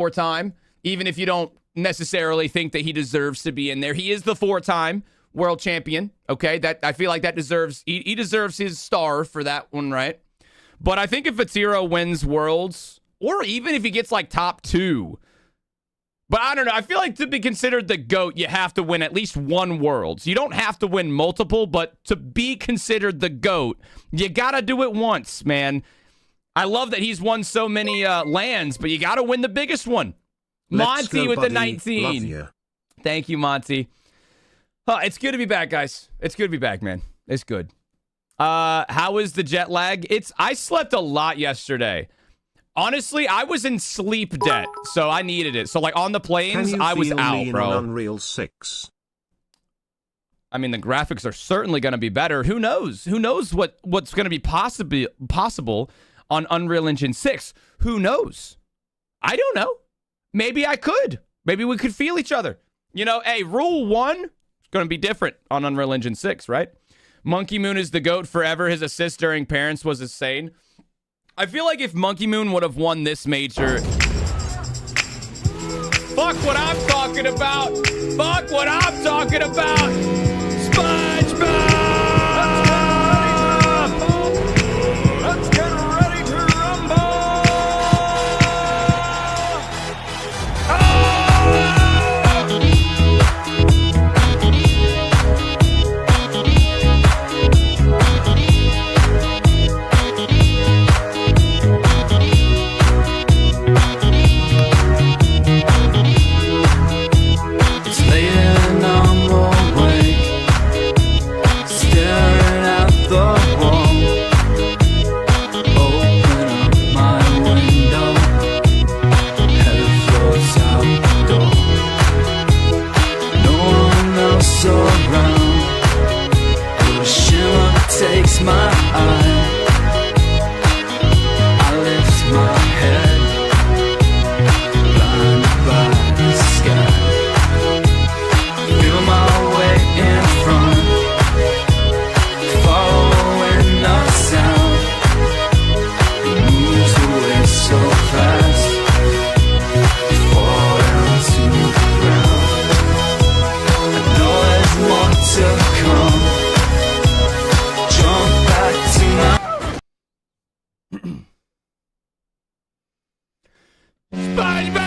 4-time, even if you don't necessarily think that he deserves to be in there. He is the 4-time world champion. Okay, that I feel like that deserves he deserves his star for that one, right? But I think if Vatiro wins Worlds, or even if he gets like top 2, but I don't know. I feel like to be considered the GOAT, you have to win at least one Worlds. You don't have to win multiple, but to be considered the GOAT, you gotta do it once, man. I love that he's won so many lands, but you gotta win the biggest one. Monty with the 19. Thank you, Monty. It's good to be back, guys. It's good to be back, man. It's good. How is the jet lag? I slept a lot yesterday. Honestly, I was in sleep debt, so I needed it. So, like, on the planes, I was out, bro. Unreal 6. I mean, the graphics are certainly going to be better. Who knows? Who knows what's going to be possible on Unreal Engine 6? Who knows? I don't know. Maybe I could. Maybe we could feel each other. You know, hey, rule 1 is going to be different on Unreal Engine 6, right? Monkey Moon is the GOAT forever. His assist during Parents was insane. I feel like if Monkey Moon would have won this major... Fuck what I'm talking about! Fuck what I'm talking about! SpongeBob! Let's get ready to rumble! Takes my eye, I lift my head, blinded by the sky. Feel my way in front, following the sound. It moves away so fast, fall down to the ground. I know there's more to come. SpongeBob!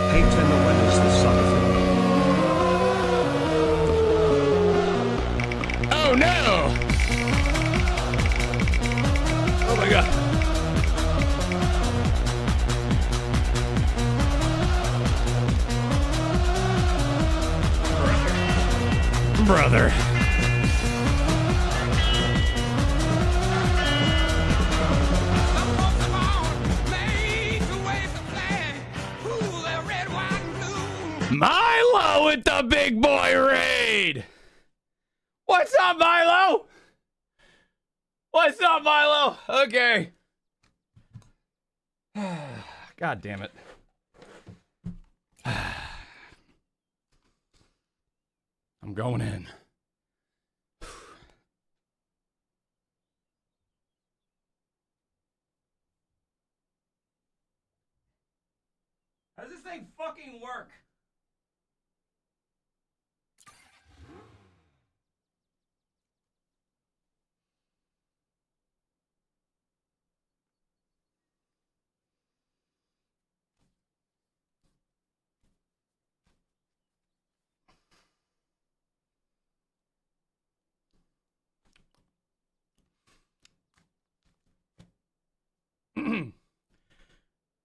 Hey Tenor, when is the summer thing? Oh no! Oh my god. Brother. Milo with the big boy raid. What's up, Milo? What's up, Milo? Okay. God damn it. I'm going in. How does this thing fucking work?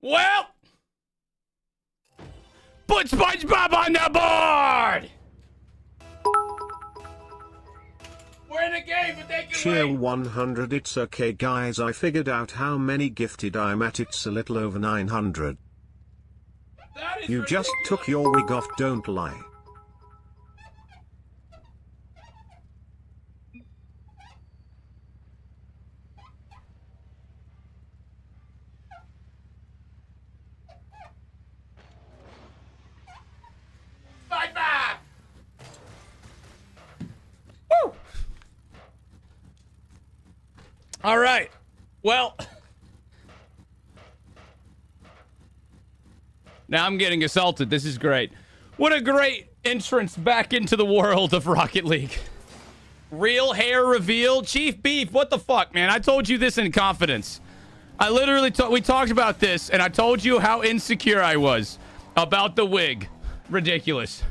Well, put SpongeBob on the board. We're in the game, but they can Cheer wait. 100. It's okay, guys. I figured out how many gifted I'm at. It's a little over 900. That is You just ridiculous. took your wig off, don't lie. SpongeBob. Woo. All right. Well, now I'm getting assaulted. This is great. What a great entrance back into the world of Rocket League. Real hair reveal. Chief Beef, what the fuck, man? I told you this in confidence. I literally, we talked about this, and I told you how insecure I was about the wig. Ridiculous.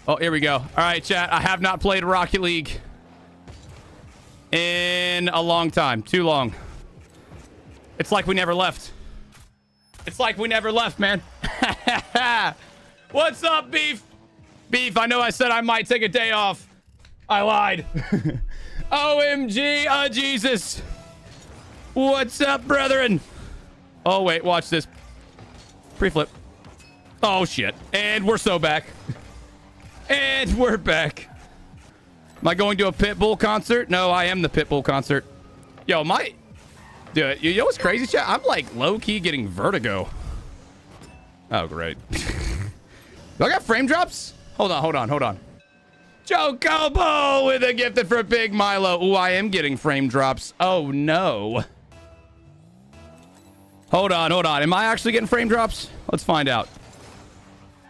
Oh, here we go. All right, chat. I have not played Rocket League in a long time. Too long. It's like we never left. It's like we never left, man. What's up, Beef? Beef, I know I said I might take a day off. I lied. OMG, Jesus. What's up, brethren? Oh, wait, watch this. Pre-flip. Oh, shit. And we're so back. And we're back. Am I going to a Pitbull concert? No, I am the Pitbull concert. Yo, dude, you know what's crazy, chat? I'm like low-key getting vertigo. Oh, great. Do I got frame drops? Hold on. Joe Cobo with a gifted for Big Milo. Ooh, I am getting frame drops. Oh, no. Hold on. Am I actually getting frame drops? Let's find out.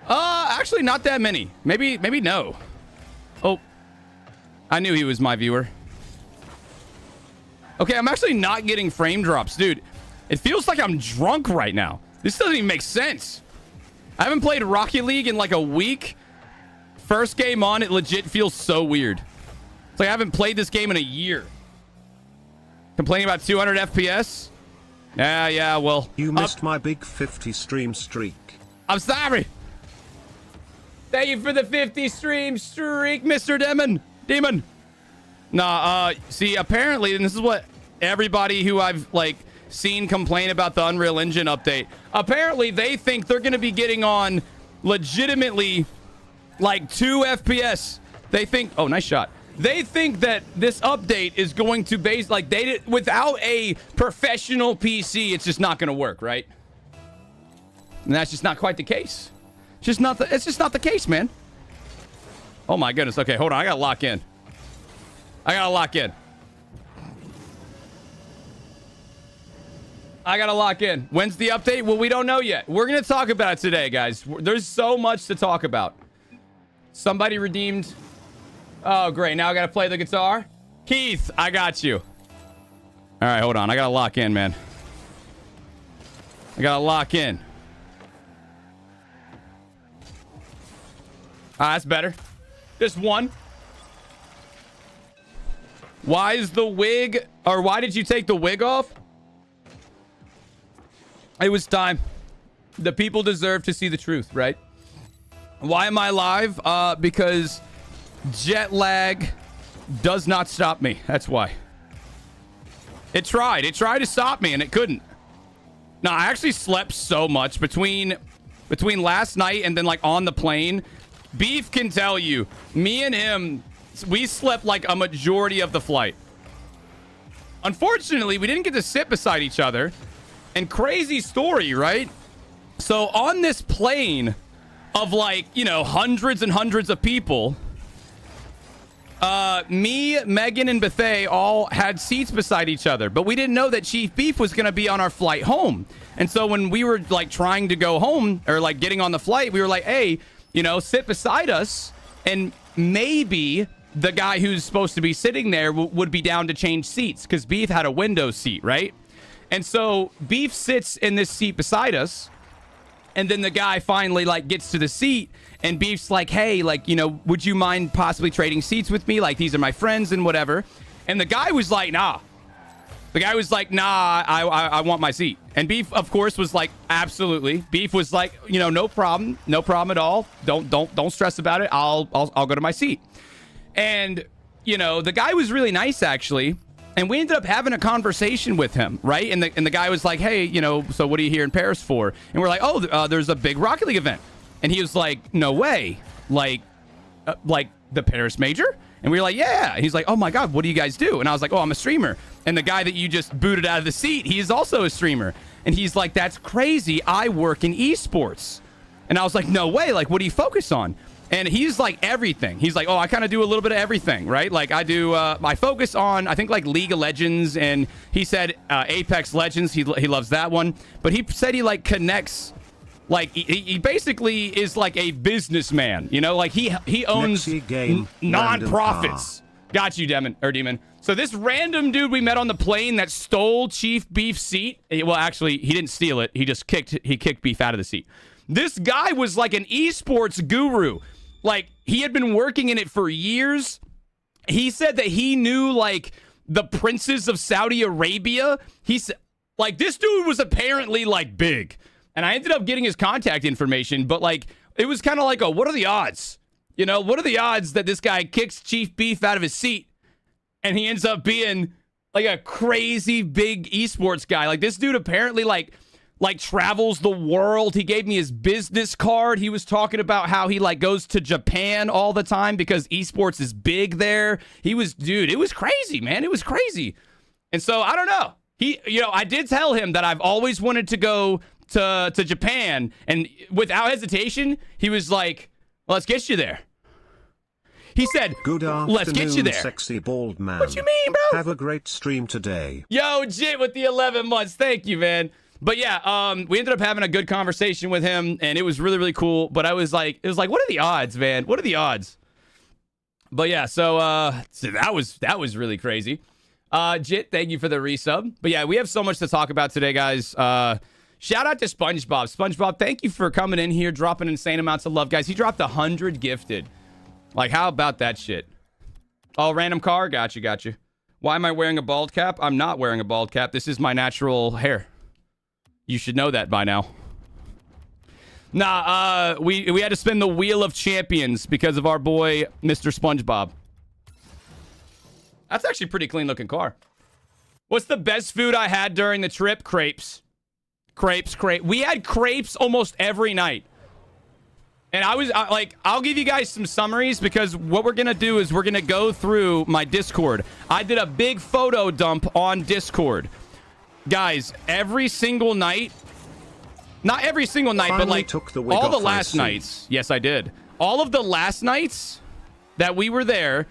Actually, not that many. Maybe no. Oh, I knew he was my viewer. Okay, I'm actually not getting frame drops. Dude, it feels like I'm drunk right now. This doesn't even make sense. I haven't played Rocket League in like a week. First game on, it legit feels so weird. It's like I haven't played this game in a year. Complaining about 200 FPS? Yeah, well. You missed my big 50 stream streak. I'm sorry. Thank you for the 50 stream streak, Mr. Demon. Nah, see, apparently, and this is what everybody who I've, like, seen complain about the Unreal Engine update. Apparently, they think they're going to be getting on legitimately, like, 2 FPS. They think... Oh, nice shot. They think that this update is going to base... Like, without a professional PC, it's just not going to work, right? And that's just not quite the case. It's just not the case, man. Oh, my goodness. Okay, hold on. I got to lock in. When's the update? Well, we don't know yet. We're going to talk about it today, guys. There's so much to talk about. Somebody redeemed. Oh, great. Now I got to play the guitar. Keith, I got you. All right, hold on. I got to lock in, man. That's better. Just one. Why is the wig, or why did you take the wig off? It was time. The people deserve to see the truth, right? Why am I live? Because jet lag does not stop me. That's why. It tried to stop me and it couldn't. No, I actually slept so much between last night and then like on the plane. Beef can tell you, me and him, we slept like a majority of the flight. Unfortunately, we didn't get to sit beside each other. And crazy story, right? So on this plane of like, you know, hundreds and hundreds of people, me, Megan, and Bethay all had seats beside each other. But we didn't know that Chief Beef was going to be on our flight home. And so when we were like trying to go home or like getting on the flight, we were like, hey, you know, sit beside us. And maybe the guy who's supposed to be sitting there would be down to change seats because Beef had a window seat, right? And so Beef sits in this seat beside us. And then the guy finally like gets to the seat and Beef's like, hey, like, you know, would you mind possibly trading seats with me? Like, these are my friends and whatever. And the guy was like, nah. I want my seat. And Beef, of course, was like, absolutely. Beef was like, you know, no problem at all. Don't stress about it. I'll go to my seat. And, you know, the guy was really nice, actually. And we ended up having a conversation with him, right? And the guy was like, hey, you know, so what are you here in Paris for? And we're like, oh, there's a big Rocket League event. And he was like, no way. Like the Paris Major? And we were like, yeah. He's like, oh my God, what do you guys do? And I was like, oh, I'm a streamer. And the guy that you just booted out of the seat, he's also a streamer. And he's like, that's crazy. I work in esports. And I was like, no way. Like, what do you focus on? And he's like everything. He's like, oh, I kind of do a little bit of everything, right? Like I do, I focus on, I think like League of Legends, and he said Apex Legends. He loves that one. But he said he like connects, like he basically is like a businessman, you know? Like he owns non-profits. Got you, Demon. So this random dude we met on the plane that stole Chief Beef's seat. Well, actually, he didn't steal it. He just kicked Beef out of the seat. This guy was like an esports guru. Like, he had been working in it for years. He said that he knew, like, the princes of Saudi Arabia. He said, like, this dude was apparently, like, big. And I ended up getting his contact information, but, like, it was kind of like, what are the odds? You know, what are the odds that this guy kicks Chief Beef out of his seat and he ends up being, like, a crazy big esports guy? Like, this dude apparently, like travels the world. He gave me his business card. He was talking about how he like goes to Japan all the time because esports is big there. It was crazy, man. It was crazy. And so I don't know. I did tell him that I've always wanted to go to Japan, and without hesitation, he was like, well, let's get you there. He said, good afternoon, let's get you there. Sexy bald man. What you mean, bro? Have a great stream today. Yo, Jit with the 11 months. Thank you, man. But yeah, we ended up having a good conversation with him, and it was really, really cool. But it was like, what are the odds, man? What are the odds? But yeah, so that was really crazy. Jit, thank you for the resub. But yeah, we have so much to talk about today, guys. Shout out to SpongeBob. SpongeBob, thank you for coming in here, dropping insane amounts of love, guys. He dropped 100 gifted. Like, how about that shit? Oh, random car? Got you. Why am I wearing a bald cap? I'm not wearing a bald cap. This is my natural hair. You should know that by now. Nah, we had to spin the Wheel of Champions because of our boy, Mr. SpongeBob. That's actually a pretty clean looking car. What's the best food I had during the trip? Crepes. We had crepes almost every night. And I'll give you guys some summaries because what we're going to do is we're going to go through my Discord. I did a big photo dump on Discord. Guys, every single night, not every single night, Finally but like took the wig all the off, last nights. Yes, I did. All of the last nights that we were there,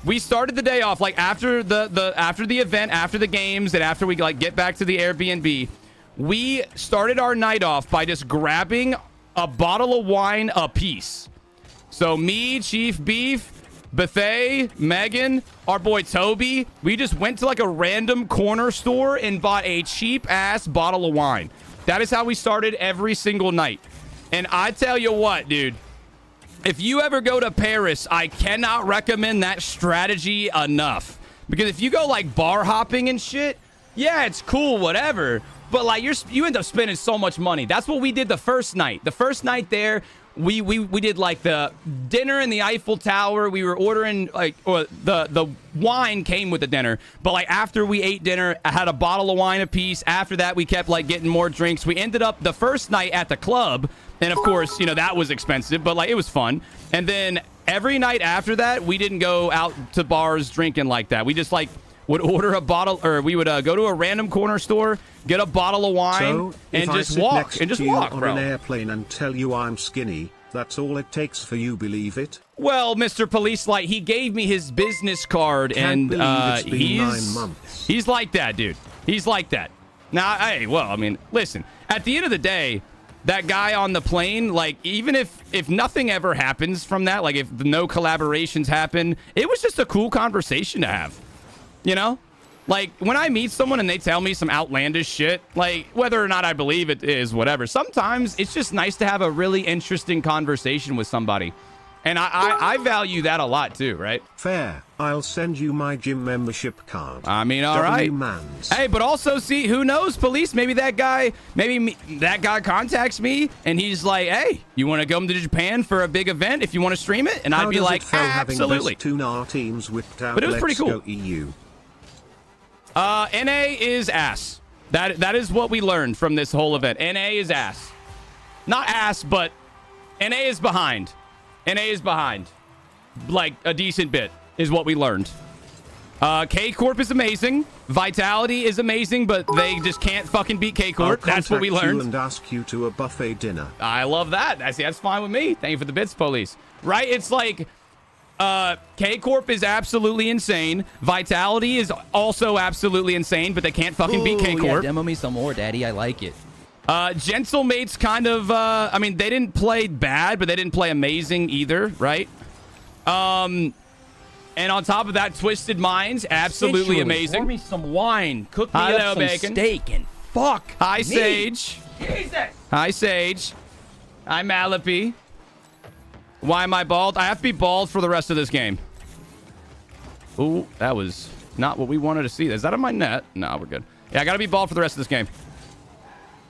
we started the day off like after the event, after the games, and after we like get back to the Airbnb. We started our night off by just grabbing a bottle of wine a piece. So me, Chief Beef, Bethay, Megan, our boy Toby, we just went to like a random corner store and bought a cheap ass bottle of wine. That is how we started every single night. And I tell you what, dude, if you ever go to Paris, I cannot recommend that strategy enough. Because if you go like bar hopping and shit, yeah, it's cool, whatever. But like you end up spending so much money. That's what we did the first night. The first night there, we did like the dinner in the Eiffel Tower. We were ordering the wine came with the dinner. But like after we ate dinner, I had a bottle of wine apiece. After that, we kept like getting more drinks. We ended up the first night at the club. And of course, that was expensive, but like it was fun. And then every night after that, we didn't go out to bars drinking like that. We just like would order a bottle, or we would go to a random corner store, get a bottle of wine, and just walk. And just walk, bro. On an airplane and tell you I'm skinny, that's all it takes for you, believe it? Well, Mr. Police Light, he gave me his business card, and he's like that, dude. He's like that. Now, hey, well, I mean, listen. At the end of the day, that guy on the plane, like, even if nothing ever happens from that, like if no collaborations happen, it was just a cool conversation to have. You know? Like, when I meet someone and they tell me some outlandish shit, like, whether or not I believe it is, whatever, sometimes it's just nice to have a really interesting conversation with somebody. And I value that a lot, too, right? Fair. I'll send you my gym membership card. I mean, all right. Hey, but also, see, who knows, police? Maybe that guy contacts me, and he's like, hey, you want to come to Japan for a big event if you want to stream it? And I'd be like, absolutely. Teams whipped out, but it was pretty cool. EU. NA is ass. That is what we learned from this whole event. NA is ass. Not ass, but NA is behind. NA is behind. Like a decent bit is what we learned. K-Corp is amazing. Vitality is amazing, but they just can't fucking beat K-Corp. That's what we learned. You and ask you to a buffet dinner. I love that. That's fine with me. Thank you for the bits, police. Right? It's like K-Corp is absolutely insane. Vitality is also absolutely insane, but they can't fucking beat K-Corp. Yeah, demo me some more, Daddy. I like it. Gentlemate's kind of, I mean, they didn't play bad, but they didn't play amazing either, right? And on top of that, Twisted Minds, absolutely amazing. Pour me some wine. Cook me Hi, up some bacon. steak and fuck Hi, me. Sage. Jesus. Hi, Sage. Hi, Malapi. Why am I bald? I have to be bald for the rest of this game. Ooh, that was not what we wanted to see. Is that on my net? No, we're good. Yeah, I gotta be bald for the rest of this game.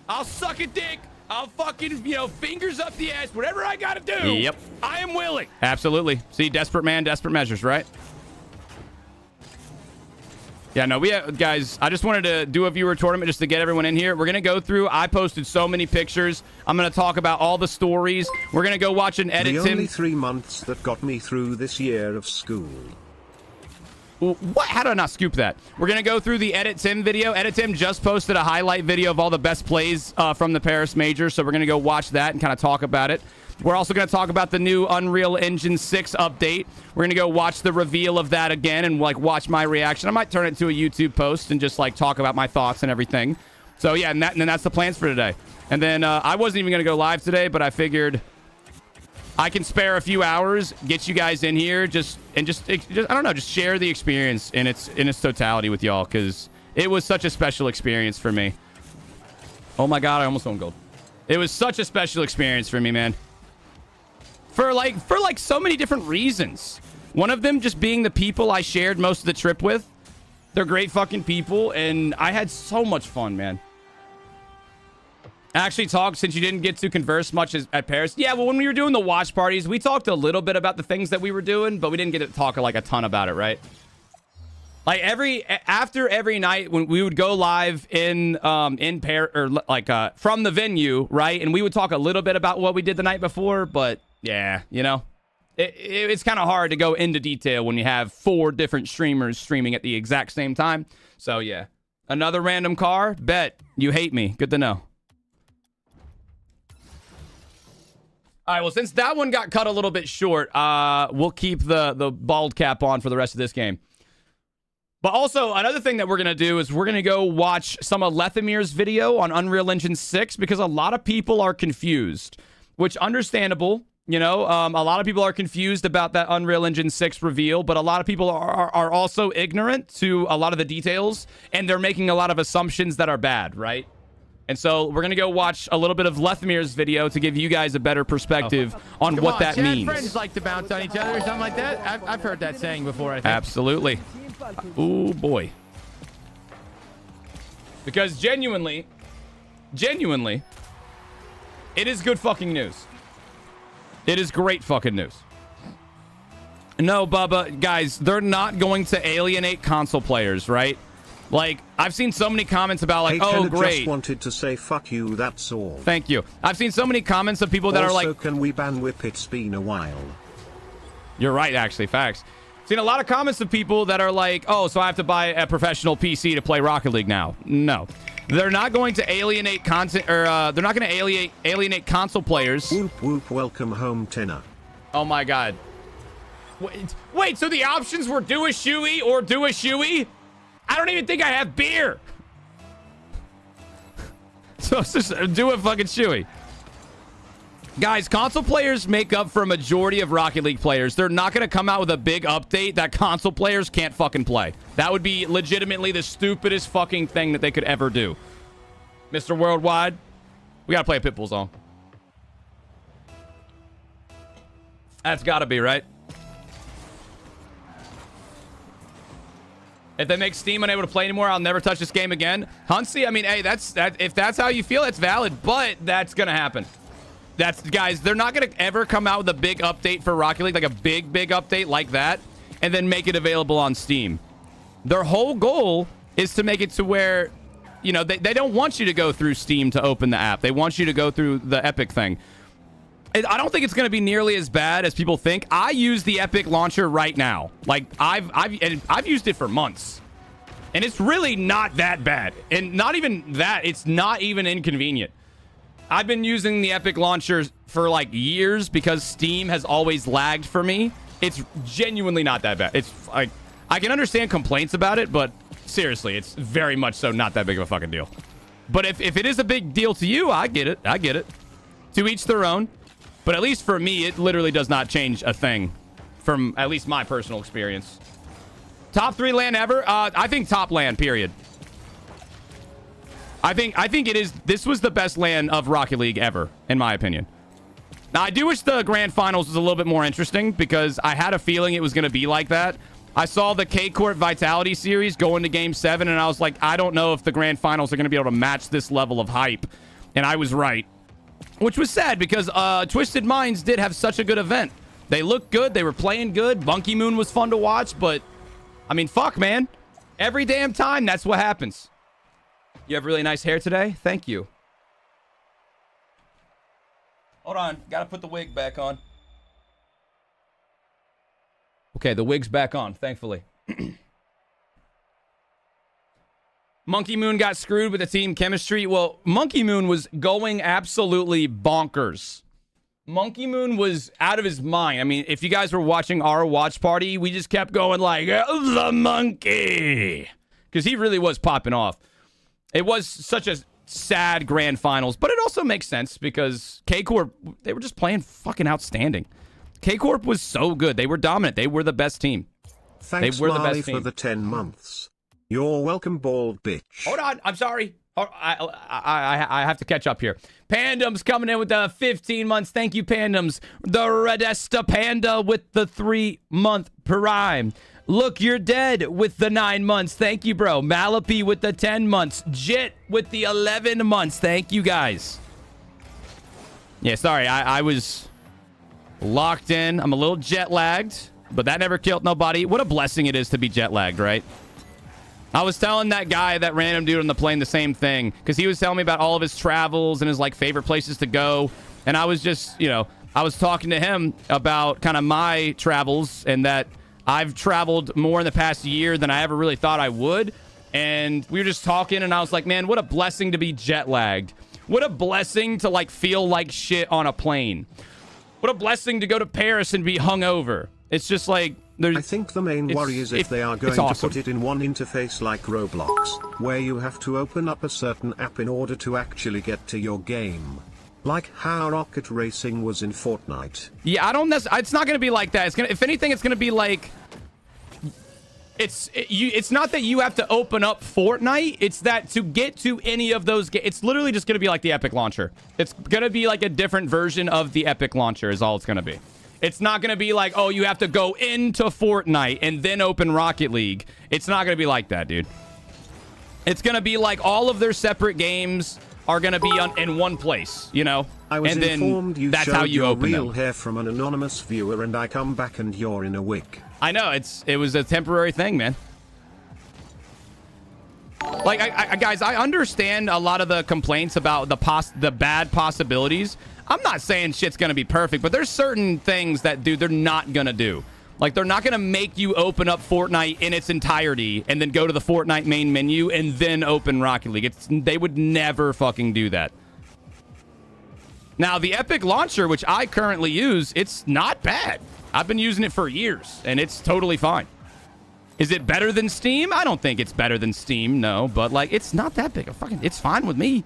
I'll suck a dick. I'll fucking, fingers up the ass. Whatever I gotta do. Yep. I am willing. Absolutely. See, desperate man, desperate measures, right? Yeah, no, guys, I just wanted to do a viewer tournament just to get everyone in here. We're going to go through. I posted so many pictures. I'm going to talk about all the stories. We're going to go watch an edit. The only 3 months that got me through this year of school. What? How did I not scoop that? We're going to go through the Edit Tim video. Edit Tim just posted a highlight video of all the best plays from the Paris Major, so we're going to go watch that and kind of talk about it. We're also going to talk about the new Unreal Engine 6 update. We're going to go watch the reveal of that again and, watch my reaction. I might turn it into a YouTube post and just, talk about my thoughts and everything. So, yeah, and then that's the plans for today. And then I wasn't even going to go live today, but I figured I can spare a few hours, get you guys in here, just I don't know, just share the experience in its totality with y'all, because it was such a special experience for me. Oh my god, I almost went gold. It was such a special experience for me, man. For so many different reasons. One of them just being the people I shared most of the trip with. They're great fucking people, and I had so much fun, man. Actually talked, since you didn't get to converse much at Paris. Yeah, well, when we were doing the watch parties, we talked a little bit about the things that we were doing, but we didn't get to talk a ton about it, right? After every night when we would go live in Paris, or from the venue, right? And we would talk a little bit about what we did the night before, but yeah, it's kind of hard to go into detail when you have 4 different streamers streaming at the exact same time. So yeah, another random car. Bet you hate me. Good to know. All right, well, since that one got cut a little bit short, we'll keep the bald cap on for the rest of this game. But also, another thing that we're going to do is we're going to go watch some of Lethamir's video on Unreal Engine 6, because a lot of people are confused, which understandable. A lot of people are confused about that Unreal Engine 6 reveal, but a lot of people are also ignorant to a lot of the details, and they're making a lot of assumptions that are bad, right? And so we're going to go watch a little bit of Lethamir's video to give you guys a better perspective on what that means. Friends like to bounce on each other or something like that. I've heard that saying before, I think. Absolutely. Ooh, boy. Because genuinely, it is good fucking news. It is great fucking news. No, Bubba, guys, they're not going to alienate console players, right? I've seen so many comments about, hey, oh, great. Just wanted to say fuck you, that's all. Thank you. I've seen so many comments of people that also, are like... can we ban Whip? It's been a while. You're right, actually. Facts. Seen a lot of comments of people that are like, oh, so I have to buy a professional PC to play Rocket League now. No. They're not going to alienate content, or they're not going to alienate console players. Whoop whoop, welcome home, Tina. Oh my god. Wait, so the options were do a shoey or do a shoey? I don't even think I have beer. So it's just do a fucking shoey. Guys, console players make up for a majority of Rocket League players. They're not going to come out with a big update that console players can't fucking play. That would be legitimately the stupidest fucking thing that they could ever do. Mr. Worldwide, we got to play a Pitbull song. That's got to be, right? If they make Steam unable to play anymore, I'll never touch this game again. Hunsy, I mean, hey, if that's how you feel, it's valid, but that's going to happen. Guys, they're not going to ever come out with a big update for Rocket League, like a big update like that, and then make it available on Steam. Their whole goal is to make it to where, they don't want you to go through Steam to open the app. They want you to go through the Epic thing. I don't think it's going to be nearly as bad as people think. I use the Epic launcher right now. Like I've used it for months, and it's really not that bad. And not even that, it's not even inconvenient. I've been using the Epic launcher for like years because Steam has always lagged for me. It's genuinely not that bad. It's like I can understand complaints about it, but seriously, it's very much so not that big of a fucking deal. But if it is a big deal to you, I get it. I get it. To each their own. But at least for me, it literally does not change a thing from at least my personal experience. Top 3 LAN ever? I think top LAN, period. I think it is. This was the best LAN of Rocket League ever, in my opinion. Now, I do wish the grand finals was a little bit more interesting because I had a feeling it was going to be like that. I saw the K-Court Vitality series go into Game 7, and I was like, I don't know if the grand finals are going to be able to match this level of hype. And I was right. Which was sad because Twisted Minds did have such a good event. They looked good. They were playing good. Monkey Moon was fun to watch, but I mean, fuck, man. Every damn time, that's what happens. You have really nice hair today? Thank you. Hold on. Gotta put the wig back on. Okay, the wig's back on, thankfully. Monkey Moon got screwed with the team chemistry. Well, Monkey Moon was going absolutely bonkers. Monkey Moon was out of his mind. I mean, if you guys were watching our watch party, we just kept going like, the monkey. Because he really was popping off. It was such a sad grand finals, but it also makes sense because K-Corp, they were just playing fucking outstanding. K-Corp was so good. They were dominant. They were the best team. Thanks, they were Marley, the best team. for the 10 months. You're welcome, bald bitch. Hold on. I'm sorry. I have to catch up here. Pandem's coming in with the 15 months. Thank you, Pandems. The Redesta Panda with the 3-month prime. Look, you're dead with the 9 months. Thank you, bro. Malapi with the 10 months. Jit with the 11 months. Thank you, guys. Yeah, sorry. I was locked in. I'm a little jet lagged, but that never killed nobody. What a blessing it is to be jet lagged, right? I was telling that guy, that random dude on the plane, the same thing because he was telling me about all of his travels and his like favorite places to go. And I was just, you know, I was talking to him about kind of my travels and that I've traveled more in the past year than I ever really thought I would. And we were just talking and I was like, man, what a blessing to be jet lagged. What a blessing to like feel like shit on a plane. What a blessing to go to Paris and be hungover. It's just like, I think the main worry is if they are going to put it in one interface like Roblox, where you have to open up a certain app in order to actually get to your game. Like how Rocket Racing was in Fortnite. Yeah, I don't necessarily, it's not going to be like that. It's going to, if anything, it's going to be like, it's not that you have to open up Fortnite. It's that to get to any of those games, it's literally just going to be like the Epic launcher. It's going to be like a different version of the Epic launcher is all it's going to be. It's not going to be like, oh, you have to go into Fortnite and then open Rocket League. It's not going to be like that, dude. It's going to be like all of their separate games are going to be in one place, you know? I was and informed then you that's showed how you your open real them. hair from an anonymous viewer and I come back and you're in a wig. I know, it was a temporary thing, man. Like, guys, I understand a lot of the complaints about the bad possibilities. I'm not saying shit's going to be perfect, but there's certain things that, dude, they're not going to do. Like, they're not going to make you open up Fortnite in its entirety and then go to the Fortnite main menu and then open Rocket League. They would never fucking do that. Now, the Epic launcher, which I currently use, it's not bad. I've been using it for years, and it's totally fine. Is it better than Steam? I don't think it's better than Steam, no. But, like, it's not that big. It's fine with me.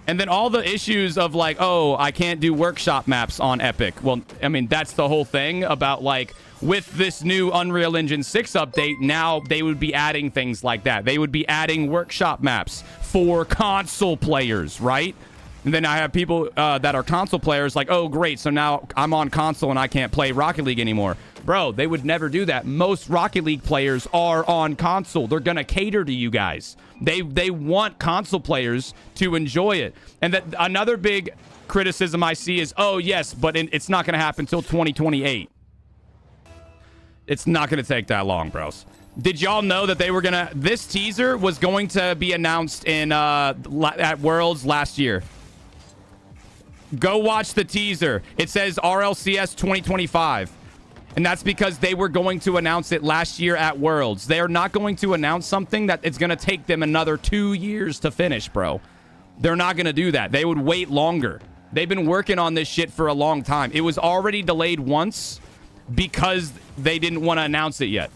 And then all the issues of like, oh, I can't do workshop maps on Epic. Well, I mean, that's the whole thing about like with this new Unreal Engine 6 update, now they would be adding things like that. They would be adding workshop maps for console players, right? And then I have people that are console players like, oh, great. So now I'm on console and I can't play Rocket League anymore. Bro, they would never do that. Most Rocket League players are on console. They're going to cater to you guys. They want console players to enjoy it. And that another big criticism I see is, oh, yes, but it's not going to happen until 2028. It's not going to take that long, bros. Did y'all know that they were going to... This teaser was going to be announced in at Worlds last year. Go watch the teaser. It says RLCS 2025. And that's because they were going to announce it last year at Worlds. They're not going to announce something that it's going to take them another 2 years to finish, bro. They're not going to do that. They would wait longer. They've been working on this shit for a long time. It was already delayed once because they didn't want to announce it yet.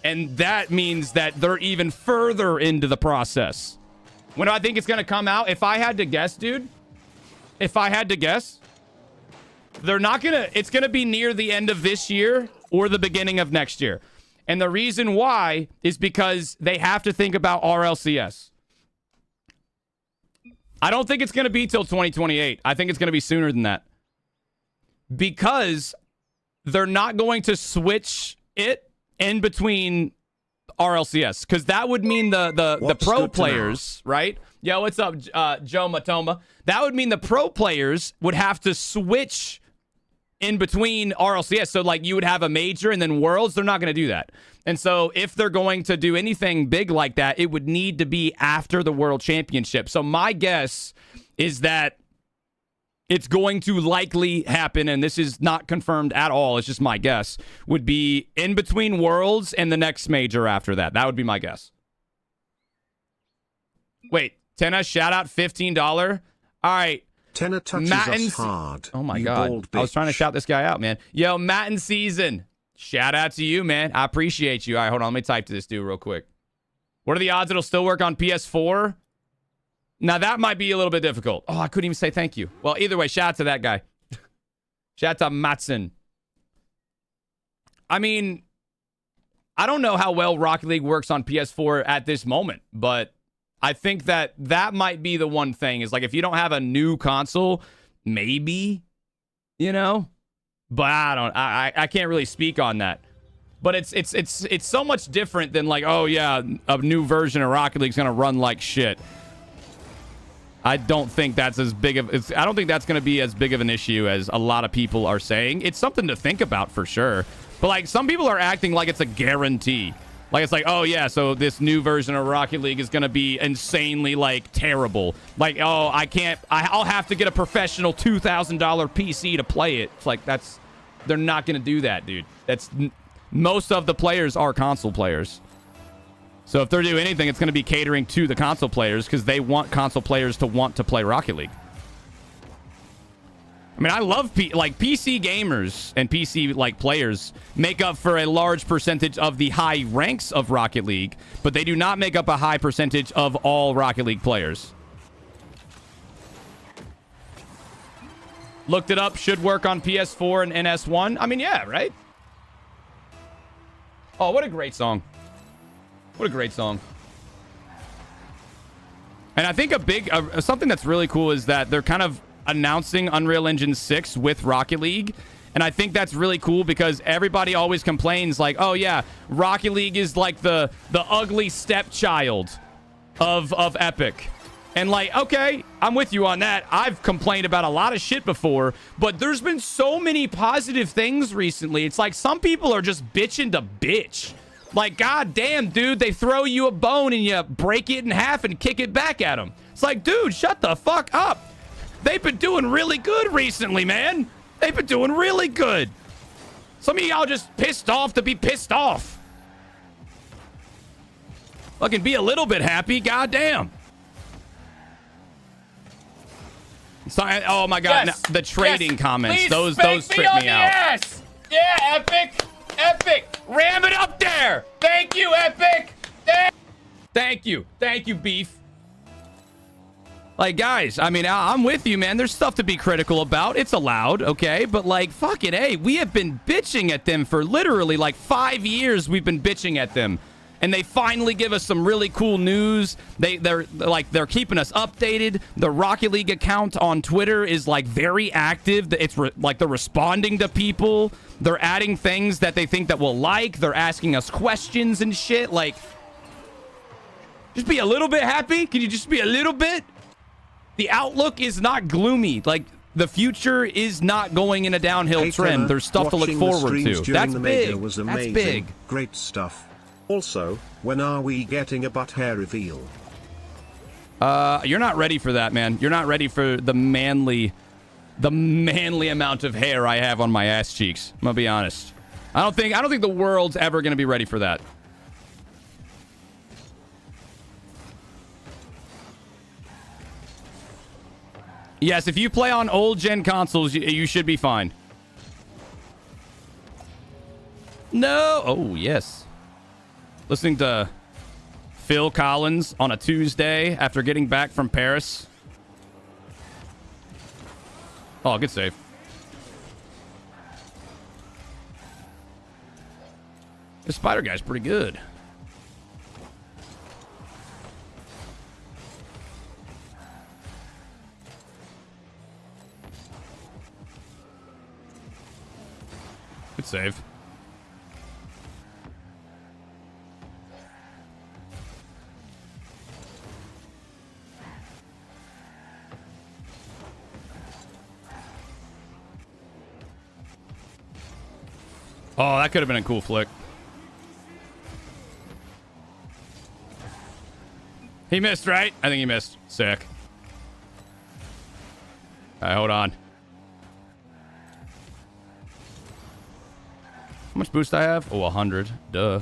And that means that they're even further into the process. When do I think it's going to come out? If I had to guess, dude, they're not going to, it's going to be near the end of this year or the beginning of next year. And the reason why is because they have to think about RLCS. I don't think it's going to be till 2028. I think it's going to be sooner than that. Because they're not going to switch it in between RLCS. Because that would mean the pro players, right? Yo, what's up, Joe Matoma? That would mean the pro players would have to switch in between RLCS. So, like, you would have a major and then Worlds. They're not going to do that. And so if they're going to do anything big like that, it would need to be after the World Championship. So my guess is that it's going to likely happen, and this is not confirmed at all, it's just my guess, would be in between Worlds and the next major after that. That would be my guess. Wait, Tenna, shout out $15. All right. Tenna touches us hard. Oh my God. I was trying to shout this guy out, man. Yo, Matt in season. Shout out to you, man. I appreciate you. All right, hold on. Let me type to this dude real quick. What are the odds it'll still work on PS4? Now, that might be a little bit difficult. Oh, I couldn't even say thank you. Well, either way, shout out to that guy. Shout out to Matson. I mean, I don't know how well Rocket League works on PS4 at this moment, but I think that might be the one thing is, like, if you don't have a new console, maybe, you know, but I can't really speak on that. But it's so much different than, like, oh yeah, a new version of Rocket League is gonna run like shit. I don't think that's as big of I don't think that's gonna be as big of an issue as a lot of people are saying. It's something to think about for sure. But, like, some people are acting like it's a guarantee. Like, it's like, oh yeah, so this new version of Rocket League is gonna be insanely, like, terrible. Like, oh, I'll have to get a professional $2,000 PC to play it. It's like, they're not gonna do that, dude. Most of the players are console players. So if they're doing anything, it's gonna be catering to the console players because they want console players to want to play Rocket League. I mean, I love PC gamers and PC like players make up for a large percentage of the high ranks of Rocket League, but they do not make up a high percentage of all Rocket League players. Looked it up, should work on PS4 and NS1. I mean, yeah, right? Oh, what a great song. What a great song. And I think something that's really cool is that they're kind of announcing Unreal Engine 6 with Rocket League. And I think that's really cool because everybody always complains like, oh yeah, Rocket League is like the ugly stepchild of Epic. And, like, okay, I'm with you on that. I've complained about a lot of shit before, but there's been so many positive things recently. It's like some people are just bitching to bitch. Like, god damn, dude, they throw you a bone and you break it in half and kick it back at them. It's like, dude, shut the fuck up. They've been doing really good recently, man. They've been doing really good. Some of y'all just pissed off to be pissed off. Fucking be a little bit happy, goddamn. Sorry, oh my god, yes. No, the trading comments, Please those trip me out. Ass. Yeah, Epic, ram it up there. Thank you, Epic. Thank you, Beef. Like, guys, I mean, I'm with you, man. There's stuff to be critical about. It's allowed, okay? But, like, fucking A, we have been bitching at them for literally, like, 5 years we've been bitching at them. And they finally give us some really cool news. They're keeping us updated. The Rocket League account on Twitter is, like, very active. It's like they're responding to people. They're adding things that they think that we'll like. They're asking us questions and shit. Like, just be a little bit happy. Can you just be a little bit? The outlook is not gloomy. Like, the future is not going in a downhill trend. There's stuff to look forward to. That's big. That's big. Great stuff. Also, when are we getting a butt hair reveal? You're not ready for that, man. You're not ready for the manly amount of hair I have on my ass cheeks. I'm gonna be honest. I don't think the world's ever gonna be ready for that. Yes, if you play on old gen consoles, you should be fine. No. Oh, yes. Listening to Phil Collins on a Tuesday after getting back from Paris. Oh, good save. This spider guy's pretty good. Good save. Oh, that could have been a cool flick. He missed, right? I think he missed. Sick. All right, hold on. How much boost I have? Oh, 100. Duh.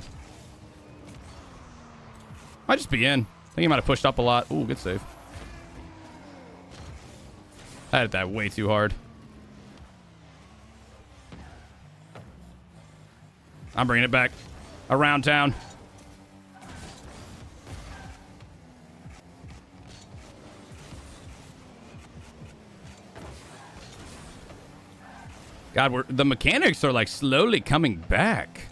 Might just be in. I think he might have pushed up a lot. Ooh, good save. I had that way too hard. I'm bringing it back around town. God, the mechanics are like slowly coming back.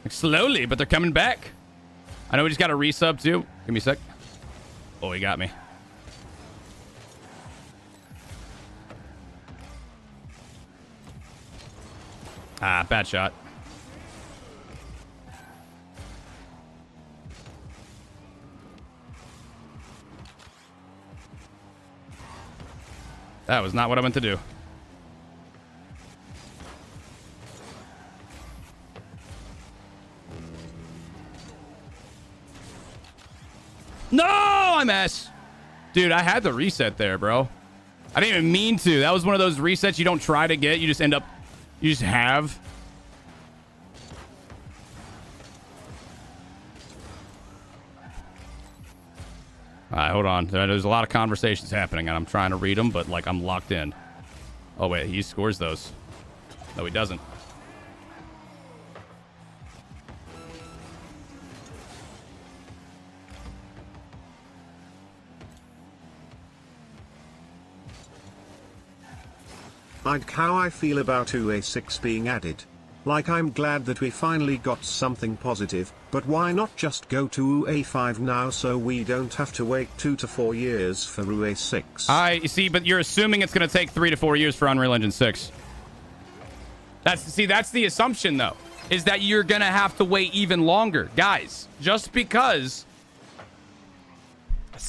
Like slowly, but they're coming back. I know we just got a resub too. Give me a sec. Oh, he got me. Ah, bad shot. That was not what I meant to do. No, I mess. Dude, I had the reset there, bro. I didn't even mean to. That was one of those resets you don't try to get. You just end up... You just have. All right, hold on. There's a lot of conversations happening, and I'm trying to read them, but, like, I'm locked in. Oh, wait. He scores those. No, he doesn't. Like how I feel about UA6 being added. Like I'm glad that we finally got something positive, but why not just go to UA5 now so we don't have to wait 2 to 4 years for UA6? I see, but you're assuming it's going to take 3 to 4 years for Unreal Engine 6. That's the assumption though, is that you're going to have to wait even longer. Guys, just because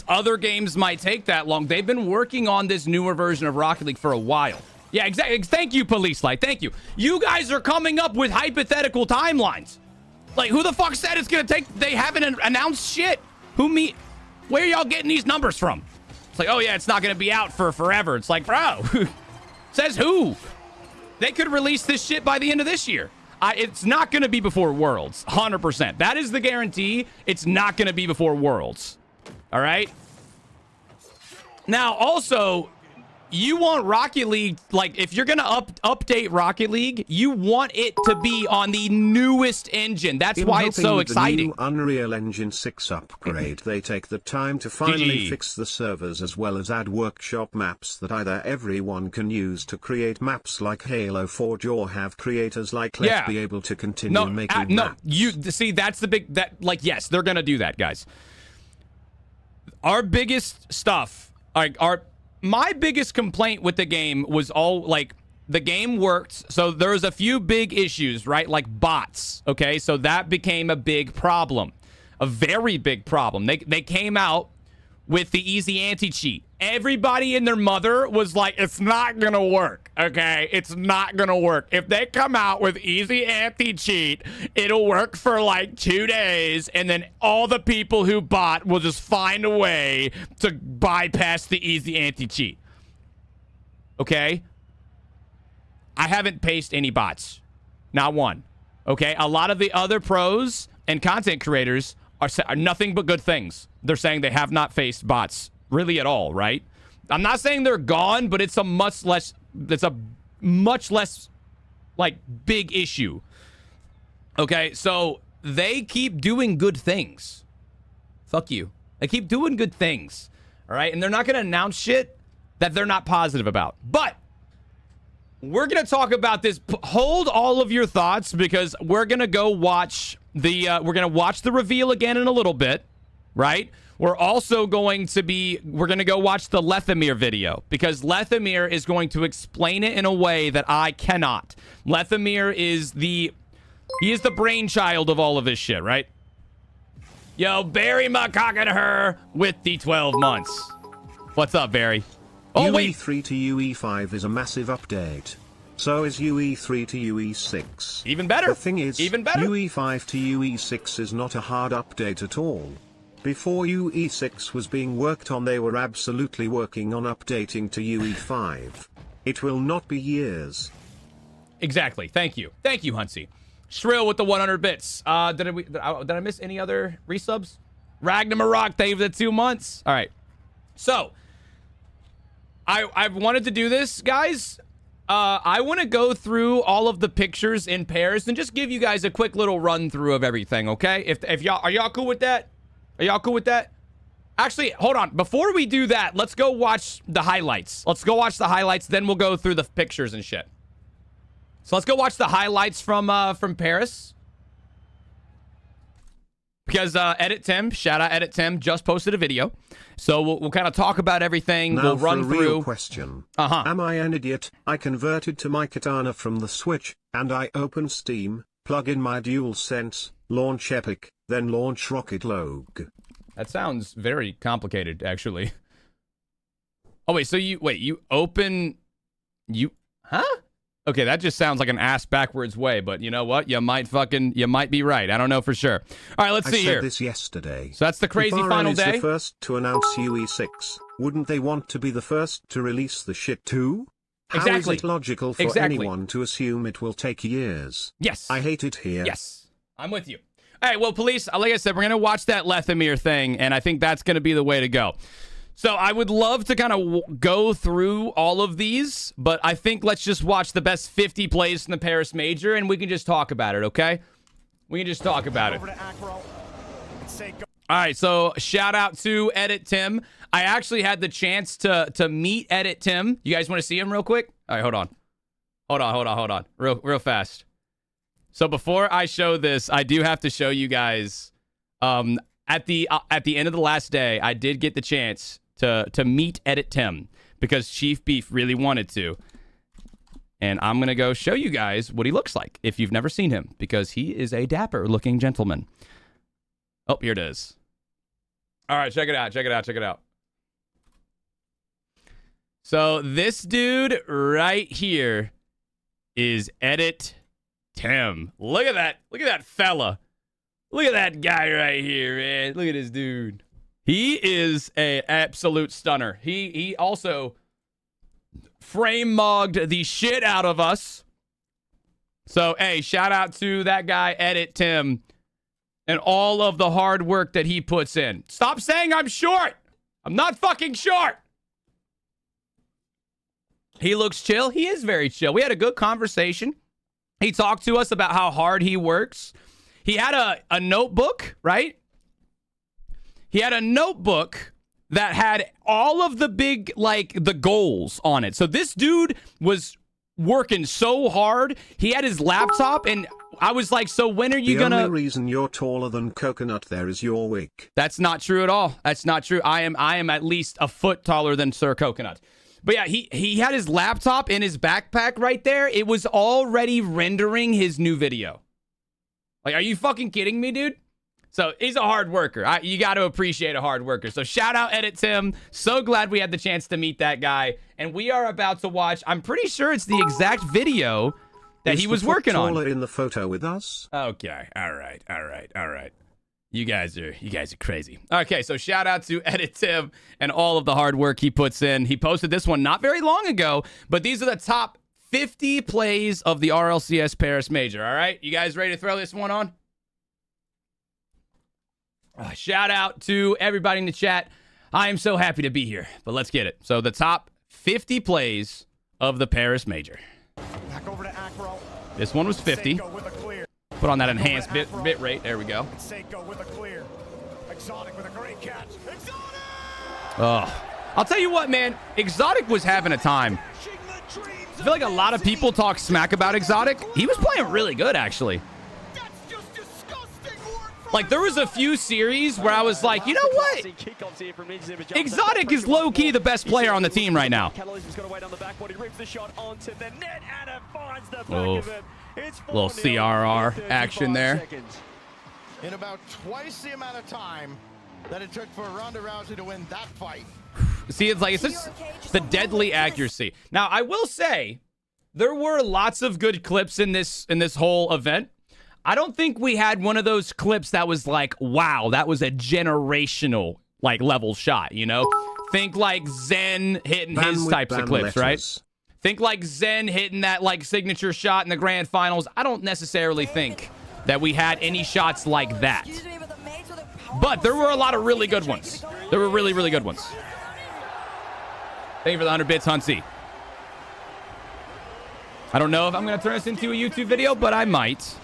other games might take that long, they've been working on this newer version of Rocket League for a while. Yeah, exactly. Thank you, Police Light. Thank you. You guys are coming up with hypothetical timelines. Like, who the fuck said it's going to take... They haven't announced shit. Where are y'all getting these numbers from? It's like, oh, yeah, it's not going to be out for forever. It's like, bro, says who? They could release this shit by the end of this year. It's not going to be before Worlds. 100%. That is the guarantee. It's not going to be before Worlds. All right? Now, also... You want Rocket League, like, if you're going to update Rocket League, you want it to be on the newest engine. That's why it's so exciting. The new Unreal Engine 6 upgrade, they take the time to finally fix the servers as well as add workshop maps that either everyone can use to create maps like Halo Forge or have creators like Let's be able to continue making maps. See, that's the big, yes, they're going to do that, guys. Our biggest stuff, my biggest complaint with the game was the game worked. So there was a few big issues, right? Like bots. Okay. So that became a big problem, a very big problem. They came out with the easy anti-cheat. Everybody and their mother was like, it's not going to work, okay? It's not going to work. If they come out with easy anti-cheat, it'll work for like 2 days, and then all the people who bought will just find a way to bypass the easy anti-cheat. Okay? I haven't paced any bots. Not one. Okay? A lot of the other pros and content creators are nothing but good things. They're saying they have not faced bots really at all, right? I'm not saying they're gone, but it's a much less like big issue. Okay, so they keep doing good things. Fuck you. They keep doing good things. All right, and they're not going to announce shit that they're not positive about. But we're going to talk about this. Hold all of your thoughts, because we're going to go watch the reveal again in a little bit, right? We're also going to go watch the Lethamyr video, because Lethamyr is going to explain it in a way that I cannot. Lethamyr is the brainchild of all of this shit, right? Yo, Barry McCocken her with the 12 months. What's up, Barry? Oh, UE3 to UE5 is a massive update. So is UE3 to UE6. Even better. The thing is, even better. UE5 to UE6 is not a hard update at all. Before UE6 was being worked on, they were absolutely working on updating to UE5. It will not be years. Exactly. Thank you. Thank you, Hunsy. Shrill with the 100 bits. Did I miss any other resubs? Ragnarok, thank you for the 2 months. All right. So, I've wanted to do this, guys. I want to go through all of the pictures in pairs and just give you guys a quick little run through of everything, okay? If y'all are y'all cool with that? Are y'all cool with that? Actually, hold on. Before we do that, let's go watch the highlights. Let's go watch the highlights, then we'll go through the pictures and shit. So let's go watch the highlights from Paris. Because Edit Tim, shout out Edit Tim, just posted a video. So we'll kind of talk about everything. Now we'll run for a through. Real question. Am I an idiot? I converted to my katana from the Switch, and I open Steam, plug in my DualSense, launch Epic, then launch Rocket League. That sounds very complicated, actually. Oh wait, so you open huh? Okay, that just sounds like an ass backwards way, but you know what? You might be right. I don't know for sure. All right, let's see here. I said this yesterday. So that's the crazy if final is day. The first to announce UE6, wouldn't they want to be the first to release the shit too? How is it logical for anyone to assume it will take years? Yes. I hate it here. Yes. I'm with you. All right, well, police, like I said, we're going to watch that Lethamyr thing, and I think that's going to be the way to go. So I would love to kind of go through all of these, but I think let's just watch the best 50 plays from the Paris Major, and we can just talk about it, okay? We can just talk about it. All right, so shout out to Edit Tim. I actually had the chance to meet Edit Tim. You guys want to see him real quick? All right, hold on. Real fast. So before I show this, I do have to show you guys, at the end of the last day, I did get the chance to meet Edit Tim because Chief Beef really wanted to. And I'm going to go show you guys what he looks like if you've never seen him, because he is a dapper looking gentleman. Oh, here it is. All right, check it out. So this dude right here is Edit Tim. Look at that fella. Look at that guy right here, man. Look at this dude. He is an absolute stunner. He also frame mugged the shit out of us. So, hey, shout out to that guy, Edit Tim, and all of the hard work that he puts in. Stop saying I'm short. I'm not fucking short. He looks chill. He is very chill. We had a good conversation. He talked to us about how hard he works. He had a notebook, right? He had a notebook that had all of the big, like, the goals on it. So this dude was working so hard. He had his laptop, and I was like, so when are you gonna... The only reason you're taller than Coconut there is your wig. That's not true at all. That's not true. I am at least a foot taller than Sir Coconut. But yeah, he had his laptop in his backpack right there. It was already rendering his new video. Like, are you fucking kidding me, dude? So he's a hard worker. You got to appreciate a hard worker. So shout out Edit Tim. So glad we had the chance to meet that guy. And we are about to watch, I'm pretty sure it's the exact video that he was working on. In the photo with us. Okay. All right. You guys are crazy. Okay, so shout out to Edit Tim and all of the hard work he puts in. He posted this one not very long ago, but these are the top 50 plays of the RLCS Paris Major. All right, you guys ready to throw this one on? Shout out to everybody in the chat. I am so happy to be here, but let's get it. So the top 50 plays of the Paris Major. Back over to Acro. This one was 50. Put on that enhanced bit rate. There we go. Seiko with a clear. Exotic with a great catch. Exotic! Oh, I'll tell you what, man. Exotic was having a time. I feel like a lot of people talk smack about Exotic. He was playing really good, actually. Like, there was a few series where I was like, you know what? Exotic is low-key the best player on the team right now. Oh, little CRR action there. In about twice the amount of time that it took for Ronda Rousey to win that fight. See, it's just the deadly accuracy. Now, I will say, there were lots of good clips in this whole event. I don't think we had one of those clips that was like, wow, that was a generational like level shot, you know? Think like Zen hitting his types of clips, right? Think like Zen hitting that like signature shot in the grand finals. I don't necessarily think that we had any shots like that. But there were a lot of really good ones. There were really, really good ones. Thank you for the 100 bits, Huntsy. I don't know if I'm going to turn this into a YouTube video, but I might.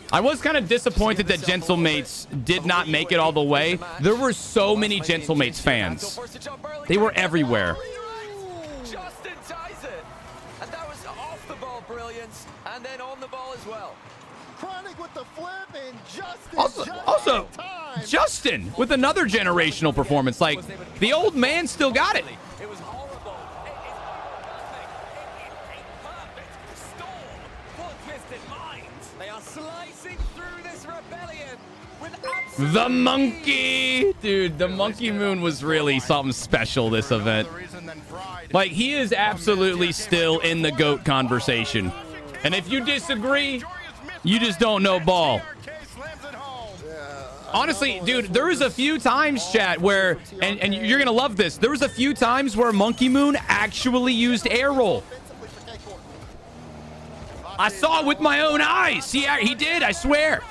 I was kind of disappointed that Gentlemates did not make it all the way. There were so many Gentlemates fans. They were everywhere. Justin ties it. And that was off the ball brilliance and then on the ball as well. Chronic with the flip and Also, Justin with another generational performance. Like, the old man still got it. It was horrible. It is nothing. It is a perfect storm for twisted minds. They are slicing through this rebellion with absolute... The monkey! Dude, the monkey moon was really something special this event. Like, he is absolutely still in the GOAT conversation. And if you disagree, you just don't know ball. Honestly, dude, there was a few times, chat, where, and you're going to love this, there was a few times where Monkey Moon actually used air roll. I saw it with my own eyes. He did, I swear.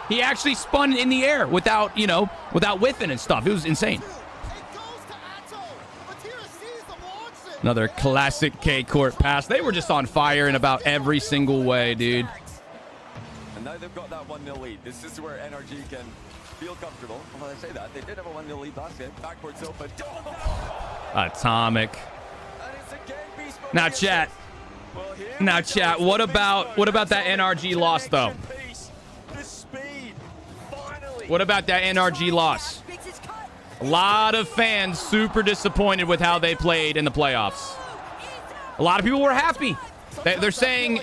He actually spun in the air without, you know, without whiffing and stuff. It was insane. Another classic K-Court pass. They were just on fire in about every single way, dude. And now they've got that 1-0 lead. This is where NRG can feel comfortable. When I say that, they did have a 1-0 lead last game. Backwards open. Atomic. Now, chat. What about that NRG loss, though? What about that NRG loss? A lot of fans super disappointed with how they played in the playoffs. A lot of people were happy. They're saying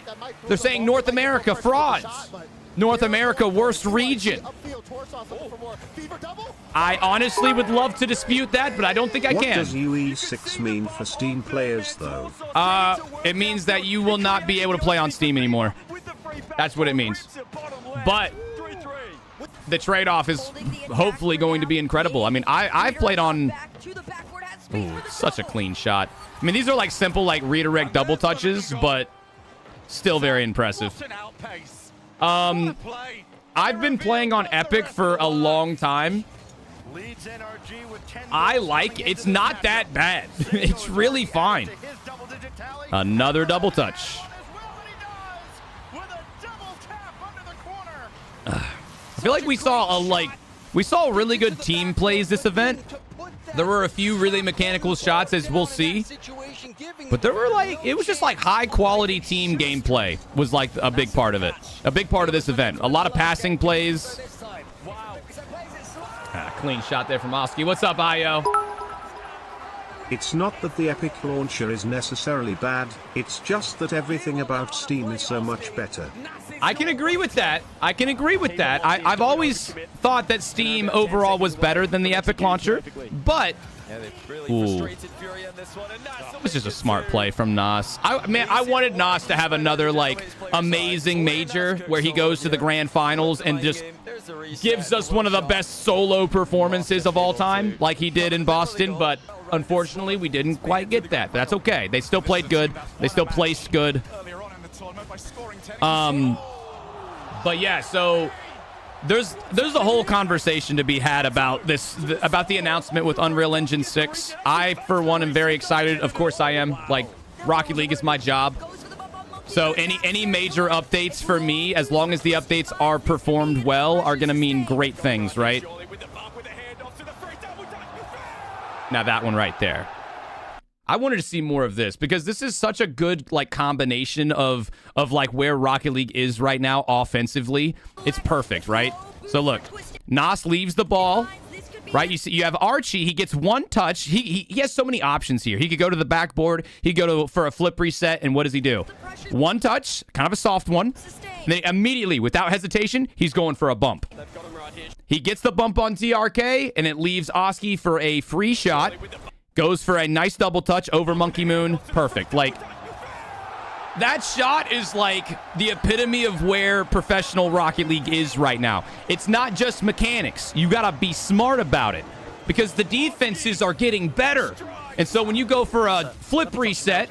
North America frauds. North America worst region. I honestly would love to dispute that, but I don't think I can. What does UE6 mean for Steam players, though? It means that you will not be able to play on Steam anymore. That's what it means. But the trade-off is hopefully going to be incredible. I mean, I've played on... Ooh, such a clean shot. I mean, these are like simple, like redirect double touches, but still very impressive. I've been playing on Epic for a long time. I like it. It's not that bad. It's really fine. Another double touch. I feel like we saw a really good team plays this event. There were a few really mechanical shots, as we'll see. But there were it was just like high quality team gameplay was like a big part of it. A big part of this event. A lot of passing plays. Clean shot there from Oski. What's up, Io? It's not that the Epic launcher is necessarily bad, it's just that everything about Steam is so much better. I can agree with that. I can agree with that. I've always thought that Steam overall was better than the Epic launcher, but ooh, it was just a smart play from Nas. I wanted Nas to have another like amazing major where he goes to the grand finals and just gives us one of the best solo performances of all time, like he did in Boston, but unfortunately we didn't quite get that. But that's okay. They still played good. They still placed good. But yeah, so there's a whole conversation to be had about this, about the announcement with Unreal Engine 6. I, for one, am very excited. Of course I am. Like, Rocket League is my job. So any major updates for me, as long as the updates are performed well, are going to mean great things, right? Now that one right there. I wanted to see more of this because this is such a good like combination of like where Rocket League is right now offensively. It's perfect, right? So look, Nas leaves the ball, right? You have Archie. He gets one touch. He has so many options here. He could go to the backboard. He could go for a flip reset, and what does he do? One touch, kind of a soft one. And then immediately, without hesitation, he's going for a bump. He gets the bump on TRK, and it leaves Oski for a free shot. Goes for a nice double touch over Monkey Moon. Perfect. Like, that shot is like the epitome of where professional Rocket League is right now. It's not just mechanics. You got to be smart about it because the defenses are getting better. And so when you go for a flip reset,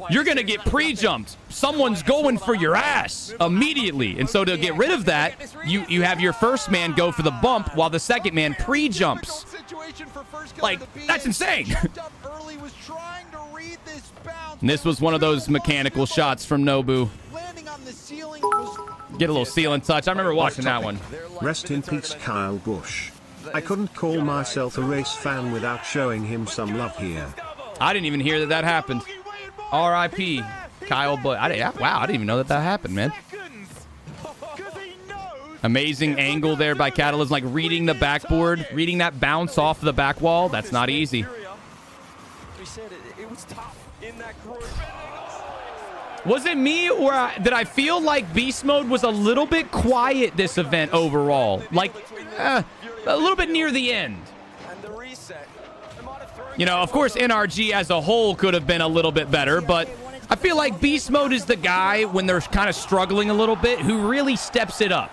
you're going to get pre-jumped. Someone's going for your ass immediately. And so to get rid of that, you have your first man go for the bump while the second man pre-jumps. Like, that's insane. And this was one of those mechanical shots from Nobu. Get a little ceiling touch. I remember watching that one. Rest in peace, Kyle Busch. I couldn't call myself a race fan without showing him some love here. I didn't even hear that happened. R.I.P. Kyle Busch. Wow, I didn't even know that happened, man. Amazing angle there by Catalyst, like reading the backboard, reading that bounce off the back wall. That's not easy. Was it me or did I feel like Beast Mode was a little bit quiet this event overall? Like, a little bit near the end. You know, of course, NRG as a whole could have been a little bit better, but I feel like Beast Mode is the guy when they're kind of struggling a little bit who really steps it up.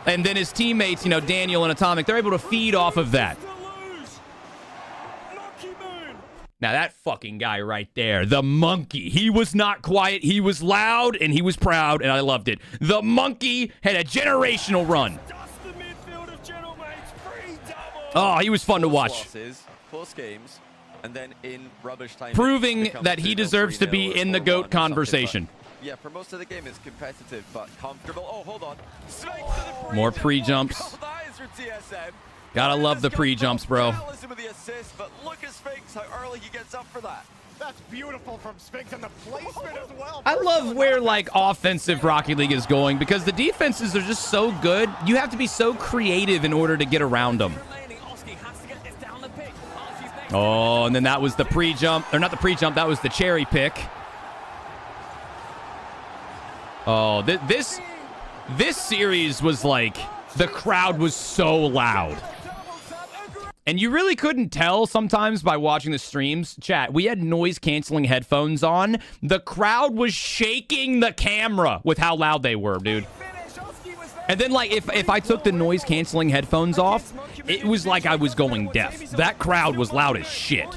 And then his teammates, you know, Daniel and Atomic, they're able to feed off of that. Now that fucking guy right there, the monkey, he was not quiet. He was loud and he was proud and I loved it. The monkey had a generational run. Oh, he was fun to watch. Proving that he deserves to be in the GOAT conversation. Yeah, for most of the game it's competitive but comfortable. Oh, hold on. More pre-jumps. Gotta love the pre-jumps, bro. But look at Sphinx, how early he gets up for that. That's beautiful from Sphinx and the placement as well. I love where like offensive Rocket League is going because the defenses are just so good. You have to be so creative in order to get around them. Oh, and then that was the pre-jump. Or not the pre-jump, that was the cherry pick. Oh, this series was like, the crowd was so loud. And you really couldn't tell sometimes by watching the streams. Chat, we had noise-canceling headphones on. The crowd was shaking the camera with how loud they were, dude. And then, like, if I took the noise-canceling headphones off, it was like I was going deaf. That crowd was loud as shit.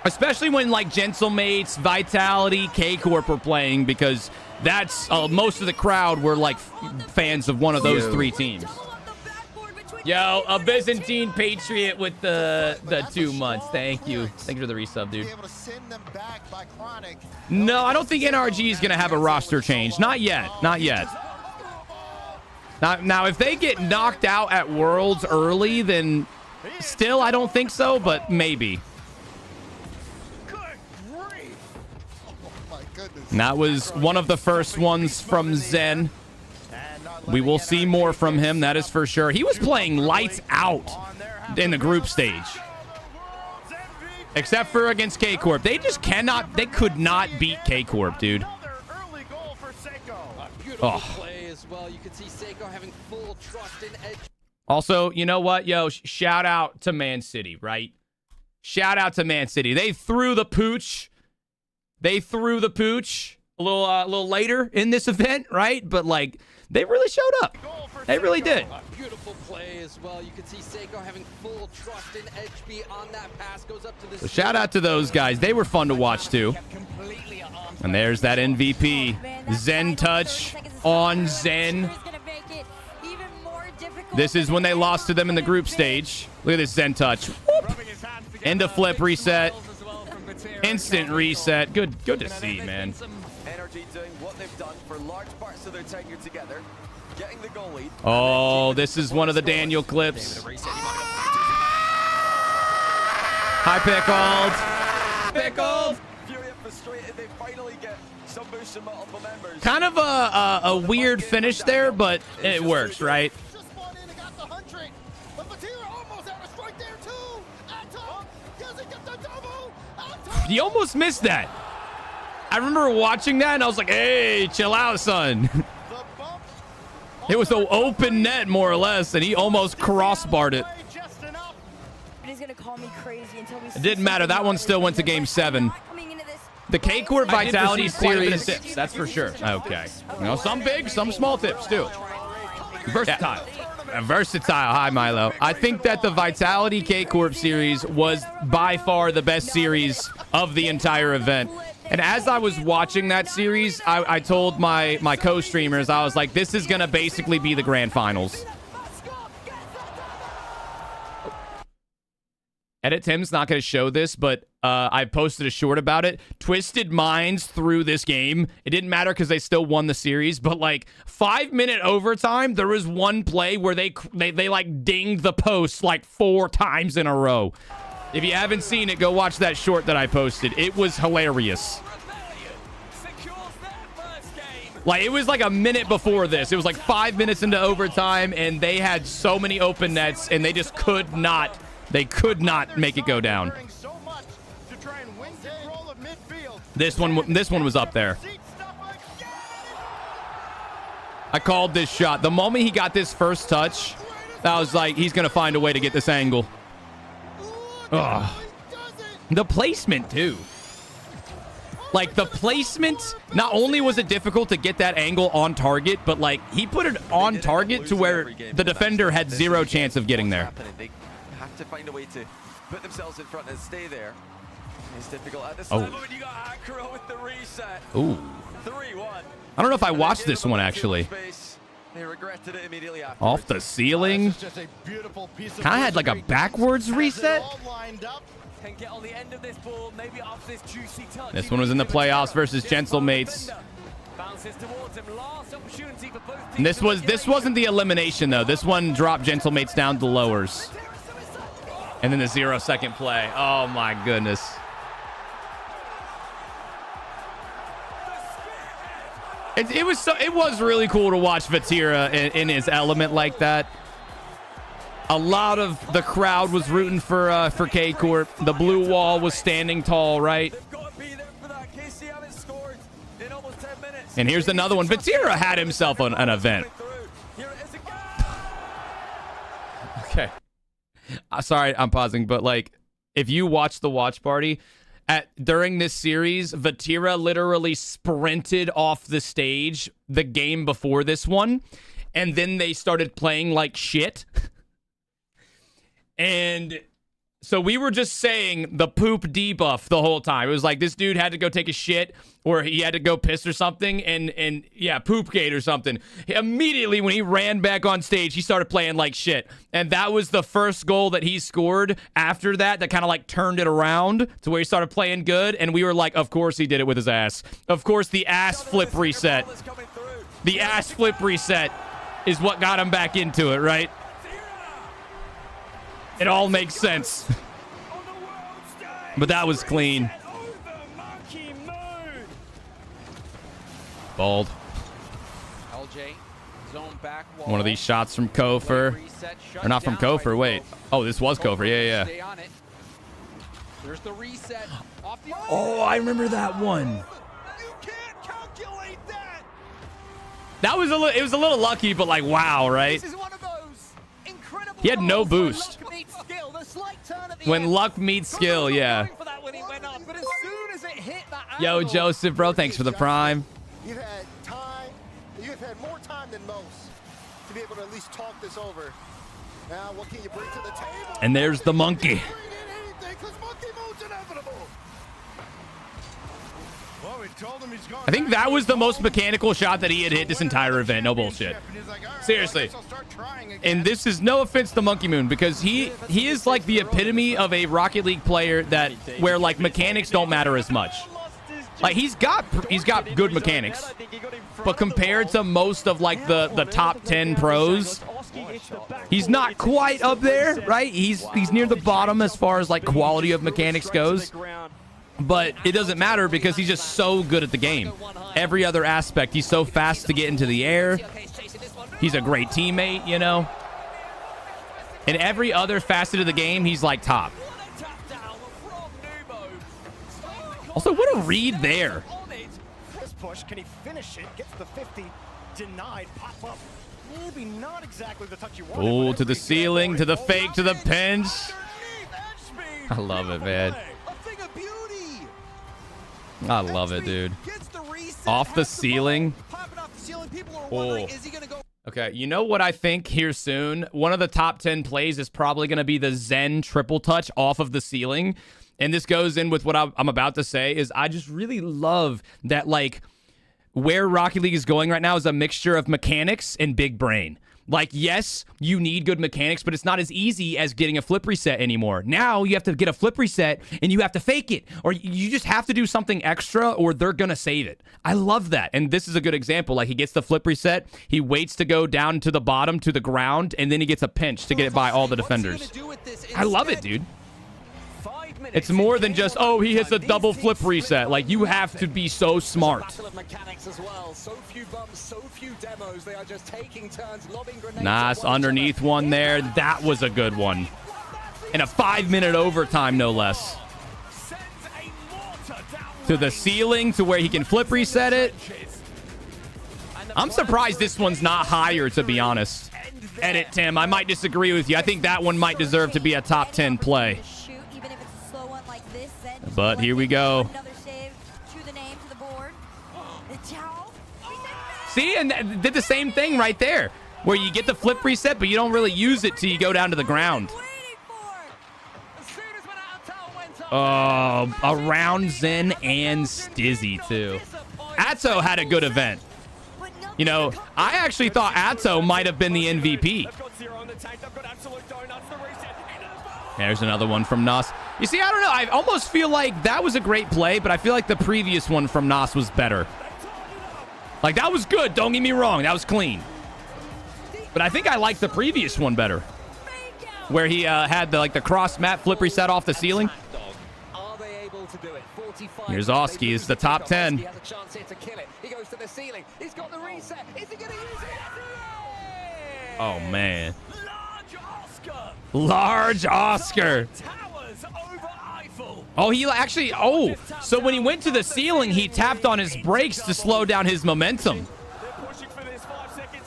Especially when, like, Gentlemates, Vitality, K-Corp were playing, because that's most of the crowd were, like, fans of one of those three teams. Yo, a Byzantine Patriot with the 2 months. Thank you. Thank you for the resub, dude. No, I don't think NRG is going to have a roster change. Not yet. Not yet. Now, if they get knocked out at Worlds early, then still I don't think so, but maybe. And that was one of the first ones from Zen. We will see more from him, that is for sure. He was playing lights out in the group stage. Except for against K-Corp. They just cannot, they could not beat K-Corp, dude. Oh. Play as well. You can see Seiko having full trust in Edge. Also, you know what? Yo, shout out to Man City, right? Shout out to Man City. They threw the pooch. They threw the pooch a little later in this event, right? But, like, they really showed up. They really did. Beautiful play as well. You can see Seiko having full trust in HB on that pass. Goes up to the So shout out to those guys. They were fun to watch, too. And there's that MVP. Zen touch on Zen. This is when they lost to them in the group stage. Look at this Zen touch. Whoop. End of flip reset. Instant reset. Good to see, man. Energy doing what they've done for large parts of their tenure together. Getting the goal lead. Oh, this is one of the Daniel clips. Hi, Pickled. Fury and frustrated, they finally get some boost from multiple members. Kind of a weird finish there, but it works, right? Just spawned in and got the 100. But Vatira almost out of strike there too. At top, does it get the double? At top. You almost missed that. I remember watching that, and I was like, hey, chill out, son. The bump. It was an open net, more or less, and he almost crossbarred it. Just enough. He's gonna call me crazy until we It didn't matter. That one still went to game 7. The K-Corp Vitality series, tips, that's for sure. Okay. You know, some big, some small tips, too. Versatile. Yeah. Versatile. Hi, Milo. I think that the Vitality K-Corp series was by far the best series of the entire event. And as I was watching that series, I told my co-streamers, I was like, this is going to basically be the grand finals. Edit Tim's not going to show this, but I posted a short about it. Twisted Minds through this game. It didn't matter because they still won the series, but like 5-minute overtime, there was one play where they like dinged the post like 4 times in a row. If you haven't seen it, go watch that short that I posted. It was hilarious. Like, it was like a minute before this. It was like 5 minutes into overtime, and they had so many open nets, and they just could not make it go down. This one was up there. I called this shot. The moment he got this first touch, I was like, he's going to find a way to get this angle. Ugh. The placement, too. Like, the placement, not only was it difficult to get that angle on target, but, like, he put it on target to where the defender had 0 chance of getting there. They have to find a way to put themselves in front and stay there. It's difficult at this moment. You got Akro with the reset. Ooh. 3-1. I don't know if I watched this one, actually. They regretted it immediately after. Off the ceiling. Kind of had like a backwards reset. Can get on the end of this ball, maybe after this juicy touch. This one was in the playoffs versus Gentlemates. Bounces towards him. Last opportunity for both teams. And this wasn't the elimination though. This one dropped Gentlemates down to lowers. And then the 0-second play. Oh my goodness. It was really cool to watch Vatira in his element like that. A lot of the crowd was rooting for K-Corp. The blue wall was standing tall, right? And here's another one. Vatira had himself an event. Okay. Sorry, I'm pausing, but like, if you watch the watch party, during this series, Vatira literally sprinted off the stage the game before this one, and then they started playing like shit. And so we were just saying the poop debuff the whole time. It was like this dude had to go take a shit or he had to go piss or something, and yeah, poopgate or something. Immediately when he ran back on stage, he started playing like shit. And that was the first goal that he scored after that kind of like turned it around to where he started playing good. And we were like, of course he did it with his ass. Of course the ass flip reset. The ass flip reset is what got him back into it, right? It all makes sense. But that was clean. Bald. LJ, zone back wall. One of these shots from Kofer. Or not from Kofer, wait. Oh, this was Kofer, yeah. There's the reset. Off the Oh, I remember that one. You can't calculate that. That was it was a little lucky, but like, wow, right? This is one of those incredible He had no balls where boost. luck meets skill. The slight turn at the When end. luck meets skill, yeah. Going for that when he went up, but as soon as it hit that Yo, angle, Joseph, bro, thanks for the prime. You've had time. You've had more time than most to be able to at least talk this over. Now, what can you bring to the table? And there's the monkey. Bring in anything, 'cause monkey mode's inevitable. Well, we told him he's going I think that was the most mechanical shot that he had hit this entire event. No bullshit. Seriously. And this is no offense to Monkey Moon, because he is like the epitome of a Rocket League player that where like mechanics don't matter as much. Like he's got good mechanics, but compared to most of like the top 10 pros, he's not quite up there, right? He's near the bottom as far as like quality of mechanics goes. But it doesn't matter because he's just so good at the game. Every other aspect, he's so fast to get into the air. He's a great teammate, you know. In every other facet of the game, he's like top. Also, what a read there. This push, can he finish it? Gets the 50. Denied. Pop up. Maybe not exactly the touch you wanted. Oh, to the ceiling, to the fake, to the pinch. I love it, man. I love it, dude. Off the ceiling. Oh. Okay, you know what I think here soon? One of the top 10 plays is probably going to be the Zen triple touch off of the ceiling. And this goes in with what I'm about to say is I just really love that, like, where Rocket League is going right now is a mixture of mechanics and big brain. Like, yes, you need good mechanics, but it's not as easy as getting a flip reset anymore. Now you have to get a flip reset and you have to fake it, or you just have to do something extra or they're going to save it. I love that. And this is a good example. Like, he gets the flip reset, he waits to go down to the bottom to the ground, and then he gets a pinch to get it by all the defenders. I love it, dude. It's more than just, oh, he hits a double flip reset. Like, you have to be so smart. Nice underneath one there. That was a good one. And a 5-minute overtime, no less. To the ceiling to where he can flip reset it. I'm surprised this one's not higher, to be honest. Edit, Tim. I might disagree with you. I think that one might deserve to be a top 10 play. But here we go. See, and did the same thing right there, where you get the flip reset, but you don't really use it till you go down to the ground. Oh, around Zen and Stizzy, too. Atto had a good event. You know, I actually thought Atto might have been the MVP. There's another one from Nas. You see, I don't know. I almost feel like that was a great play, but I feel like the previous one from Nas was better. Like, that was good. Don't get me wrong. That was clean. But I think I like the previous one better, where he had the cross mat flip reset off the ceiling. Here's Oski. It's the top 10. Oh, man. Large Oscar. Oh, he actually, so when he went to the ceiling, he tapped on his brakes to slow down his momentum.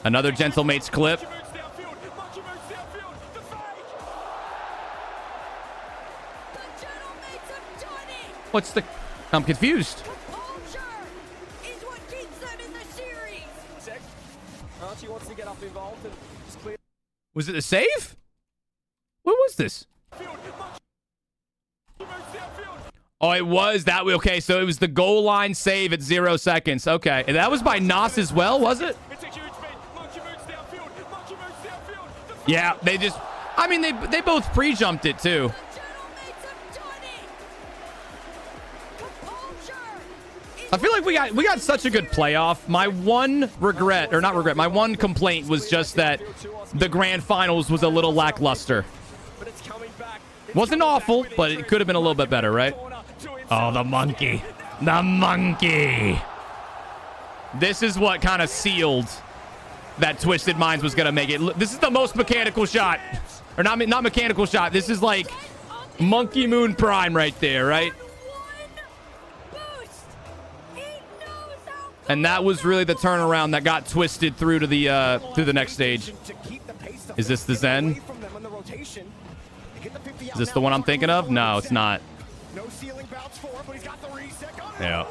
Another Gentlemates clip. What's the, I'm confused. Was it a save? What was this? Oh, it was that way. Okay, so it was the goal line save at 0 seconds. Okay, and that was by Nas as well, was it? Yeah, they just, I mean, they both pre-jumped it too. I feel like we got such a good playoff. My one regret, or not regret, my one complaint was just that the grand finals was a little lackluster. Wasn't awful, but it could have been a little bit better, right? Oh, the monkey. The monkey. This is what kind of sealed that Twisted Minds was going to make it. This is the most mechanical shot. Or not mechanical shot. This is like Monkey Moon Prime right there, right? And that was really the turnaround that got twisted through to the next stage. Is this the Zen? Is this the one I'm thinking of? No, it's not. Yeah.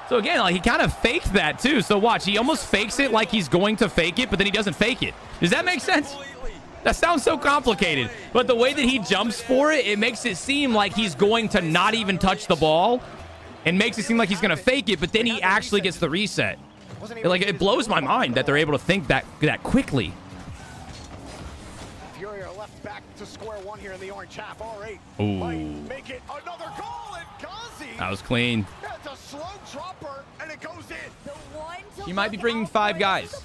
So again, like, he kind of faked that too. So watch, he almost fakes it like he's going to fake it, but then he doesn't fake it. Does that make sense? That sounds so complicated. But the way that he jumps for it, it makes it seem like he's going to not even touch the ball. And makes it seem like he's going to fake it, but then he actually gets the reset. Like, it blows my mind that they're able to think that quickly. Fury are left back to square one here in the orange half. All right. Ooh. Make it another goal, and Ghazi. That was clean. That's a slow dropper, and it goes in. He might be bringing 5 guys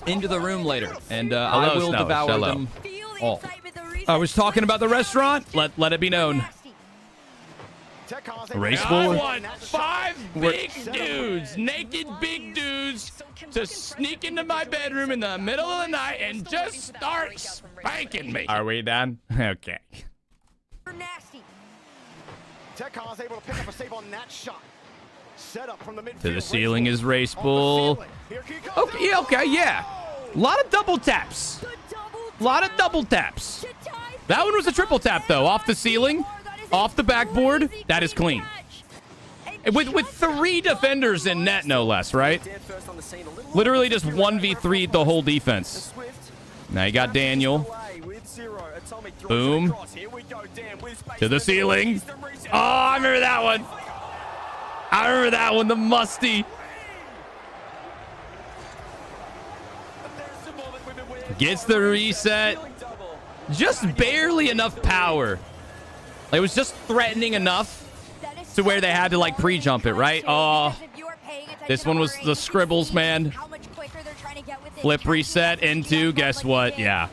into the room later, and I will devour them all. I was talking about the restaurant. Let it be known. Race I forward. want 5 big dudes, naked big dudes, to sneak into my bedroom in the middle of the night and just start spanking me. Are we done? Okay. Tekkon's able to pick up a save on that shot. Set up from the midfield. To the ceiling is Race Bull. Okay, yeah, okay, yeah. A lot of double taps. A lot of double taps. That one was a triple tap, though. Off the ceiling, off the backboard. That is clean. With 3 defenders in net, no less, right? Literally just 1v3'd the whole defense. Now you got Daniel. Boom. To the ceiling. Oh, I remember that one. I remember that one, the musty. Gets the reset. Just barely enough power. Like, it was just threatening enough to where they had to, like, pre-jump it, right? Oh, this one was the scribbles, man. Flip reset into, guess what? Yeah.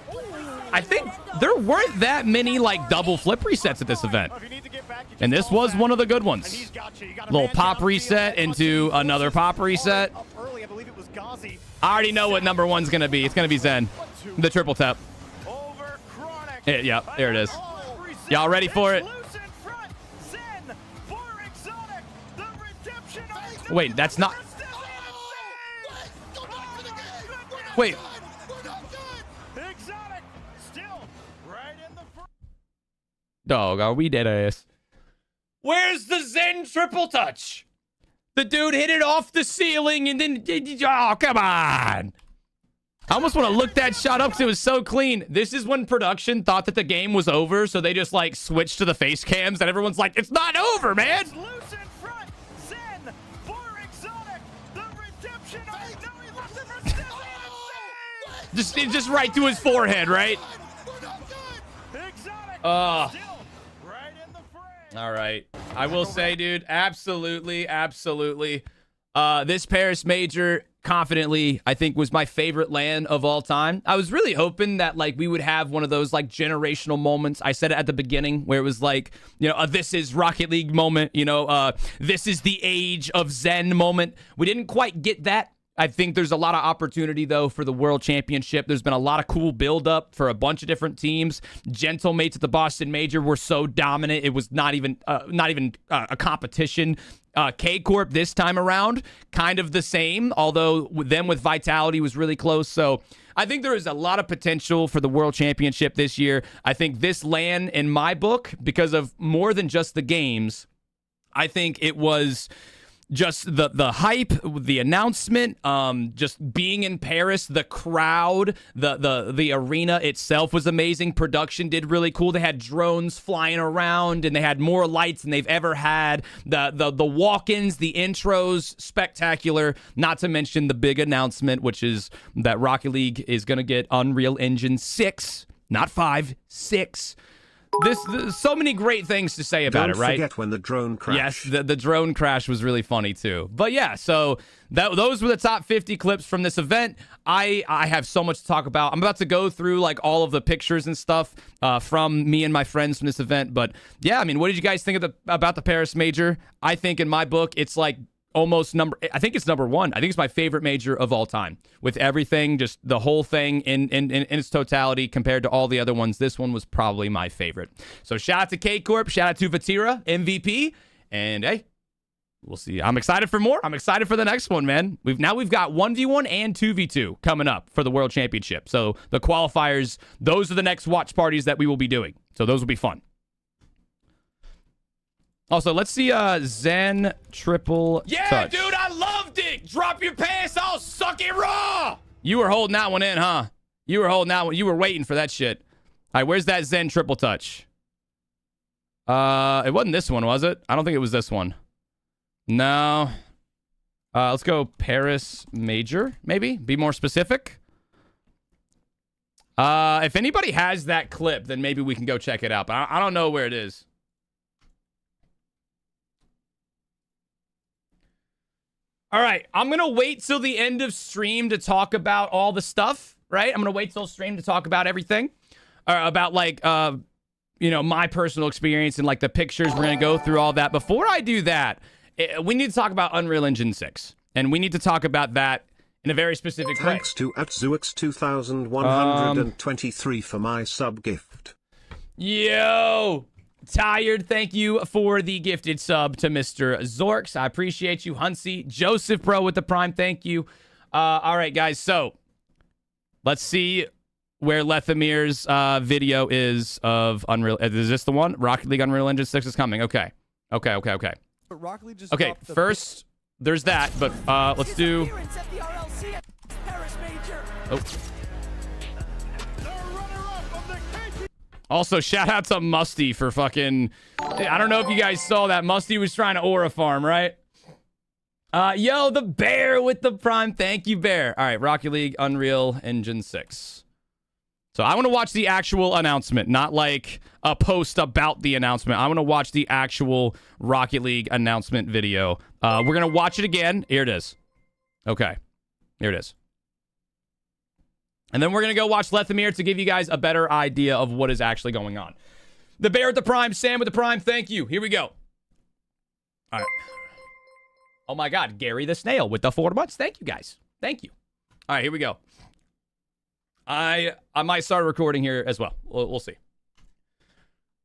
I think there weren't that many, like, double flip resets at this event. And this was one of the good ones. Little pop reset into another pop reset. I already know what number 1's going to be. It's going to be Zen. The triple tap. Yeah, there it is. Y'all ready for it? Wait, that's not... Wait. Dog, are we dead ass? Where's the Zen triple touch? The dude hit it off the ceiling and then... Oh, come on. I almost want to look that shot up because it was so clean. This is when production thought that the game was over, so they just, like, switched to the face cams, and everyone's like, it's not over, man! Just right to his forehead, right? All right. I will say, dude, absolutely. This Paris Major, confidently, I think was my favorite LAN of all time. I was really hoping that, like, we would have one of those, like, generational moments. I said it at the beginning where it was like, you know, this is Rocket League moment, you know, this is the age of Zen moment. We didn't quite get that. I think there's a lot of opportunity, though, for the World Championship. There's been a lot of cool build-up for a bunch of different teams. Gentlemates at the Boston Major were so dominant, it was not even a competition. K-Corp this time around, kind of the same, although them with Vitality was really close. So I think there is a lot of potential for the World Championship this year. I think this LAN, in my book, because of more than just the games, I think it was... just the hype, the announcement, just being in Paris, the crowd, the arena itself was amazing. Production did really cool. They had drones flying around, and they had more lights than they've ever had. The walk-ins, the intros, spectacular. Not to mention the big announcement, which is that Rocket League is going to get Unreal Engine 6, not 5, 6. So many great things to say about it, right? Don't forget when the drone crashed. Yes, the drone crash was really funny, too. But yeah, so those were the top 50 clips from this event. I have so much to talk about. I'm about to go through, like, all of the pictures and stuff from me and my friends from this event. But yeah, I mean, what did you guys think about the Paris Major? I think in my book, it's like I think it's number 1. I think it's my favorite major of all time. With everything, just the whole thing in its totality compared to all the other ones, this one was probably my favorite. So shout out to K-Corp, shout out to Vatira, MVP, and hey, We'll see. I'm excited for more. I'm excited for the next one, man. We've got 1v1 and 2v2 coming up for the World Championship. So the qualifiers, those are the next watch parties that we will be doing. So those will be fun. Also, let's see Zen triple touch. Dude, I loved it. Drop your pants, I'll suck it raw. You were holding that one in, huh? You were holding that one. You were waiting for that shit. All right, where's that Zen triple touch? It wasn't this one, was it? I don't think it was this one. No. Let's go Paris Major, maybe? Be more specific. If anybody has that clip, then maybe we can go check it out. But I don't know where it is. All right, I'm going to wait till the end of stream to talk about all the stuff, right? I'm going to wait till stream to talk about everything. About, like, you know, my personal experience and, like, the pictures. We're going to go through all that. Before I do that, we need to talk about Unreal Engine 6. And we need to talk about that in a very specific way. Thanks to @Zuix2123 for my sub gift. Yo! Tired, thank you for the gifted sub to Mr. Zorks. I appreciate you. Hunsey, Joseph, bro, with the prime, thank you. All right, guys, so let's see where Lethamir's video is of Unreal. Is this the one? Rocket League Unreal Engine 6 is coming. Okay. Okay. First, there's that, but let's do... Oh. Also, shout out to Musty for fucking... I don't know if you guys saw that. Musty was trying to aura farm, right? Yo, the bear with the prime. Thank you, bear. All right, Rocket League Unreal Engine 6. So I want to watch the actual announcement, not like a post about the announcement. I want to watch the actual Rocket League announcement video. We're going to watch it again. Here it is. Okay. Here it is. And then we're going to go watch Lethamir to give you guys a better idea of what is actually going on. The bear with the prime, Sam with the prime, thank you. Here we go. All right. Oh my God, Gary the snail with the 4 months. Thank you, guys. Thank you. All right, here we go. I might start recording here as well. We'll see.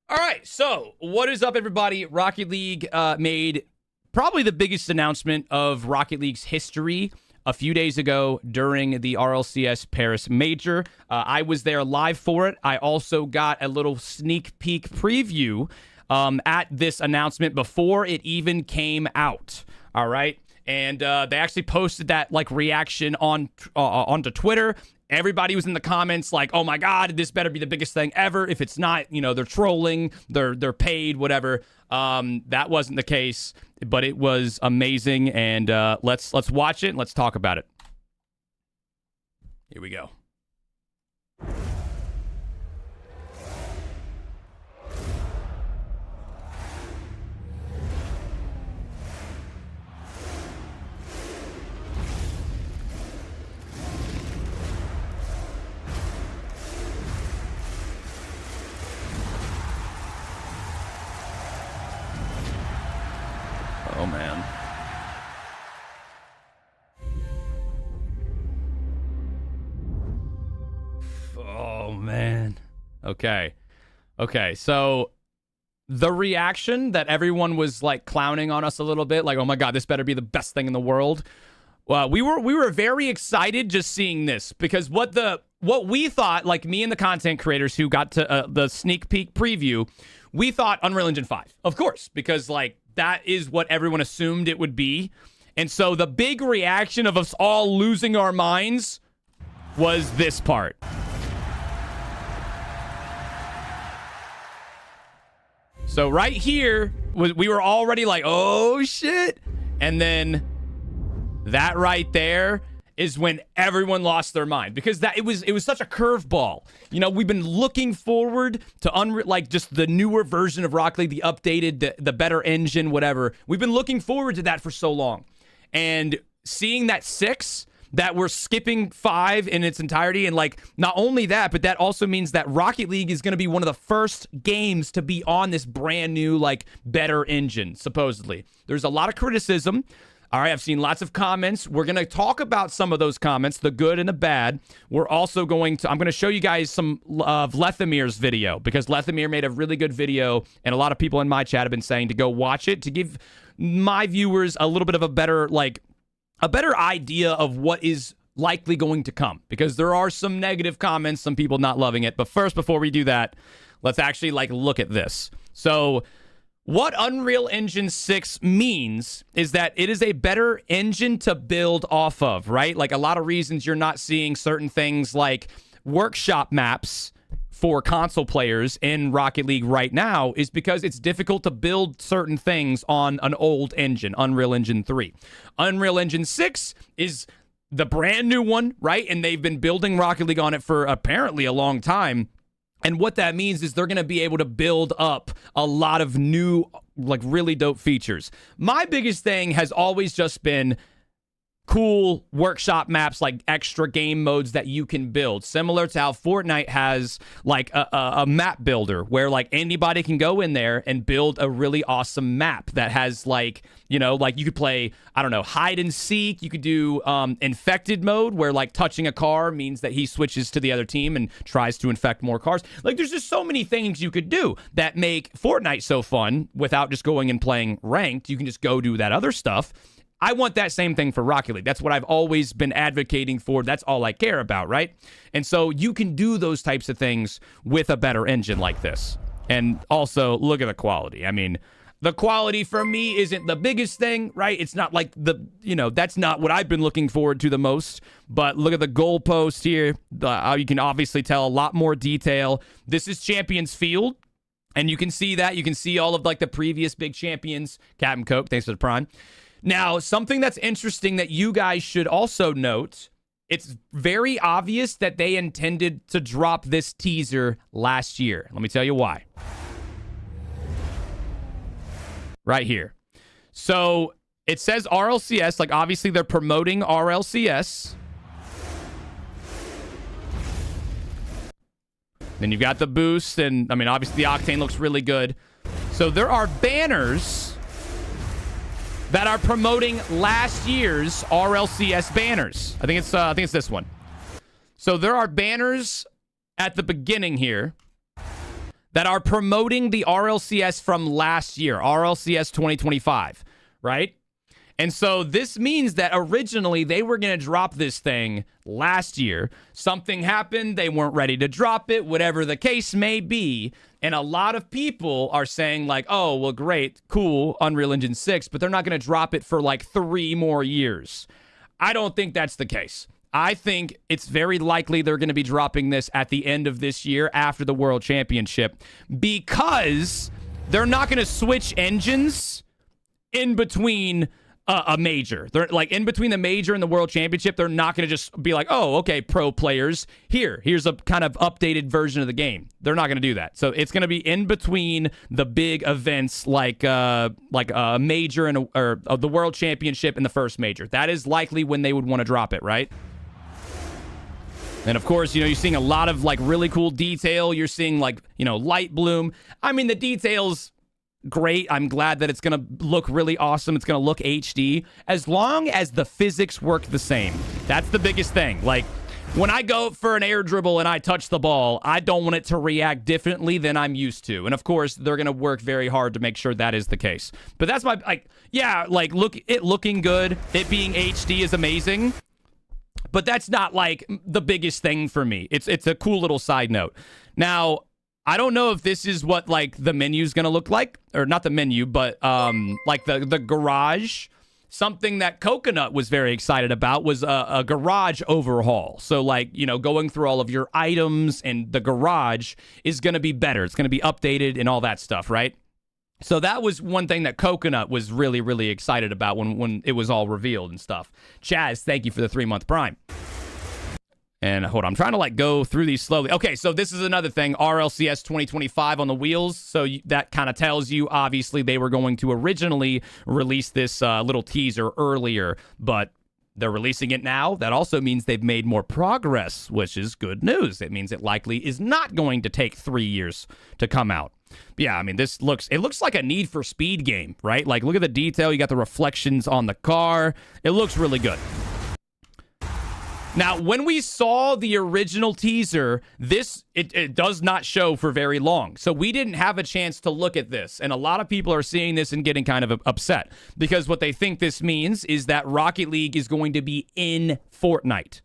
All right, so what is up, everybody? Rocket League made probably the biggest announcement of Rocket League's history a few days ago during the RLCS Paris Major. I was there live for it. I also got a little sneak peek preview at this announcement before it even came out. All right. And they actually posted that like reaction onto Twitter. Everybody was in the comments like, oh my God, this better be the biggest thing ever. If it's not, you know, they're trolling, they're paid, whatever. That wasn't the case, but it was amazing. And let's watch it and let's talk about it. Here we go. Oh, man. Oh, man. Okay. Okay, so the reaction that everyone was, like, clowning on us a little bit, like, oh, my God, this better be the best thing in the world. Well, we were very excited just seeing this because what we thought, like me and the content creators who got to the sneak peek preview, we thought Unreal Engine 5, of course, because, like, that is what everyone assumed it would be. And so the big reaction of us all losing our minds was this part. So right here, we were already like, oh, shit. And then that right there is when everyone lost their mind because that it was such a curveball. You know, we've been looking forward to like just the newer version of Rocket League, the updated, the better engine, whatever. We've been looking forward to that for so long. And seeing that 6, that we're skipping 5 in its entirety, and like not only that, but that also means that Rocket League is going to be one of the first games to be on this brand new, like, better engine, supposedly. There's a lot of criticism All right, I've seen lots of comments. We're going to talk about some of those comments, the good and the bad. We're also I'm going to show you guys some of Lethamir's video, because Lethamir made a really good video, and a lot of people in my chat have been saying to go watch it to give my viewers a little bit of a better idea of what is likely going to come, because there are some negative comments, some people not loving it. But first, before we do that, let's actually look at this. So what Unreal Engine 6 means is that it is a better engine to build off of, right? Like, a lot of reasons you're not seeing certain things like workshop maps for console players in Rocket League right now is because it's difficult to build certain things on an old engine, Unreal Engine 3. Unreal Engine 6 is the brand new one, right? And they've been building Rocket League on it for apparently a long time. And what that means is they're going to be able to build up a lot of new, really dope features. My biggest thing has always just been cool workshop maps, like extra game modes that you can build, similar to how Fortnite has a map builder where anybody can go in there and build a really awesome map that has you could play, I don't know, hide and seek. You could do infected mode where touching a car means that he switches to the other team and tries to infect more cars. There's just so many things you could do that make Fortnite so fun without just going and playing ranked. You can just go do that other stuff. I want that same thing for Rocket League. That's what I've always been advocating for. That's all I care about, right? And so you can do those types of things with a better engine like this. And also, look at the quality. I mean, the quality for me isn't the biggest thing, right? It's not that's not what I've been looking forward to the most. But look at the goalpost here. You can obviously tell a lot more detail. This is Champions Field. And you can see that. You can see all of the previous big champions. Captain Coke, thanks for the prime. Now, something that's interesting that you guys should also note, it's very obvious that they intended to drop this teaser last year. Let me tell you why. Right here. So it says RLCS, obviously they're promoting RLCS. Then you've got the boost, and obviously the Octane looks really good. So there are banners that are promoting last year's RLCS banners. I think it's this one. So there are banners at the beginning here that are promoting the RLCS from last year, RLCS 2025, right? And so this means that originally they were going to drop this thing last year. Something happened. They weren't ready to drop it, whatever the case may be. And a lot of people are saying oh, well, great, cool, Unreal Engine 6, but they're not going to drop it for 3 more years. I don't think that's the case. I think it's very likely they're going to be dropping this at the end of this year after the World Championship, because they're not going to switch engines in between a major. They're in between the major and the World Championship. They're not going to just be oh, okay, pro players, here's a kind of updated version of the game. They're not going to do that. So it's going to be in between the big events like a major or the World Championship and the first major. That is likely when they would want to drop it, right? And of course, you're seeing a lot of really cool detail. You're seeing light bloom. The details, great. I'm glad that it's going to look really awesome. It's going to look HD as long as the physics work the same. That's the biggest thing. When I go for an air dribble and I touch the ball, I don't want it to react differently than I'm used to. And of course, they're going to work very hard to make sure that is the case. But that's my looking good. It being HD is amazing. But that's not the biggest thing for me. It's a cool little side note. Now, I don't know if this is what the menu's gonna look like, or not the menu, but the garage. Something that Coconut was very excited about was a garage overhaul. So going through all of your items, and the garage is gonna be better. It's gonna be updated and all that stuff, right? So that was one thing that Coconut was really, really excited about when it was all revealed and stuff. Chaz, thank you for the 3-month prime. And hold on, I'm trying to go through these slowly. Okay, so this is another thing, RLCS 2025 on the wheels. So that kind of tells you, obviously, they were going to originally release this little teaser earlier, but They're releasing it now. That also means they've made more progress, which is good news. It means it likely is not going to take 3 years to come out. But yeah, I mean, it looks like a Need for Speed game, right? Like, look at the detail. You got the reflections on the car. It looks really good. Now, when we saw the original teaser, it does not show for very long. So we didn't have a chance to look at this. And a lot of people are seeing this and getting kind of upset because what they think this means is that Rocket League is going to be in Fortnite.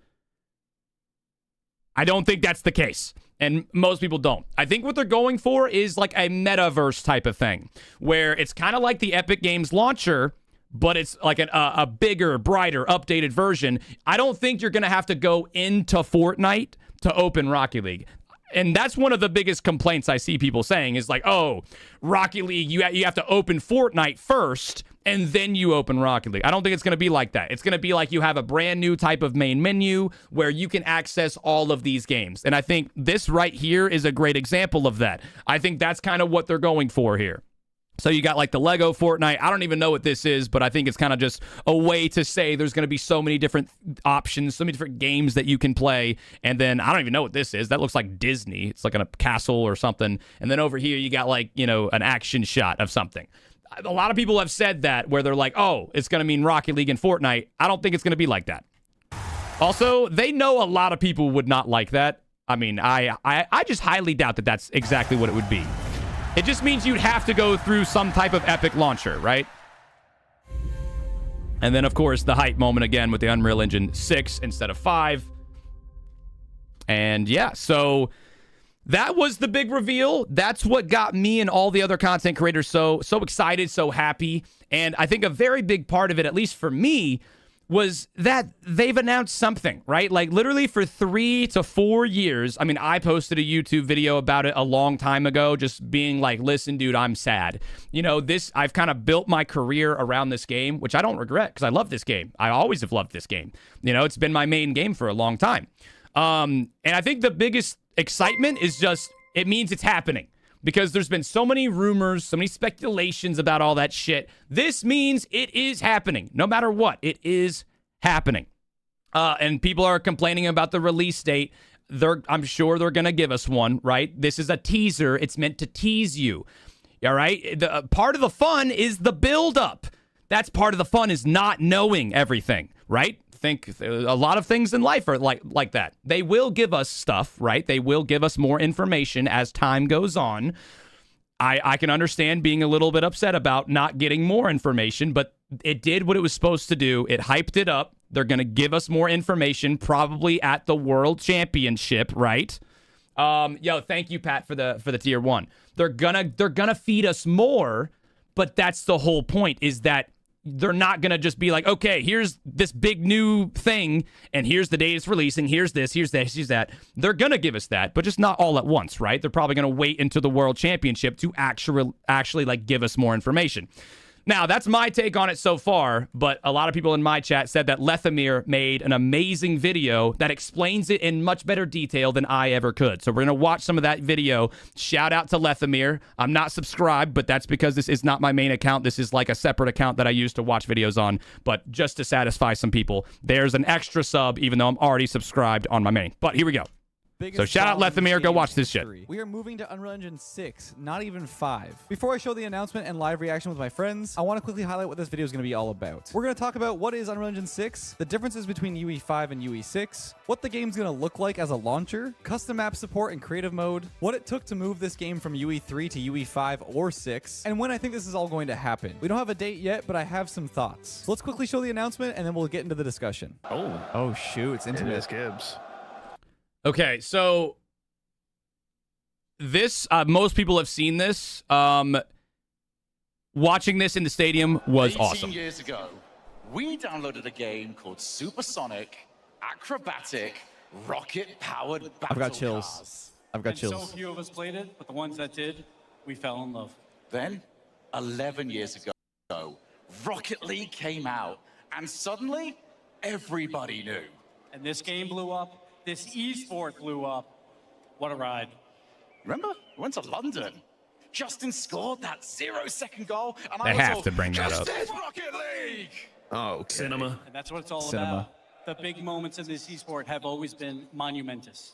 I don't think that's the case. And most people don't. I think what they're going for is like a metaverse type of thing where it's kind of like the Epic Games launcher, but it's like a bigger, brighter, updated version. I don't think you're going to have to go into Fortnite to open Rocket League. And that's one of the biggest complaints I see people saying is like, oh, Rocket League, you have to open Fortnite first, and then you open Rocket League. I don't think it's going to be like that. It's going to be like you have a brand new type of main menu where you can access all of these games. And I think this right here is a great example of that. I think that's kind of what they're going for here. So you got like the Lego Fortnite. I don't even know what this is, but I think it's kind of just a way to say there's going to be so many different options, so many different games that you can play. And then I don't even know what this is. That looks like Disney. It's like in a castle or something. And then over here you got like, you know, an action shot of something. A lot of people have said that where they're like, oh, it's going to mean Rocket League and Fortnite. I don't think it's going to be like that. Also, they know a lot of people would not like that. I mean, I just highly doubt that that's exactly what it would be. It just means you'd have to go through some type of epic launcher, right? And then, of course, the hype moment again with the Unreal Engine 6 instead of 5. And yeah, so that was the big reveal. That's what got me and all the other content creators so excited, so happy. And I think a very big part of it, at least for me, was that they've announced something, right? Like literally for 3 to 4 years. I mean, I posted a YouTube video about it a long time ago, just being like, listen, dude, I'm sad. You know, I've kind of built my career around this game, which I don't regret because I love this game. I always have loved this game. You know, it's been my main game for a long time. And I think the biggest excitement is just, it means it's happening. Because there's been so many rumors, so many speculations about all that shit. This means it is happening. No matter what, it is happening. And people are complaining about the release date. I'm sure they're going to give us one, right? This is a teaser. It's meant to tease you. All right? Part of the fun is the build-up. That's part of the fun is not knowing everything, right? Think a lot of things in life are like that. They will give us stuff, right? They will give us more information as time goes on. I can understand being a little bit upset about not getting more information, but it did what it was supposed to do. It hyped it up. They're going to give us more information probably at the World Championship, right? Yo, thank you, Pat, for the tier 1. They're gonna feed us more, but that's the whole point is that they're not going to just be like, okay, here's this big new thing, and here's the day it's releasing, here's this, here's that. They're going to give us that, but just not all at once, right? They're probably going to wait until the World Championship to actually like give us more information. Now, that's my take on it so far, but a lot of people in my chat said that Lethamir made an amazing video that explains it in much better detail than I ever could. So we're going to watch some of that video. Shout out to Lethamir. I'm not subscribed, but that's because this is not my main account. This is like a separate account that I use to watch videos on, but just to satisfy some people, there's an extra sub, even though I'm already subscribed on my main. But here we go. So shout out Lethamir, go watch this shit. We are moving to Unreal Engine 6, not even 5. Before I show the announcement and live reaction with my friends, I want to quickly highlight what this video is going to be all about. We're going to talk about what is Unreal Engine 6, the differences between UE5 and UE6, what the game's going to look like as a launcher, custom map support and creative mode, what it took to move this game from UE3 to UE5 or 6, and when I think this is all going to happen. We don't have a date yet, but I have some thoughts. So let's quickly show the announcement and then we'll get into the discussion. Oh shoot, it's intimate. It is Gibbs. Okay, so this, most people have seen this. Watching this in the stadium was awesome. 18 years ago, we downloaded a game called Supersonic, Acrobatic, Rocket-Powered Battle I've got chills. Cars. I've got And chills. so few of us played it, but the ones that did, we fell in love. Then, 11 years ago, Rocket League came out, and suddenly, everybody knew. And this game blew up. This esport blew up. What a ride. Remember? We went to London. Justin scored that 0-second goal, and They I was have all, to bring that up. Justin, Rocket League! Oh, okay. Cinema. And that's what it's all about. The big moments in this esport have always been monumentous.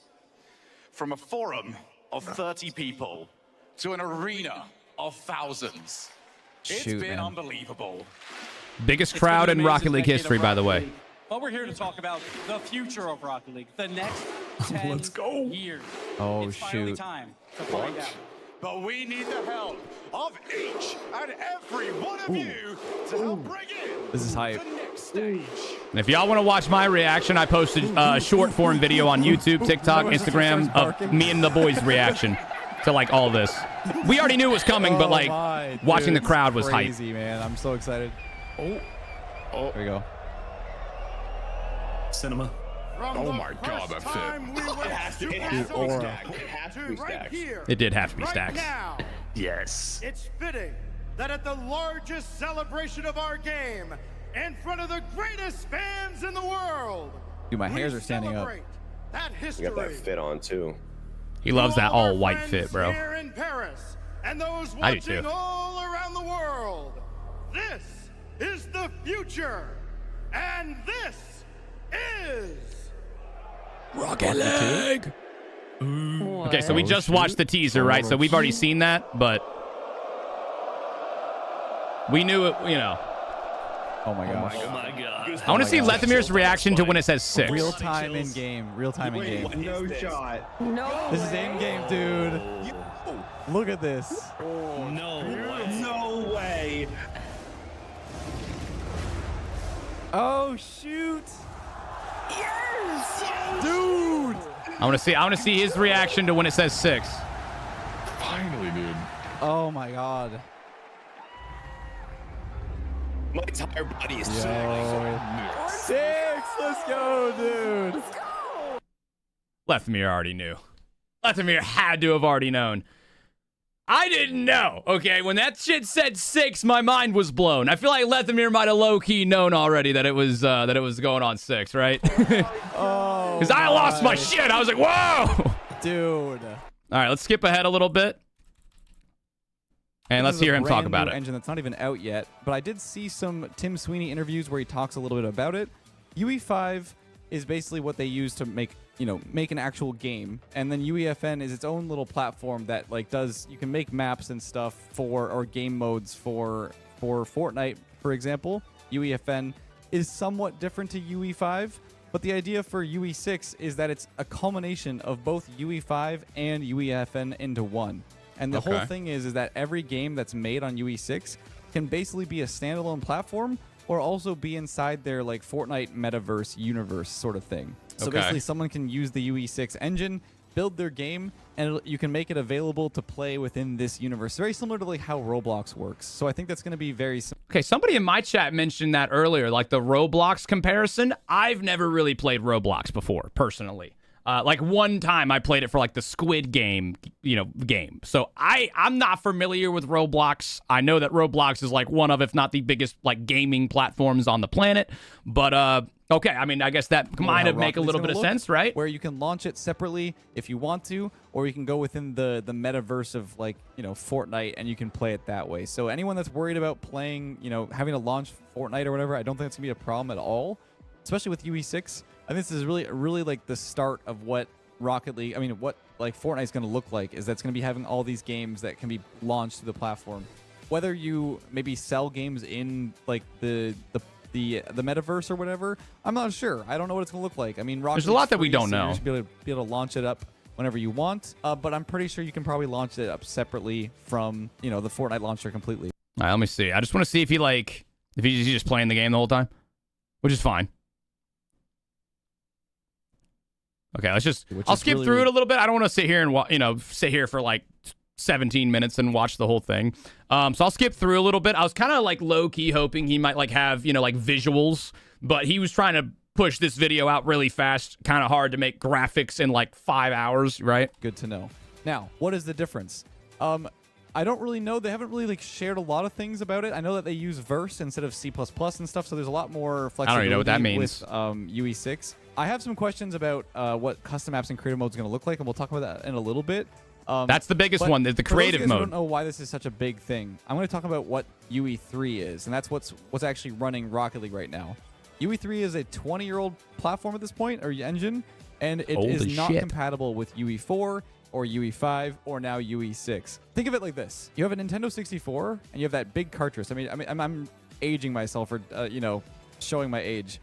From a forum of 30 people to an arena of thousands. It's been unbelievable. Biggest crowd in Rocket League history, by the way. But we're here to talk about the future of Rocket League, the next 10 years. Oh, it's finally shoot. time to find out. But we need the help of each and every one of you to help bring in This is hype. the next stage. And if y'all want to watch my reaction, I posted a short form video on YouTube, TikTok, Instagram of me and the boys' reaction to like all this. We already knew it was coming, but like watching the crowd was hype. Crazy, man. I'm so excited. Oh, there we go. Cinema. Oh my God, that fit. It has to be stacked. It has to be stacked. It did have to be stacked. Now, Yes. it's fitting that at the largest celebration of our game, in front of the greatest fans in the world, Dude, my hairs are standing up. that You history. got that fit on too. He loves that all white fit, bro. Here in Paris, and those I do watching too. all around the world. This is the future, and this is Rocket League. Okay, so we just watched the teaser, right? So we've already seen that, but we knew it, you know. Oh my gosh. Oh my God. I want to see Lethamir's reaction to when it says 6. Real time in game. Real time in game. No shot. No. This is in game, dude. Look at this. No way. Oh shoot. Yes. Dude. I want to see his reaction to when it says 6. Finally, dude. Oh my God. My entire body is Yo. 6. Let's go, dude. Lethamir already knew. Lethamir had to have already known. I didn't know. Okay, when that shit said 6, my mind was blown. I feel like Lethamir might have low-key known already that it was going on 6, right? Oh. Because I lost my shit. I was like, whoa. Dude. All right, let's skip ahead a little bit. And let's hear him talk about it. Engine that's not even out yet, but I did see some Tim Sweeney interviews where he talks a little bit about it. UE5 is basically what they use to make an actual game, and then UEFN is its own little platform that like you can make maps and stuff or game modes for Fortnite, for example. UEFN is somewhat different to UE5, but the idea for UE6 is that it's a culmination of both UE5 and UEFN into one. And the whole thing is that every game that's made on UE6 can basically be a standalone platform or also be inside their like Fortnite metaverse universe sort of thing. So basically someone can use the UE6 engine, build their game, and you can make it available to play within this universe. Very similar to like how Roblox works. So I think that's going to be very similar. Okay, somebody in my chat mentioned that earlier, like the Roblox comparison. I've never really played Roblox before, personally. Like one time I played it for like the Squid Game, game. So I'm not familiar with Roblox. I know that Roblox is like one of, if not the biggest like gaming platforms on the planet. But okay, I mean, I guess that might have make a little bit of sense, right? Where you can launch it separately if you want to, or you can go within the metaverse of like, Fortnite, and you can play it that way. So anyone that's worried about playing, having to launch Fortnite or whatever, I don't think it's gonna be a problem at all, especially with UE6. I think this is really like the start of what Rocket League, what like Fortnite is going to look like, is that's going to be having all these games that can be launched to the platform. Whether you maybe sell games in like the metaverse or whatever, I'm not sure. I don't know what it's going to look like. I mean, Rocket there's a lot that we don't know. You should be able to launch it up whenever you want, but I'm pretty sure you can probably launch it up separately from the Fortnite launcher completely. All right, let me see. I just want to see if he's just playing the game the whole time, which is fine. Okay, I'll skip through it a little bit. I don't want to sit here and sit here for like 17 minutes and watch the whole thing. So I'll skip through a little bit. I was kind of like low key hoping he might like have like visuals, but he was trying to push this video out really fast. Kind of hard to make graphics in like 5 hours, right? Good to know. Now, what is the difference? I don't really know. They haven't really like shared a lot of things about it. I know that they use Vert instead of C++ and stuff, so there's a lot more flexibility. I don't even know what that means. With UE6. I have some questions about what custom apps and creative mode is going to look like, and we'll talk about that in a little bit. That's the biggest one, the creative for those of you guys who mode. don't know why this is such a big thing, I'm going to talk about what UE3 is, and that's what's actually running Rocket League right now. UE3 is a 20-year-old platform at this point, or engine, and it is not compatible with UE4 or UE5 or now UE6. Think of it like this. You have a Nintendo 64, and you have that big cartridge. I mean, I'm aging myself, or, showing my age.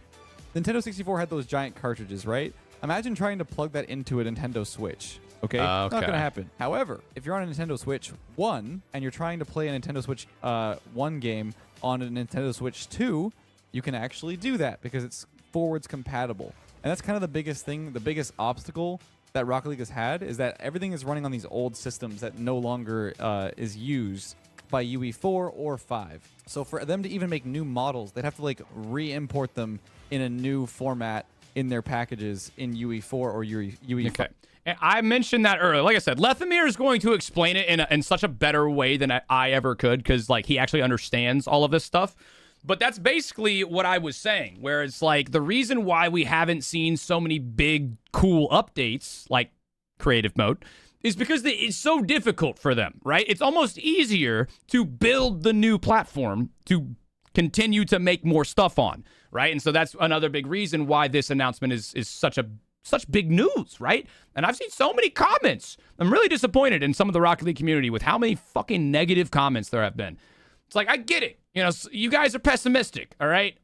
Nintendo 64 had those giant cartridges, right? Imagine trying to plug that into a Nintendo Switch. Okay? Not going to happen. However, if you're on a Nintendo Switch 1 and you're trying to play a Nintendo Switch 1 game on a Nintendo Switch 2, you can actually do that because it's forwards compatible. And that's kind of the biggest thing, the biggest obstacle that Rocket League has had, is that everything is running on these old systems that no longer is used by UE4 or 5. So for them to even make new models, they'd have to like re-import them in a new format in their packages in UE4 or UE5. Okay. And I mentioned that earlier. Like I said, Lethamir is going to explain it in such a better way than I ever could, because like he actually understands all of this stuff. But that's basically what I was saying, where it's like the reason why we haven't seen so many big, cool updates like creative mode is because it's so difficult for them, right? It's almost easier to build the new platform to continue to make more stuff on, right? And so that's another big reason why this announcement is such big news, right? And I've seen so many comments. I'm really disappointed in some of the Rocket League community with how many fucking negative comments there have been. It's like, I get it. You know, you guys are pessimistic, all right?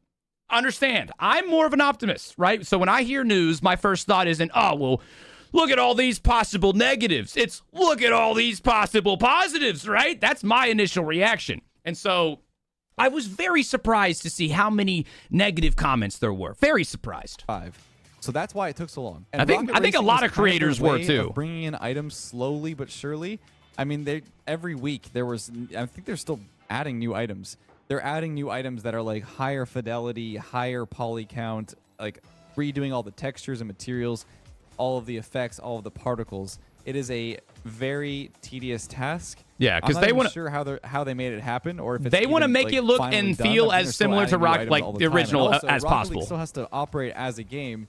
Understand. I'm more of an optimist, right? So when I hear news, my first thought isn't, oh, well, look at all these possible negatives. It's, look at all these possible positives, right? That's my initial reaction. And so I was very surprised to see how many negative comments there were. Very surprised. 5. So that's why it took so long. And I think a lot of creators were too. Bringing in items slowly but surely. I mean, every week there was. I think they're still adding new items. They're adding new items that are like higher fidelity, higher poly count, like redoing all the textures and materials, all of the effects, all of the particles. It is a very tedious task. Yeah, because they want sure how they made it happen, or if it's they want to make like it look and feel as similar to Rocket, like the original also, as Rocket possible. League still has to operate as a game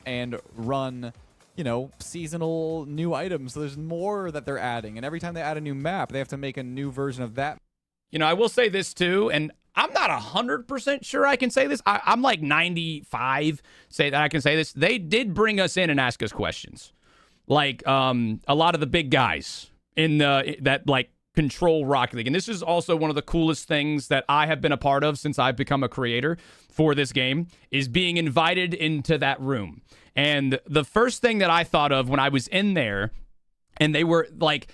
and run, seasonal new items. So there's more that they're adding, and every time they add a new map, they have to make a new version of that. I will say this too, and I'm not 100% sure I can say this. I'm like 95 say that I can say this. They did bring us in and ask us questions, like a lot of the big guys that like control Rocket League. And this is also one of the coolest things that I have been a part of since I've become a creator for this game, is being invited into that room. And the first thing that I thought of when I was in there, and they were like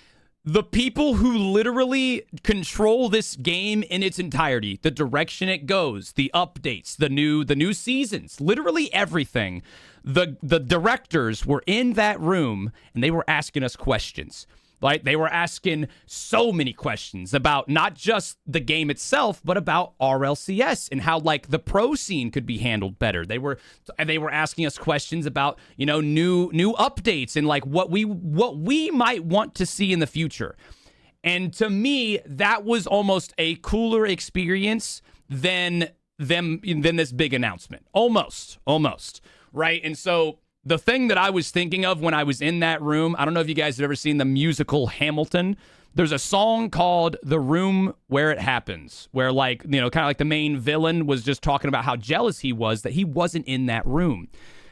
the people who literally control this game in its entirety, the direction it goes, the updates, the new seasons, literally everything. The directors were in that room and they were asking us questions. Like, they were asking so many questions about not just the game itself, but about RLCS and how, like, the pro scene could be handled better. They were asking us questions about, new updates and like what we might want to see in the future. And to me, that was almost a cooler experience than this big announcement. Almost, right? And so the thing that I was thinking of when I was in that room, I don't know if you guys have ever seen the musical Hamilton. There's a song called The Room Where It Happens, where kind of like the main villain was just talking about how jealous he was that he wasn't in that room.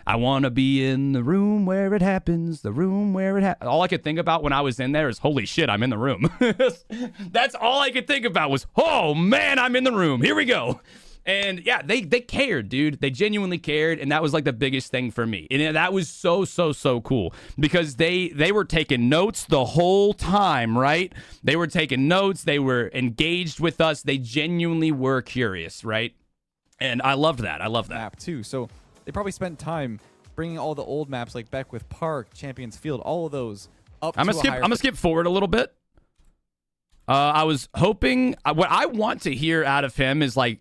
I want to be in the room where it happens, the room where it happens. All I could think about when I was in there is, holy shit, I'm in the room. That's all I could think about was, oh man, I'm in the room. Here we go. And yeah, they cared, dude. They genuinely cared, and that was like the biggest thing for me. And that was so cool because they were taking notes the whole time, right? They were taking notes. They were engaged with us. They genuinely were curious, right? And I loved that. Map too. So they probably spent time bringing all the old maps like Beckwith Park, Champions Field, all of those up. I'm gonna skip forward a little bit. I was hoping what I want to hear out of him is like,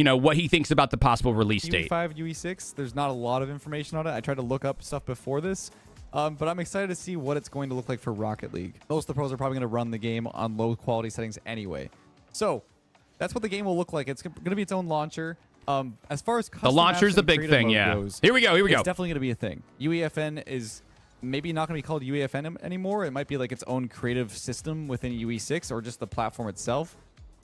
what he thinks about the possible release date. UE5, UE6, there's not a lot of information on it. I tried to look up stuff before this, but I'm excited to see what it's going to look like for Rocket League. Most of the pros are probably going to run the game on low quality settings anyway. So that's what the game will look like. It's going to be its own launcher. As far as custom the launcher's the big thing, yeah. goes, here we go. It's definitely going to be a thing. UEFN is maybe not going to be called UEFN anymore. It might be like its own creative system within UE6 or just the platform itself.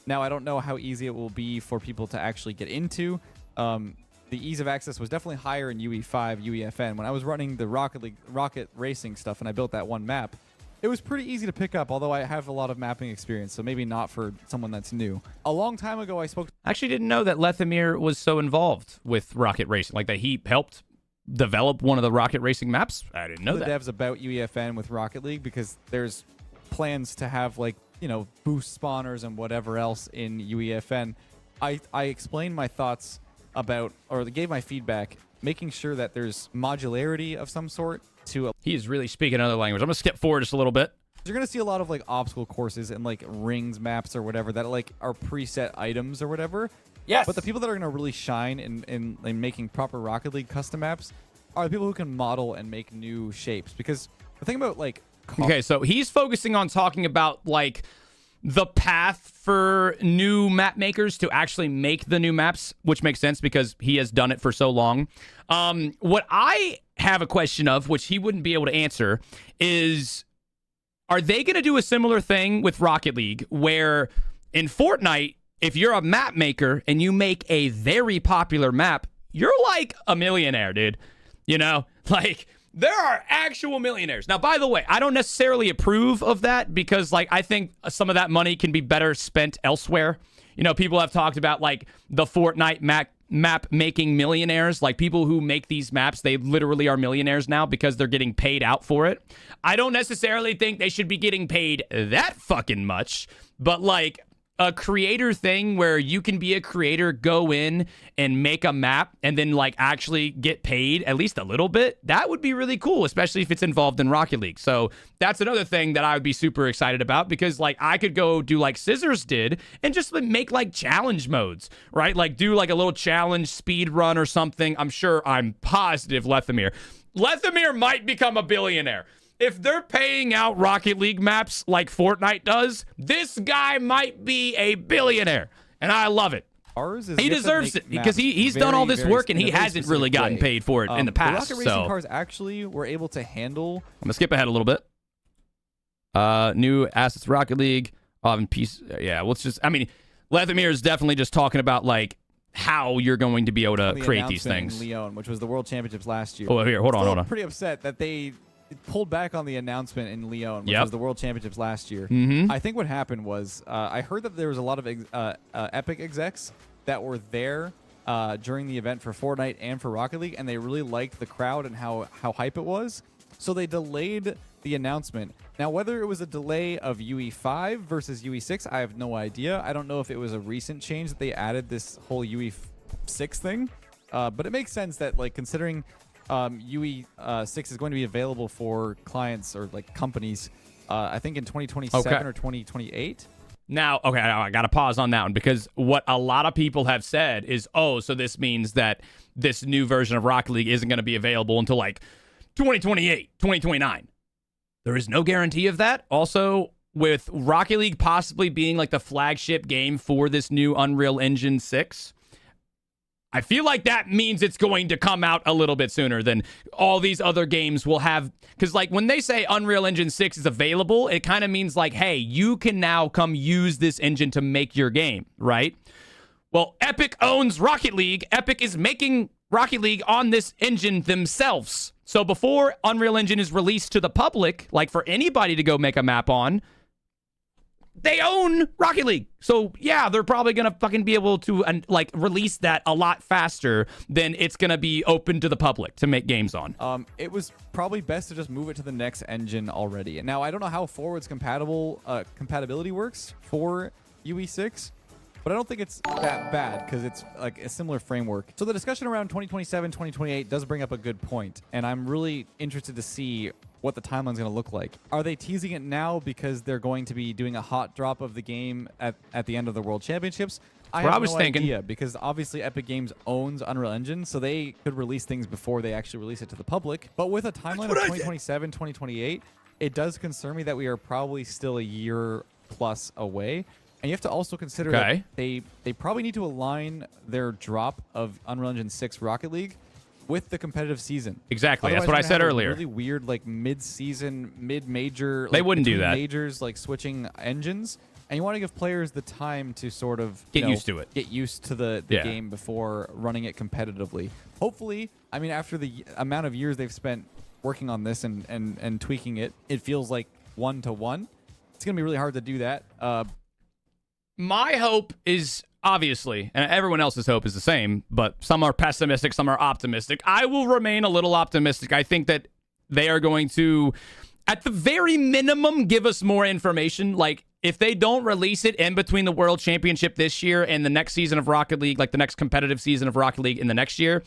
Now, I don't know how easy it will be for people to actually get into. The ease of access was definitely higher in UE5, UEFN. When I was running the rocket racing stuff and I built that one map, it was pretty easy to pick up, although I have a lot of mapping experience, so maybe not for someone that's new. A long time ago, I spoke... I actually didn't know that Lethamyr was so involved with rocket racing, like that he helped develop one of the rocket racing maps. I didn't know the that. devs about UEFN with Rocket League because there's plans to have, like, you know, boost spawners and whatever else in UEFN. I explained my thoughts about, or gave my feedback, making sure that there's modularity of some sort to... He is really speaking another language. I'm going to skip forward just a little bit. You're going to see a lot of, like, obstacle courses and, like, rings maps or whatever that, like, are preset items or whatever. Yes. But the people that are going to really shine in making proper Rocket League custom maps are the people who can model and make new shapes. Because the thing about, like... Okay, so he's focusing on talking about, like, the path for new map makers to actually make the new maps, which makes sense because he has done it for so long. What I have a question of, which he wouldn't be able to answer, is are they going to do a similar thing with Rocket League where in Fortnite, if you're a map maker and you make a very popular map, you're like a millionaire, dude. You know, like... There are actual millionaires. Now, by the way, I don't necessarily approve of that because, like, I think some of that money can be better spent elsewhere. You know, people have talked about, like, the Fortnite map making millionaires, like people who make these maps, they literally are millionaires now because they're getting paid out for it. I don't necessarily think they should be getting paid that fucking much, but, like, a creator thing where you can be a creator, go in and make a map and then, like, actually get paid at least a little bit, that would be really cool, especially if it's involved in Rocket League. So that's another thing that I would be super excited about because, like, I could go do like Scissors did and just make, like, challenge modes, right? Like, do, like, a little challenge speed run or something. I'm positive Lethamyr might become a billionaire. If they're paying out Rocket League maps like Fortnite does, this guy might be a billionaire. And I love it. He deserves it because he's done all this work and he hasn't really gotten paid for it in the past. The rocket racing cars actually were able to handle... I'm going to skip ahead a little bit. New assets Rocket League. Yeah, let's just... I mean, Lethamyr is definitely just talking about, like, how you're going to be able to create these things. In Lyon, which was the World Championships last year. Oh, here, hold on. I'm pretty upset that they pulled back on the announcement in Lyon, which was the World Championships last year. I think what happened was I heard that there was a lot of Epic execs that were there during the event for Fortnite and for Rocket League, and they really liked the crowd and how hype it was. So they delayed the announcement. Now, whether it was a delay of UE5 versus UE6, I have no idea. I don't know if it was a recent change that they added this whole UE6 thing, but it makes sense that, like, considering UE6 is going to be available for clients or, like, companies, I think in 2027 or 2028. Now, okay, I got to pause on that one because what a lot of people have said is, oh, so this means that this new version of Rocket League isn't going to be available until, like, 2028, 2029. There is no guarantee of that. Also, with Rocket League possibly being, like, the flagship game for this new Unreal Engine 6, I feel like that means it's going to come out a little bit sooner than all these other games will have. Because, like, when they say Unreal Engine 6 is available, it kind of means, like, hey, you can now come use this engine to make your game, right? Well, Epic owns Rocket League. Epic is making Rocket League on this engine themselves. So before Unreal Engine is released to the public, like, for anybody to go make a map on, they own Rocket League. So, yeah, they're probably going to fucking be able to, like, release that a lot faster than it's going to be open to the public to make games on. It was probably best to just move it to the next engine already. And now, I don't know how forwards compatibility works for UE6, but I don't think it's that bad because it's, like, a similar framework. So the discussion around 2027, 2028 does bring up a good point, and I'm really interested to see what the timeline's going to look like. Are they teasing it now because they're going to be doing a hot drop of the game at the end of the World Championships? I have no idea, because obviously Epic Games owns Unreal Engine, so they could release things before they actually release it to the public. But with a timeline of 2027, 2028, it does concern me that we are probably still a year plus away. And you have to also consider that they probably need to align their drop of Unreal Engine 6 Rocket League with the competitive season. Exactly. Otherwise, That's what I you're said gonna have a earlier. Really weird, like mid-season, mid-major. They like, wouldn't do between that. Majors like switching engines, and you want to give players the time to sort of Get used to it. get used to the game before running it competitively. Hopefully, I mean, after the amount of years they've spent working on this and tweaking it, it feels like 1-to-1. It's gonna be really hard to do that. My hope is obviously, and everyone else's hope is the same, but some are pessimistic, some are optimistic. I will remain a little optimistic. I think that they are going to, at the very minimum, give us more information. Like, if they don't release it in between the World Championship this year and the next season of Rocket League, like the next competitive season of Rocket League in the next year,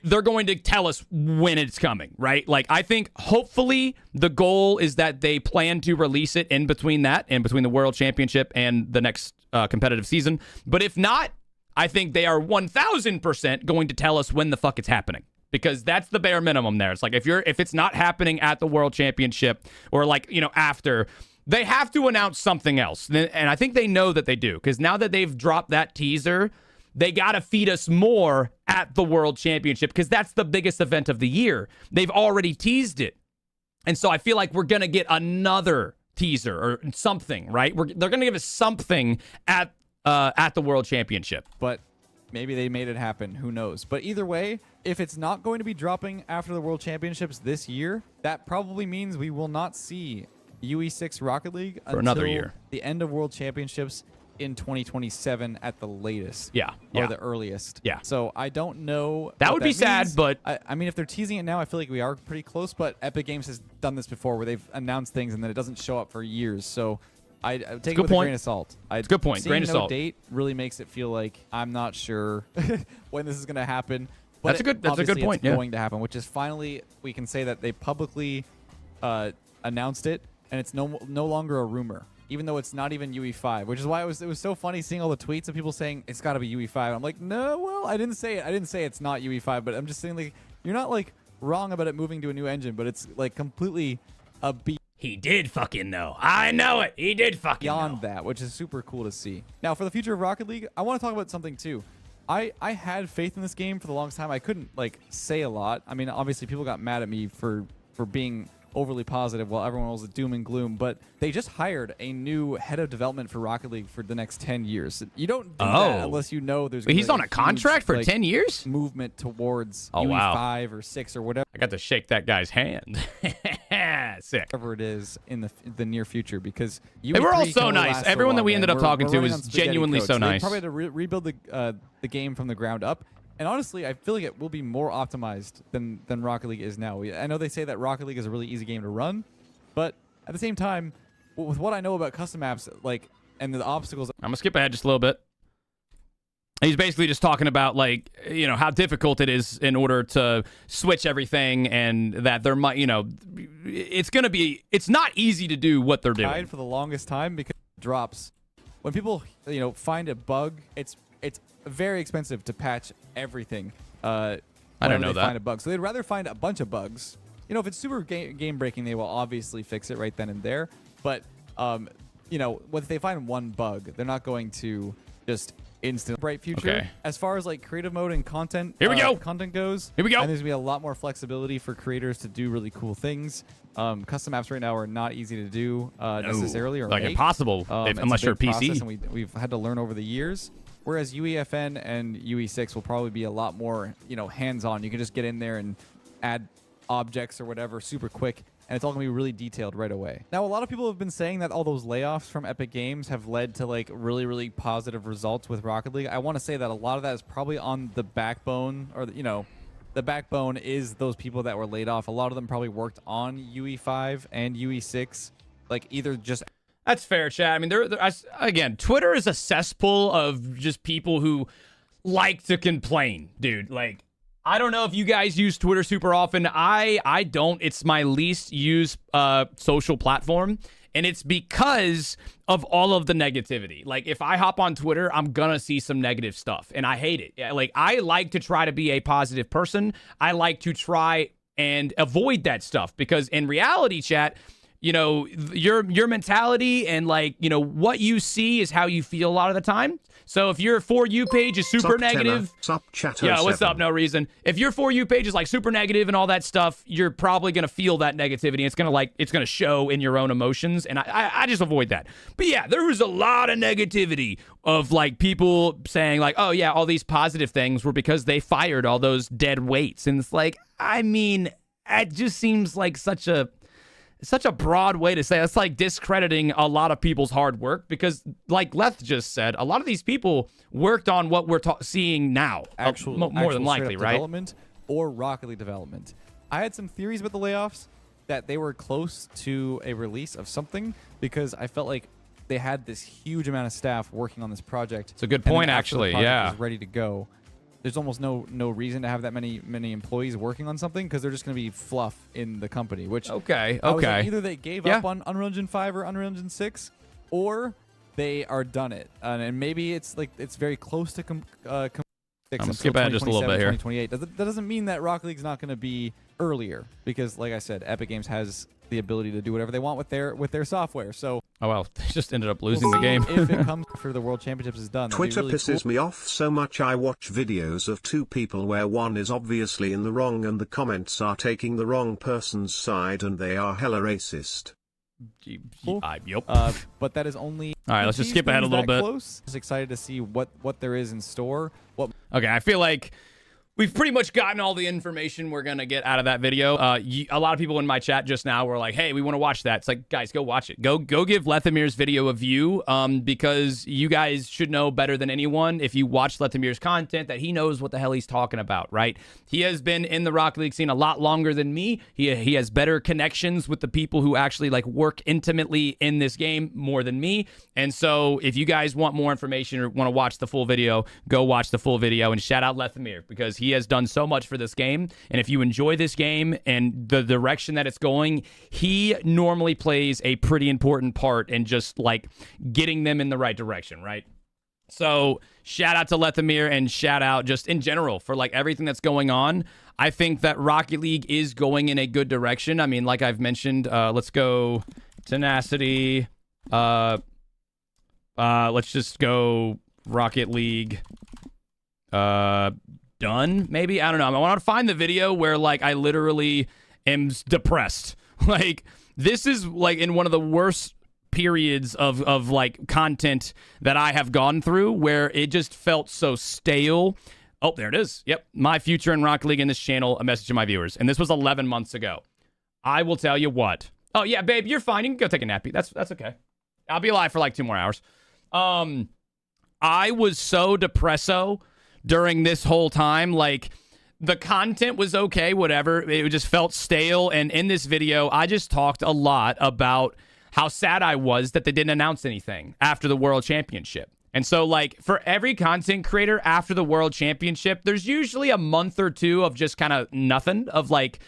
they're going to tell us when it's coming, right? Like, I think hopefully the goal is that they plan to release it in between the World Championship and the next competitive season. But if not, I think they are 1,000% going to tell us when the fuck it's happening, because that's the bare minimum there. It's like, if it's not happening at the World Championship or like, after, they have to announce something else. And I think they know that they do, because now that they've dropped that teaser, they got to feed us more at the World Championship, because that's the biggest event of the year. They've already teased it. And so I feel like we're going to get another teaser or something, right? They're going to give us something at the World Championship. But maybe they made it happen. Who knows? But either way, if it's not going to be dropping after the World Championships this year, that probably means we will not see UE6 Rocket League for another year. The end of World Championships in 2027 at the latest. Yeah. Or the earliest. Yeah. So I don't know. That would be sad, but I mean, if they're teasing it now, I feel like we are pretty close. But Epic Games has done this before, where they've announced things and then it doesn't show up for years. So I take it with a grain of salt. It's a good point. Grain of salt. Date really makes it feel like I'm not sure when this is going to happen. But that's a good point. It's going to happen, which is finally we can say that they publicly announced it, and it's no longer a rumor. Even though it's not even UE5, which is why it was so funny seeing all the tweets of people saying it's got to be UE5. I'm like, no, well, I didn't say it. I didn't say it's not UE5, but I'm just saying, like, you're not like wrong about it moving to a new engine, but it's like completely a beat. He did fucking know. I know it. He did fucking beyond that, which is super cool to see. Now, for the future of Rocket League, I want to talk about something too. I had faith in this game for the longest time. I couldn't like say a lot. I mean, obviously people got mad at me for being overly positive while everyone was doom and gloom, but they just hired a new head of development for Rocket League for the next 10 years. You don't do that unless you know there's he's on a contract for 10 years? Movement towards wow. 5 or 6 or whatever. I got to shake that guy's hand. Sick. Whatever it is in the near future, because they were all so nice. Everyone that we ended up talking to was genuinely so nice. They probably had to rebuild the game from the ground up. And honestly, I feel like it will be more optimized than Rocket League is now. I know they say that Rocket League is a really easy game to run, but at the same time, with what I know about custom maps, like, and the obstacles... I'm going to skip ahead just a little bit. He's basically just talking about, like, how difficult it is in order to switch everything, and that there might, it's not easy to do what they're doing. For the longest time, because it drops. When people, find a bug, it's very expensive to patch everything. I don't know that. Find a bug, so they'd rather find a bunch of bugs. If it's super game breaking, they will obviously fix it right then and there. But if they find one bug, they're not going to just instant bright future. Okay. As far as like creative mode and content, here we go. Content goes. Here we go. And there's gonna be a lot more flexibility for creators to do really cool things. Custom maps right now are not easy to do necessarily, or like make. impossible unless you're a PC. And we've had to learn over the years. Whereas UEFN and UE6 will probably be a lot more, hands-on. You can just get in there and add objects or whatever super quick, and it's all going to be really detailed right away. Now, a lot of people have been saying that all those layoffs from Epic Games have led to, like, really, really positive results with Rocket League. I want to say that a lot of that is probably on the backbone, or, the backbone is those people that were laid off. A lot of them probably worked on UE5 and UE6, like, either just... That's fair, Chad. I mean, again, Twitter is a cesspool of just people who like to complain, dude. Like, I don't know if you guys use Twitter super often. I don't. It's my least used social platform, and it's because of all of the negativity. Like, if I hop on Twitter, I'm gonna see some negative stuff, and I hate it. Like, I like to try to be a positive person. I like to try and avoid that stuff, because in reality, chat, you know, your mentality and like, you know, what you see is how you feel a lot of the time. So if your For You page is super negative, yeah, what's up? No reason. If your For You page is like super negative and all that stuff, you're probably gonna feel that negativity. It's gonna show in your own emotions, and I just avoid that. But yeah, there was a lot of negativity of like people saying like, oh yeah, all these positive things were because they fired all those dead weights, and it's like, I mean, it just seems like such a broad way to say it. It's like discrediting a lot of people's hard work because, like Leth just said, a lot of these people worked on what we're seeing now. More than likely, right? Development or Rocket League development. I had some theories about the layoffs that they were close to a release of something because I felt like they had this huge amount of staff working on this project. It's a good point, actually. Yeah, was ready to go. There's almost no reason to have that many employees working on something because they're just going to be fluff in the company. Which okay. Like, either they gave up on Unreal Engine 5 or Unreal Engine 6, or they are done it, and maybe it's like it's very close to I'm gonna skip ahead just a little bit here. 2028. That doesn't mean that Rocket League's not going to be earlier because, like I said, Epic Games has the ability to do whatever they want with their software. So oh well, they just ended up losing the game. If it comes after the World Championships is done, Twitter really pisses me off so much. I watch videos of two people where one is obviously in the wrong and the comments are taking the wrong person's side and they are hella racist. Yep. But that is only. All right, let's just skip ahead a little bit. Just excited to see what there is in store. Okay, I feel like we've pretty much gotten all the information we're going to get out of that video. A lot of people in my chat just now were like, hey, we want to watch that. It's like, guys, go watch it. Go give Lethamir's video a view because you guys should know better than anyone if you watch Lethamir's content that he knows what the hell he's talking about, right? He has been in the Rocket League scene a lot longer than me. He has better connections with the people who actually like work intimately in this game more than me. And so if you guys want more information or want to watch the full video, go watch the full video and shout out Lethamir because he has done so much for this game. And if you enjoy this game and the direction that it's going, he normally plays a pretty important part in just like getting them in the right direction, right? So shout out to Lethamir and shout out just in general for like everything that's going on. I think that Rocket League is going in a good direction. I mean, like I've mentioned, let's go Tenacity. Let's just go Rocket League. Done, maybe? I don't know. I want to find the video where, like, I literally am depressed. Like, this is, like, in one of the worst periods of like, content that I have gone through where it just felt so stale. Oh, there it is. Yep. My future in Rocket League in this channel, a message to my viewers. And this was 11 months ago. I will tell you what. Oh, yeah, babe, you're fine. You can go take a nappy. That's okay. I'll be alive for, like, 2 more hours. I was so depresso during this whole time. Like, the content was okay, whatever. It just felt stale. And in this video, I just talked a lot about how sad I was that they didn't announce anything after the World Championship. And so, like, for every content creator after the World Championship, there's usually a month or two of just kind of nothing, of, like,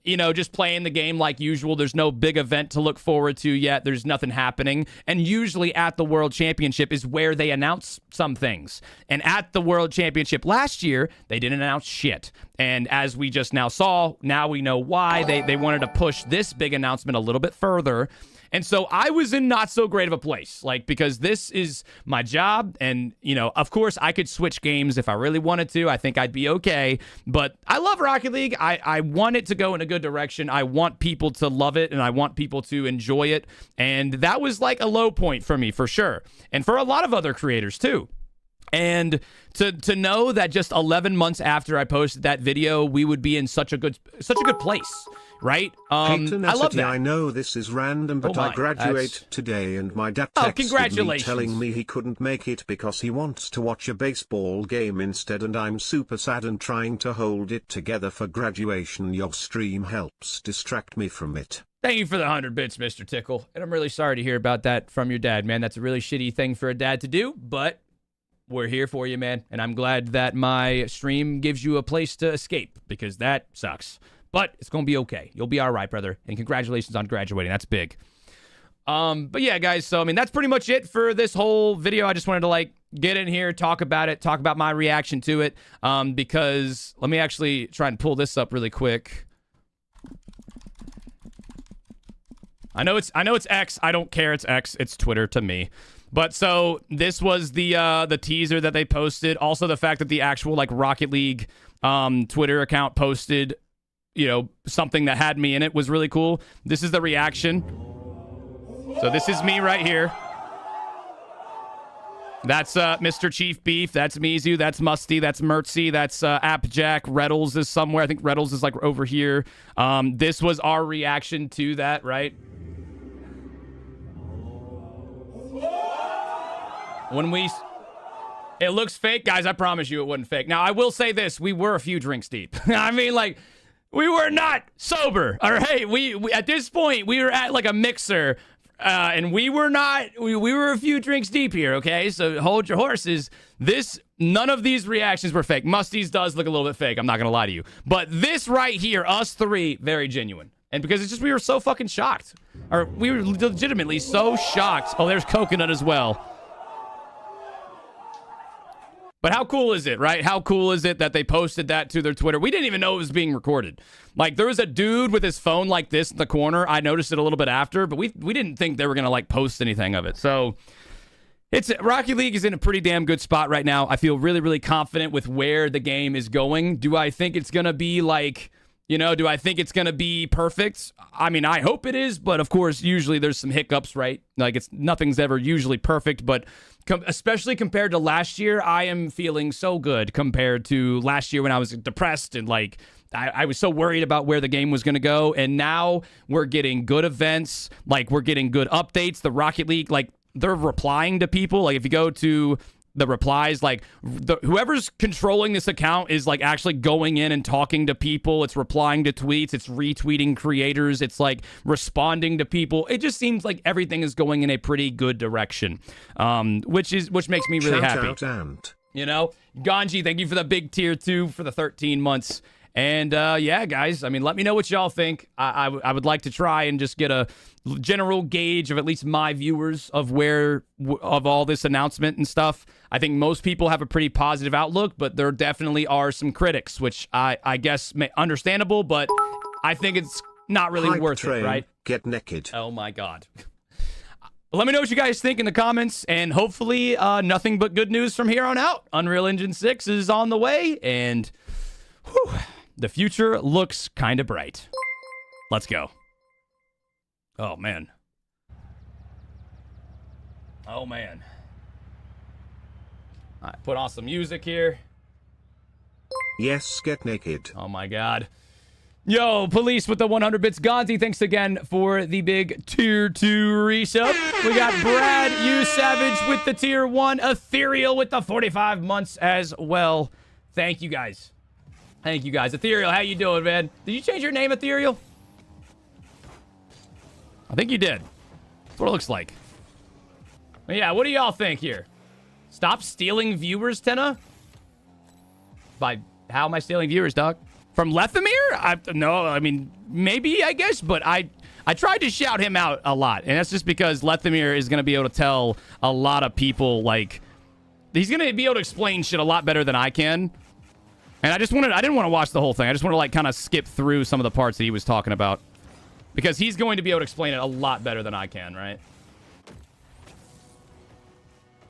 you know, just playing the game like usual. There's no big event to look forward to yet. There's nothing happening. And usually at the World Championship is where they announce some things. And at the World Championship last year, they didn't announce shit. And as we just now saw, now we know why. They wanted to push this big announcement a little bit further. And so I was in not so great of a place, like, because this is my job. And, you know, of course, I could switch games if I really wanted to. I think I'd be okay. But I love Rocket League. I want it to go in a good direction. I want people to love it, and I want people to enjoy it. And that was like a low point for me, for sure. And for a lot of other creators, too. And to know that just 11 months after I posted that video, we would be in such a good place, right? I love that. I know this is random, but I graduate today, and my dad texted me telling me he couldn't make it because he wants to watch a baseball game instead, and I'm super sad and trying to hold it together for graduation. Your stream helps distract me from it. Thank you for the 100 bits, Mr. Tickle. And I'm really sorry to hear about that from your dad, man. That's a really shitty thing for a dad to do, but we're here for you, man. And I'm glad that my stream gives you a place to escape, because that sucks. But it's going to be okay. You'll be all right, brother. And congratulations on graduating. That's big. But yeah, guys. So, I mean, that's pretty much it for this whole video. I just wanted to, like, get in here, talk about it, talk about my reaction to it. Because let me actually try and pull this up really quick. I know it's X. I don't care. It's X. It's Twitter to me. But so this was the teaser that they posted. Also the fact that the actual like Rocket League Twitter account posted, you know, something that had me in it was really cool. This is the reaction. So this is me right here. That's Mr. Chief Beef. That's Mizu. That's Musty. That's Mertzy. That's Appjack. Reddles is somewhere. I think Reddles is like over here. This was our reaction to that, right? When it looks fake, guys, I promise you it wasn't fake. Now, I will say this. We were a few drinks deep. I mean, like, we were not sober. All right? We at this point, we were at, like, a mixer, and we were not, we were a few drinks deep here, okay? So hold your horses. None of these reactions were fake. Musty's does look a little bit fake. I'm not going to lie to you. But this right here, us three, very genuine. And because it's just, we were so fucking shocked. Or we were legitimately so shocked. Oh, there's Coconut as well. But how cool is it, right? How cool is it that they posted that to their Twitter? We didn't even know it was being recorded. Like, there was a dude with his phone like this in the corner. I noticed it a little bit after, but we didn't think they were going to, like, post anything of it. So, Rocket League is in a pretty damn good spot right now. I feel really, really confident with where the game is going. Do I think it's going to be, like, you know, do I think it's going to be perfect? I mean, I hope it is, but, of course, usually there's some hiccups, right? Like, nothing's ever usually perfect, but especially compared to last year, I am feeling so good compared to last year when I was depressed and like I was so worried about where the game was going to go. And now we're getting good events, like we're getting good updates. The Rocket League, like they're replying to people. Like if you go to the replies, like whoever's controlling this account is like actually going in and talking to people. It's replying to tweets. It's retweeting creators. It's like responding to people. It just seems like everything is going in a pretty good direction, which makes me really happy. Shout out, you know, Ganji, thank you for the big tier 2 for the 13 months. And yeah, guys, I mean, let me know what y'all think. I would like to try and just get a general gauge of at least my viewers of of all this announcement and stuff. I think most people have a pretty positive outlook, but there definitely are some critics, which I guess understandable, but I think it's not really worth it, right? Get naked. Oh my God. Let me know what you guys think in the comments, and hopefully nothing but good news from here on out. Unreal Engine 6 is on the way, and whew, the future looks kind of bright. Let's go. Oh, man. Oh, man. All right, put on some music here. Yes, get naked. Oh, my God. Yo, Police with the 100 bits. Gonzi, thanks again for the big tier 2 resub. We got Brad U Savage with the tier 1. Ethereal with the 45 months as well. Thank you, guys. Thank you, guys. Ethereal, how you doing, man? Did you change your name, Ethereal? I think you did. That's what it looks like. But yeah, what do y'all think here? Stop stealing viewers, Tenna? By how am I stealing viewers, dog? From Lethamir? No, I mean, maybe, I guess, but I tried to shout him out a lot, and that's just because Lethamir is going to be able to tell a lot of people, like, he's going to be able to explain shit a lot better than I can. And I didn't want to watch the whole thing. I just want to, like, kind of skip through some of the parts that he was talking about. Because he's going to be able to explain it a lot better than I can, right?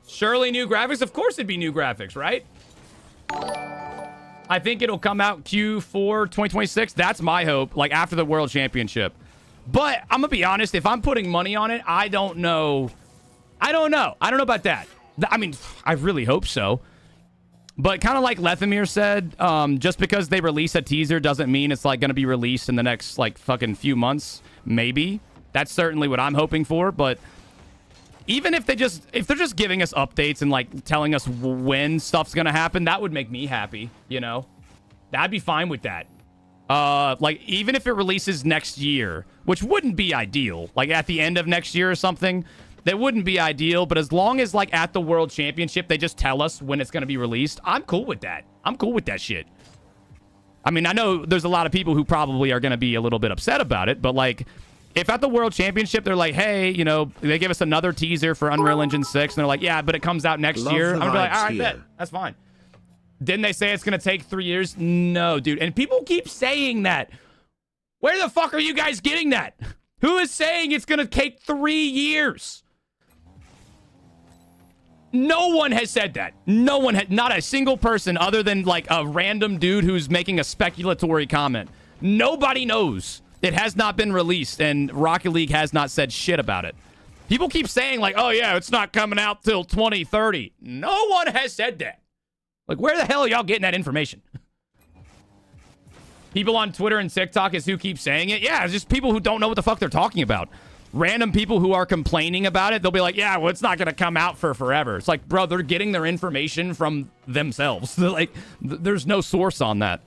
Surely new graphics? Of course it'd be new graphics, right? I think it'll come out Q4 2026. That's my hope, like, after the World Championship. But I'm going to be honest, if I'm putting money on it, I don't know. I don't know about that. I mean, I really hope so. But kind of like Lethamir said, just because they release a teaser doesn't mean it's, like, going to be released in the next, like, fucking few months. Maybe. That's certainly what I'm hoping for. But even if they're just giving us updates and, like, telling us when stuff's going to happen, that would make me happy, you know? I'd be fine with that. Like, even if it releases next year, which wouldn't be ideal, like, at the end of next year or something, that wouldn't be ideal, but as long as, like, at the World Championship, they just tell us when it's going to be released, I'm cool with that. I'm cool with that shit. I mean, I know there's a lot of people who probably are going to be a little bit upset about it, but, like, if at the World Championship, they're like, hey, you know, they give us another teaser for Unreal Engine 6, and they're like, yeah, but it comes out next year. I'm going to be like, all right, bet. That's fine. Didn't they say it's going to take 3 years? No, dude. And people keep saying that. Where the fuck are you guys getting that? Who is saying it's going to take 3 years? No one has said that. No one had, not a single person other than like a random dude who's making a speculatory comment. Nobody knows. It has not been released, and Rocket League has not said shit about it. People keep saying like, oh yeah, it's not coming out till 2030. No one has said that. Like, where the hell are y'all getting that information? People on Twitter and TikTok is who keep saying it. Yeah, it's just people who don't know what the fuck they're talking about. Random people who are complaining about it, they'll be like, yeah, well, it's not going to come out for forever. It's like, bro, they're getting their information from themselves. Like, there's no source on that.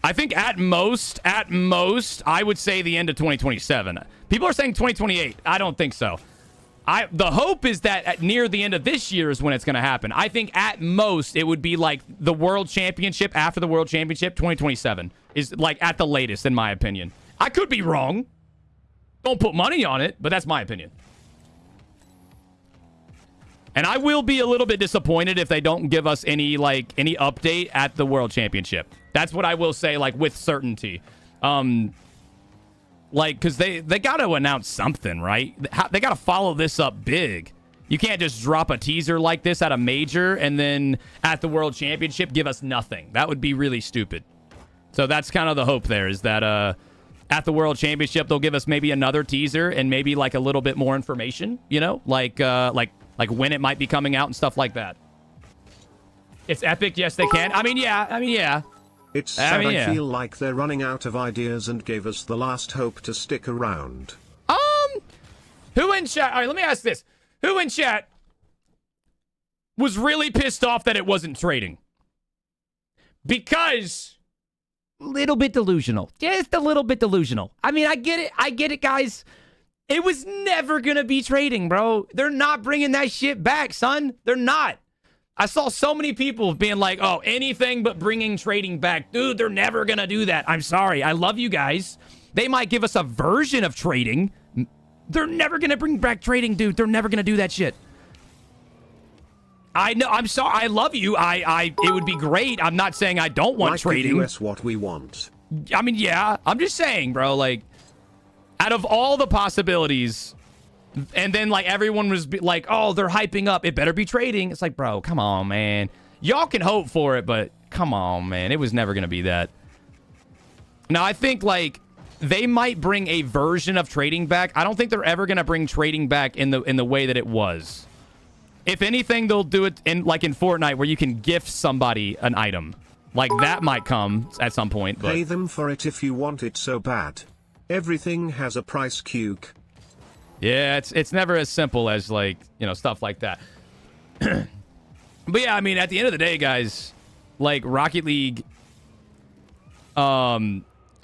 I think at most, I would say the end of 2027. People are saying 2028. I don't think so. The hope is that at near the end of this year is when it's going to happen. I think at most it would be like the World Championship, after the World Championship, 2027 is like at the latest, in my opinion. I could be wrong. Don't put money on it, but that's my opinion. And I will be a little bit disappointed if they don't give us any update at the World Championship. That's what I will say, like, with certainty. Because they got to announce something, right? They got to follow this up big. You can't just drop a teaser like this at a major and then at the World Championship give us nothing. That would be really stupid. So that's kind of the hope there, is that at the World Championship they'll give us maybe another teaser and maybe like a little bit more information, you know, like when it might be coming out and stuff like that. It's epic, yes they can. I mean, yeah. It's sad. I feel like they're running out of ideas and gave us the last hope to stick around. Who in chat? All right, let me ask this. Who in chat was really pissed off that it wasn't trading? Because little bit delusional. Just a little bit delusional. I mean, I get it, guys. It was never gonna be trading, bro. They're not bringing that shit back, son. They're not. I saw so many people being like, oh, anything but bringing trading back. Dude, they're never gonna do that. I'm sorry. I love you guys. They might give us a version of trading. They're never gonna bring back trading, dude. They're never gonna do that shit. I know. I'm sorry. I love you. It would be great. I'm not saying I don't want trading. Give us what we want. I mean, yeah. I'm just saying, bro. Like, out of all the possibilities, and then like everyone was like, "Oh, they're hyping up. It better be trading." It's like, bro, come on, man. Y'all can hope for it, but come on, man. It was never gonna be that. Now, I think like they might bring a version of trading back. I don't think they're ever gonna bring trading back in the way that it was. If anything, they'll do it in Fortnite where you can gift somebody an item. Like that might come at some point. But pay them for it if you want it so bad. Everything has a price, Cuke. Yeah, it's never as simple as like, you know, stuff like that. But yeah, I mean, at the end of the day, guys, like Rocket League, I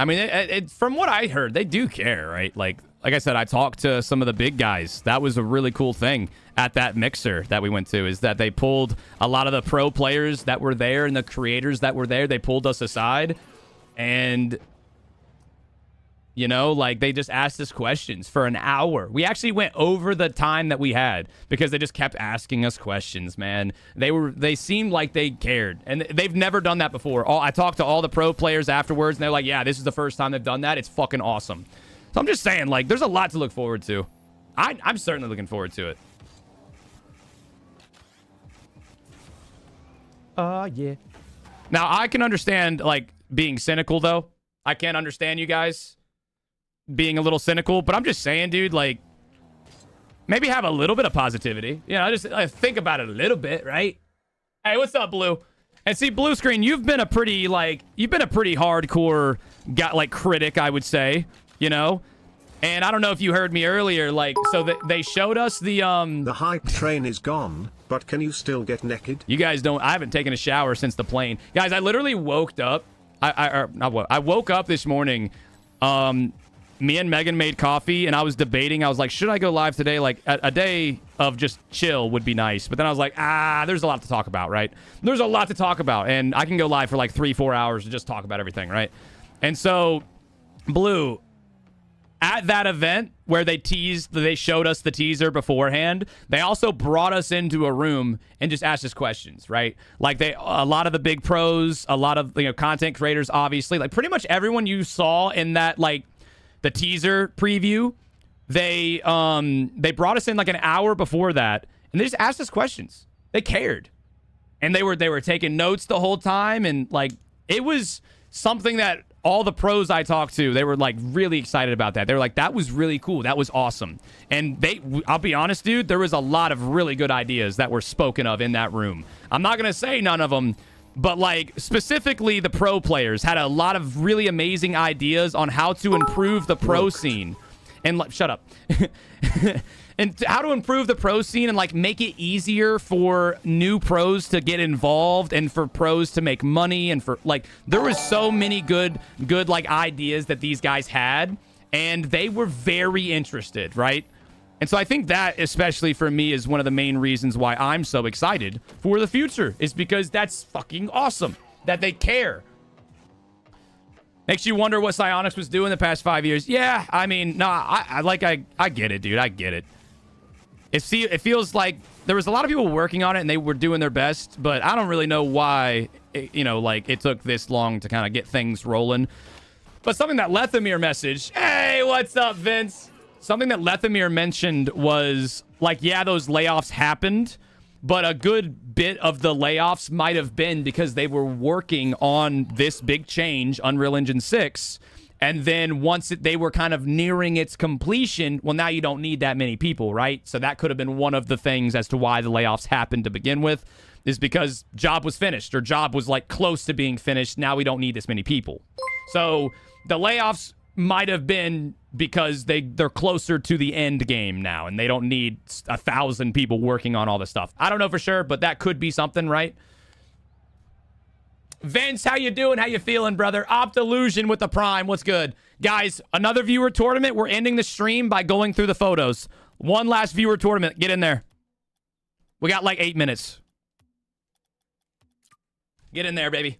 mean, from what I heard, they do care, right? Like I said, I talked to some of the big guys. That was a really cool thing at that mixer that we went to, is that they pulled a lot of the pro players that were there and the creators that were there. They pulled us aside and, you know, like they just asked us questions for an hour. We actually went over the time that we had because they just kept asking us questions, man. They seemed like they cared, and they've never done that before. I talked to all the pro players afterwards, and they're like, yeah, this is the first time they've done that. It's fucking awesome. So I'm just saying, like, there's a lot to look forward to. I'm certainly looking forward to it. Yeah. Now, I can understand, like, being cynical, though. I can't understand you guys being a little cynical, but I'm just saying, dude, like, maybe have a little bit of positivity. You know, just think about it a little bit, right? Hey, what's up, Blue? And see, Blue Screen, you've been a pretty hardcore critic, I would say, you know? And I don't know if you heard me earlier, like, so they showed us the hype train is gone, but can you still get naked? You guys don't. I haven't taken a shower since the plane. Guys, I literally woke up. I woke up this morning. Me and Megan made coffee, and I was debating. I was like, should I go live today? Like, a day of just chill would be nice. But then I was like, there's a lot to talk about, right? There's a lot to talk about, and I can go live for like 3-4 hours to just talk about everything, right? And so, Blue, at that event where they showed us the teaser beforehand, they also brought us into a room and just asked us questions, right? Like a lot of the big pros, a lot of content creators, obviously, like pretty much everyone you saw in that like the teaser preview, they brought us in like an hour before that, and they just asked us questions. They cared, and they were taking notes the whole time, and like it was something that all the pros I talked to, they were like really excited about that. They were like, that was really cool. That was awesome. And I'll be honest, dude, there was a lot of really good ideas that were spoken of in that room. I'm not going to say none of them, but like specifically the pro players had a lot of really amazing ideas on how to improve the pro scene. And shut up. And how to improve the pro scene and like make it easier for new pros to get involved and for pros to make money, and for like there was so many good like ideas that these guys had, and they were very interested, right? And so I think that especially for me is one of the main reasons why I'm so excited for the future, is because that's fucking awesome that they care. Makes you wonder what Psyonix was doing the past 5 years. Yeah, I mean, no, I get it, dude. I get it. It feels like there was a lot of people working on it and they were doing their best, but I don't really know why, like it took this long to kind of get things rolling. But something that Lethamir messaged, hey, what's up, Vince? Something that Lethamir mentioned was like, yeah, those layoffs happened, but a good bit of the layoffs might have been because they were working on this big change, Unreal Engine 6. And then once they were kind of nearing its completion, well, now you don't need that many people, right? So that could have been one of the things as to why the layoffs happened to begin with, is because job was finished or job was like close to being finished. Now we don't need this many people. So the layoffs might have been because they're closer to the end game now and they don't need 1,000 people working on all this stuff. I don't know for sure, but that could be something, right? Vince, how you doing? How you feeling, brother? Optillusion with the Prime. What's good? Guys, another viewer tournament. We're ending the stream by going through the photos. One last viewer tournament. Get in there. We got like 8 minutes. Get in there, baby.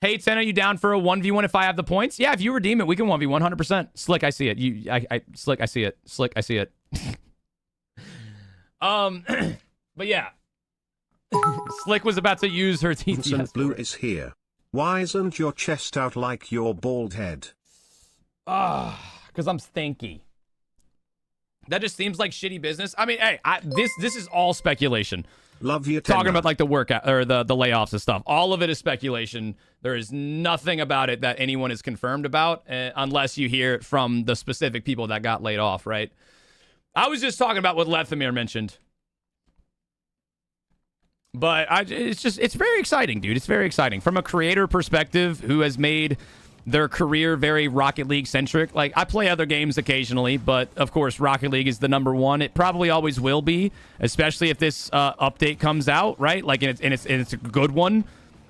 Hey, 10, are you down for a 1v1 if I have the points? Yeah, if you redeem it, we can 1v1 100%. Slick, I see it. Slick, I see it. Slick, I see it. But yeah. Slick was about to use her TTS. Vincent Blue is here. Why isn't your chest out like your bald head? Because I'm stinky. That just seems like shitty business. I mean, hey, this is all speculation. Love you, talking about like the workout or the layoffs and stuff. All of it is speculation. There is nothing about it that anyone is confirmed about, unless you hear it from the specific people that got laid off, right? I was just talking about what Lethamir mentioned. But it's very exciting, dude. It's very exciting. From a creator perspective who has made their career very Rocket League centric. Like, I play other games occasionally, but of course, Rocket League is the #1. It probably always will be, especially if this update comes out, right? Like, and it's a good one.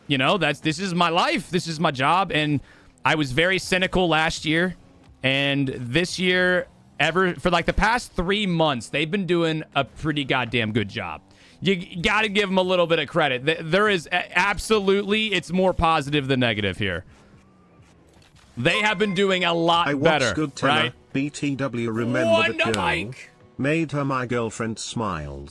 You know, this is my life. This is my job. And I was very cynical last year. And this year, for like the past 3 months, they've been doing a pretty goddamn good job. You got to give them a little bit of credit. There is absolutely, it's more positive than negative here. They have been doing a lot better, good right? BTW, remember the girl? Made her my girlfriend smiles.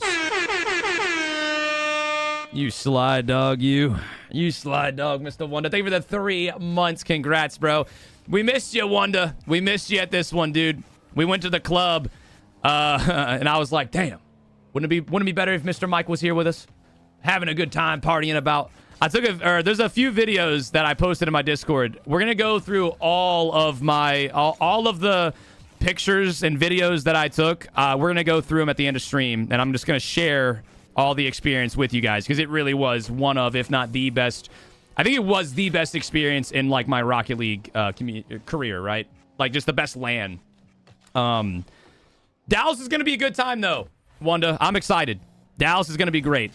You sly dog, you. You sly dog, Mr. Wanda. Thank you for the 3 months. Congrats, bro. We missed you, Wanda. We missed you at this one, dude. We went to the club, and I was like, damn. Wouldn't it be better if Mr. Mike was here with us? Having a good time, partying about. There's a few videos that I posted in my Discord. We're going to go through all of the pictures and videos that I took. We're going to go through them at the end of stream, and I'm just going to share all the experience with you guys, because it really was one of, if not the best. I think it was the best experience in like my Rocket League career, right? Like just the best LAN. Dallas is going to be a good time though. Wanda, I'm excited. Dallas is going to be great.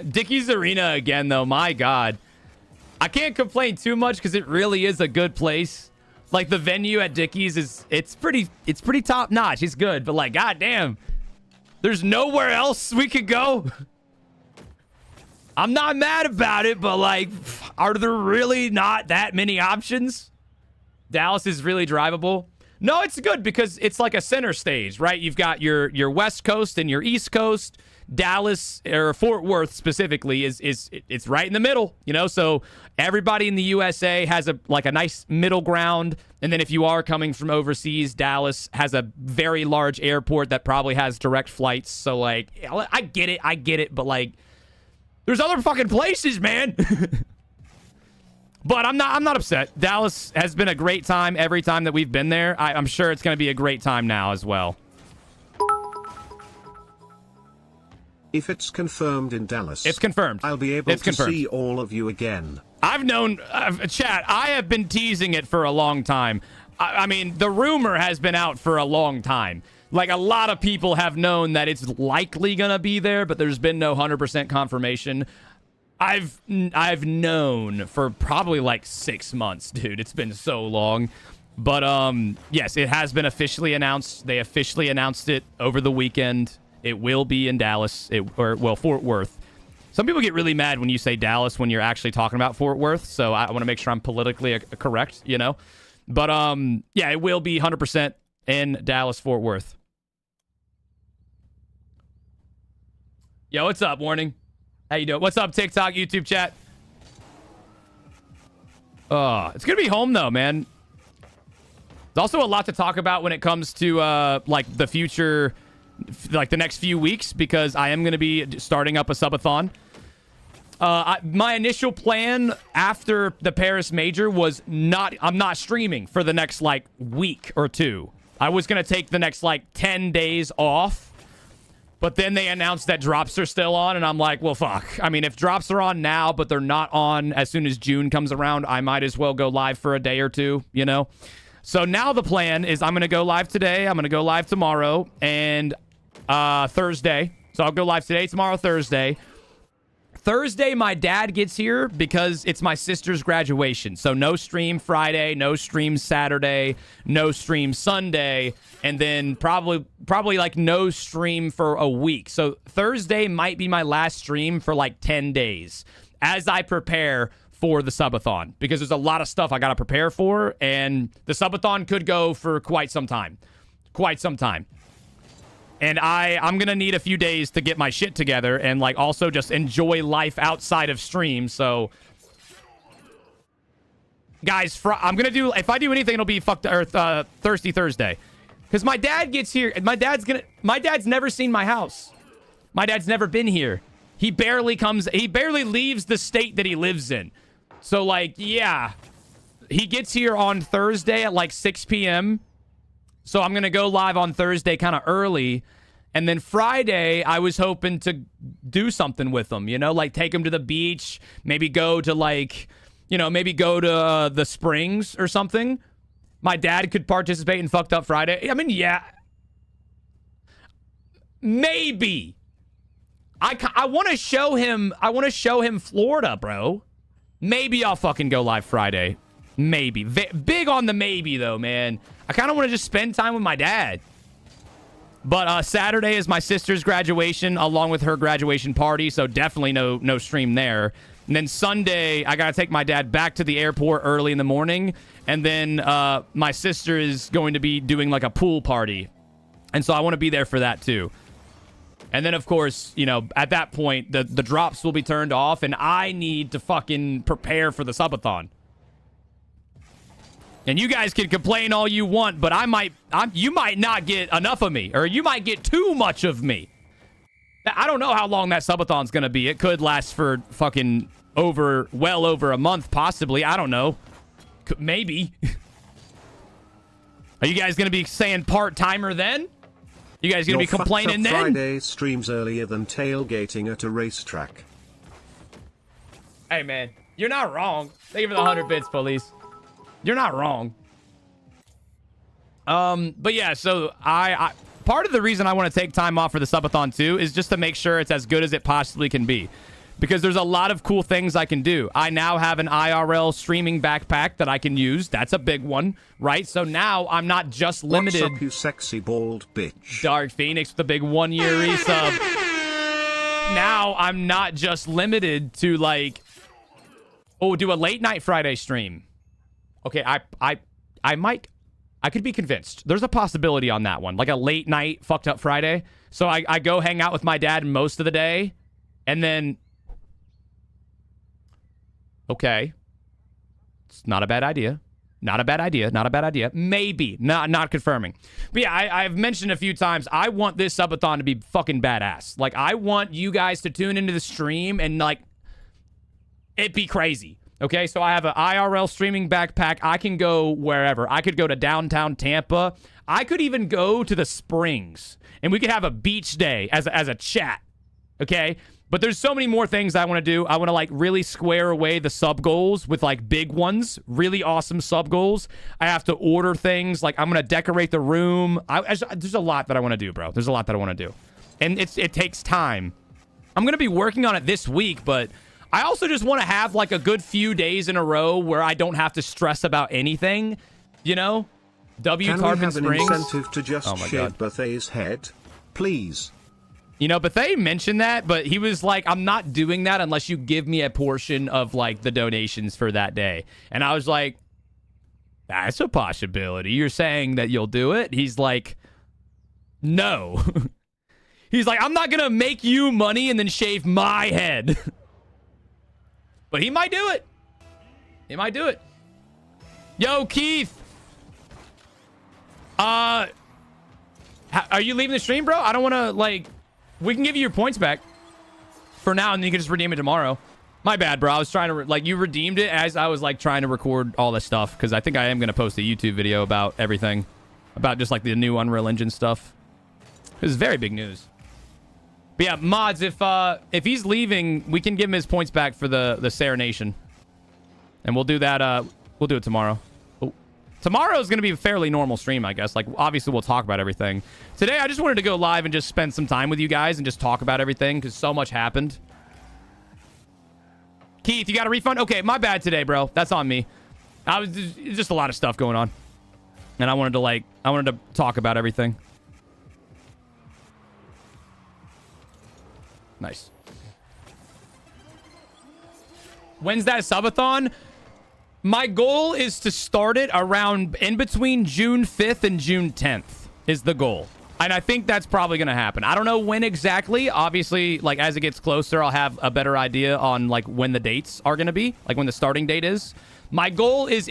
Dickie's Arena again, though. My God. I can't complain too much because it really is a good place. Like, the venue at Dickie's it's pretty top notch. It's good. But, like, goddamn. There's nowhere else we could go. I'm not mad about it, but, like, are there really not that many options? Dallas is really drivable. No, it's good because it's like a center stage, right? You've got your West Coast and your East Coast. Dallas, or Fort Worth specifically, is it's right in the middle, you know? So everybody in the USA has a nice middle ground. And then if you are coming from overseas, Dallas has a very large airport that probably has direct flights. So, like, I get it, but, like, there's other fucking places, man. But I'm not upset. Dallas has been a great time every time that we've been there. I'm sure it's going to be a great time now as well. If it's confirmed in Dallas, it's confirmed. I'll be able to see all of you again. I've known, chat, I have been teasing it for a long time. I mean, the rumor has been out for a long time. Like, a lot of people have known that it's likely going to be there, but there's been no 100% confirmation. I've known for probably like 6 months, dude. It's been so long. But yes, it has been officially announced. They officially announced it over the weekend. It will be in Dallas, Fort Worth. Some people get really mad when you say Dallas when you're actually talking about Fort Worth. So I want to make sure I'm politically correct, you know. But yeah, it will be 100% in Dallas, Fort Worth. Yo, what's up, Warning? How you doing? What's up, TikTok, YouTube chat? It's gonna be home though, man. There's also a lot to talk about when it comes to like the future, like the next few weeks, because I am gonna be starting up a subathon. My initial plan after the Paris Major was I'm not streaming for the next like week or two. I was gonna take the next like 10 days off. But then they announced that drops are still on, and I'm like, well, fuck. I mean, if drops are on now, but they're not on as soon as June comes around, I might as well go live for a day or two, you know? So now the plan is I'm going to go live today, I'm going to go live tomorrow, and Thursday. So I'll go live today, tomorrow, Thursday. Thursday, my dad gets here because it's my sister's graduation. So no stream Friday, no stream Saturday, no stream Sunday, and then probably like no stream for a week. So Thursday might be my last stream for like 10 days as I prepare for the subathon, because there's a lot of stuff I got to prepare for, and the subathon could go for quite some time. And I'm going to need a few days to get my shit together and, like, also just enjoy life outside of stream. So, guys, I'm going to do... If I do anything, it'll be Thirsty Thursday. Because my dad gets here. My dad's never seen my house. My dad's never been here. He barely leaves the state that he lives in. So, like, yeah. He gets here on Thursday at, like, 6 p.m., so I'm going to go live on Thursday kind of early. And then Friday, I was hoping to do something with him, you know, like take him to the beach, maybe go to like, you know, maybe go to the Springs or something. My dad could participate in Fucked Up Friday. I mean, yeah. Maybe. I want to show him Florida, bro. Maybe I'll fucking go live Friday. Maybe. Big on the maybe, though, man. I kind of want to just spend time with my dad. But Saturday is my sister's graduation, along with her graduation party, so definitely no stream there. And then Sunday, I got to take my dad back to the airport early in the morning. And then my sister is going to be doing, like, a pool party. And so I want to be there for that, too. And then, of course, you know, at that point, the drops will be turned off, and I need to fucking prepare for the subathon. And you guys can complain all you want, but you might not get enough of me, or you might get too much of me. I don't know how long that subathon's going to be. It could last for fucking well over a month, possibly. I don't know. Maybe. Are you guys going to be saying part-timer then? You guys going to be complaining then? Friday streams earlier than tailgating at a racetrack. Hey, man. You're not wrong. Thank you for the 100 bits, police. You're not wrong. But yeah, so I part of the reason I want to take time off for the subathon too is just to make sure it's as good as it possibly can be. Because there's a lot of cool things I can do. I now have an IRL streaming backpack that I can use. That's a big one, right? So now I'm not just limited. What's up, you sexy bald bitch? Dark Phoenix with the big 1 year resub. Now I'm not just limited to like, do a late night Friday stream. Okay, I could be convinced. There's a possibility on that one, like a late night fucked up Friday. So I go hang out with my dad most of the day, and then, okay, it's not a bad idea. Not a bad idea. Not a bad idea. Maybe. Not confirming. But yeah, I've mentioned a few times, I want this subathon to be fucking badass. Like, I want you guys to tune into the stream and, like, it be crazy. Okay, so I have an IRL streaming backpack. I can go wherever. I could go to downtown Tampa. I could even go to the Springs, and we could have a beach day as a chat. Okay? But there's so many more things I want to do. I want to, like, really square away the sub goals with, like, big ones. Really awesome sub goals. I have to order things. Like, I'm going to decorate the room. There's a lot that I want to do, bro. There's a lot that I want to do. And it takes time. I'm going to be working on it this week, but I also just want to have, like, a good few days in a row where I don't have to stress about anything. You know? Can Tarpon we have Springs. an incentive to just shave Bethay's head? Please. You know, Bethay mentioned that, but he was like, I'm not doing that unless you give me a portion of, like, the donations for that day. And I was like, that's a possibility. You're saying that you'll do it? He's like, no. He's like, I'm not going to make you money and then shave my head. But he might do it. He might do it. Yo, Keith. Are you leaving the stream, bro? I don't want to, like... We can give you your points back for now, and then you can just redeem it tomorrow. My bad, bro. I was trying to, like, you redeemed it as I was, like, trying to record all this stuff, because I think I am going to post a YouTube video about everything. About just, like, the new Unreal Engine stuff. This is very big news. But yeah, mods, if he's leaving, we can give him his points back for the Serenation. And we'll do that, we'll do it tomorrow. Tomorrow is going to be a fairly normal stream, I guess. Like, obviously, we'll talk about everything. Today, I just wanted to go live and just spend some time with you guys and just talk about everything because so much happened. Keith, you got a refund? Okay, my bad today, bro. That's on me. Just a lot of stuff going on. And I wanted to talk about everything. Nice. When's that subathon? My goal is to start it around in between June 5th and June 10th is the goal. And I think that's probably going to happen. I don't know when exactly. Obviously, like, as it gets closer, I'll have a better idea on, like, when the dates are going to be, like, when the starting date is. My goal is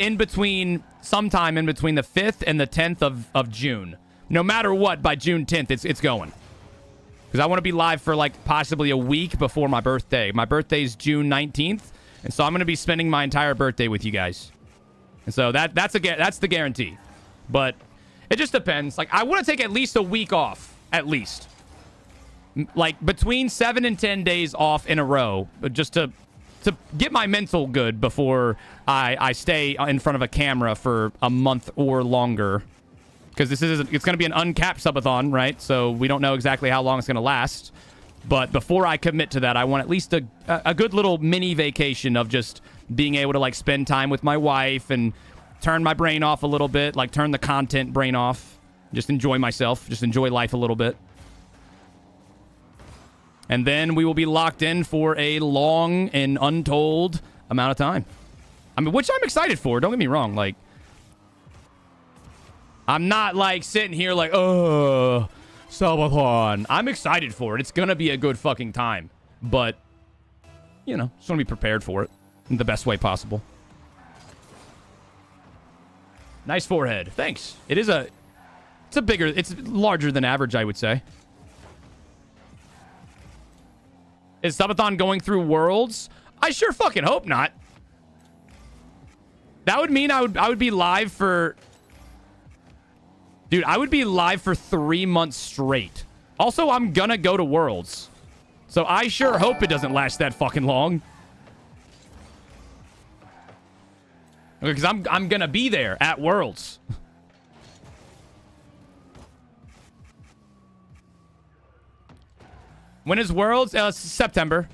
sometime in between the 5th and the 10th of June. No matter what, by June 10th, it's going. Because I want to be live for, like, possibly a week before my birthday. My birthday is June 19th. And so I'm going to be spending my entire birthday with you guys. And so that's the guarantee. But it just depends. Like, I want to take at least a week off. At least. Like, between 7 and 10 days off in a row. Just to get my mental good before I stay in front of a camera for a month or longer. Because it's going to be an uncapped subathon, right? So we don't know exactly how long it's going to last. But before I commit to that, I want at least a good little mini vacation of just being able to, like, spend time with my wife and turn my brain off a little bit, like, turn the content brain off, just enjoy myself, just enjoy life a little bit. And then we will be locked in for a long and untold amount of time. I mean, which I'm excited for. Don't get me wrong. Like, I'm not, like, sitting here like, oh, subathon. I'm excited for it. It's gonna be a good fucking time. But, you know, just want to be prepared for it in the best way possible. Nice forehead. Thanks. It's larger than average, I would say. Is subathon going through worlds? I sure fucking hope not. That would mean I would be live for... Dude, I would be live for 3 months straight. Also, I'm gonna go to Worlds. So I sure hope it doesn't last that fucking long. Because I'm gonna be there at Worlds. When is Worlds? September.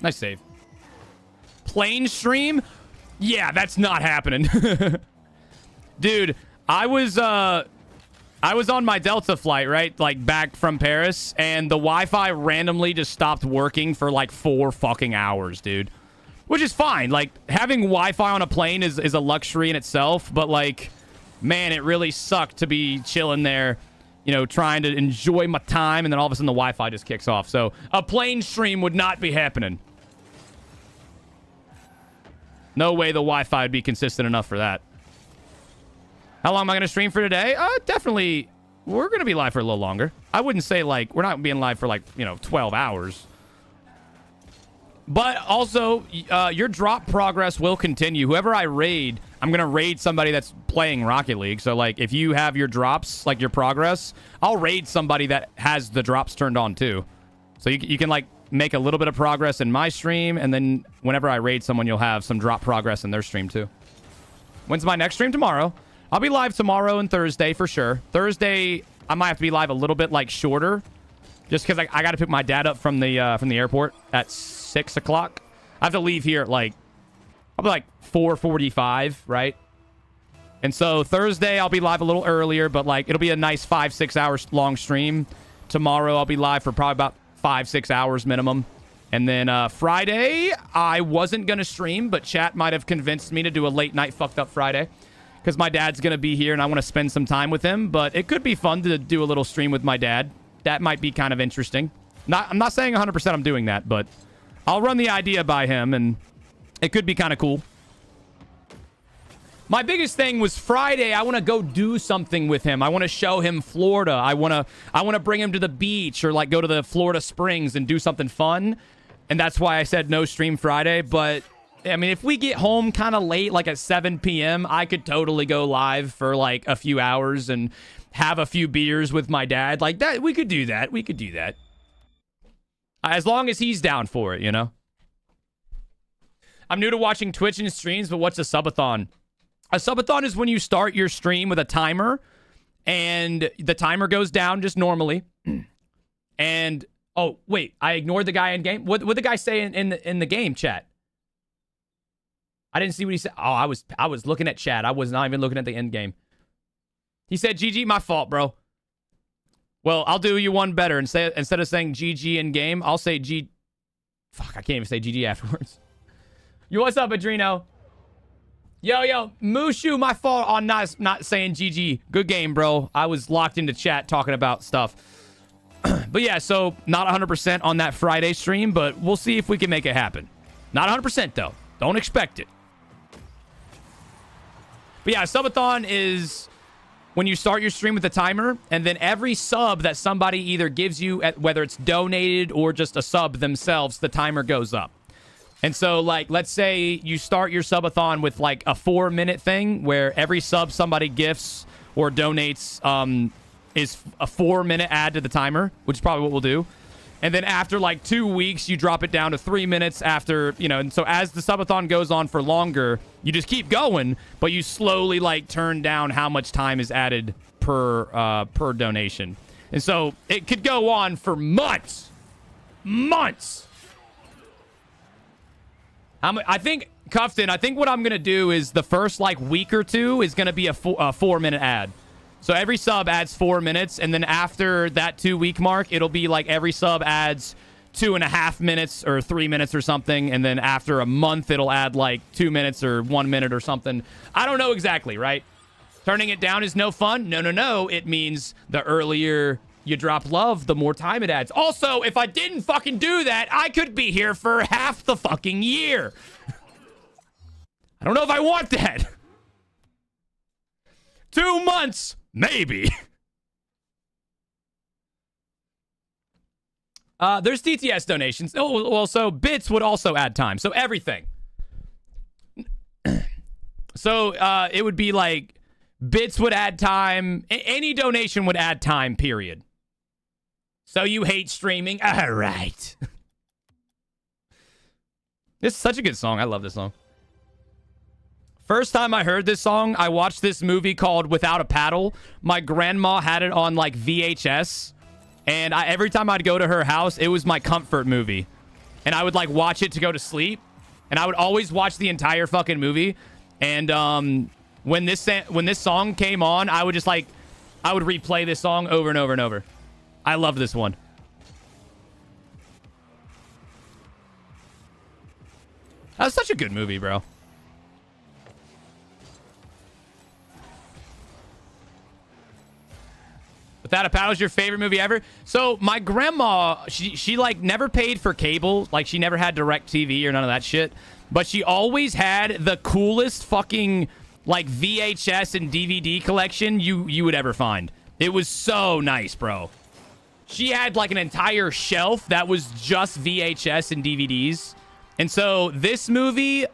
Nice save. Plane stream? Yeah, that's not happening. Dude, I was on my Delta flight, right? Like, back from Paris, and the Wi-Fi randomly just stopped working for, like, 4 fucking hours, dude. which is fine. Like, having Wi-Fi on a plane is a luxury in itself, but, like, man, it really sucked to be chilling there, you know, trying to enjoy my time, and then all of a sudden the Wi-Fi just kicks off. So a plane stream would not be happening. No way the Wi-Fi would be consistent enough for that. How long am I going to stream for today? Definitely, we're going to be live for a little longer. I wouldn't say, like, we're not being live for, like, you know, 12 hours. But also, your drop progress will continue. Whoever I raid, I'm going to raid somebody that's playing Rocket League. So, like, if you have your drops, like, your progress, I'll raid somebody that has the drops turned on, too. So you can, like, make a little bit of progress in my stream, and then whenever I raid someone, you'll have some drop progress in their stream, too. When's my next stream? Tomorrow. I'll be live tomorrow and Thursday, for sure. Thursday, I might have to be live a little bit, like, shorter. Just because I got to pick my dad up from the airport at 6 o'clock. I have to leave here at, like, probably, like, 4:45, right? And so Thursday, I'll be live a little earlier, but, like, it'll be a nice 5-6 hours long stream. Tomorrow, I'll be live for probably about 5-6 hours minimum. And then Friday, I wasn't going to stream, but chat might have convinced me to do a late night fucked up Friday. Because my dad's going to be here and I want to spend some time with him. But it could be fun to do a little stream with my dad. That might be kind of interesting. I'm not saying 100% I'm doing that, but I'll run the idea by him and it could be kind of cool. My biggest thing was Friday, I want to go do something with him. I want to show him Florida. I want to bring him to the beach or like go to the Florida Springs and do something fun. And that's why I said no stream Friday. But I mean, if we get home kind of late, like at 7 p.m., I could totally go live for like a few hours and have a few beers with my dad. Like that, we could do that. We could do that. As long as he's down for it, you know? I'm new to watching Twitch and streams, but what's a subathon? A subathon is when you start your stream with a timer, and the timer goes down just normally. And, oh, wait, I ignored the guy in game? What did the guy say in the game, chat? I didn't see what he said. Oh, I was looking at chat. I was not even looking at the end game. He said, GG, my fault, bro. Well, I'll do you one better. Instead of saying GG in game, I'll say G... Fuck, I can't even say GG afterwards. Yo, what's up, Adreno? Yo, Mushu, my fault on not saying GG. Good game, bro. I was locked into chat talking about stuff. But yeah, so not 100% on that Friday stream, but we'll see if we can make it happen. Not 100%, though. Don't expect it. But yeah, subathon is when you start your stream with a timer, and then every sub that somebody either gives you, whether it's donated or just a sub themselves, the timer goes up. And so, like, let's say you start your subathon with, like, a 4-minute thing where every sub somebody gifts or donates is a 4-minute add to the timer, which is probably what we'll do. And then after, like, 2 weeks, you drop it down to 3 minutes after, you know, and so as the subathon goes on for longer, you just keep going, but you slowly, like, turn down how much time is added per donation. And so it could go on for months. Months. I think, Cuffton, I think what I'm going to do is the first, like, week or two is going to be a 4-minute ad. So every sub adds 4 minutes, and then after that 2-week mark, it'll be like every sub adds 2.5 minutes or 3 minutes or something, and then after a month, it'll add, like, 2 minutes or 1 minute or something. I don't know exactly, right? Turning it down is no fun? No. It means the earlier you drop love, the more time it adds. Also, if I didn't fucking do that, I could be here for half the fucking year. I don't know if I want that. 2 months, maybe. There's DTS donations. Oh, well, so bits would also add time. So everything. So it would be like bits would add time. Any donation would add time, period. So you hate streaming? All right. This is such a good song. I love this song. First time I heard this song, I watched this movie called Without a Paddle. My grandma had it on, like, VHS. And every time I'd go to her house, it was my comfort movie. And I would, like, watch it to go to sleep. And I would always watch the entire fucking movie. And when this song came on, I would just, like, I would replay this song over and over and over. I love this one. That's such a good movie, bro. Without a Paddle is your favorite movie ever? So my grandma, she like never paid for cable. Like she never had DirecTV or none of that shit. But she always had the coolest fucking like VHS and DVD collection you would ever find. It was so nice, bro. She had like an entire shelf that was just VHS and DVDs. And so this movie,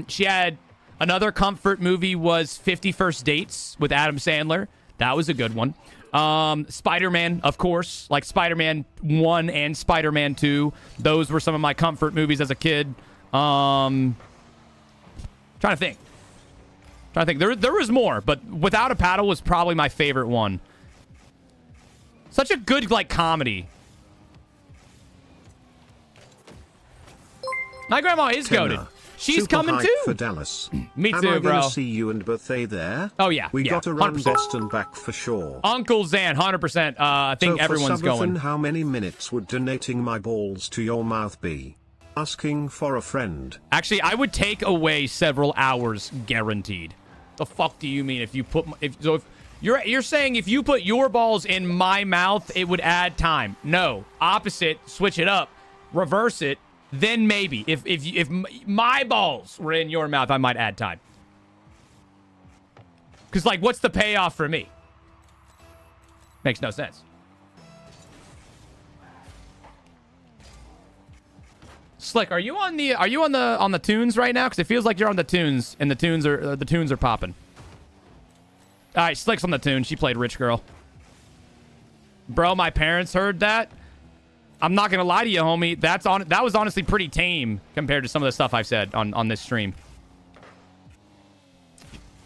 she had another comfort movie was 50 First Dates with Adam Sandler. That was a good one. Spider-Man, of course, like Spider-Man 1 and Spider-Man 2. Those were some of my comfort movies as a kid. Trying to think. There was more, but Without a Paddle was probably my favorite one. Such a good, like, comedy. My grandma is goated. She's Super coming hype too. For Dallas. Me Am too, I bro. gonna see you and Berthay there? Oh yeah, We yeah, got to run 100%. Boston back for sure. Uncle Zan, 100%. I think so everyone's for Subathon, going. How many minutes would donating my balls to your mouth be? Asking for a friend. Actually, I would take away several hours, guaranteed. The fuck do you mean if you put if you're saying if you put your balls in my mouth, it would add time? No, opposite. Switch it up, reverse it. Then maybe if my balls were in your mouth, I might add time. Because like, what's the payoff for me? Makes no sense. Slick, are you on the tunes right now? Because it feels like you're on the tunes, and the tunes are popping. All right, Slick's on the tune. She played Rich Girl. Bro, my parents heard that. I'm not gonna lie to you, homie. That was honestly pretty tame compared to some of the stuff I've said on this stream.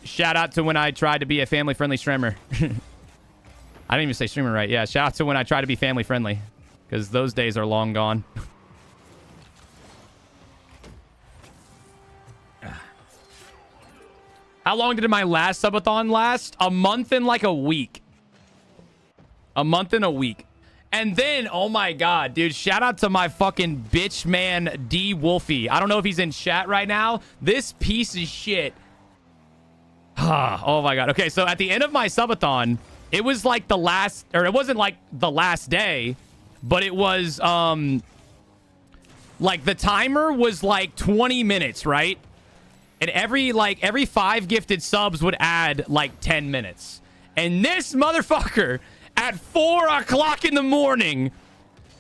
Shout out to when I tried to be a family-friendly streamer. I didn't even say streamer right. Yeah, shout out to when I tried to be family-friendly, because those days are long gone. How long did my last subathon last? A month and like a week. A month and a week. And then, oh my god, dude, shout out to my fucking bitch man, D Wolfie. I don't know if he's in chat right now. This piece of shit. Oh my god. Okay, so at the end of my subathon, it was like the last, or it wasn't like the last day, but it was, like the timer was like 20 minutes, right? And every 5 gifted subs would add like 10 minutes. And this motherfucker at 4 o'clock in the morning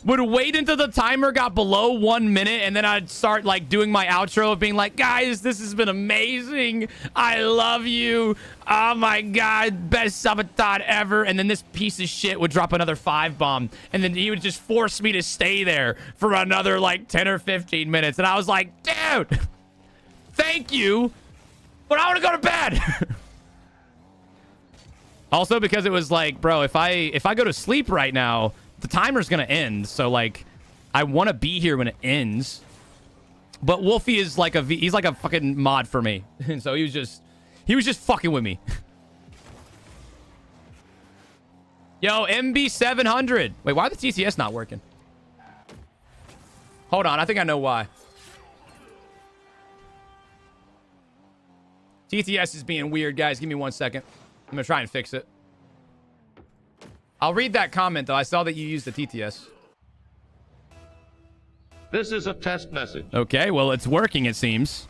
would wait until the timer got below 1 minute, and then I'd start like doing my outro of being like, guys, this has been amazing. I love you. Oh my god, best subathon ever. And then this piece of shit would drop another 5-bomb, and then he would just force me to stay there for another like 10 or 15 minutes. And I was like, dude, thank you, but I want to go to bed. Also, because it was like, bro, if I go to sleep right now, the timer's gonna end. So like, I want to be here when it ends. But Wolfie is like he's like a fucking mod for me, and so he was just fucking with me. Yo, MB700. Wait, why the TTS not working? Hold on, I think I know why. TTS is being weird, guys. Give me 1 second. I'm gonna try and fix it. I'll read that comment, though. I saw that you used the TTS. This is a test message. Okay, well, it's working, it seems.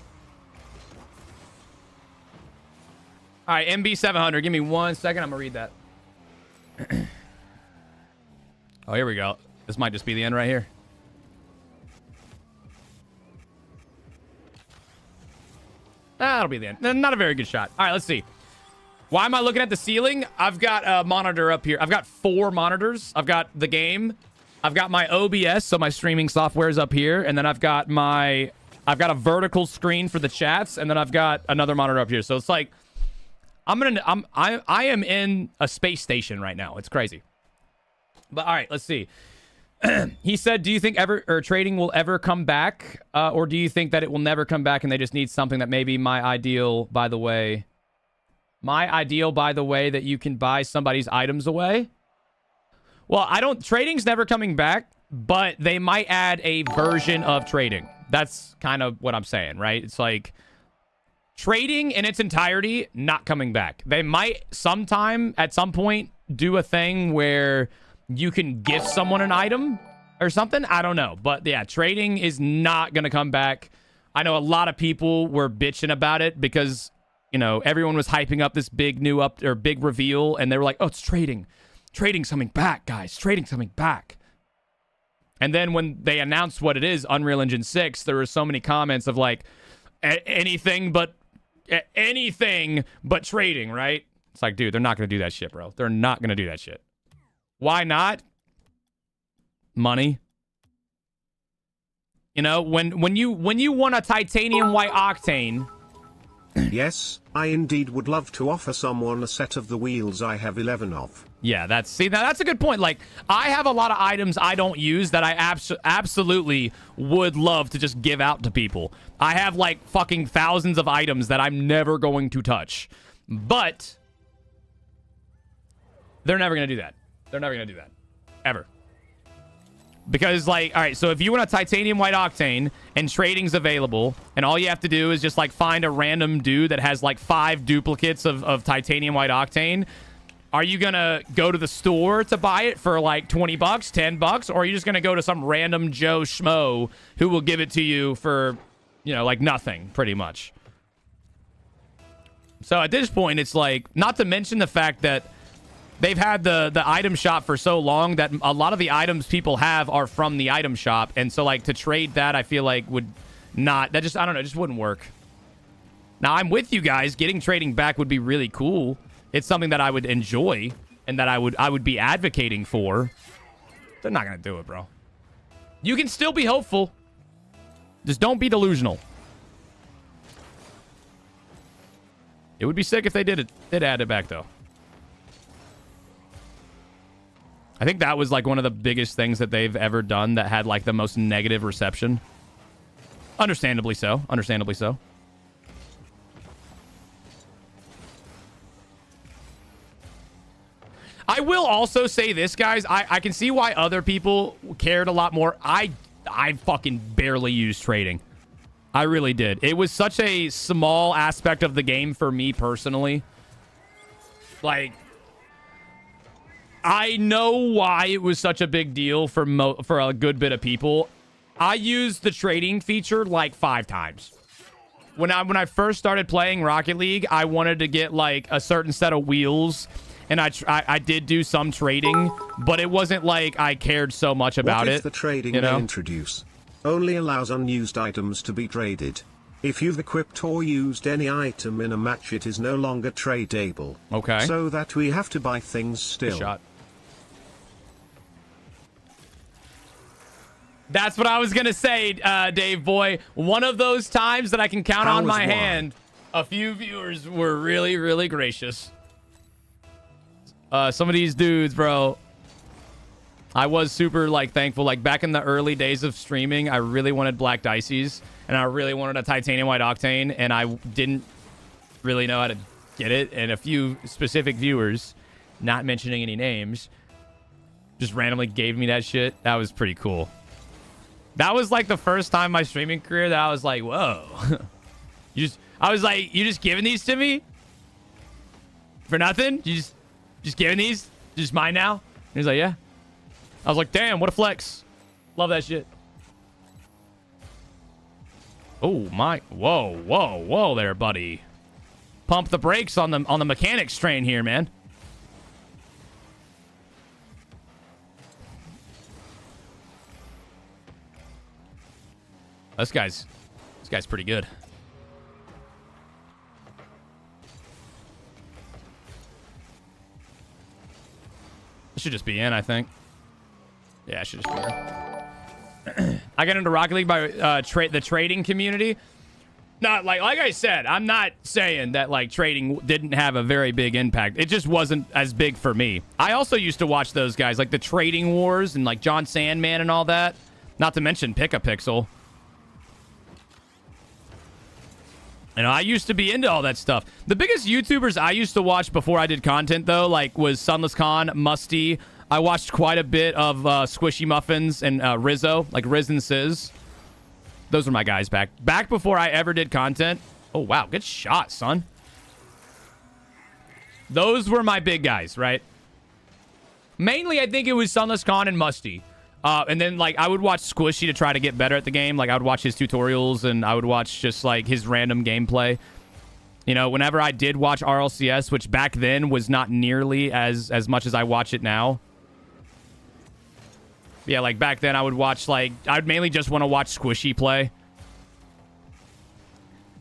All right, MB700. Give me 1 second. I'm gonna read that. Oh, here we go. This might just be the end right here. That'll be the end. Not a very good shot. All right, let's see. Why am I looking at the ceiling? I've got a monitor up here. I've got 4 monitors. I've got the game. I've got my OBS, so my streaming software is up here, and then I've got a vertical screen for the chats, and then I've got another monitor up here. So it's like I am in a space station right now. It's crazy. But all right, let's see. He said, do you think trading will ever come back? Or do you think that it will never come back and they just need something that maybe my ideal, by the way, that you can buy somebody's items away? Well, trading's never coming back, but they might add a version of trading. That's kind of what I'm saying, right? It's like trading in its entirety, not coming back. They might sometime at some point do a thing where you can gift someone an item or something. I don't know. But yeah, trading is not going to come back. I know a lot of people were bitching about it because, you know, everyone was hyping up this big big reveal, and they were like, oh, it's trading. Trading's coming back, guys. Trading's coming back. And then when they announced what it is, Unreal Engine 6, there were so many comments of like, anything but trading, right? It's like, dude, they're not going to do that shit, bro. They're not going to do that shit. Why not? Money. You know, when you want a titanium white octane. Yes, I indeed would love to offer someone a set of the wheels I have 11 of. Yeah, that's a good point. Like, I have a lot of items I don't use that I absolutely would love to just give out to people. I have like fucking thousands of items that I'm never going to touch. But they're never going to do that. They're never going to do that. Ever. Because, like, all right, so if you want a titanium white octane and trading's available, and all you have to do is just, like, find a random dude that has, like, 5 duplicates of titanium white octane, are you going to go to the store to buy it for, like, 20 bucks, 10 bucks, or are you just going to go to some random Joe Schmo who will give it to you for, you know, like, nothing, pretty much? So at this point, it's like, not to mention the fact that they've had the item shop for so long that a lot of the items people have are from the item shop. And so, like, to trade that, I feel like would not... That just, I don't know, it just wouldn't work. Now, I'm with you guys. Getting trading back would be really cool. It's something that I would enjoy and that I would be advocating for. They're not going to do it, bro. You can still be hopeful. Just don't be delusional. It would be sick if they did add it back, though. I think that was like one of the biggest things that they've ever done that had like the most negative reception. Understandably so. Understandably so. I will also say this, guys. I can see why other people cared a lot more. I fucking barely used trading. I really did. It was such a small aspect of the game for me personally. Like, I know why it was such a big deal for a good bit of people. I used the trading feature like 5 times. When I first started playing Rocket League, I wanted to get like a certain set of wheels, and I did do some trading, but it wasn't like I cared so much about it. What is the trading they introduce? Only allows unused items to be traded. If you've equipped or used any item in a match, it is no longer tradable. Okay. So that we have to buy things still. Good shot. That's what I was going to say, Dave boy. One of those times that I can count on my hand, a few viewers were really, really gracious. Some of these dudes, bro, I was super, like, thankful. Like, back in the early days of streaming, I really wanted Black Dices, and I really wanted a Titanium White Octane, and I didn't really know how to get it. And a few specific viewers, not mentioning any names, just randomly gave me that shit. That was pretty cool. That was like the first time in my streaming career that I was like, whoa. I was like, you just giving these to me? For nothing? You just giving these? Just mine now? And he's like, yeah. I was like, damn, what a flex. Love that shit. Oh my, whoa there, buddy. Pump the brakes on the mechanics train here, man. This guy's pretty good. This should just be in, I think. Yeah, it should just be in. I got into Rocket League by the trading community. Not like I said, I'm not saying that like trading didn't have a very big impact. It just wasn't as big for me. I also used to watch those guys, like the Trading Wars and like John Sandman and all that. Not to mention Pick-a-Pixel. You know, I used to be into all that stuff. The biggest YouTubers I used to watch before I did content, though, like, was Sunless Khan, Musty. I watched quite a bit of Squishy Muffins and Rizzo, like Riz and Sizz. Those were my guys back before I ever did content. Oh, wow. Good shot, son. Those were my big guys, right? Mainly, I think it was Sunless Khan and Musty. And then, like, I would watch Squishy to try to get better at the game. Like, I would watch his tutorials, and I would watch just, like, his random gameplay. You know, whenever I did watch RLCS, which back then was not nearly as much as I watch it now. Yeah, like, back then I would watch, like, I would mainly just want to watch Squishy play.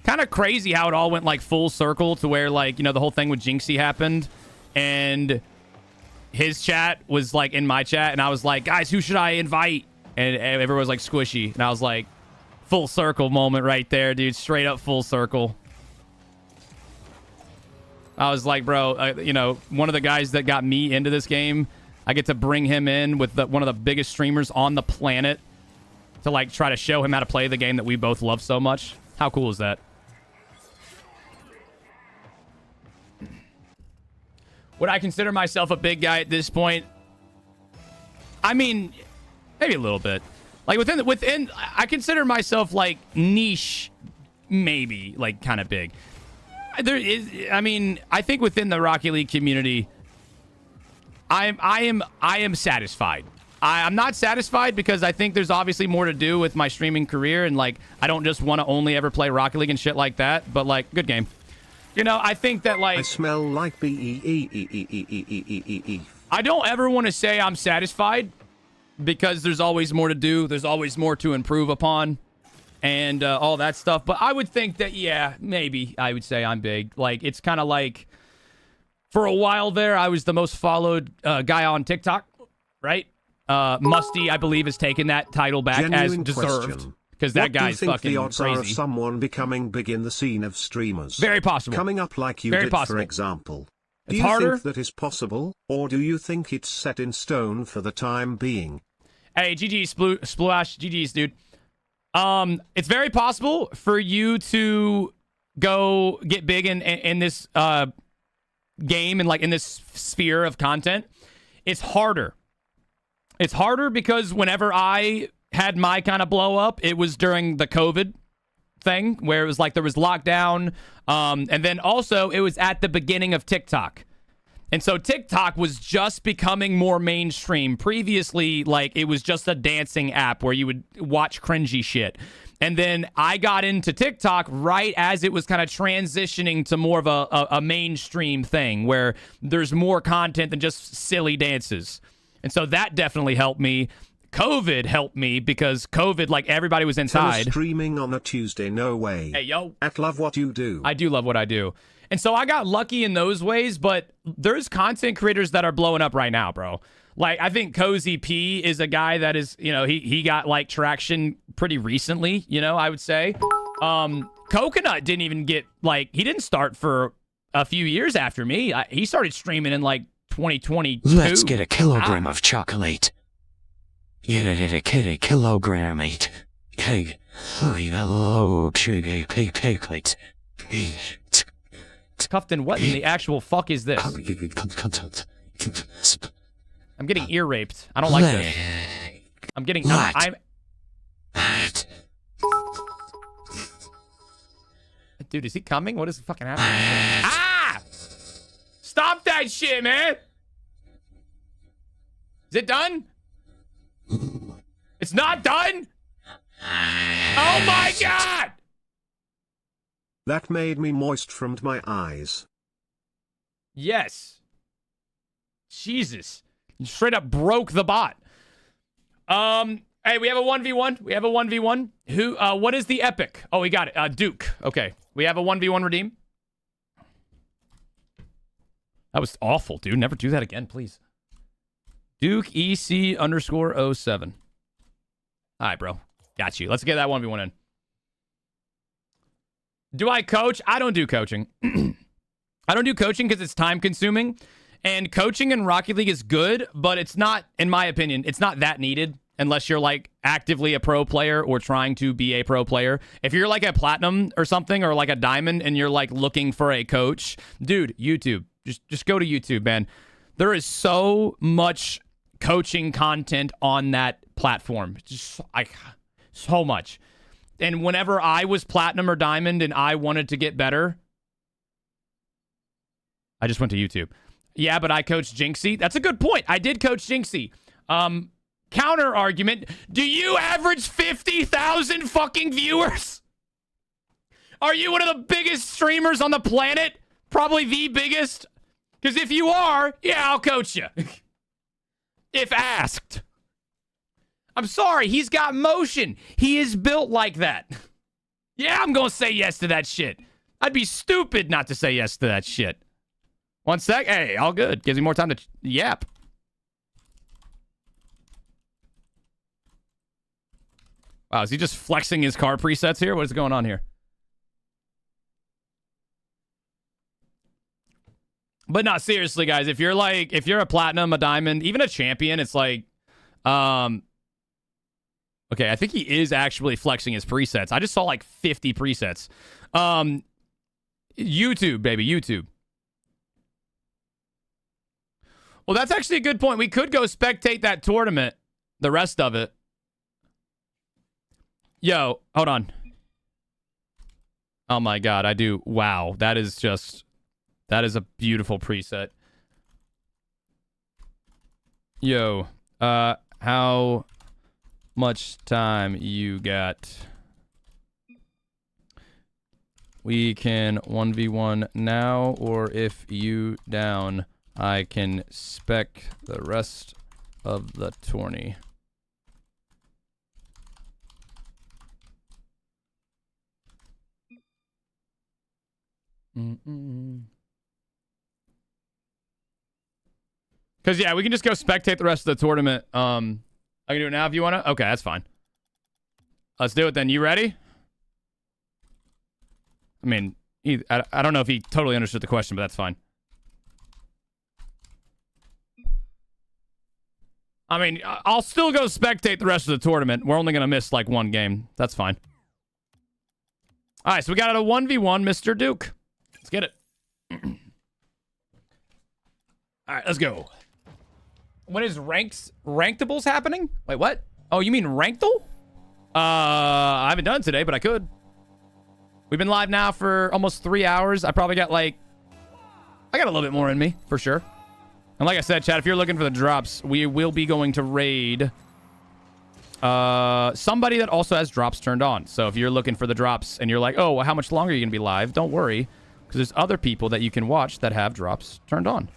Kind of crazy how it all went, like, full circle to where, like, you know, the whole thing with Jinxie happened. And his chat was, like, in my chat. And I was like, guys, who should I invite? And everyone was like, Squishy. And I was like, full circle moment right there, dude. Straight up full circle. I was like, bro, you know, one of the guys that got me into this game, I get to bring him in with one of the biggest streamers on the planet to, like, try to show him how to play the game that we both love so much. How cool is that? Would I consider myself a big guy at this point? I mean, maybe a little bit. Like, within, I consider myself, like, niche, maybe, like, kind of big. There is, I mean, I think within the Rocket League community, I am satisfied. I'm not satisfied because I think there's obviously more to do with my streaming career, and, like, I don't just want to only ever play Rocket League and shit like that, but, like, good game. You know, I think that, like, I smell like BEE. I don't ever want to say I'm satisfied because there's always more to do. There's always more to improve upon and all that stuff. But I would think that, yeah, maybe I would say I'm big. Like, it's kind of like for a while there, I was the most followed guy on TikTok, right? Musty, I believe, has taken that title back Genuine as deserved. Question. Because that guy's fucking the odds crazy. Are of someone becoming big in the scene of streamers? Very possible. Coming up like you Very did, possible. for example. It's Do you harder. think that is possible, or do you think it's set in stone for the time being? Hey, GG Splash, GG's, dude. It's very possible for you to go get big in this game and, like, in this sphere of content. It's harder. It's harder because whenever I had my kind of blow up, it was during the COVID thing where it was like there was lockdown. And then also it was at the beginning of TikTok. And so TikTok was just becoming more mainstream. Previously, like, it was just a dancing app where you would watch cringy shit. And then I got into TikTok right as it was kind of transitioning to more of a mainstream thing where there's more content than just silly dances. And so that definitely helped me. COVID helped me because COVID, like, everybody was inside. Streaming on a Tuesday, no way. Hey, yo. At love what you do. I do love what I do. And so I got lucky in those ways, but there's content creators that are blowing up right now, bro. Like, I think Cozy P is a guy that is, you know, he got, like, traction pretty recently, you know, I would say. Coconut didn't even get, like, he didn't start for a few years after me. He started streaming in, like, 2022. Let's get a kilogram of chocolate. Get a kilogram, mate. Hey, hello, chocolate. Cuffton, what in the actual fuck is this? I'm getting ear raped. I don't like this. I'm getting... I'm Dude, is he coming? What is fucking happening? Ah! Stop that shit, man! Is it done? It's not done? Oh my god! That made me moist from my eyes. Yes. Jesus. You straight up broke the bot. Hey, we have a 1v1. We have a 1v1. Who, what is the epic? Oh, we got it. Duke. Okay. We have a 1v1 redeem. That was awful, dude. Never do that again, please. Duke EC _ 07. All right, bro. Got you. Let's get that 1v1 in. Do I coach? I don't do coaching. I don't do coaching because it's time consuming. And coaching in Rocket League is good, but it's not, in my opinion, it's not that needed unless you're, like, actively a pro player or trying to be a pro player. If you're like a platinum or something or like a diamond and you're, like, looking for a coach, dude, YouTube. Just go to YouTube, man. There is so much coaching content on that platform. Just, so much. And whenever I was platinum or diamond and I wanted to get better, I just went to YouTube. Yeah, but I coached Jinxie. That's a good point. I did coach Jinxie. Counter argument. Do you average 50,000 fucking viewers? Are you one of the biggest streamers on the planet? Probably the biggest. Because if you are, yeah, I'll coach you. If asked. I'm sorry, he's got motion. He is built like that. Yeah, I'm going to say yes to that shit. I'd be stupid not to say yes to that shit. One sec. Hey, all good. Gives me more time to yap. Wow, is he just flexing his car presets here? What is going on here? But no, seriously, guys, if you're a platinum, a diamond, even a champion, it's like, okay, I think he is actually flexing his presets. I just saw like 50 presets. YouTube, baby, YouTube. Well, that's actually a good point. We could go spectate that tournament, the rest of it. Yo, hold on. Oh my God, I do. Wow, that is a beautiful preset. Yo, how much time you got? We can 1v1 now, or if you down, I can spec the rest of the tourney. Because, yeah, we can just go spectate the rest of the tournament. I can do it now if you want to. Okay, that's fine. Let's do it then. You ready? I mean, I don't know if he totally understood the question, but that's fine. I mean, I'll still go spectate the rest of the tournament. We're only going to miss, like, one game. That's fine. All right, so we got a 1v1, Mr. Duke. Let's get it. All right, let's go. When is ranktables happening? Wait, what? Oh, you mean ranktal? I haven't done it today, but I could. We've been live now for almost 3 hours. I probably got I got a little bit more in me, for sure. And like I said, chat, if you're looking for the drops, we will be going to raid somebody that also has drops turned on. So if you're looking for the drops and you're like, oh, well, how much longer are you going to be live? Don't worry, because there's other people that you can watch that have drops turned on.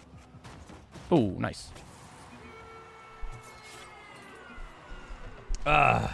Oh, nice. Yeah,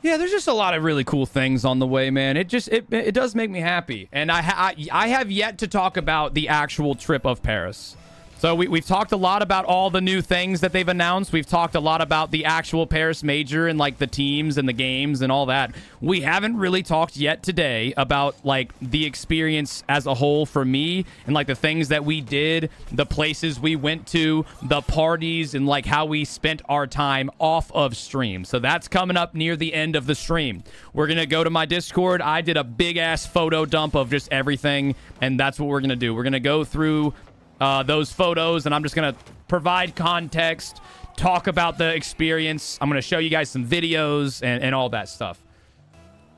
there's just a lot of really cool things on the way, man. It does make me happy. And I have yet to talk about the actual trip of Paris. So we've talked a lot about all the new things that they've announced. We've talked a lot about the actual Paris Major and like the teams and the games and all that. We haven't really talked yet today about like the experience as a whole for me and like the things that we did, the places we went to, the parties, and like how we spent our time off of stream. So that's coming up near the end of the stream. We're going to go to my Discord. I did a big ass photo dump of just everything, and that's what we're going to do. We're going to go through those photos, and I'm just going to provide context, talk about the experience. I'm going to show you guys some videos and all that stuff.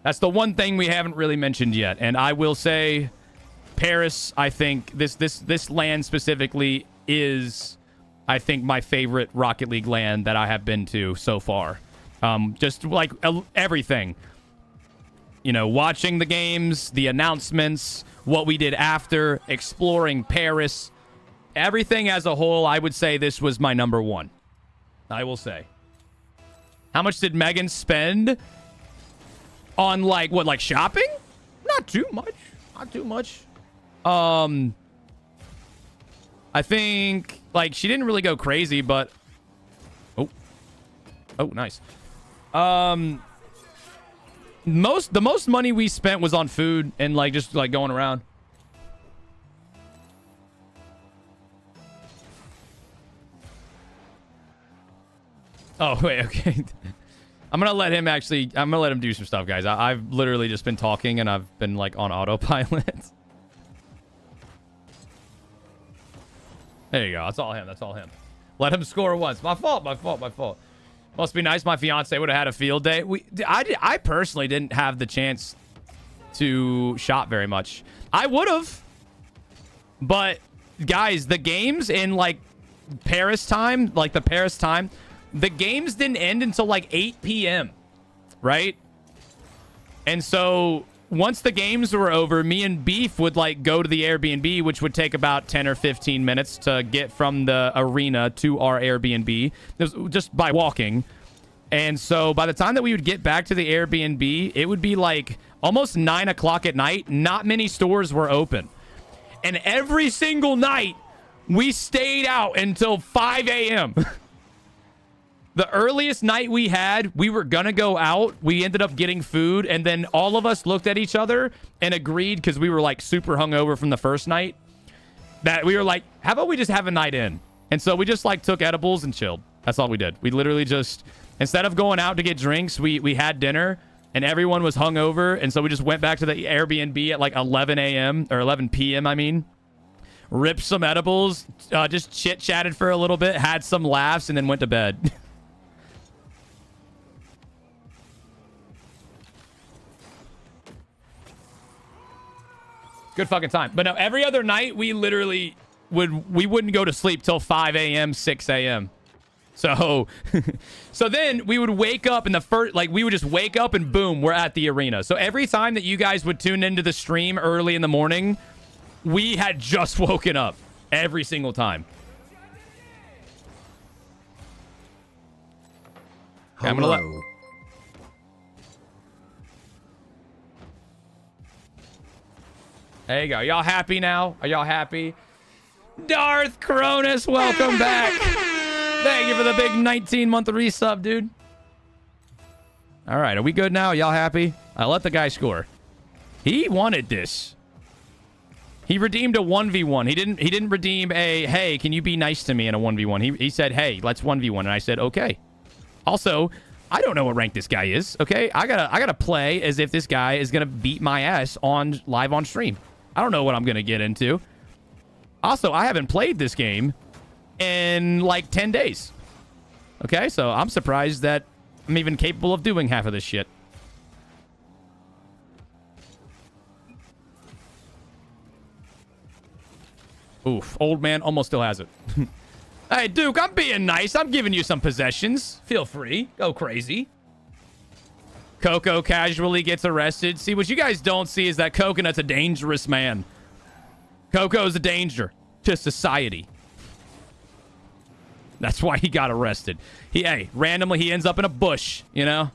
That's the one thing we haven't really mentioned yet. And I will say Paris, I think this land specifically is, I think, my favorite Rocket League land that I have been to so far. Just like everything, you know, watching the games, the announcements, what we did after, exploring Paris, everything as a whole, I would say this was my number one. I will say. How much did Megan spend on like shopping? Not too much. Not too much. I think like she didn't really go crazy, but oh, nice. The most money we spent was on food and like just like going around. Oh, wait, okay. I'm going to let him do some stuff, guys. I've literally just been talking and I've been like on autopilot. There you go. That's all him. Let him score once. My fault. Must be nice. My fiance would have had a field day. I personally didn't have the chance to shop very much. I would have. But, guys, the games in, like, Paris time, the games didn't end until, like, 8 p.m., right? And so, once the games were over, me and Beef would, like, go to the Airbnb, which would take about 10 or 15 minutes to get from the arena to our Airbnb, just by walking. And so, by the time that we would get back to the Airbnb, it would be, like, almost 9 o'clock at night. Not many stores were open. And every single night, we stayed out until 5 a.m. The earliest night we had, we were going to go out. We ended up getting food. And then all of us looked at each other and agreed, because we were like super hungover from the first night, that we were like, how about we just have a night in? And so we just like took edibles and chilled. That's all we did. We literally just, instead of going out to get drinks, we had dinner. And everyone was hungover, and so we just went back to the Airbnb at like 11 a.m. or 11 p.m., I mean. Ripped some edibles, just chit-chatted for a little bit, had some laughs, and then went to bed. Good fucking time. But no, every other night, we literally wouldn't go to sleep till 5 a.m., 6 a.m. So, so then we would wake up in the first, like we would just wake up and boom, we're at the arena. So every time that you guys would tune into the stream early in the morning, we had just woken up every single time. Okay, I'm gonna let. There you go. Y'all happy now? Are y'all happy? Darth Cronus, welcome back. Thank you for the big 19-month resub, dude. All right, are we good now? Y'all happy? I let the guy score. He wanted this. He redeemed a 1v1. He didn't redeem a, hey, can you be nice to me in a 1v1. He said, hey, let's 1v1. And I said, okay. Also, I don't know what rank this guy is, okay? I gotta play as if this guy is gonna beat my ass live on stream. I don't know what I'm gonna get into. Also, I haven't played this game in like 10 days. Okay, so I'm surprised that I'm even capable of doing half of this shit. Oof, old man almost still has it. Hey, Duke, I'm being nice. I'm giving you some possessions. Feel free. Go crazy. Coco casually gets arrested. See, what you guys don't see is that Coconut's a dangerous man. Coco's a danger to society. That's why he got arrested. Randomly he ends up in a bush, you know?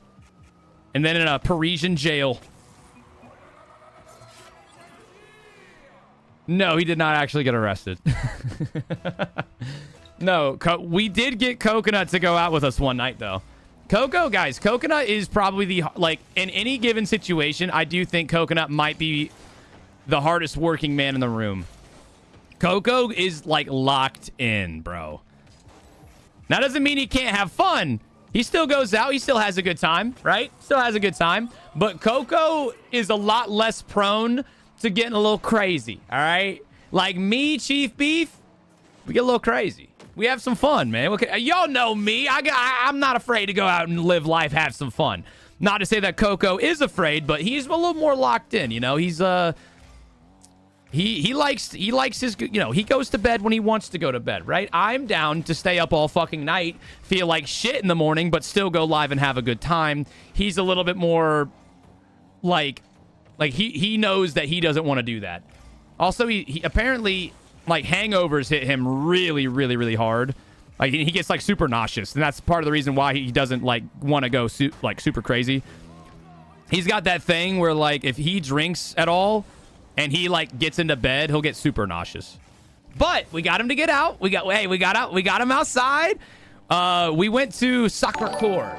And then in a Parisian jail. No, he did not actually get arrested. No, we did get Coconut to go out with us one night, though. Coconut is probably in any given situation, I do think Coconut might be the hardest working man in the room. Coco is, like, locked in, bro. That doesn't mean he can't have fun. He still goes out. He still has a good time, right? Still has a good time. But Coco is a lot less prone to getting a little crazy, all right? Like me, Chief Beef, we get a little crazy. We have some fun, man. Okay, y'all know me. I'm not afraid to go out and live life, have some fun. Not to say that Coco is afraid, but he's a little more locked in, you know? He's, he likes his, you know, he goes to bed when he wants to go to bed, right? I'm down to stay up all fucking night, feel like shit in the morning, but still go live and have a good time. He's a little bit more, like he knows that he doesn't want to do that. Also, he apparently, like, hangovers hit him really, really, really hard. Like, he gets, like, super nauseous, and that's part of the reason why he doesn't, like, want to go, super crazy. He's got that thing where, like, if he drinks at all and he, like, gets into bed, he'll get super nauseous. But we got him to get out. We got him outside. We went to Sacre Coeur.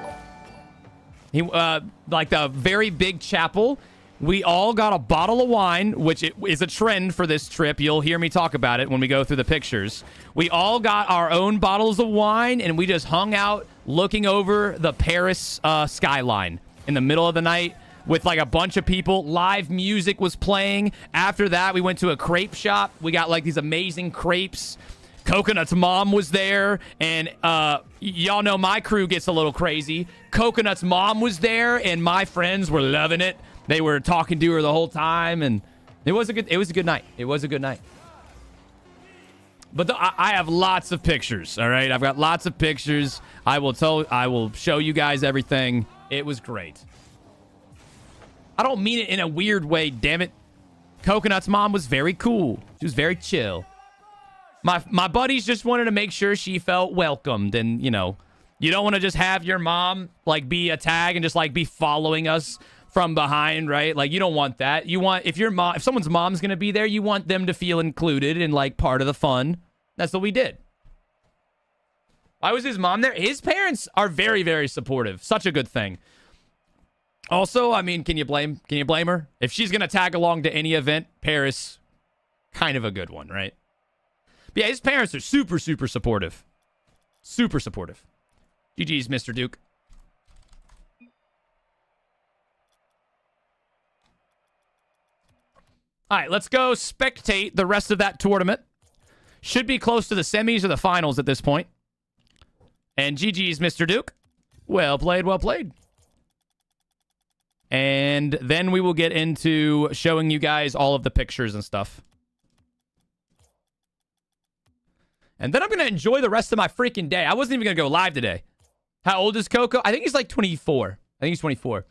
Like the very big chapel. We all got a bottle of wine, which is a trend for this trip. You'll hear me talk about it when we go through the pictures. We all got our own bottles of wine, and we just hung out looking over the Paris skyline in the middle of the night with like a bunch of people. Live music was playing. After that, we went to a crepe shop. We got like these amazing crepes. Coconut's mom was there, and y'all know my crew gets a little crazy. Coconut's mom was there, and my friends were loving it. They were talking to her the whole time, and it was a good night. It was a good night. But I have lots of pictures, all right? I've got lots of pictures. I will show you guys everything. It was great. I don't mean it in a weird way, damn it. Coconut's mom was very cool. She was very chill. My buddies just wanted to make sure she felt welcomed. And, you know, you don't want to just have your mom, like, be a tag and just, like, be following us from behind, right? Like, you don't want that. You want, if someone's mom's going to be there, you want them to feel included and, like, part of the fun. That's what we did. Why was his mom there? His parents are very, very supportive. Such a good thing. Also, I mean, can you blame her? If she's going to tag along to any event, Paris, kind of a good one, right? But yeah, his parents are super, super supportive. Super supportive. GG's, Mr. Duke. All right, let's go spectate the rest of that tournament. Should be close to the semis or the finals at this point. And GG's, Mr. Duke. Well played, well played. And then we will get into showing you guys all of the pictures and stuff. And then I'm going to enjoy the rest of my freaking day. I wasn't even going to go live today. How old is Coco? I think he's like 24. I think he's 24.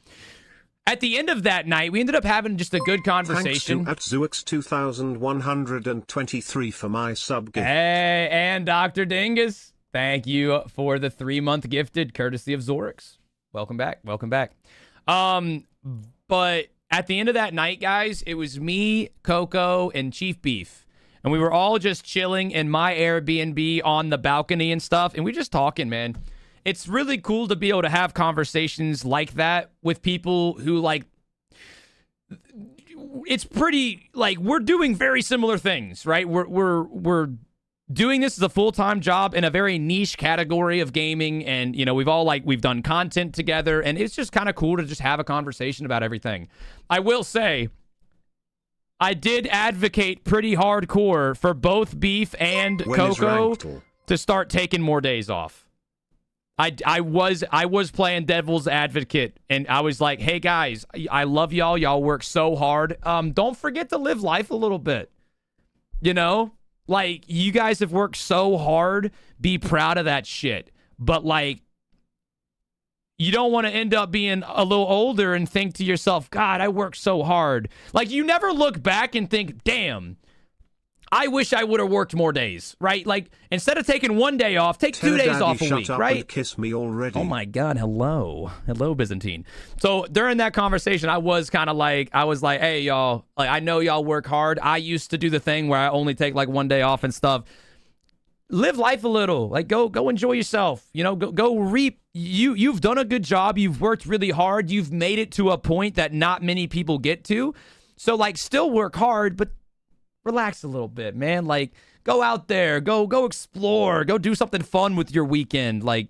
At the end of that night, we ended up having just a good conversation. Thanks to @Zuix2123 for my sub gift. Hey, and Dr. Dingus, thank you for the 3-month gifted, courtesy of Zorix. Welcome back. Welcome back. But at the end of that night, guys, it was me, Coco, and Chief Beef. And we were all just chilling in my Airbnb on the balcony and stuff. And we just talking, man. It's really cool to be able to have conversations like that with people who, like, it's pretty, like, we're doing very similar things, right? We're doing this as a full-time job in a very niche category of gaming. And, you know, we've done content together. And it's just kind of cool to just have a conversation about everything. I will say, I did advocate pretty hardcore for both Beef and Coco to start taking more days off. I was playing devil's advocate, and I was like, hey guys, I love y'all. Y'all work so hard. Don't forget to live life a little bit. You know? Like, you guys have worked so hard. Be proud of that shit. But, like, you don't want to end up being a little older and think to yourself, God, I worked so hard. Like, you never look back and think, damn, I wish I would have worked more days, right? Like, instead of taking 1 day off, take 2 days off a week, right? And kiss me already. Oh my God, hello. Hello, Byzantine. So during that conversation, I was like, hey, y'all, like, I know y'all work hard. I used to do the thing where I only take like 1 day off and stuff. Live life a little. Like, go enjoy yourself. You know, go reap. You've done a good job. You've worked really hard. You've made it to a point that not many people get to. So, like, still work hard, but relax a little bit, man. Like, go out there. Go explore. Go do something fun with your weekend. Like,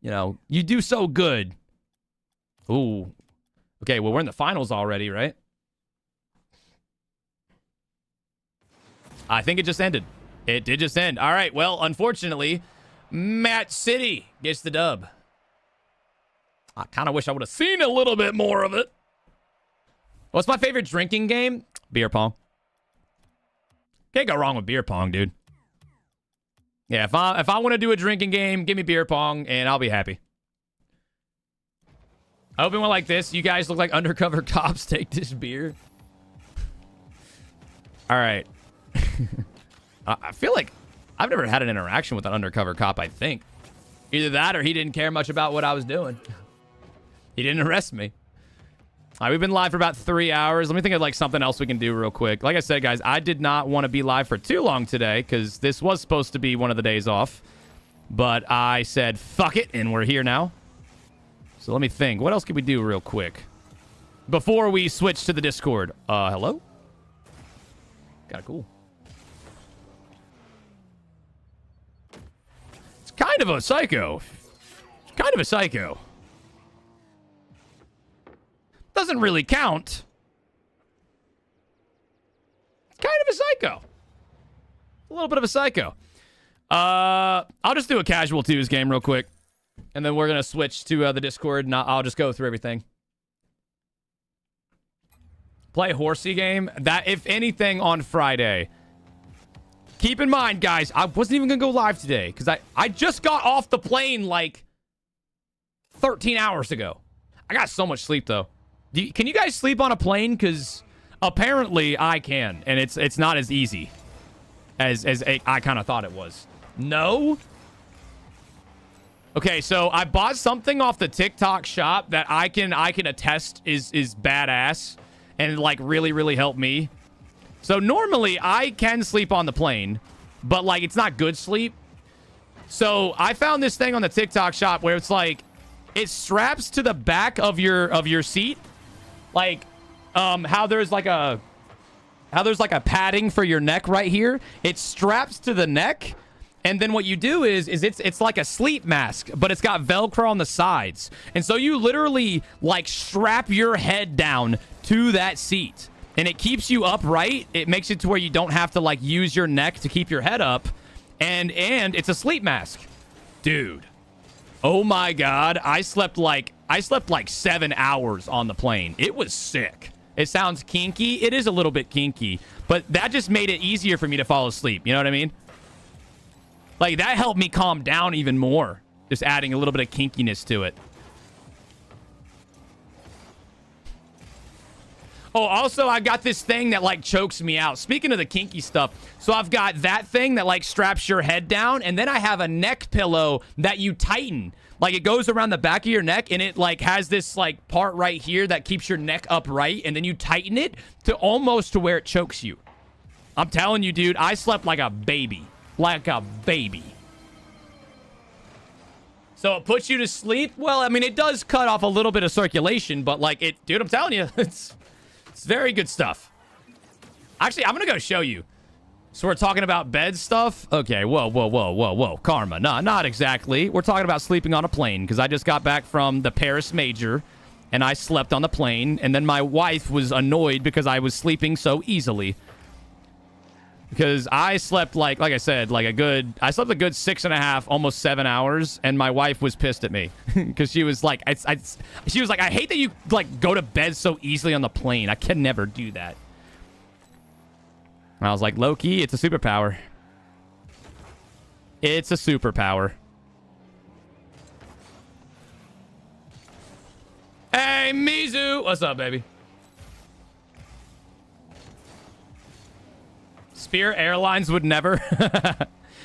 you know, you do so good. Ooh. Okay, well, we're in the finals already, right? I think it just ended. It did just end. All right, well, unfortunately, Matt City gets the dub. I kind of wish I would have seen a little bit more of it. What's my favorite drinking game? Beer pong. Can't go wrong with beer pong, dude. Yeah, if I want to do a drinking game, give me beer pong, and I'll be happy. I hope it went like this. You guys look like undercover cops. Take this beer. All right. I feel like I've never had an interaction with an undercover cop, I think. Either that or he didn't care much about what I was doing. He didn't arrest me. All right, we've been live for about 3 hours. Let me think of like something else we can do real quick. Like I said, guys, I did not want to be live for too long today because this was supposed to be one of the days off. But I said, fuck it, and we're here now. So let me think. What else can we do real quick before we switch to the Discord? Hello? Kind of cool. Kind of a psycho. Kind of a psycho. Doesn't really count. Kind of a psycho. A little bit of a psycho. I'll just do a casual twos game real quick. And then we're going to switch to the Discord, and I'll just go through everything. Play horsey game. That, if anything, on Friday. Keep in mind, guys, I wasn't even going to go live today because I just got off the plane like 13 hours ago. I got so much sleep, though. Can you guys sleep on a plane? Because apparently I can, and it's not as easy as I kind of thought it was. No? Okay, so I bought something off the TikTok shop that I can attest is badass and like really helped me. So normally I can sleep on the plane, but like it's not good sleep. So I found this thing on the TikTok shop where it's like it straps to the back of your seat, like how there's like a padding for your neck right here. It straps to the neck. And then what you do is it's like a sleep mask, but it's got Velcro on the sides. And so you literally like strap your head down to that seat. And it keeps you upright. It makes it to where you don't have to like use your neck to keep your head up. And it's a sleep mask. Dude. Oh my God. I slept like 7 hours on the plane. It was sick. It sounds kinky. It is a little bit kinky, but that just made it easier for me to fall asleep. You know what I mean? Like, that helped me calm down even more. Just adding a little bit of kinkiness to it. Oh, also, I got this thing that, like, chokes me out. Speaking of the kinky stuff, so I've got that thing that, like, straps your head down, and then I have a neck pillow that you tighten. Like, it goes around the back of your neck, and it, like, has this, like, part right here that keeps your neck upright, and then you tighten it to almost to where it chokes you. I'm telling you, dude, I slept like a baby. Like a baby. So it puts you to sleep? Well, I mean, it does cut off a little bit of circulation, but like it, dude, I'm telling you, it's very good stuff. Actually, I'm going to go show you. So we're talking about bed stuff? Okay, whoa. Karma. Nah, not exactly. We're talking about sleeping on a plane because I just got back from the Paris Major and I slept on the plane. And then my wife was annoyed because I was sleeping so easily. Because I slept like I said, I slept a good 6.5, almost 7 hours, and my wife was pissed at me because she was like, I hate that you like go to bed so easily on the plane. I can never do that. And I was like, low key, it's a superpower. It's a superpower. Hey, Mizu, what's up, baby? Spirit Airlines would never.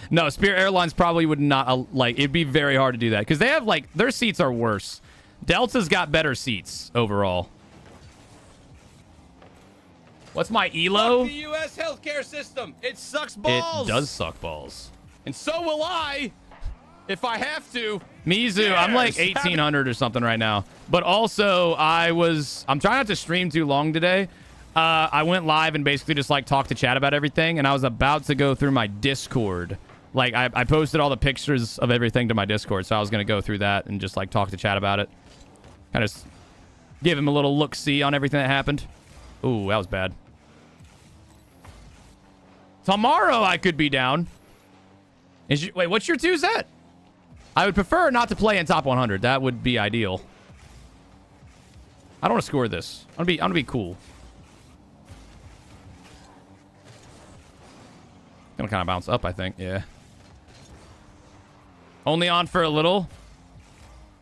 No, Spirit Airlines probably would not. Like, it'd be very hard to do that because they have like their seats are worse. Delta's got better seats overall. What's my ELO? Fuck the U.S. healthcare system. It sucks balls. It does suck balls. And so will I, if I have to. Mizu, I'm like 1,800 or something right now. But also, I'm trying not to stream too long today. I went live and basically just like talked to chat about everything, and I was about to go through my Discord. Like I posted all the pictures of everything to my Discord, so I was gonna go through that and just like talk to chat about it. Kind of give him a little look-see on everything that happened. Ooh, that was bad. Tomorrow I could be down. Wait, what's your 2 set? I would prefer not to play in top 100. That would be ideal. I don't want to score this. I want to be cool. Gonna kind of bounce up, I think. Yeah. Only on for a little.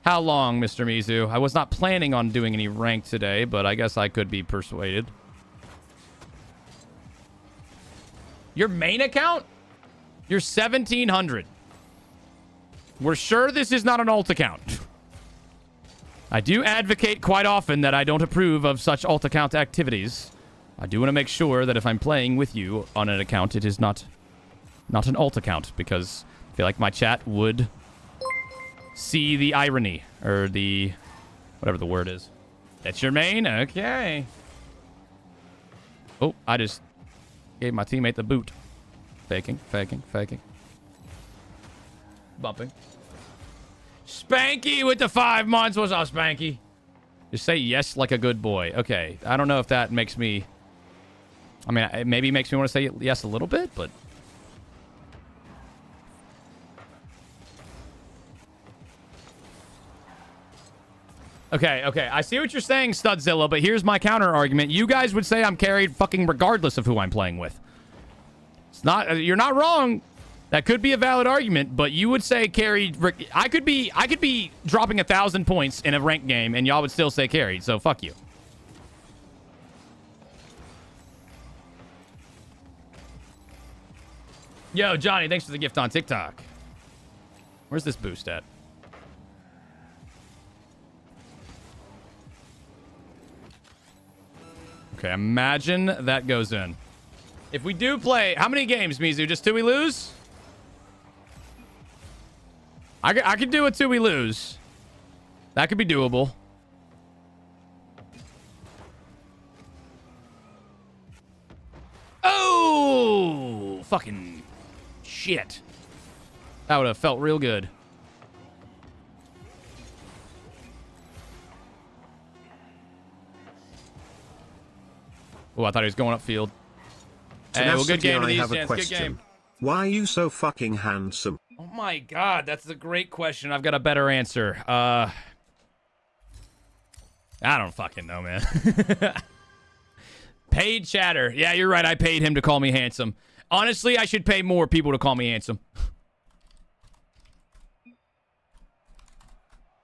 How long, Mr. Mizu? I was not planning on doing any rank today, but I guess I could be persuaded. Your main account? You're 1,700. We're sure this is not an alt account. I do advocate quite often that I don't approve of such alt account activities. I do want to make sure that if I'm playing with you on an account, it is not an alt account, because I feel like my chat would see the irony, or the whatever the word is. That's your main? Okay. Oh, I just gave my teammate the boot. Faking. Bumping. Spanky with the 5 months. What's up, Spanky? Just say yes like a good boy. Okay. I don't know if that makes me... I mean, it maybe makes me want to say yes a little bit, but... Okay. I see what you're saying, Studzilla, but here's my counter argument. You guys would say I'm carried fucking regardless of who I'm playing with. It's not. You're not wrong. That could be a valid argument, but you would say carried. I could be dropping 1,000 points in a ranked game, and y'all would still say carried. So fuck you. Yo, Johnny, thanks for the gift on TikTok. Where's this boost at? Okay, imagine that goes in. If we do play... How many games, Mizu? Just 2 we lose? I could do a 2 we lose. That could be doable. Oh! Fucking shit. That would have felt real good. Oh, I thought he was going upfield. Hey, well, good game to these gents. Good game. Why are you so fucking handsome? Oh my god, that's a great question. I've got a better answer. I don't fucking know, man. Paid chatter. Yeah, you're right. I paid him to call me handsome. Honestly, I should pay more people to call me handsome.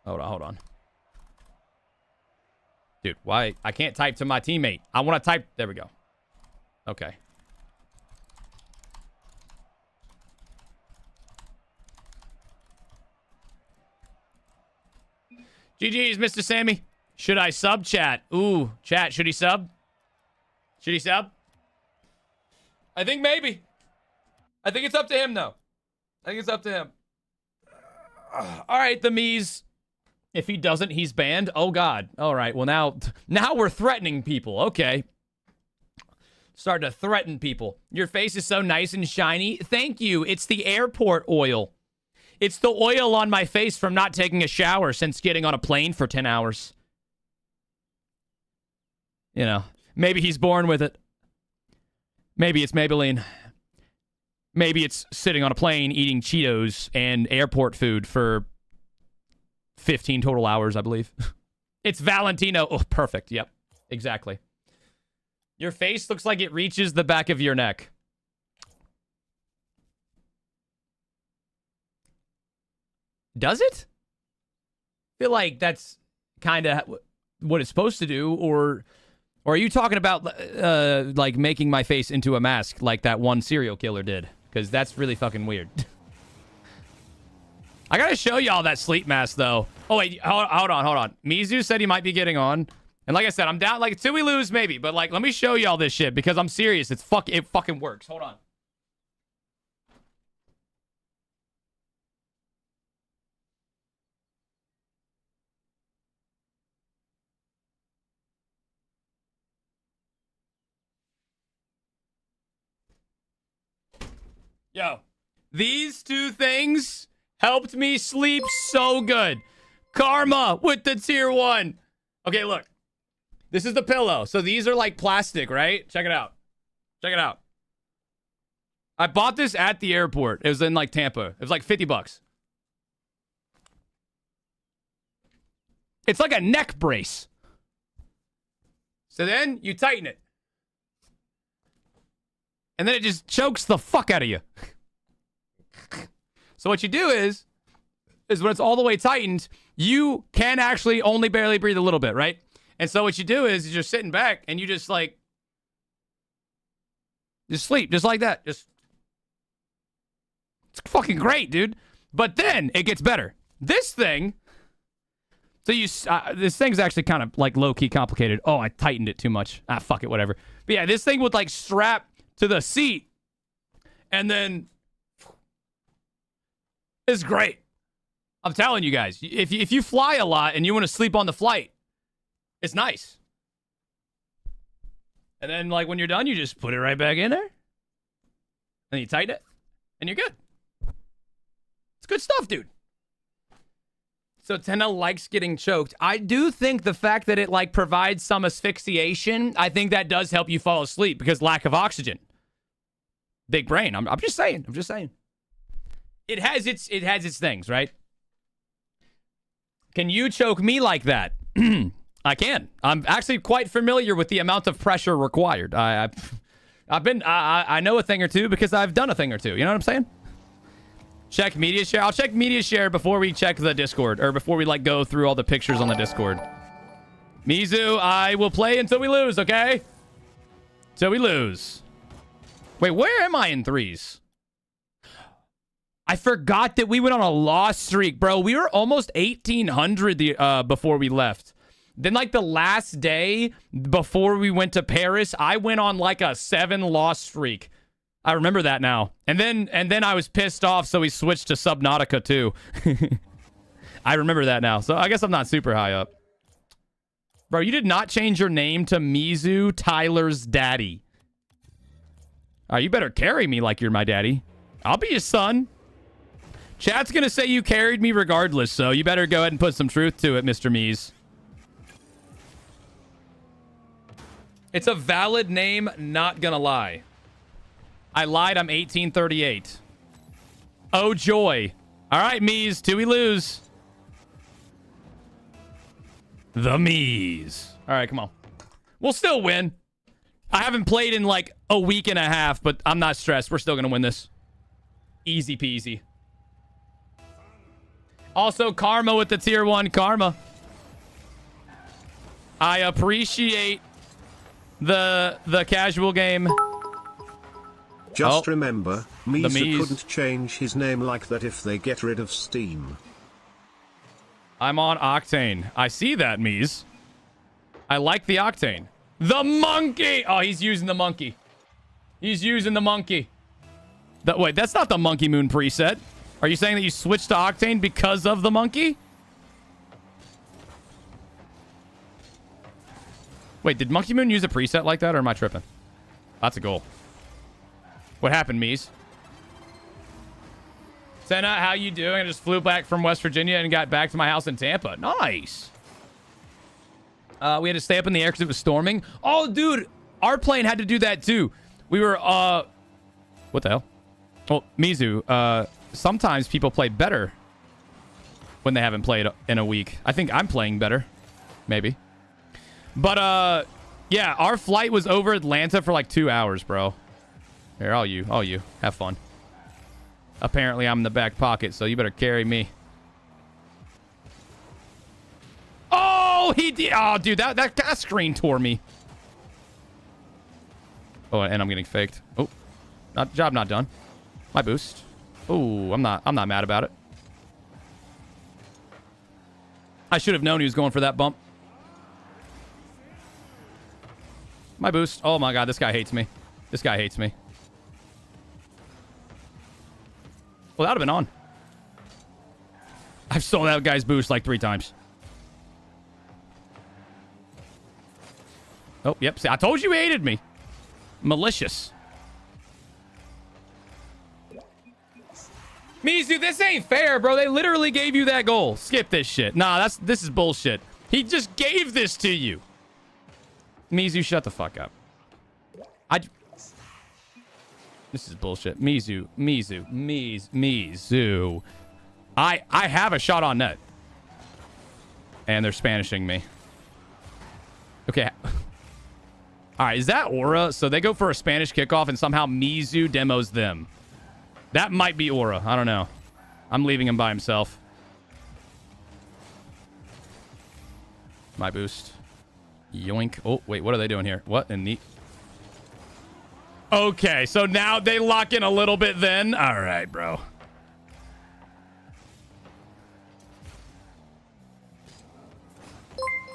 Hold on. Dude, why? I can't type to my teammate. I want to type. There we go. Okay. GG's, Mr. Sammy. Should I sub chat? Ooh, chat, should he sub? Should he sub? I think maybe. I think it's up to him, though. I think it's up to him. All right, the Mies. If he doesn't, he's banned. Oh, God. All right, well, now we're threatening people. Okay. Starting to threaten people. Your face is so nice and shiny. Thank you. It's the airport oil. It's the oil on my face from not taking a shower since getting on a plane for 10 hours. You know, maybe he's born with it. Maybe it's Maybelline. Maybe it's sitting on a plane eating Cheetos and airport food for 15 total hours, I believe. It's Valentino. Oh, perfect. Yep, exactly. Your face looks like it reaches the back of your neck. Does it? I feel like that's kind of what it's supposed to do, or are you talking about like making my face into a mask like that one serial killer did? Because that's really fucking weird. I gotta show y'all that sleep mask though. Oh wait, hold on. Mizu said he might be getting on, and like I said, I'm down. Like till we lose maybe, but like let me show y'all this shit because I'm serious. It fucking works. Hold on. Yo, these 2 things helped me sleep so good. Karma with the tier 1. Okay, look. This is the pillow. So these are like plastic, right? Check it out. Check it out. I bought this at the airport. It was in like Tampa. It was like $50. It's like a neck brace. So then you tighten it. And then it just chokes the fuck out of you. So what you do is when it's all the way tightened, you can actually only barely breathe a little bit, right? And so what you do is you're sitting back and you just sleep just like that. It's fucking great, dude. But then it gets better. This thing, this thing's actually kind of like low-key complicated. Oh, I tightened it too much. Fuck it, whatever. But yeah, this thing would like strap to the seat, and then it's great. I'm telling you guys, if you fly a lot and you want to sleep on the flight, it's nice. And then like when you're done, you just put it right back in there, and you tighten it, and you're good. It's good stuff, dude. So Tenna likes getting choked. I do think the fact that it like provides some asphyxiation, I think that does help you fall asleep because lack of oxygen. Big brain. I'm just saying. I'm just saying. It has its things, right? Can you choke me like that? I can. I'm actually quite familiar with the amount of pressure required. I know a thing or two because I've done a thing or two. You know what I'm saying? Check media share. I'll check media share before we check the Discord, or before we like go through all the pictures on the Discord. Mizu, I will play until we lose, okay? Till we lose. Wait, where am I in threes? I forgot that we went on a loss streak, bro. We were almost 1,800 before we left. Then, like, the last day before we went to Paris, I went on, like, a 7-loss streak. I remember that now. And then I was pissed off, so we switched to Subnautica, too. I remember that now. So I guess I'm not super high up. Bro, you did not change your name to Mizu, Tyler's daddy. You better carry me like you're my daddy. I'll be your son. Chat's going to say you carried me regardless, so you better go ahead and put some truth to it, Mr. Mies. It's a valid name, not gonna lie. I lied, I'm 1838. Oh, joy. All right, Mies, till we lose. The Mies. All right, come on. We'll still win. I haven't played in like a week and a half, but I'm not stressed. We're still gonna win this. Easy peasy. Also, Karma with the tier 1 Karma. I appreciate the casual game. Just remember, Mizu couldn't change his name like that if they get rid of Steam. I'm on Octane. I see that, Mies. I like the Octane. The monkey! Oh, he's using the monkey. He's using the monkey. Wait, that's not the Monkey Moon preset. Are you saying that you switched to Octane because of the monkey? Wait, did Monkey Moon use a preset like that, or am I tripping? That's a goal. What happened, Mies? Senna, how you doing? I just flew back from West Virginia and got back to my house in Tampa. Nice. We had to stay up in the air because it was storming. Oh, dude, our plane had to do that too. We were, what the hell? Well, Mizu, sometimes people play better when they haven't played in a week. I think I'm playing better. Maybe. But, yeah, our flight was over Atlanta for like 2 hours, bro. Here, all you. Have fun. Apparently, I'm in the back pocket, so you better carry me. Oh, he did. Oh, dude, that screen tore me. Oh, and I'm getting faked. Oh, job not done. My boost. Oh, I'm not mad about it. I should have known he was going for that bump. My boost. Oh my god, this guy hates me. This guy hates me. Well, that would have been on. I've stolen that guy's boost like 3 times. Oh, yep. See, I told you he hated me. Malicious. Mizu, this ain't fair, bro. They literally gave you that goal. Skip this shit. Nah, this is bullshit. He just gave this to you. Mizu, shut the fuck up. This is bullshit. Mizu. I have a shot on net. And they're Spanishing me. Okay. All right, is that Aura? So they go for a Spanish kickoff and somehow Mizu demos them. That might be Aura. I don't know. I'm leaving him by himself. My boost. Yoink. Oh, wait, what are they doing here? What in the... Okay, so now they lock in a little bit then. All right, bro.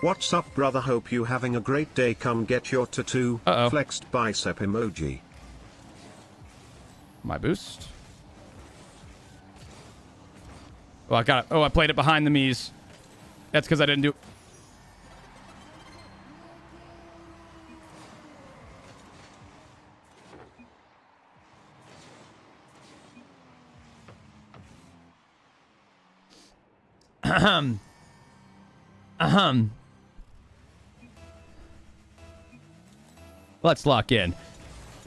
What's up, brother? Hope you having a great day. Come get your tattoo. Flexed bicep emoji. My boost. Oh, I got it. Oh, I played it behind the Mies. That's because I didn't do... Let's lock in.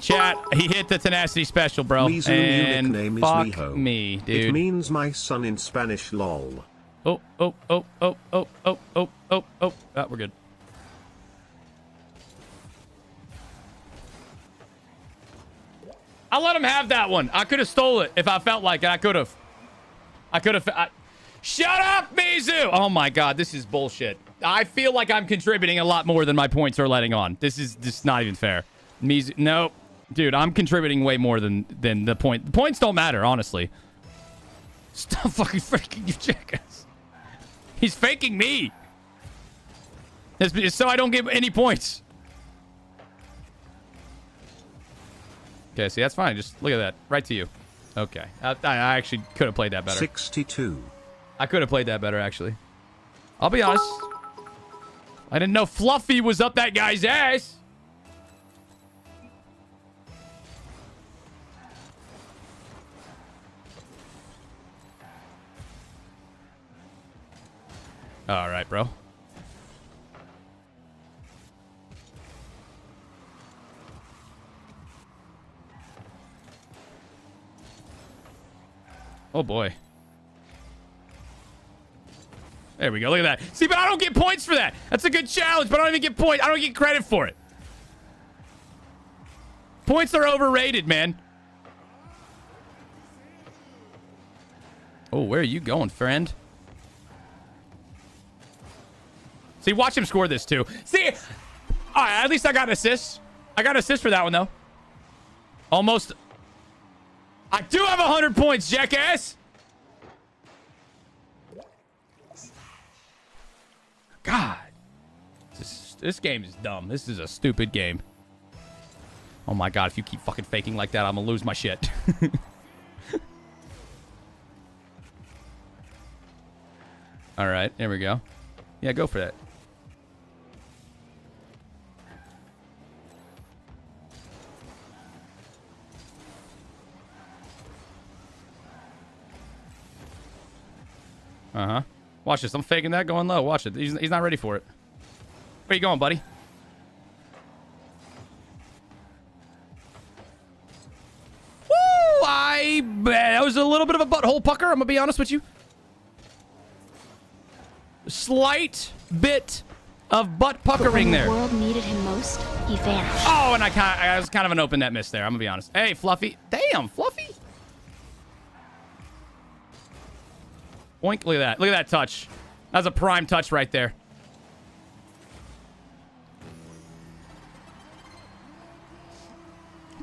Chat, he hit the tenacity special, bro. Mizu and nickname is fuck Miho. me, dude. It means my son in Spanish, lol. Oh. We're good. I let him have that one. I could have stole it if I felt like it. I could have. Shut up, Mizu! Oh my god, this is bullshit. I feel like I'm contributing a lot more than my points are letting on. This is just not even fair. Mizu, no. Dude, I'm contributing way more than the point. The points don't matter, honestly. Stop fucking faking you, jackass. He's faking me. It's so I don't get any points. Okay, see, that's fine. Just look at that. Right to you. Okay. I actually could have played that better. 62. I could have played that better, actually. I'll be honest. I didn't know Fluffy was up that guy's ass. All right, bro. Oh, boy. There we go. Look at that. See, but I don't get points for that. That's a good challenge, but I don't even get points. I don't get credit for it. Points are overrated, man. Oh, where are you going, friend? See, watch him score this, too. See? All right, at least I got an assist. I got an assist for that one, though. Almost. I do have 100 points, jackass. God. This game is dumb. This is a stupid game. Oh, my God. If you keep fucking faking like that, I'm going to lose my shit. All right. There we go. Yeah, go for that. Uh-huh. Watch this. I'm faking that going low. Watch it. He's not ready for it. Where you going, buddy? Woo! That was a little bit of a butthole pucker. I'm going to be honest with you. Slight bit of butt puckering there. When the world needed him most, he vanished. Oh, and I was kind of an open net miss there. I'm going to be honest. Hey, Fluffy. Damn, Fluffy. Boink. Look at that. Look at that touch. That's a prime touch right there.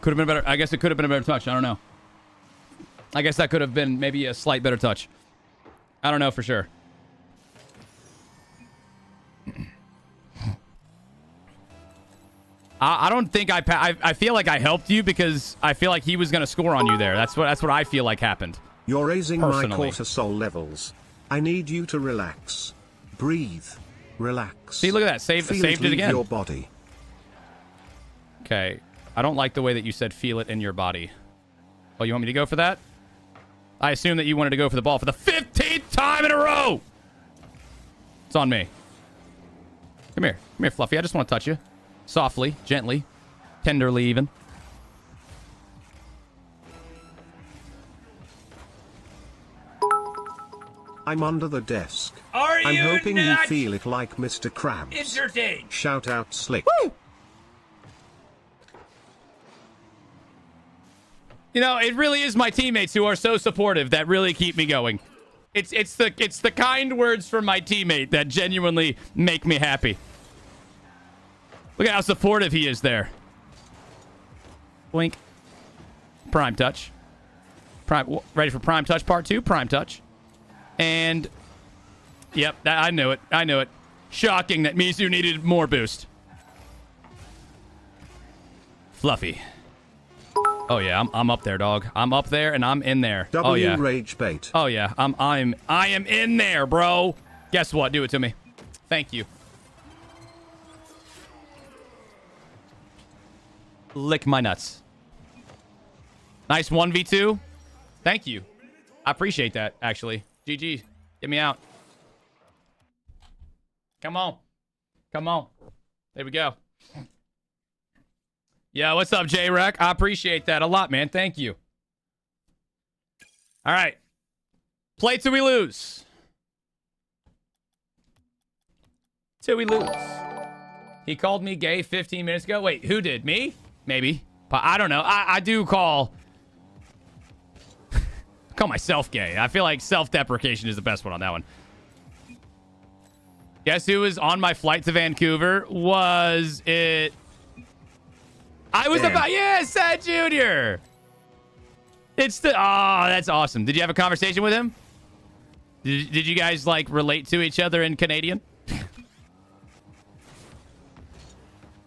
Could have been better. I guess it could have been a better touch. I don't know. I guess that could have been maybe a slight better touch. I don't know for sure. I don't think I feel like I helped you because I feel like he was going to score on you there. That's what I feel like happened. You're raising personally. my cortisol levels. I need you to relax. Breathe. Relax. See, look at that. Saved it again. Your body. Okay. I don't like the way that you said feel it in your body. Oh, you want me to go for that? I assume that you wanted to go for the ball for the 15th time in a row. It's on me. Come here. Come here, Fluffy. I just want to touch you. Softly, gently, tenderly even. I'm under the desk. Are I'm you hoping you not feel it like Mr. Krabs. entertained? Shout out Slick. Woo! You know, it really is my teammates who are so supportive that really keep me going. It's the kind words from my teammate that genuinely make me happy. Look at how supportive he is there. Blink. Prime touch. Ready for prime touch part 2? Prime touch. And yep, I knew it. I knew it. Shocking that Mizu needed more boost. Fluffy. Oh yeah, I'm up there, dog. I'm up there and I'm in there. Oh yeah. Rage bait. Oh yeah, I am in there, bro. Guess what? Do it to me. Thank you. Lick my nuts. Nice 1v2. Thank you. I appreciate that, actually. GG. Get me out. Come on. Come on. There we go. Yeah, what's up, J-Rec? I appreciate that a lot, man. Thank you. All right. Play till we lose. till we lose. He called me gay 15 minutes ago. Wait, who did? Me? Maybe. But I don't know. I do call myself gay. I feel like self-deprecation is the best one on that one. Guess who was on my flight to Vancouver? Was it... I was about... Yeah, Sad Junior. It's the... Oh, that's awesome. Did you have a conversation with him? Did you guys, like, relate to each other in Canadian?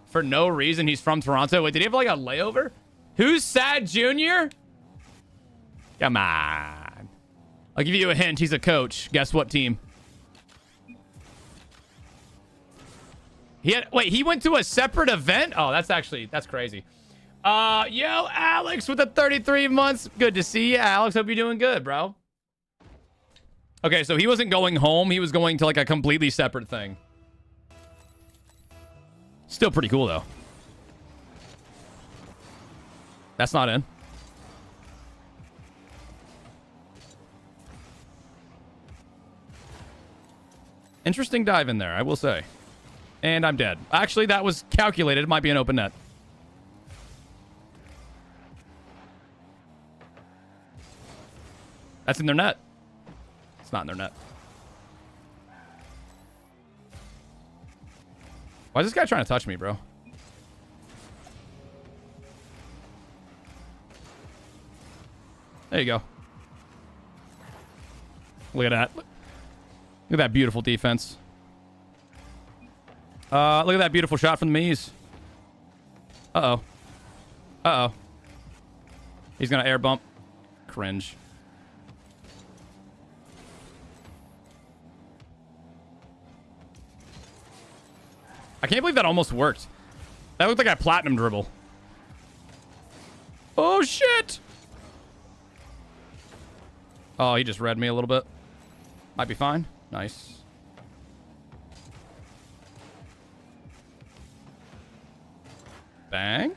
For no reason, he's from Toronto. Wait, did he have, like, a layover? Who's Sad Junior? Come on. I'll give you a hint. He's a coach. Guess what team? He went to a separate event? Oh, that's crazy. Yo, Alex with the 33 months. Good to see you, Alex. Hope you're doing good, bro. Okay, so he wasn't going home. He was going to, like, a completely separate thing. Still pretty cool, though. That's not in. Interesting dive in there, I will say. And I'm dead. Actually, that was calculated. It might be an open net. That's in their net. It's not in their net. Why is this guy trying to touch me, bro? There you go. Look at that. Look at that beautiful defense. Look at that beautiful shot from the Mies. Uh-oh. Uh-oh. He's gonna air bump. Cringe. I can't believe that almost worked. That looked like a platinum dribble. Oh, shit! Oh, he just read me a little bit. Might be fine. Nice. Bang.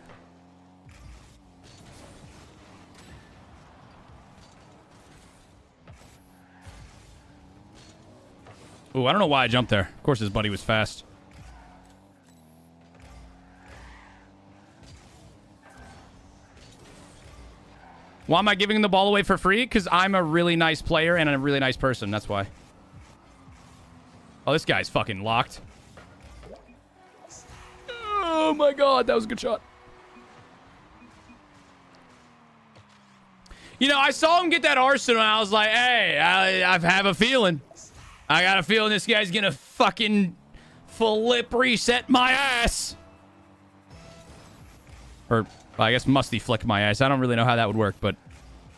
Ooh, I don't know why I jumped there. Of course, his buddy was fast. Why am I giving the ball away for free? Because I'm a really nice player and a really nice person. That's why. Oh, this guy's fucking locked. Oh my god, that was a good shot. You know, I saw him get that Arsenal and I was like, hey, I have a feeling. I got a feeling this guy's gonna fucking flip reset my ass. Or, well, I guess musty flick my ass. I don't really know how that would work, but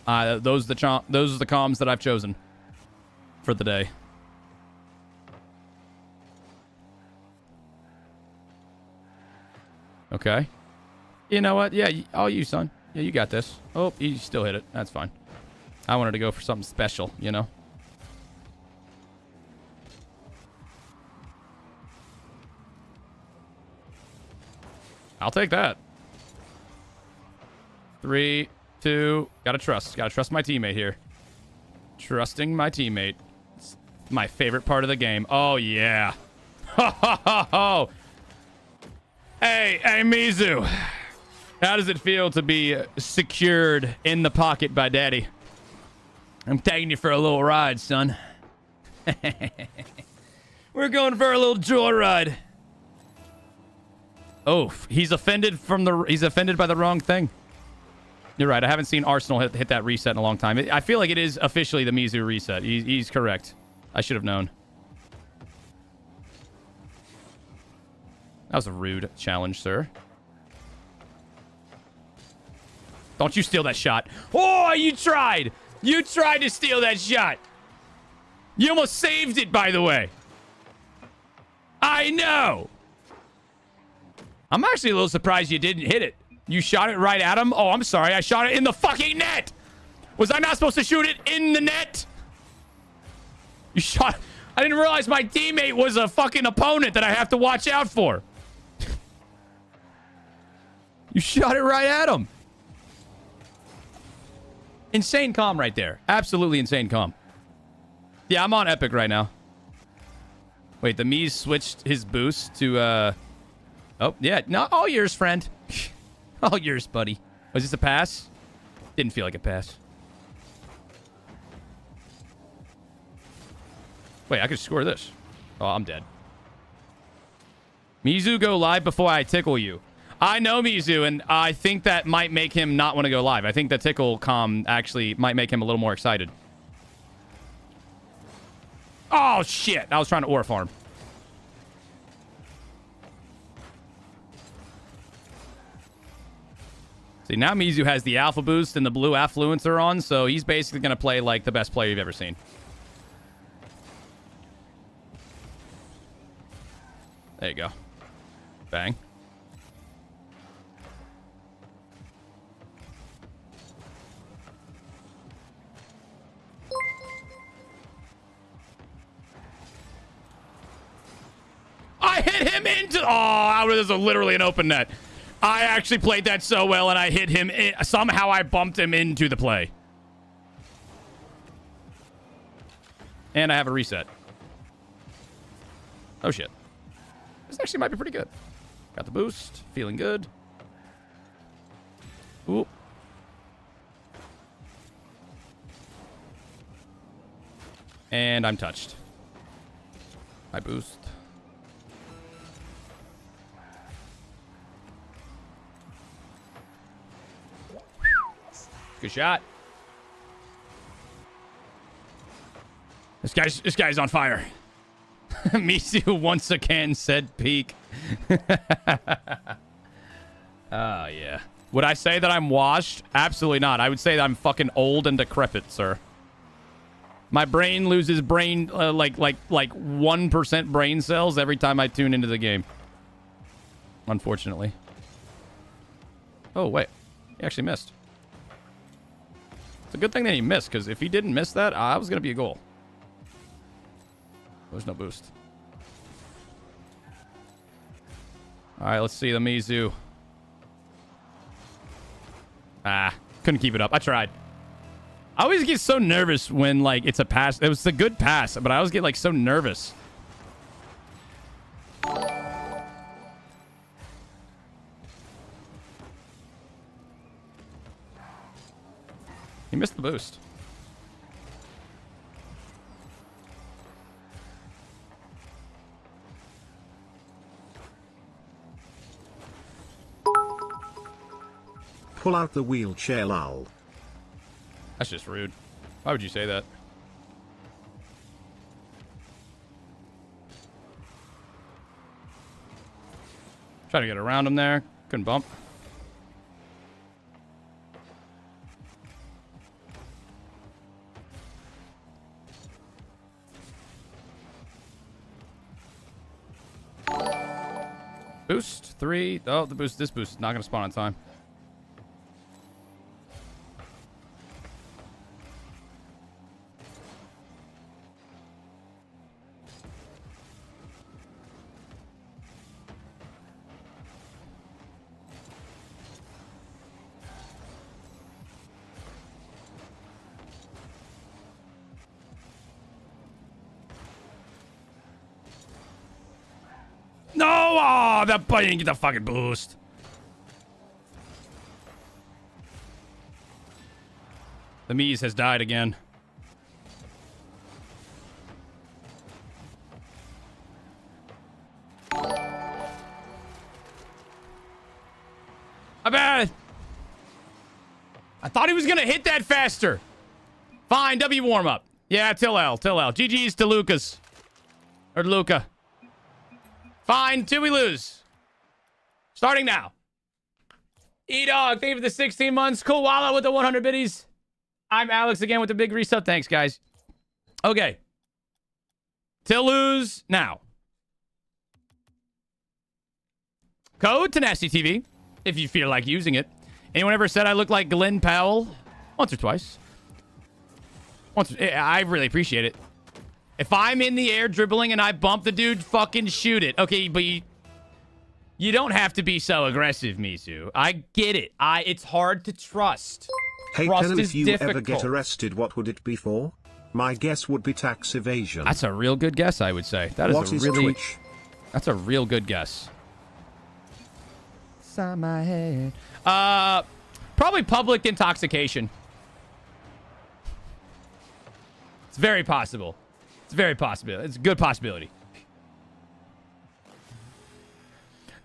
those are the comms that I've chosen for the day. Okay. You know what? Yeah. Oh, you, son. Yeah, you got this. Oh, you still hit it. That's fine. I wanted to go for something special, you know? I'll take that. 3, 2. Gotta trust my teammate here. Trusting my teammate. It's my favorite part of the game. Oh, yeah. Ho, ho, ho, ho. Hey, Mizu. How does it feel to be secured in the pocket by Daddy? I'm taking you for a little ride, son. We're going for a little joyride. Oh, he's offended by the wrong thing. You're right. I haven't seen Arsenal hit that reset in a long time. I feel like it is officially the Mizu reset. He's correct. I should have known. That was a rude challenge, sir. Don't you steal that shot. Oh, you tried. You tried to steal that shot. You almost saved it, by the way. I know. I'm actually a little surprised you didn't hit it. You shot it right at him? Oh, I'm sorry. I shot it in the fucking net. Was I not supposed to shoot it in the net? You shot... I didn't realize my teammate was a fucking opponent that I have to watch out for. You shot it right at him. Insane calm right there. Absolutely insane calm. Yeah, I'm on Epic right now. Wait, the Mii's switched his boost to, Oh, yeah. No, all yours, friend. All yours, buddy. Was this a pass? Didn't feel like a pass. Wait, I could score this. Oh, I'm dead. Mizu, go live before I tickle you. I know Mizu, and I think that might make him not want to go live. I think the tickle comm actually might make him a little more excited. Oh, shit. I was trying to ore farm. See, now Mizu has the alpha boost and the blue affluencer on, so he's basically going to play like the best player you've ever seen. There you go. Bang. I hit him into... Oh, there's literally an open net. I actually played that so well, and I hit him. Somehow I bumped him into the play. And I have a reset. Oh, shit. This actually might be pretty good. Got the boost. Feeling good. Ooh. And I'm touched. My boost. Good shot. This guy's on fire. Misu once again said peak. Oh, yeah. Would I say that I'm washed? Absolutely not. I would say that I'm fucking old and decrepit, sir. My brain loses brain, like 1% brain cells every time I tune into the game. Unfortunately. Oh, wait. He actually missed. It's a good thing that he missed, because if he didn't miss that, I was going to be a goal. There's no boost. All right, let's see the Mizu. Ah, couldn't keep it up. I tried. I always get so nervous when, like, it's a pass. It was a good pass, but I always get, like, so nervous. He missed the boost. Pull out the wheelchair, lol. That's just rude. Why would you say that? Trying to get around him there. Couldn't bump. Boost 3. Oh, this boost is not going to spawn on time. No! Oh, that buddy didn't get the fucking boost. The Mies has died again. I bet. I thought he was going to hit that faster. Fine, W warm-up. Yeah, till L. GG's to Lucas. Or Luca. Fine, till we lose. Starting now. E-Dog, thank you for the 16 months. Cool Walla with the 100 biddies. I'm Alex again with the big reset. Thanks, guys. Okay. Till lose now. Code Tenacity TV, if you feel like using it. Anyone ever said I look like Glenn Powell? Once or twice. I really appreciate it. If I'm in the air dribbling and I bump the dude, fucking shoot it. Okay, but you don't have to be so aggressive, Mizu. I get it. It's hard to trust. Hey, trust Kenan, is if you difficult. ever get arrested, what would it be for? My guess would be tax evasion. That's a real good guess, I would say. That is What a is really... Twitch? That's a real good guess. Inside my head. Probably public intoxication. It's very possible. It's very possible. It's a good possibility.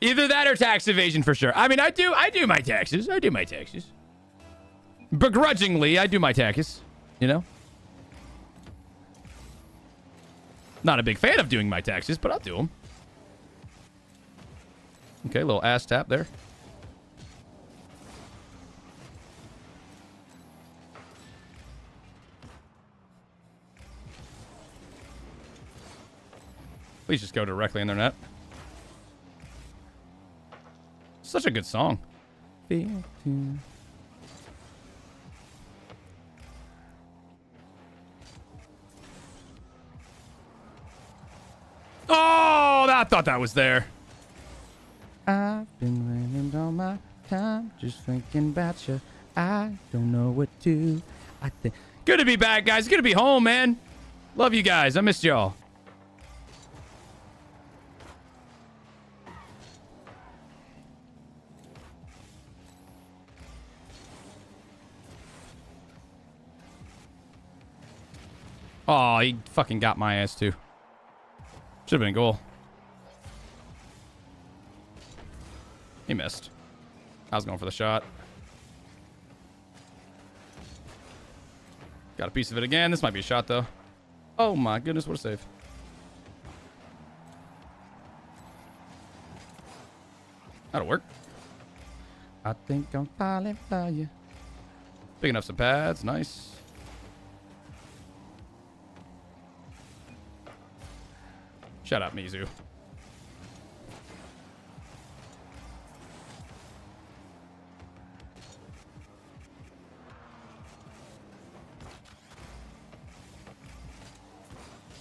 Either that or tax evasion for sure. I mean, I do my taxes. I do my taxes. Begrudgingly, I do my taxes. You know? Not a big fan of doing my taxes, but I'll do them. Okay, little ass tap there. Please just go directly in their net. Such a good song. Oh, I thought that was there. I've been running all my time just thinking about you. I don't know what to. I think good to be back, guys. Good to be home, man. Love you guys. I missed y'all. Oh, he fucking got my ass too. Should have been a goal. He missed. I was going for the shot. Got a piece of it again. This might be a shot, though. Oh, my goodness. What a save. That'll work. I think I'm falling for you. Picking up some pads. Nice. Shut up, Mizu.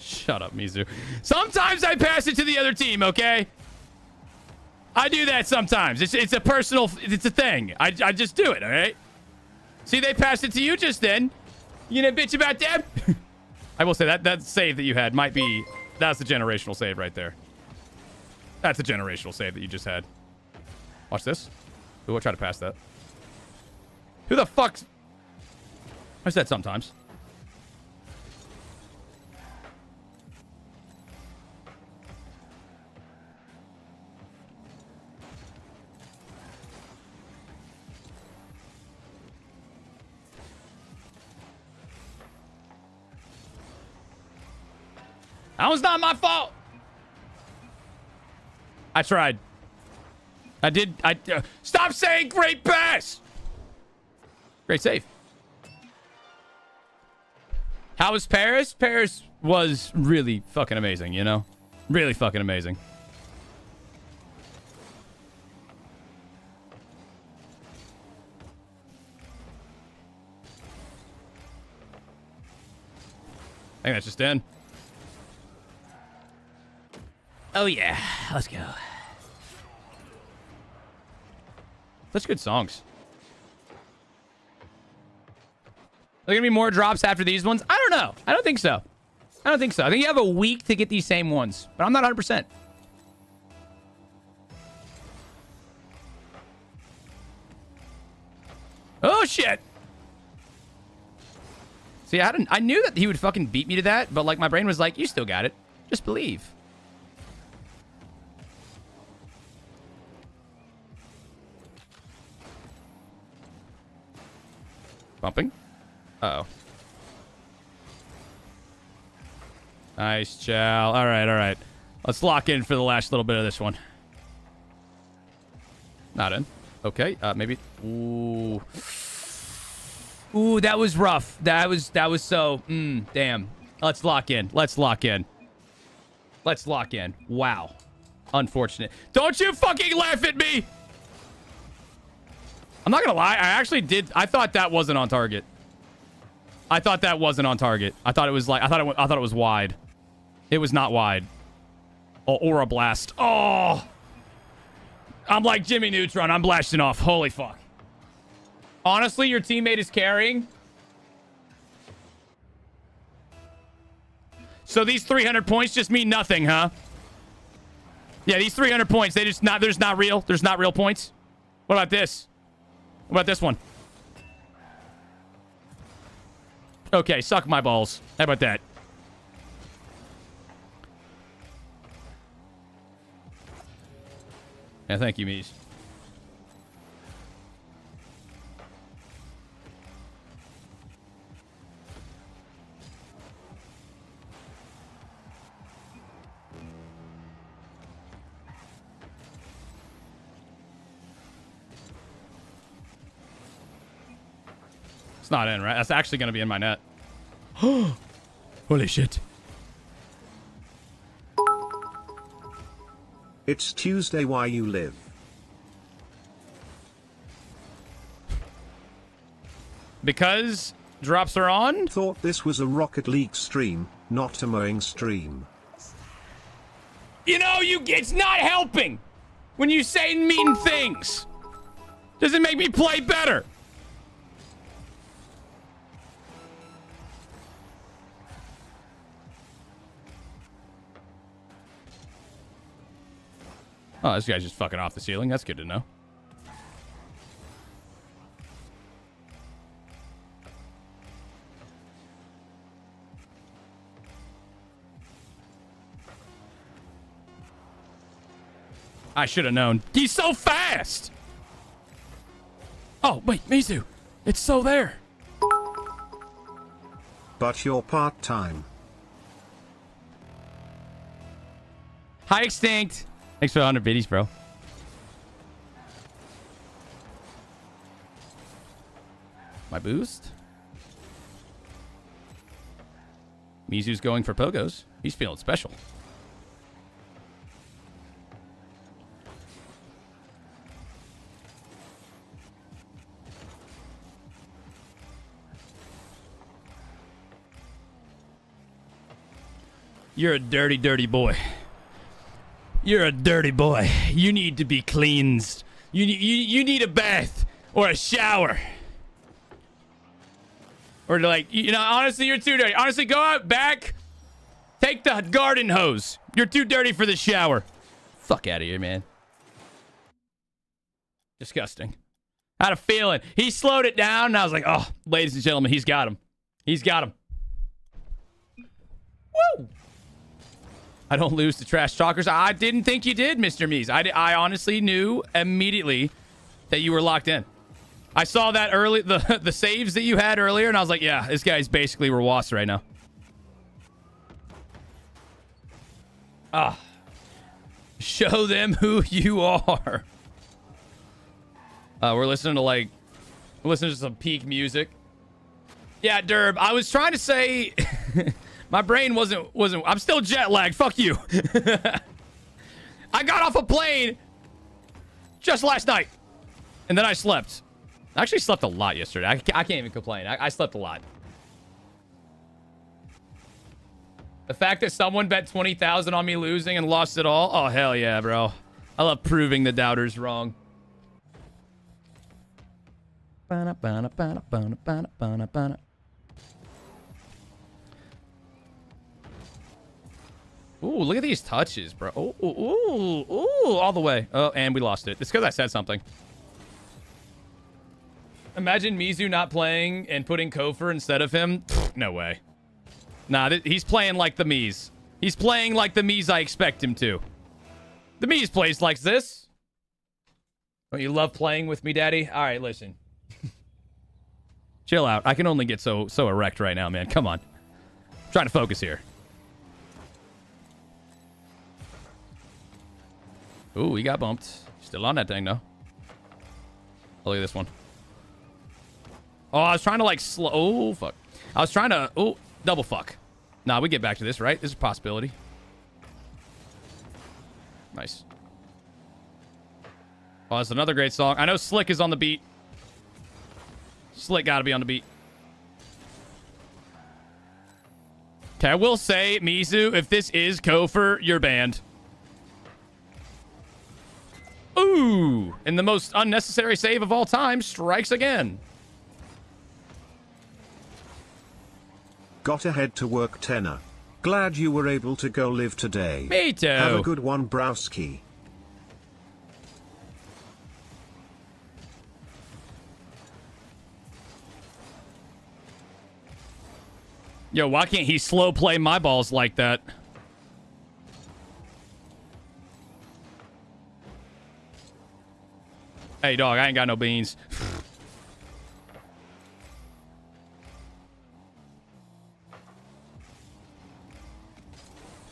Shut up, Mizu. Sometimes I pass it to the other team, okay? I do that sometimes. It's a personal... It's a thing. I just do it, all right? See, they passed it to you just then. You gonna bitch about them? I will say that save that you had might be... That's the generational save right there. That's a generational save that you just had. Watch this. Ooh, I'll try to pass that. Who the fuck's... I said sometimes. That was not my fault. I tried. I did. Stop saying great pass. Great save. How was Paris? Paris was really fucking amazing, you know? Really fucking amazing. I think that's just in. Oh, yeah. Let's go. Such good songs. Are there going to be more drops after these ones? I don't know. I don't think so. I don't think so. I think you have a week to get these same ones. But I'm not 100%. Oh, shit. See, I knew that he would fucking beat me to that. But, like, my brain was like, you still got it. Just believe. Bumping. Uh-oh. Nice, chow. All right, all right. Let's lock in for the last little bit of this one. Not in. Okay, maybe. Ooh. Ooh, that was rough. That was so... damn. Let's lock in. Let's lock in. Let's lock in. Wow. Unfortunate. Don't you fucking laugh at me! I'm not gonna lie. I actually did. I thought that wasn't on target. I thought that wasn't on target. I thought it was like. I thought it was wide. It was not wide. Oh, Aura Blast. Oh. I'm like Jimmy Neutron. I'm blasting off. Holy fuck. Honestly, your teammate is carrying. So these 300 points just mean nothing, huh? Yeah, these 300 points, there's not real points. What about this? What about this one? Okay, suck my balls. How about that? Yeah, thank you, Mies. It's not in, right? That's actually going to be in my net. Holy shit. It's Tuesday, why you live? Because drops are on? Thought this was a Rocket League stream, not a mowing stream. You know, it's not helping when you say mean things. Doesn't make me play better. Oh, this guy's just fucking off the ceiling. That's good to know. I should have known. He's so fast! Oh, wait, Mizu. It's so there. But you're part-time. Hi, Extinct. Thanks for the 100 biddies, bro. My boost. Mizu's going for pogos. He's feeling special. You're a dirty, dirty boy. You're a dirty boy. You need to be cleansed. You need a bath or a shower. Or like, you know, honestly, you're too dirty. Honestly, go out back. Take the garden hose. You're too dirty for the shower. Fuck out of here, man. Disgusting. I had a feeling. He slowed it down, and I was like, oh, ladies and gentlemen, he's got him. He's got him. Woo! I don't lose to trash talkers. I didn't think you did, Mr. Mies. I honestly knew immediately that you were locked in. I saw that early, the saves that you had earlier, and I was like, yeah, this guy's basically Rawas right now. Ah. Show them who you are. We're listening to some peak music. Yeah, Derb, I was trying to say... My brain wasn't... I'm still jet lagged. Fuck you. I got off a plane just last night. And then I slept. I actually slept a lot yesterday. I can't even complain. I slept a lot. The fact that someone bet 20,000 on me losing and lost it all. Oh, hell yeah, bro. I love proving the doubters wrong. Ooh, look at these touches, bro. Ooh, all the way. Oh, and we lost it. It's because I said something. Imagine Mizu not playing and putting Kofor instead of him. Pfft, no way. Nah, he's playing like the Mies. He's playing like the Mies I expect him to. The Mies plays like this. Don't you love playing with me, Daddy? All right, listen. Chill out. I can only get so erect right now, man. Come on. I'm trying to focus here. Ooh, he got bumped. Still on that thing, though. Oh, look at this one. Oh, I was trying to, like, slow... Oh, fuck. I was trying to... Oh, double fuck. Nah, we get back to this, right? This is a possibility. Nice. Oh, that's another great song. I know Slick is on the beat. Slick gotta be on the beat. Okay, I will say, Mizu, if this is Kofor, you're banned. Ooh! And the most unnecessary save of all time strikes again. Gotta head to work, tenor. Glad you were able to go live today. Me too. Have a good one, Browski. Yo, why can't he slow play my balls like that? Hey, dog, I ain't got no beans.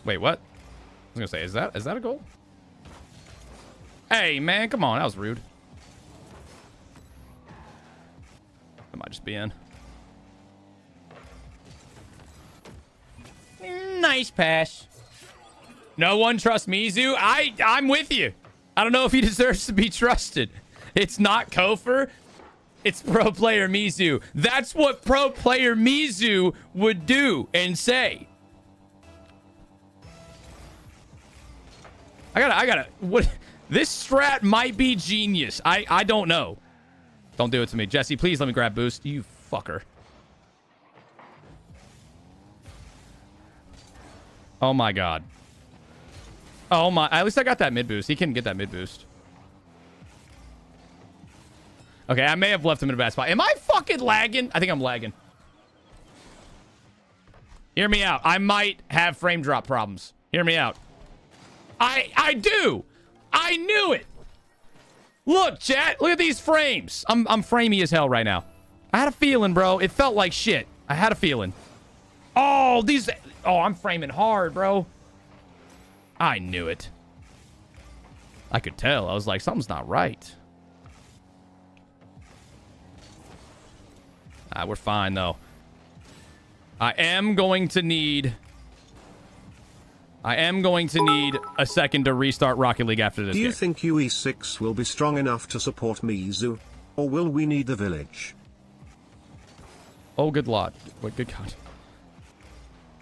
Wait, what? I was gonna say, is that a goal? Hey, man, come on, that was rude. That might just be in. Nice pass. No one trusts Mizu. I'm with you. I don't know if he deserves to be trusted. It's not Kofor. It's pro player Mizu. That's what pro player Mizu would do and say. I gotta. What? This strat might be genius. I don't know. Don't do it to me, Jesse. Please let me grab boost. You fucker. Oh my god. Oh my. At least I got that mid boost. He couldn't get that mid boost. Okay, I may have left him in a bad spot. Am I fucking lagging? I think I'm lagging. Hear me out. I might have frame drop problems. Hear me out. I do. I knew it. Look, chat. Look at these frames. I'm framey as hell right now. I had a feeling, bro. It felt like shit. I had a feeling. Oh, these... Oh, I'm framing hard, bro. I knew it. I could tell. I was like, something's not right. We're fine, though. I am going to need a second to restart Rocket League after this Do you game. think UE6 will be strong enough to support Mizu? Or will we need the village? Oh, good lord. What good god.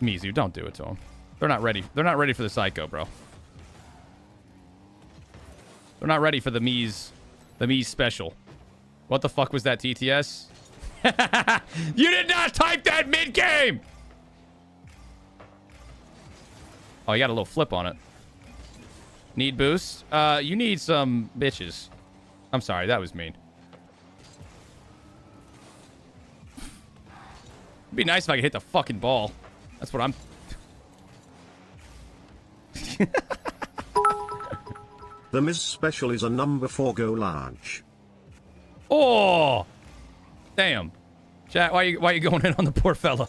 Mizu, don't do it to him. They're not ready. They're not ready for the Psycho, bro. They're not ready for the Mies special. What the fuck was that, TTS? You did not type that mid-game! Oh, you got a little flip on it. Need boost? You need some bitches. I'm sorry, that was mean. It'd be nice if I could hit the fucking ball. That's what I'm... The Miz special is a number 4 go large. Oh! Damn. Chat, why you going in on the poor fella?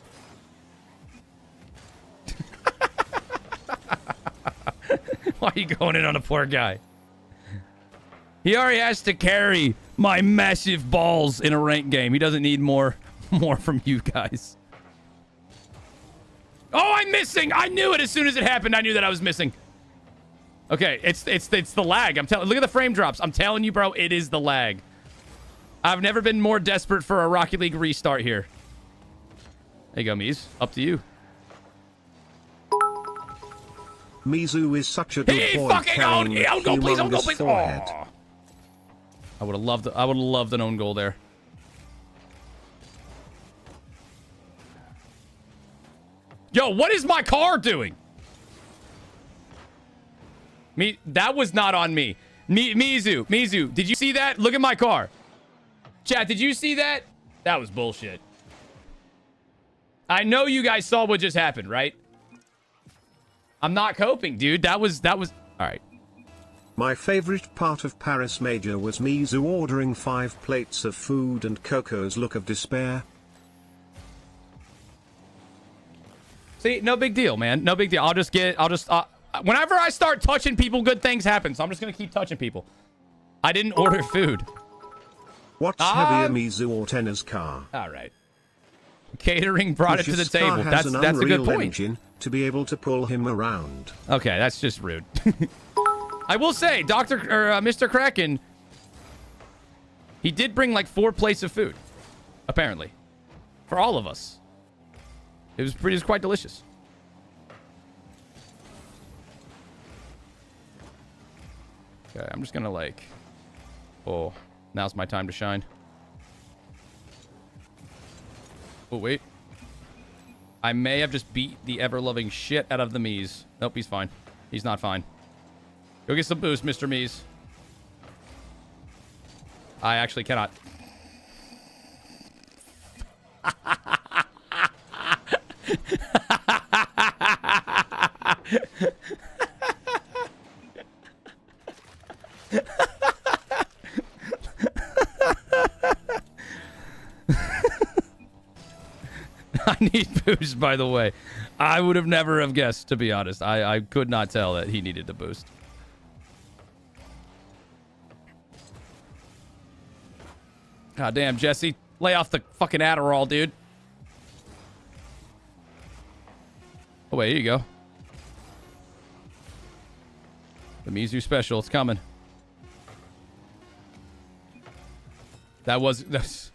Why are you going in on a poor guy? He already has to carry my massive balls in a ranked game. He doesn't need more from you guys. Oh, I'm missing! I knew it as soon as it happened. I knew that I was missing. Okay, it's the lag. I'm telling. Look at the frame drops. I'm telling you, bro, it is the lag. I've never been more desperate for a Rocket League restart here. There you go, Mies. Up to you. Mizu is such a good boy. Fucking own goal, please, own goal, please. Forehead. Oh. I would have loved an own goal there. Yo, what is my car doing? That was not on me. Mizu, did you see that? Look at my car. Chat, did you see that? That was bullshit. I know you guys saw what just happened, right? I'm not coping, dude. That was all right. My favorite part of Paris Major was Mizu ordering 5 plates of food and Coco's look of despair. See, no big deal, man. No big deal. Whenever I start touching people, good things happen. So I'm just going to keep touching people. I didn't order food. What's heavier, Mizu or Tenna's car? All right. Catering brought it to the table. That's a good point. Engine to be able to pull him around. Okay, that's just rude. I will say, Mr. Kraken, he did bring like 4 plates of food, apparently, for all of us. It was quite delicious. Okay, I'm just gonna like... Oh, now's my time to shine. Oh, wait. I may have just beat the ever-loving shit out of the Mies. Nope, he's fine. He's not fine. Go get some boost, Mr. Mies. I actually cannot. I need boost, by the way. I would have never have guessed, to be honest. I could not tell that he needed the boost. God damn, Jesse. Lay off the fucking Adderall, dude. Oh, wait, here you go. The Mizu special, it's coming. That's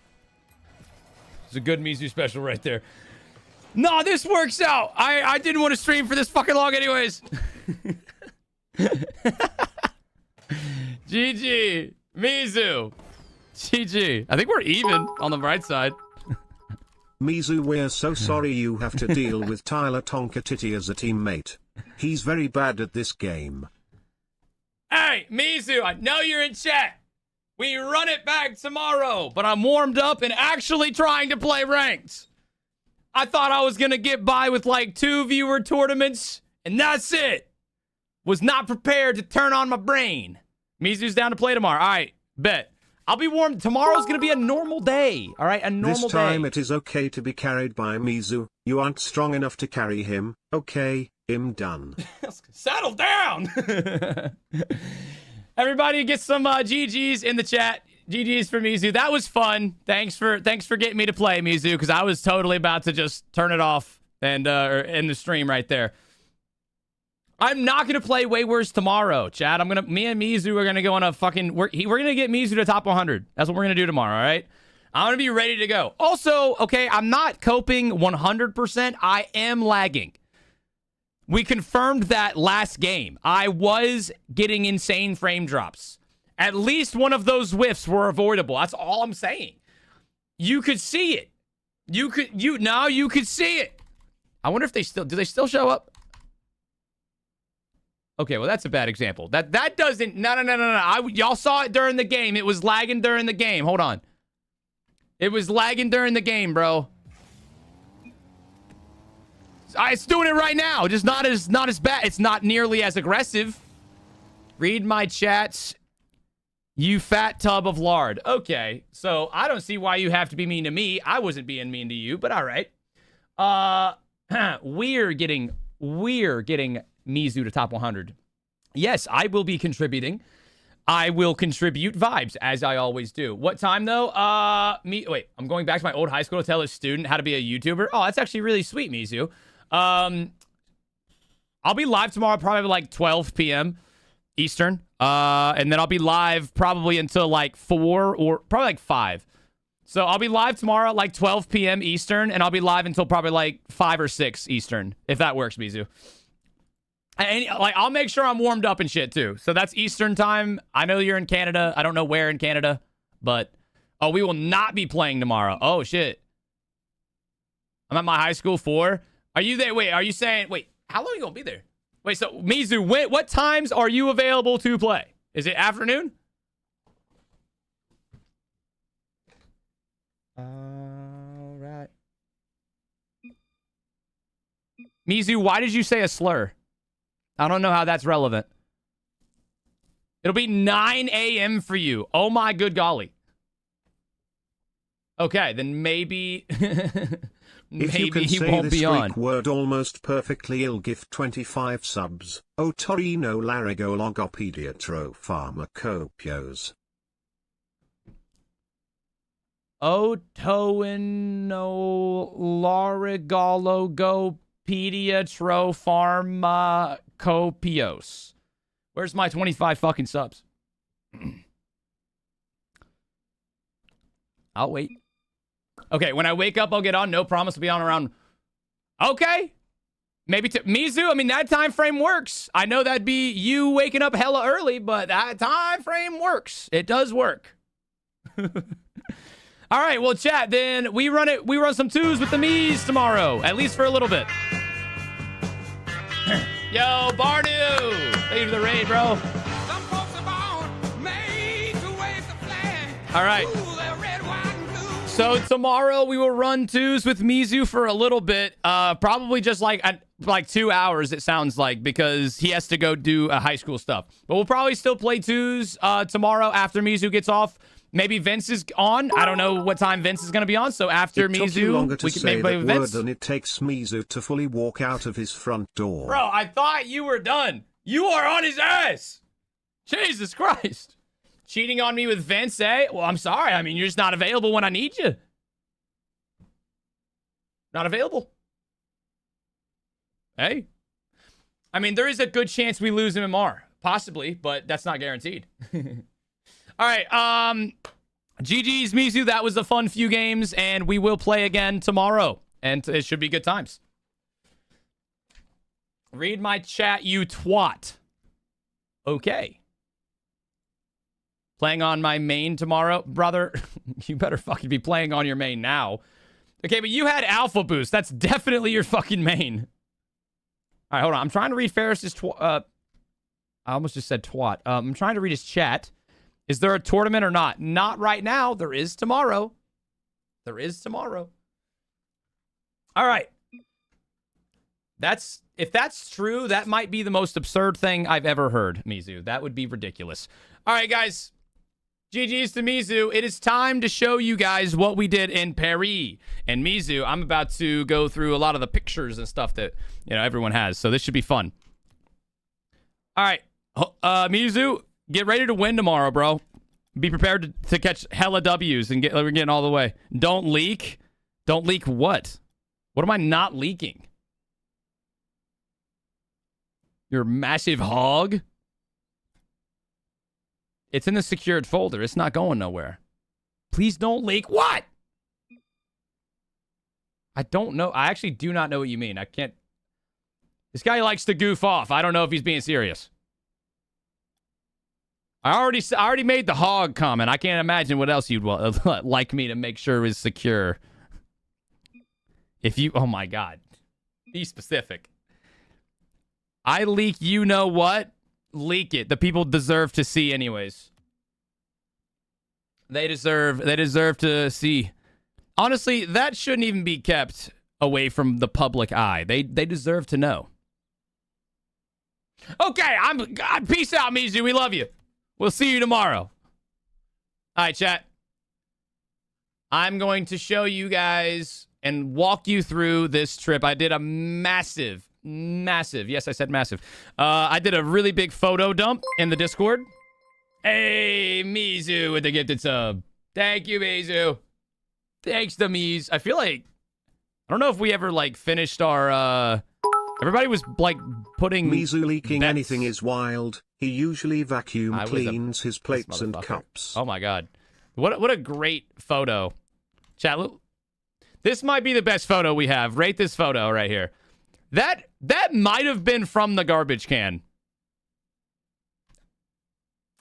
a good Mizu special right there. No, this works out. I didn't want to stream for this fucking long anyways. GG. Mizu. GG. I think we're even on the right side. Mizu, we're so sorry you have to deal with Tyler Tonka Titty as a teammate. He's very bad at this game. Hey, Mizu, I know you're in chat. We run it back tomorrow, but I'm warmed up and actually trying to play ranked. I thought I was going to get by with like 2 viewer tournaments, and that's it. Was not prepared to turn on my brain. Mizu's down to play tomorrow. All right, bet. I'll be warm. Tomorrow's going to be a normal day. All right, a normal day. This time it is okay to be carried by Mizu. You aren't strong enough to carry him. Okay, I'm done. Settle down. Everybody get some GGs in the chat. GGs for Mizu. That was fun. Thanks for getting me to play, Mizu, because I was totally about to just turn it off and or end the stream right there. I'm not gonna play way worse tomorrow, Chad. Me and Mizu are gonna go on a fucking. We're gonna get Mizu to top 100. That's what we're gonna do tomorrow. All right. I'm gonna be ready to go. Also, okay, I'm not coping 100%. I am lagging. We confirmed that last game. I was getting insane frame drops. At least one of those whiffs were avoidable. That's all I'm saying. You could see it. You could see it. I wonder if do they still show up? Okay, well, that's a bad example. That doesn't, no. Y'all saw it during the game. It was lagging during the game. Hold on. It was lagging during the game, bro. It's doing it right now. Just not as bad. It's not nearly as aggressive. Read my chats, you fat tub of lard. Okay, so I don't see why you have to be mean to me. I wasn't being mean to you, but all right. We're getting Mizu to top 100. Yes, I will be contributing. I will contribute vibes, as I always do. What time, though? Wait, I'm going back to my old high school to tell a student how to be a YouTuber. Oh, that's actually really sweet, Mizu. I'll be live tomorrow, probably like 12 p.m. Eastern. And then I'll be live probably until like 4 or probably like 5. So I'll be live tomorrow at like 12 p.m. Eastern, and I'll be live until probably like 5 or 6 Eastern, if that works, Mizu. And like, I'll make sure I'm warmed up and shit too. So that's Eastern time. I know you're in Canada. I don't know where in Canada, but we will not be playing tomorrow. Oh shit. I'm at my high school 4. Are you there? Wait, are you saying, how long are you gonna be there? Wait, so Mizu, what times are you available to play? Is it afternoon? All right. Mizu, why did you say a slur? I don't know how that's relevant. It'll be 9 a.m. for you. Oh my good golly. Okay, then maybe If you can he say won't this be on. Greek word almost perfectly, I'll give 25 subs. O Torino Larigo Logopedia Tro Pharmacopios. Otoino Larigopedia Tro Pharmacopios. Where's my 25 fucking subs? I'll wait. Okay, when I wake up, I'll get on. No promise to be on around. Okay. Maybe to Mizu, I mean, that time frame works. I know that'd be you waking up hella early, but that time frame works. It does work. All right, well, chat, then we run some twos with the Mies tomorrow, at least for a little bit. Yo, Bardu! Thank you for the raid, bro. Some folks are born made to wave the flag. All right. Ooh, they're red, white, and blue. So tomorrow we will run twos with Mizu for a little bit. Probably just like 2 hours, it sounds like, because he has to go do high school stuff. But we'll probably still play twos tomorrow after Mizu gets off. Maybe Vince is on. I don't know what time Vince is going to be on. So after It took Mizu, you longer to we can say maybe play that with word Vince. than it takes Mizu to fully walk out of his front door. Bro, I thought you were done. You are on his ass. Jesus Christ. Cheating on me with Vince, eh? Well, I'm sorry. I mean, you're just not available when I need you. Not available. Hey. I mean, there is a good chance we lose MMR. Possibly, but that's not guaranteed. All right, GG's, Mizu. That was a fun few games, and we will play again tomorrow, and it should be good times. Read my chat, you twat. Okay. Playing on my main tomorrow? Brother, you better fucking be playing on your main now. Okay, but you had Alpha Boost. That's definitely your fucking main. All right, hold on. I'm trying to read Ferris's I almost just said twat. I'm trying to read his chat. Is there a tournament or not? Not right now. There is tomorrow. There is tomorrow. All right. If that's true, that might be the most absurd thing I've ever heard, Mizu. That would be ridiculous. All right, guys. GG's to Mizu. It is time to show you guys what we did in Paris. And Mizu, I'm about to go through a lot of the pictures and stuff that, everyone has. So this should be fun. All right. Mizu, get ready to win tomorrow, bro. Be prepared to catch hella W's and we're getting all the way. Don't leak. Don't leak what? What am I not leaking? Your massive hog? It's in the secured folder. It's not going nowhere. Please don't leak. What? I don't know. I actually do not know what you mean. I can't. This guy likes to goof off. I don't know if he's being serious. I already made the hog comment. I can't imagine what else you'd like me to make sure is secure. Oh my God. Be specific. I leak you know what? Leak it. The people deserve to see anyways. They deserve to see. Honestly, that shouldn't even be kept away from the public eye. They deserve to know. Okay, peace out, Mizu. We love you. We'll see you tomorrow. All right, chat. I'm going to show you guys and walk you through this trip. I did a massive, yes, I said massive. I did a really big photo dump in the Discord. Hey, Mizu with the gifted sub. Thank you, Mizu. Thanks to Mies. I feel like, I don't know if we ever, finished our, everybody was, putting Mizu leaking bets. Anything is wild. He usually vacuum cleans his plates and cups. Oh my God. What a great photo. Chat, look. This might be the best photo we have. Rate this photo right here. That might have been from the garbage can.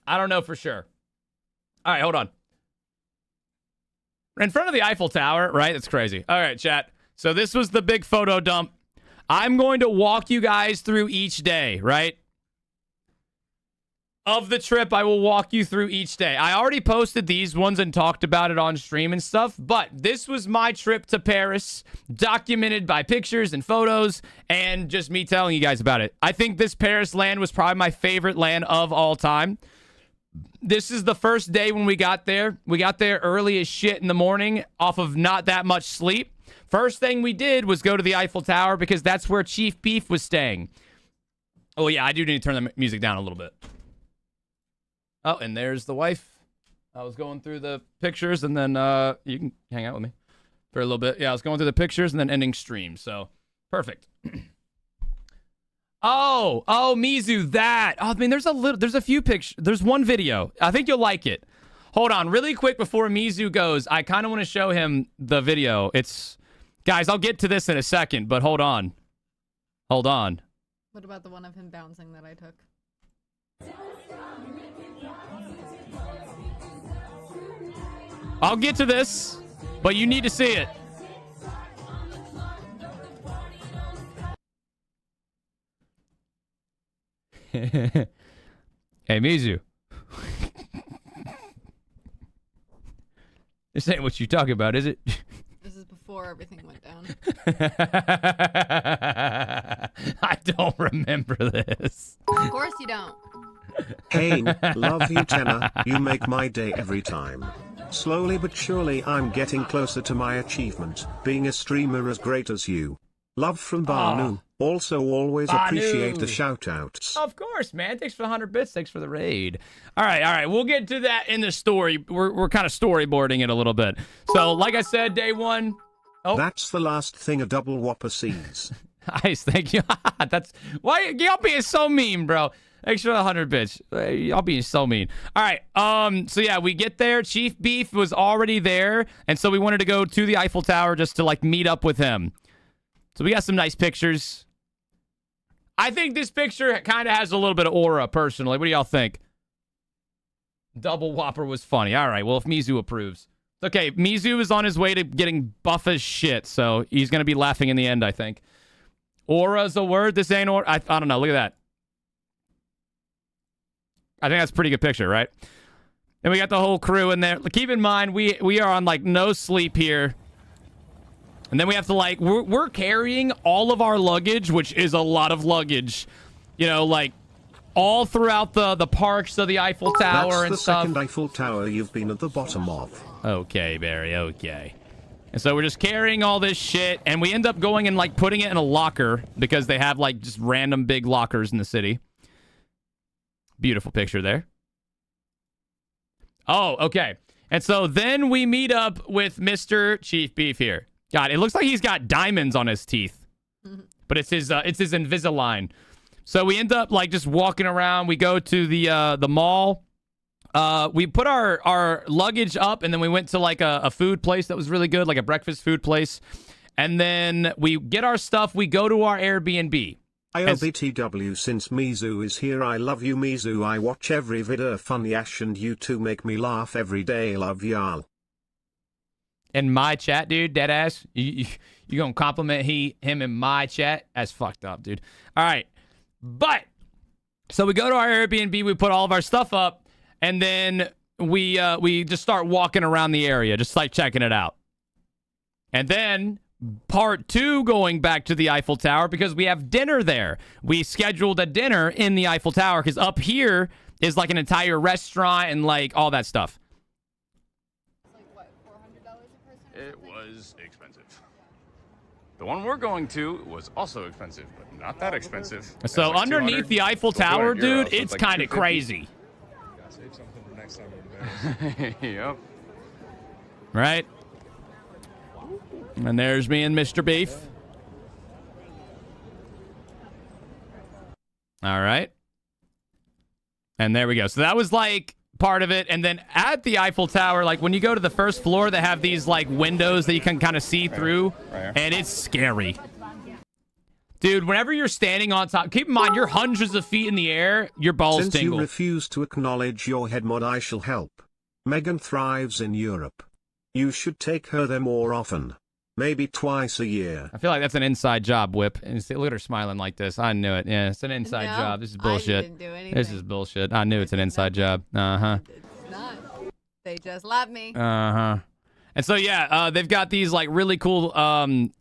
I don't know for sure. All right, hold on. In front of the Eiffel Tower, right? That's crazy. All right, chat. So this was the big photo dump. I'm going to walk you guys through each day, right? Of the trip, I will walk you through each day. I already posted these ones and talked about it on stream and stuff, but this was my trip to Paris, documented by pictures and photos, and just me telling you guys about it. I think this Paris land was probably my favorite land of all time. This is the first day when we got there. We got there early as shit in the morning off of not that much sleep. First thing we did was go to the Eiffel Tower because that's where Chief Beef was staying. Oh, yeah, I do need to turn the music down a little bit. Oh, and there's the wife. I was going through the pictures, and then you can hang out with me for a little bit. Yeah, I was going through the pictures and then ending stream, so perfect. Oh, Mizu, that. Oh, I mean, there's a few pictures. There's one video. I think you'll like it. Hold on, really quick before Mizu goes, I kind of want to show him the video. Guys, I'll get to this in a second, but hold on. Hold on. What about the one of him bouncing that I took? I'll get to this. but you need to see it. Hey, Mizu. This ain't what you talking about, is it? This is before everything went down. I don't remember this. Of course you don't. Hey, love you, Tenor. You make my day every time. Slowly but surely I'm getting closer to my achievement, being a streamer as great as you. Love from Banu. Also always appreciate the shoutouts. Of course, man. Thanks for the 100 bits. Thanks for the raid. All right. We'll get to that in the story. We're kind of storyboarding it a little bit. So, like I said, day one. Oh. That's the last thing a double whopper sees. Nice, thank you. That's why y'all being so mean, bro. Thanks for the 100 bits. Y'all being so mean. All right. So yeah, we get there. Chief Beef was already there, and so we wanted to go to the Eiffel Tower just to like meet up with him. So we got some nice pictures. I think this picture kind of has a little bit of aura, personally. What do y'all think? Double Whopper was funny. All right, well, if Mizu approves. Okay, Mizu is on his way to getting buff as shit, so he's going to be laughing in the end, I think. Aura's a word? This ain't aura? I don't know. Look at that. I think that's a pretty good picture, right? And we got the whole crew in there. Keep in mind, we are on, like, no sleep here. And then we have to, like, we're carrying all of our luggage, which is a lot of luggage. You know, like, all throughout the parks of the Eiffel Tower and stuff. That's the second Eiffel Tower you've been at the bottom of. Okay, Barry, okay. And so we're just carrying all this shit, and we end up going and, like, putting it in a locker because they have, like, just random big lockers in the city. Beautiful picture there. Oh, okay. And so then we meet up with Mr. Chief Beef here. God, it looks like he's got diamonds on his teeth. But it's his Invisalign. So we end up like just walking around. We go to the mall. We put our luggage up, and then we went to like a food place that was really good, like a breakfast food place. And then we get our stuff. We go to our Airbnb. ILBTW, since Mizu is here, I love you, Mizu. I watch every video, funny Ash, and you two make me laugh every day. Love y'all. In my chat, dude, deadass. You gonna compliment him in my chat? That's fucked up, dude. All right. But, so we go to our Airbnb, we put all of our stuff up, and then we just start walking around the area, just like checking it out. And then, part two, going back to the Eiffel Tower, because we have dinner there. We scheduled a dinner in the Eiffel Tower, because up here is like an entire restaurant and like all that stuff. It was expensive. The one we're going to was also expensive, but not that expensive. So like underneath the Eiffel Tower, dude, it's like kind of crazy. Save something for next time. Yep. Right? And there's me and Mr. Beef. All right. And there we go. So that was like part of it. And then at the Eiffel Tower, like when you go to the first floor, they have these like windows that you can kind of see through. And it's scary. Dude, whenever you're standing on top, keep in mind, you're hundreds of feet in the air, your balls Since tingle. you refuse to acknowledge your head mod, I shall help. Megan thrives in Europe. You should take her there more often. Maybe twice a year. I feel like that's an inside job, Whip. And see, look at her smiling like this. I knew it. Yeah, it's an inside job. This is bullshit. I didn't do anything. This is bullshit. I knew it's an inside job. Uh-huh. It's not. They just love me. Uh-huh. And so, yeah, they've got these, like, really cool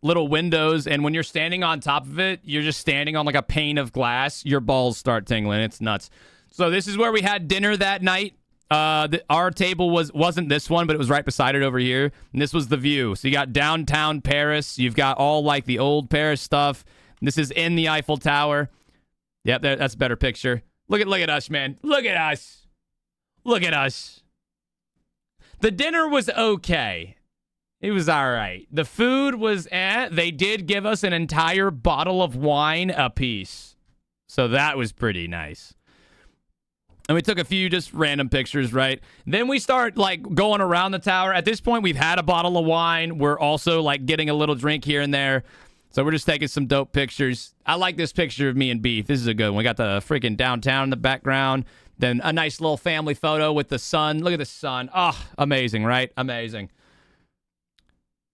little windows. And when you're standing on top of it, you're just standing on, like, a pane of glass. Your balls start tingling. It's nuts. So this is where we had dinner that night. Our table wasn't this one, but it was right beside it over here. And this was the view. So you got downtown Paris. You've got all, like, the old Paris stuff. This is in the Eiffel Tower. Yep, that's a better picture. Look at us, man. Look at us. Look at us. The dinner was okay. It was all right. The food was They did give us an entire bottle of wine apiece. So that was pretty nice. And we took a few just random pictures, right? Then we start, like, going around the tower. At this point, we've had a bottle of wine. We're also, like, getting a little drink here and there. So we're just taking some dope pictures. I like this picture of me and Beef. This is a good one. We got the freaking downtown in the background. Then a nice little family photo with the sun. Look at the sun. Oh, amazing, right? Amazing.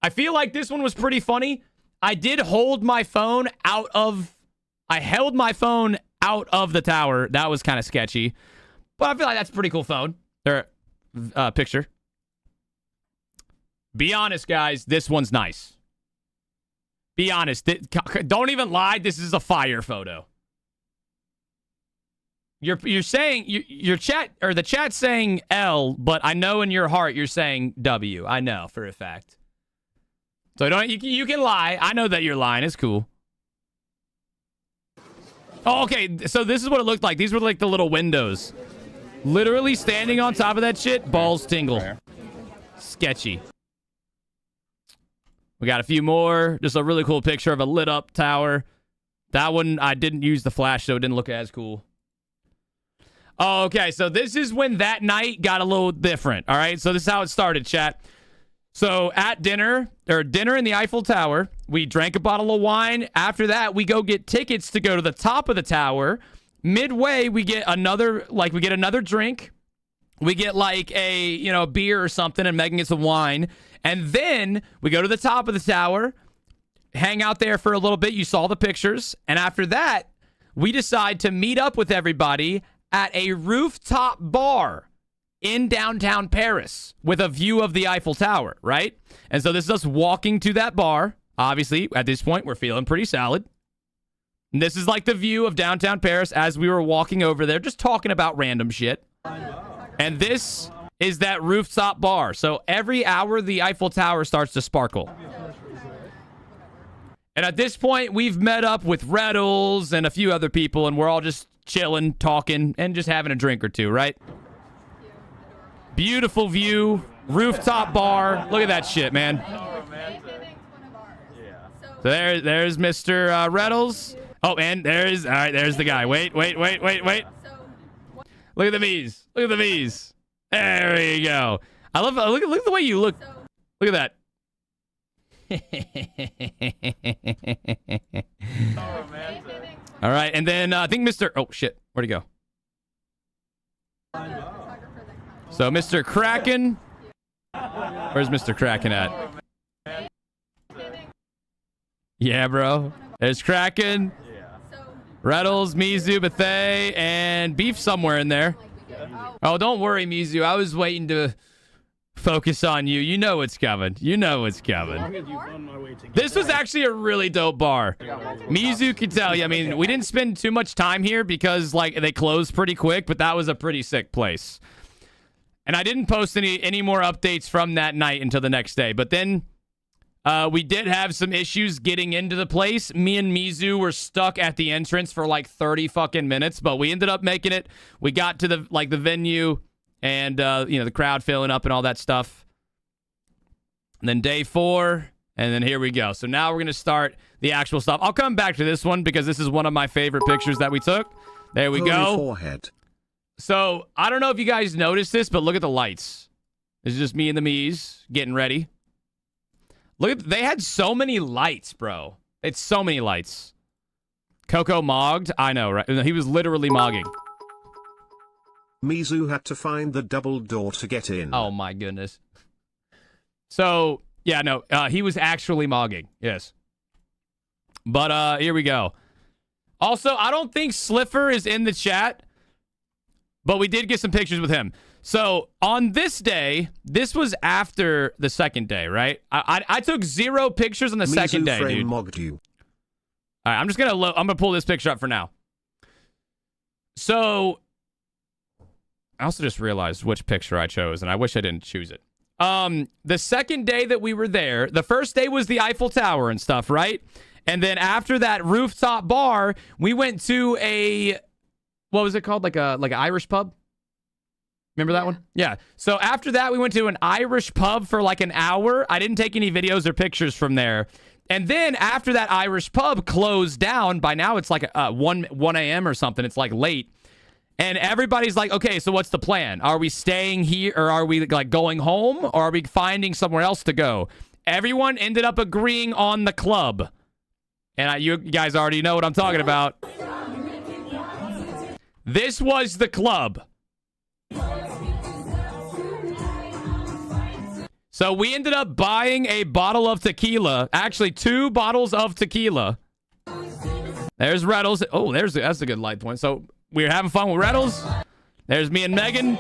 I feel like this one was pretty funny. I did hold my phone out of... I held my phone out of the tower. That was kind of sketchy. But I feel like that's a pretty cool phone. Or, picture. Be honest, guys. This one's nice. Be honest. Don't even lie. This is a fire photo. You're saying your chat or the chat's saying L, but I know in your heart you're saying W. I know for a fact. So you can lie. I know that you're lying. It's cool. Oh, okay. So this is what it looked like. These were like the little windows. Literally standing on top of that shit, balls tingle. Sketchy. We got a few more. Just a really cool picture of a lit up tower. That one I didn't use the flash, so it didn't look as cool. Oh, okay, so this is when that night got a little different, all right? So this is how it started, chat. So at dinner in the Eiffel Tower, we drank a bottle of wine. After that, we go get tickets to go to the top of the tower. Midway, we get another drink. We get like a beer or something, and Megan gets some wine. And then we go to the top of the tower, hang out there for a little bit. You saw the pictures. And after that, we decide to meet up with everybody at a rooftop bar in downtown Paris with a view of the Eiffel Tower, right? And so this is us walking to that bar. Obviously, at this point, we're feeling pretty solid. And this is like the view of downtown Paris as we were walking over there, just talking about random shit. And this is that rooftop bar. So every hour, the Eiffel Tower starts to sparkle. And at this point, we've met up with Reddles and a few other people, and we're all just chilling, talking, and just having a drink or two, right? Beautiful view, rooftop bar. Look at that shit, man. So there's Mr. Reddles. Oh, and there's the guy. Wait. Look at the V's. Look at the V's. There we go. I love look at the way you look. Look at that. All right, and then I think Mr. Oh shit, where'd he go? So Mr. Kraken. Where's Mr. Kraken at? Yeah, bro. There's Kraken. Reddles, Mizu, Bethay, and Beef somewhere in there. Oh, don't worry, Mizu. I was waiting to focus on you. You know what's coming. You know what's coming. This was actually a really dope bar. Mizu could tell you. I mean, we didn't spend too much time here because, like, they closed pretty quick, but that was a pretty sick place. And I didn't post any more updates from that night until the next day. But then we did have some issues getting into the place. Me and Mizu were stuck at the entrance for like 30 fucking minutes, but we ended up making it. We got to the venue and the crowd filling up and all that stuff. And then day 4, and then here we go. So now we're going to start the actual stuff. I'll come back to this one because this is one of my favorite pictures that we took. There we go. Forehead. So I don't know if you guys noticed this, but look at the lights. This is just me and the Mies getting ready. Look, they had so many lights, bro. It's so many lights. Coco mogged. I know, right? He was literally mogging. Mizu had to find the double door to get in. Oh my goodness. So yeah, no, he was actually mogging. Yes. But here we go. Also, I don't think Sliffer is in the chat, but we did get some pictures with him. So on this day, this was after the second day, right? I took 0 pictures on the second day, dude. Mogged you. All right, I'm gonna pull this picture up for now. So I also just realized which picture I chose, and I wish I didn't choose it. The second day that we were there, the first day was the Eiffel Tower and stuff, right? And then after that rooftop bar, we went to a, what was it called? Like an Irish pub? Remember that one? Yeah. So after that, we went to an Irish pub for like an hour. I didn't take any videos or pictures from there. And then after that Irish pub closed down, by now it's like 1 a.m. or something. It's like late. And everybody's like, okay, so what's the plan? Are we staying here or are we like going home or are we finding somewhere else to go? Everyone ended up agreeing on the club. And you guys already know what I'm talking about. This was the club. So we ended up buying a bottle of tequila. Actually, 2 bottles of tequila. There's Reddles. Oh, that's a good light point. So we're having fun with Reddles. There's me and Megan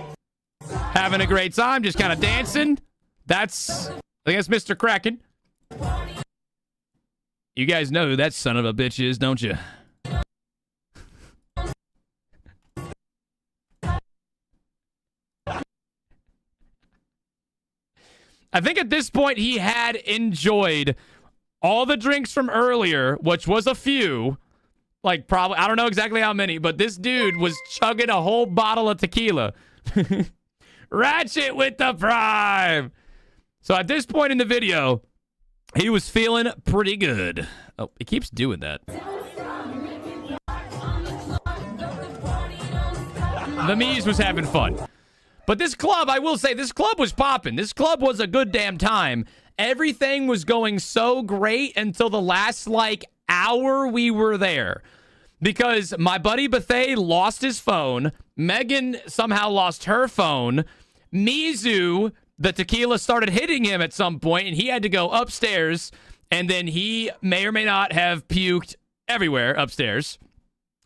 having a great time, just kind of dancing. That's, I guess, Mr. Kraken. You guys know who that son of a bitch is, don't you? I think at this point he had enjoyed all the drinks from earlier, which was a few. Like, probably, I don't know exactly how many, but this dude was chugging a whole bottle of tequila. Ratchet with the prime. So at this point in the video, he was feeling pretty good. Oh, it keeps doing that. The Mies was having fun. But this club, I will say, this club was popping. This club was a good damn time. Everything was going so great until the last, like, hour we were there. Because my buddy Bethay lost his phone. Megan somehow lost her phone. Mizu, the tequila started hitting him at some point, and he had to go upstairs. And then he may or may not have puked everywhere upstairs.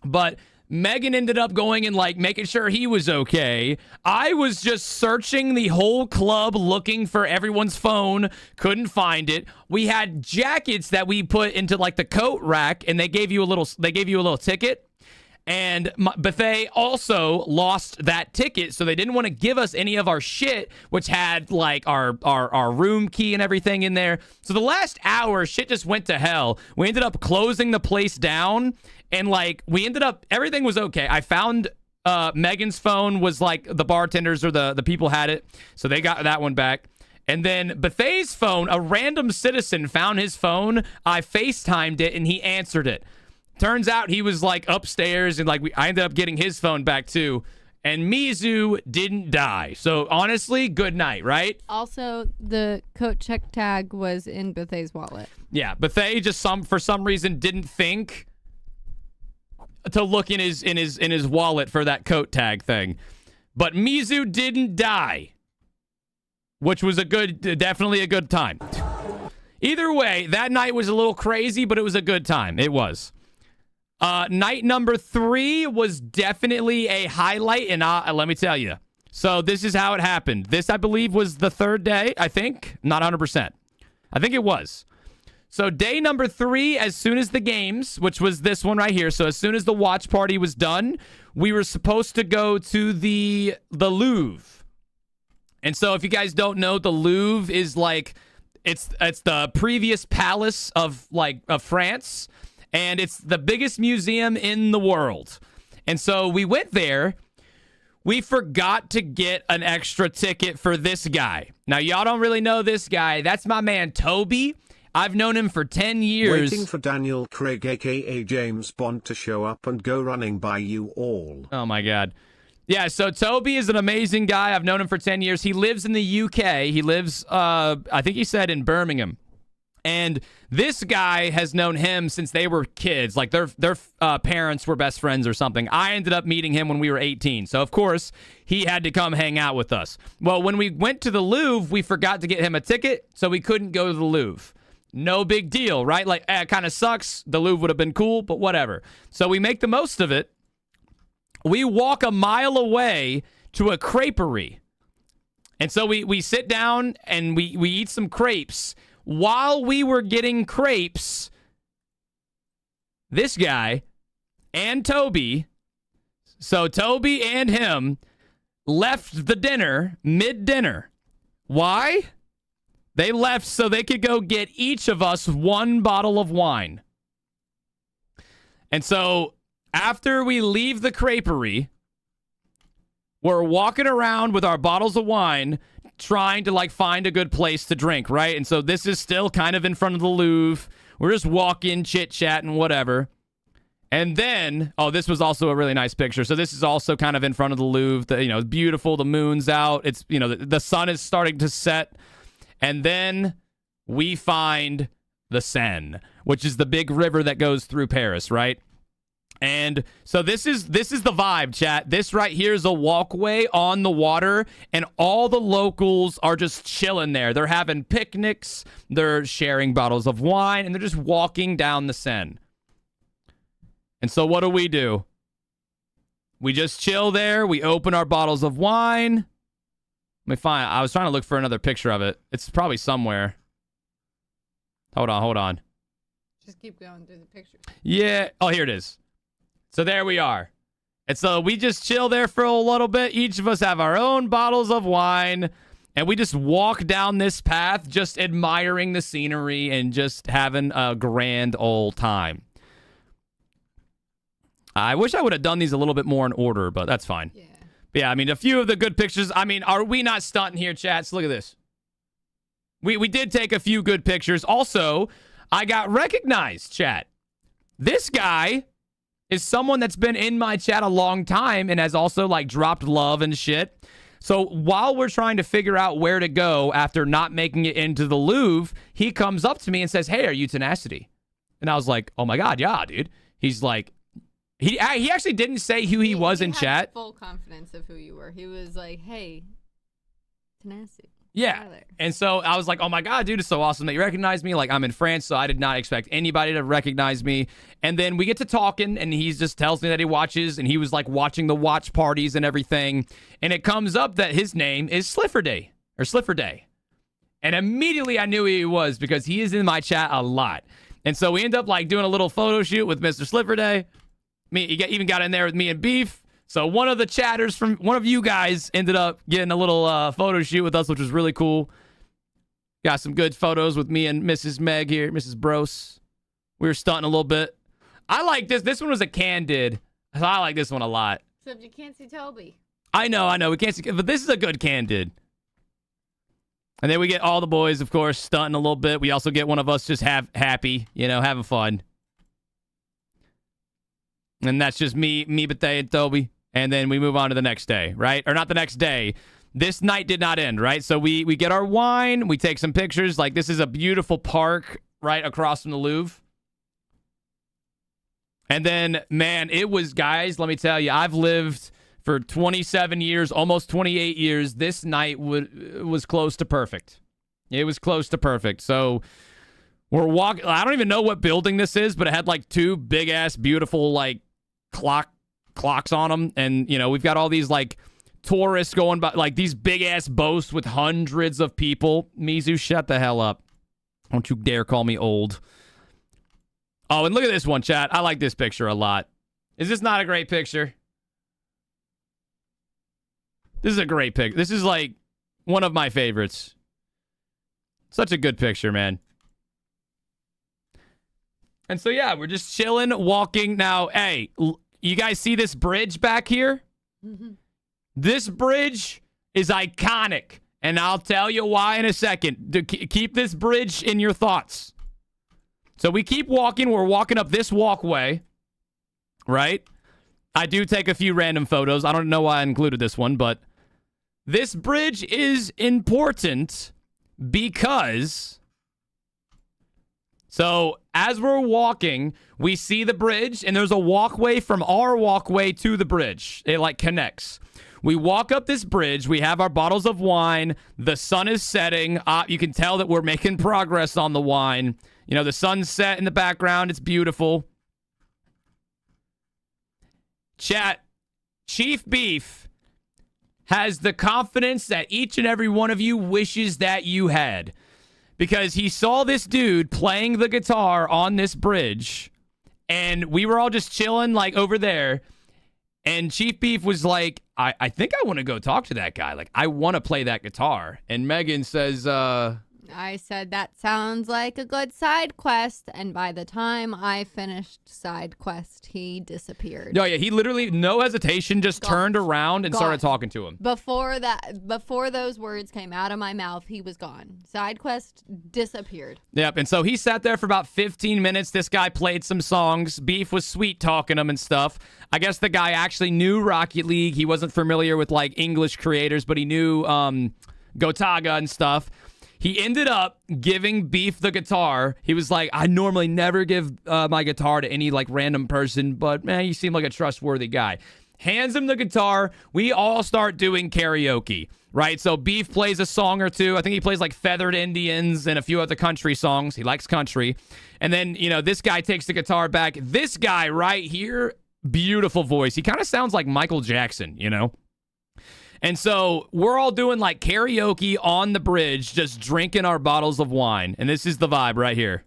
But Megan ended up going and, like, making sure he was okay. I was just searching the whole club looking for everyone's phone. Couldn't find it. We had jackets that we put into, like, the coat rack, and they gave you a little ticket. And Bethay also lost that ticket, so they didn't want to give us any of our shit, which had, like, our room key and everything in there. So the last hour, shit just went to hell. We ended up closing the place down. And, like, everything was okay. I found Megan's phone was, like, the bartenders or the people had it. So they got that one back. And then Bethay's phone, a random citizen found his phone. I FaceTimed it, and he answered it. Turns out he was, like, upstairs, and, like, I ended up getting his phone back, too. And Mizu didn't die. So, honestly, good night, right? Also, the coat check tag was in Bethay's wallet. Yeah, Bethay just for some reason didn't think to look in his wallet for that coat tag thing. But Mizu didn't die, which was definitely a good time. Either way, that night was a little crazy, but it was a good time. It was. Night number 3 was definitely a highlight, and let me tell you. So this is how it happened. This, I believe, was the 3rd day, I think. Not 100%. I think it was. So day number 3, as soon as the games, which was this one right here, so as soon as the watch party was done, we were supposed to go to the Louvre. And so if you guys don't know, the Louvre is like, it's the previous palace of France, and it's the biggest museum in the world. And so we went there. We forgot to get an extra ticket for this guy. Now, y'all don't really know this guy. That's my man, Toby. I've known him for 10 years. Waiting for Daniel Craig, a.k.a. James Bond, to show up and go running by you all. Oh, my God. Yeah, so Toby is an amazing guy. I've known him for 10 years. He lives in the UK. He lives, I think he said, in Birmingham. And this guy has known him since they were kids. Like, their parents were best friends or something. I ended up meeting him when we were 18. So, of course, he had to come hang out with us. Well, when we went to the Louvre, we forgot to get him a ticket, so we couldn't go to the Louvre. No big deal, right? Like, it kind of sucks. The Louvre would have been cool, but whatever. So we make the most of it. We walk a mile away to a creperie. And so we sit down and we eat some crepes. While we were getting crepes, this guy and Toby, so Toby and him, left the dinner mid-dinner. Why? They left so they could go get each of us 1 bottle of wine. And so after we leave the creperie, we're walking around with our bottles of wine trying to, like, find a good place to drink, right? And so this is still kind of in front of the Louvre. We're just walking, chit-chatting, whatever. And then, this was also a really nice picture. So this is also kind of in front of the Louvre. It's beautiful. The moon's out. It's, the sun is starting to set. And then we find the Seine, which is the big river that goes through Paris, right? And so this is the vibe, chat. This right here is a walkway on the water, and all the locals are just chilling there. They're having picnics, they're sharing bottles of wine, and they're just walking down the Seine. And so what do? We just chill there. We open our bottles of wine. Let me find. I was trying to look for another picture of it. It's probably somewhere. Hold on. Just keep going through the pictures. Yeah. Oh, here it is. So there we are. And so we just chill there for a little bit. Each of us have our own bottles of wine. And we just walk down this path, just admiring the scenery and just having a grand old time. I wish I would have done these a little bit more in order, but that's fine. Yeah, I mean, a few of the good pictures. I mean, are we not stunting here, chats? Look at this. We did take a few good pictures. Also, I got recognized, chat. This guy is someone that's been in my chat a long time and has also, like, dropped love and shit. So while we're trying to figure out where to go after not making it into the Louvre, he comes up to me and says, "Hey, are you Tenacity?" And I was like, "Oh my God, yeah, dude." He's like, he actually didn't say who he was in chat. Full confidence of who you were. He was like, "Hey, Tenacity." Yeah. And so I was like, "Oh my God, dude, it's so awesome that you recognize me." Like, I'm in France, so I did not expect anybody to recognize me. And then we get to talking, and he just tells me that he watches, and he was like watching the watch parties and everything. And it comes up that his name is Slifferday. And immediately I knew who he was because he is in my chat a lot. And so we end up like doing a little photo shoot with Mr. Slifferday. He even got in there with me and Beef. So one of the chatters from one of you guys ended up getting a little photo shoot with us, which was really cool. Got some good photos with me and Mrs. Meg here, Mrs. Bros. We were stunting a little bit. I like this. This one was a candid. So I like this one a lot. Except you can't see Toby. I know. We can't see, but this is a good candid. And then we get all the boys, of course, stunting a little bit. We also get one of us just happy, having fun. And that's just me, Bate, and Toby. And then we move on to the next day, right? Or not the next day. This night did not end, right? So we get our wine. We take some pictures. Like, this is a beautiful park right across from the Louvre. And then, man, it was, guys, let me tell you, I've lived for 27 years, almost 28 years. This night was close to perfect. It was close to perfect. So we're walking. I don't even know what building this is, but it had like two big-ass, beautiful, like, clocks on them. And, we've got all these, like, tourists going by, like, these big-ass boats with hundreds of people. Mizu, shut the hell up. Don't you dare call me old. Oh, and look at this one, chat. I like this picture a lot. Is this not a great picture? This is a great pic. This is, like, one of my favorites. Such a good picture, man. And so, yeah, we're just chilling, walking. Now, hey, you guys see this bridge back here? Mm-hmm. This bridge is iconic, and I'll tell you why in a second. Keep this bridge in your thoughts. So we keep walking. We're walking up this walkway, right? I do take a few random photos. I don't know why I included this one, but this bridge is important because... So as we're walking, we see the bridge, and there's a walkway from our walkway to the bridge. It, like, connects. We walk up this bridge. We have our bottles of wine. The sun is setting. You can tell that we're making progress on the wine. The sun's set in the background. It's beautiful. Chat, Chief Beef has the confidence that each and every one of you wishes that you had. Because he saw this dude playing the guitar on this bridge, and we were all just chilling, like, over there. And Chief Beef was like, I think I want to go talk to that guy. Like, I want to play that guitar. And Megan says, I said, that sounds like a good side quest. And by the time I finished side quest, he disappeared. No, yeah, he literally, no hesitation, just turned around and started talking to him. Before those words came out of my mouth, he was gone. Side quest disappeared. Yep, and so he sat there for about 15 minutes. This guy played some songs. Beef was sweet talking him and stuff. I guess the guy actually knew Rocket League. He wasn't familiar with, like, English creators, but he knew Gotaga and stuff. He ended up giving Beef the guitar. He was like, I normally never give my guitar to any like random person, but man, you seem like a trustworthy guy. Hands him the guitar. We all start doing karaoke, right? So Beef plays a song or two. I think he plays like Feathered Indians and a few other country songs. He likes country. And then, you know, this guy takes the guitar back. This guy right here, beautiful voice. He kind of sounds like Michael Jackson, you know? And so we're all doing like karaoke on the bridge, just drinking our bottles of wine. And this is the vibe right here.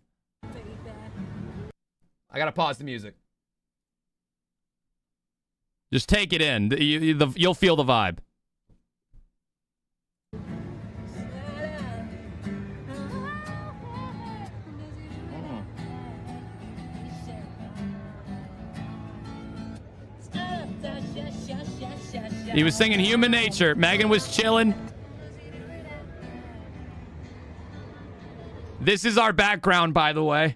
I got to pause the music. Just take it in. You'll feel the vibe. He was singing Human Nature. Megan was chilling. This is our background, by the way.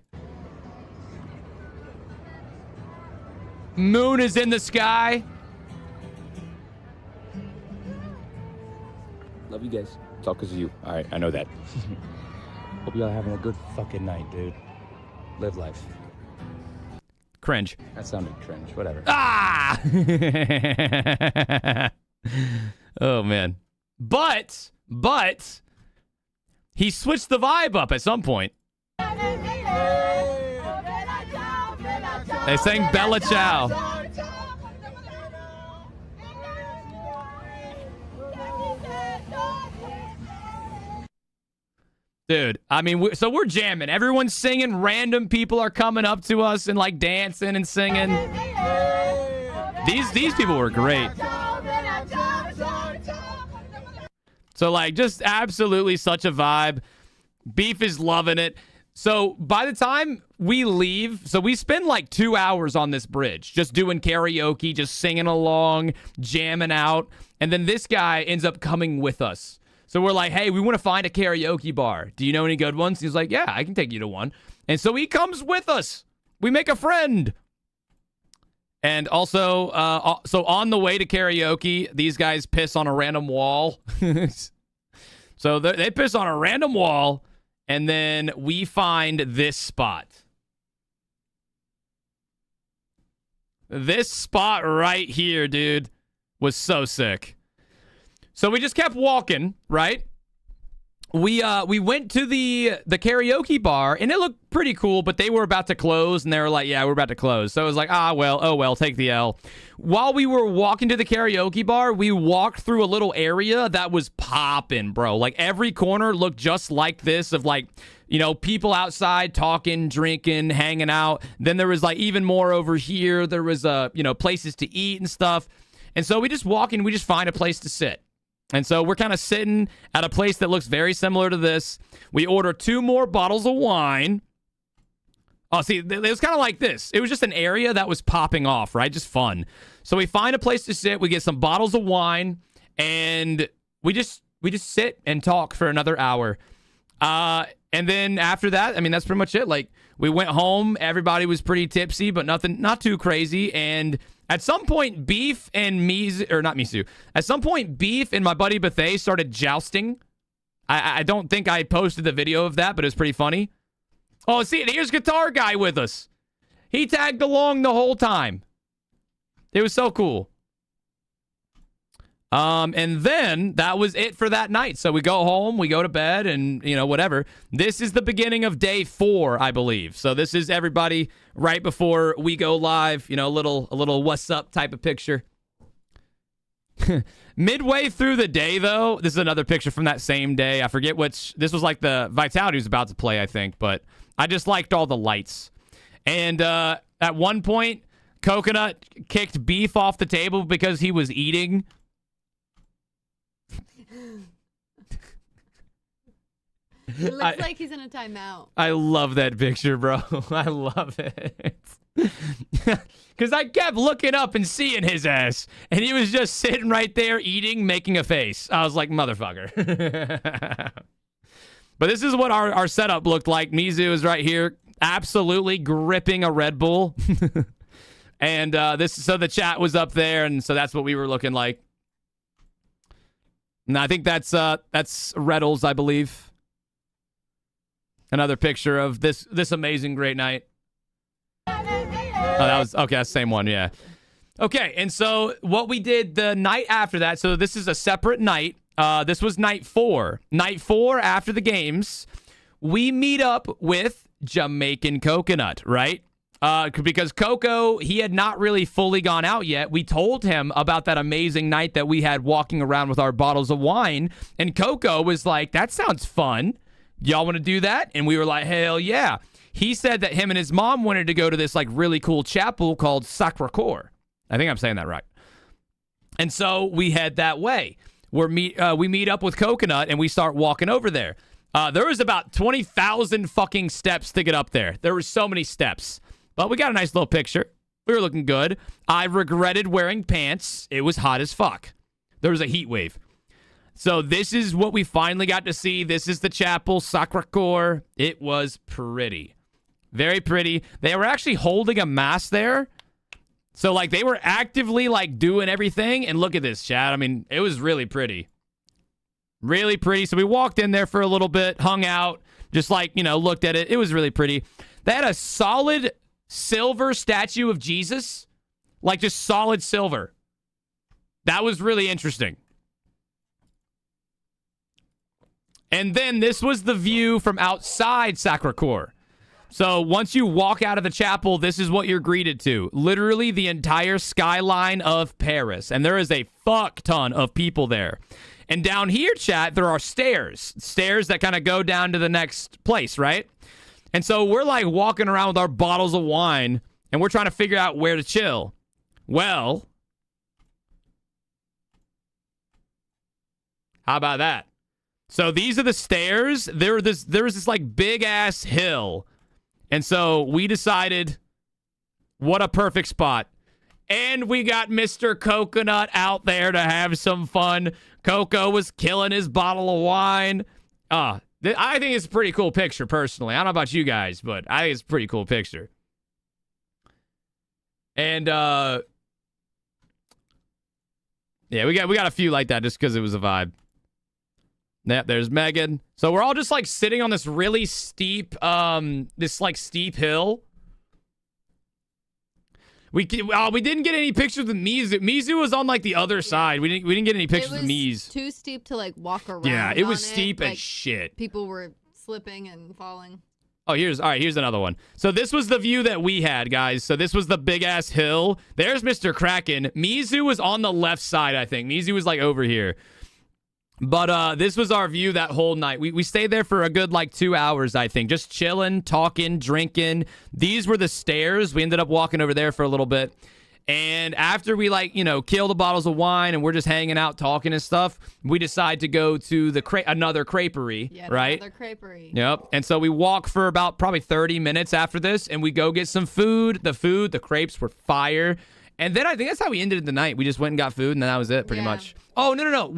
Moon is in the sky. Love you guys. It's all because of you. All right, I know that. Hope y'all having a good fucking night, dude. Live life. Cringe. That sounded cringe. Whatever. Ah! Oh, man. But, he switched the vibe up at some point. They sang Bella Ciao. Dude, I mean, so we're jamming. Everyone's singing. Random people are coming up to us and like dancing and singing. These people were great. So like, just absolutely such a vibe. Beef is loving it. So by the time we leave, so we spend like 2 hours on this bridge, just doing karaoke, just singing along, jamming out. And then this guy ends up coming with us. So we're like, hey, we want to find a karaoke bar. Do you know any good ones? He's like, yeah, I can take you to one. And so he comes with us. We make a friend. And also, so on the way to karaoke, these guys piss on a random wall. So they piss on a random wall. And then we find this spot. This spot right here, dude, was so sick. So we just kept walking, right? We went to the karaoke bar, and it looked pretty cool, but they were about to close, and they were like, yeah, we're about to close. So it was like, oh well, take the L. While we were walking to the karaoke bar, we walked through a little area that was popping, bro. Like, every corner looked just like this, of like, you know, people outside talking, drinking, hanging out. Then there was like even more over here. There was, you know, places to eat and stuff. And so we just walk in, we just find a place to sit. And so we're kind of sitting at a place that looks very similar to this. We order 2 more bottles of wine. Oh, see, it was kind of like this. It was just an area that was popping off, right? Just fun. So we find a place to sit. We get some bottles of wine, and we just sit and talk for another hour. And then after that, I mean, that's pretty much it. Like, we went home. Everybody was pretty tipsy, but not too crazy. And at some point, Beef and at some point, Beef and my buddy Bethay started jousting. I don't think I posted the video of that, but it's pretty funny. Oh, see, here's Guitar Guy with us. He tagged along the whole time. It was so cool. And then that was it for that night. So we go home, we go to bed, and, you know, whatever. This is the beginning of day 4, I believe. So this is everybody right before we go live, you know, a little what's up type of picture. Midway through the day, though, this is another picture from that same day. I forget which, this was like the Vitality was about to play, I think, but I just liked all the lights. And at one point, Coconut kicked Beef off the table because he was eating. It looks like he's in a timeout. I love that picture, bro. I love it. Because I kept looking up and seeing his ass, and he was just sitting right there eating, making a face. I was like, motherfucker. But this is what our setup looked like. Mizu is right here, absolutely gripping a Red Bull. And so the chat was up there, and so that's what we were looking like. And I think that's Reddles, I believe. Another picture of this amazing great night. Oh, that was okay. That's the same one, yeah. Okay, and so what we did the night after that. So this is a separate night. This was night 4. Night 4 after the games, we meet up with Jamaican Coconut, right? Because Coco, he had not really fully gone out yet. We told him about that amazing night that we had walking around with our bottles of wine, and Coco was like, "That sounds fun. Y'all want to do that?" And we were like, "Hell yeah." He said that him and his mom wanted to go to this like really cool chapel called Sacré-Cœur. I think I'm saying that right. And so we head that way. We meet up with Coconut and we start walking over there. There was about 20,000 fucking steps to get up there. There were so many steps. But we got a nice little picture. We were looking good. I regretted wearing pants. It was hot as fuck. There was a heat wave. So this is what we finally got to see. This is the chapel, Sacré-Cœur. It was pretty. Very pretty. They were actually holding a mass there. So, like, they were actively, like, doing everything. And look at this, chat. I mean, it was really pretty. Really pretty. So we walked in there for a little bit, hung out, just, like, you know, looked at it. It was really pretty. They had a solid silver statue of Jesus. Like, just solid silver. That was really interesting. And then this was the view from outside Sacré-Cœur. So once you walk out of the chapel, this is what you're greeted to. Literally the entire skyline of Paris. And there is a fuck ton of people there. And down here, chat, there are stairs. Stairs that kind of go down to the next place, right? And so we're like walking around with our bottles of wine, and we're trying to figure out where to chill. Well, how about that? So these are the stairs. There was this like big ass hill. And so we decided, what a perfect spot. And we got Mr. Coconut out there to have some fun. Coco was killing his bottle of wine. I think it's a pretty cool picture, personally. I don't know about you guys, but I think it's a pretty cool picture. And, yeah, we got a few like that just because it was a vibe. Yep, there's Megan. So we're all just like sitting on this really steep, steep hill. We didn't get any pictures with Mizu. Mizu was on like the other side. We didn't get any pictures with Miz. Too steep to like walk around. Yeah, it was on steep as like, shit. People were slipping and falling. Oh, here's another one. So this was the view that we had, guys. So this was the big ass hill. There's Mr. Kraken. Mizu was on the left side, I think. Mizu was like over here. But this was our view that whole night. We stayed there for a good like 2 hours, I think. Just chilling, talking, drinking. These were the stairs. We ended up walking over there for a little bit. And after we kill the bottles of wine and we're just hanging out, talking and stuff, we decide to go to the another creperie, right? Another creperie. Yep. And so we walk for about probably 30 minutes after this, and we go get some food. The crepes were fire. And then I think that's how we ended the night. We just went and got food, and then that was it, pretty much. Oh, no.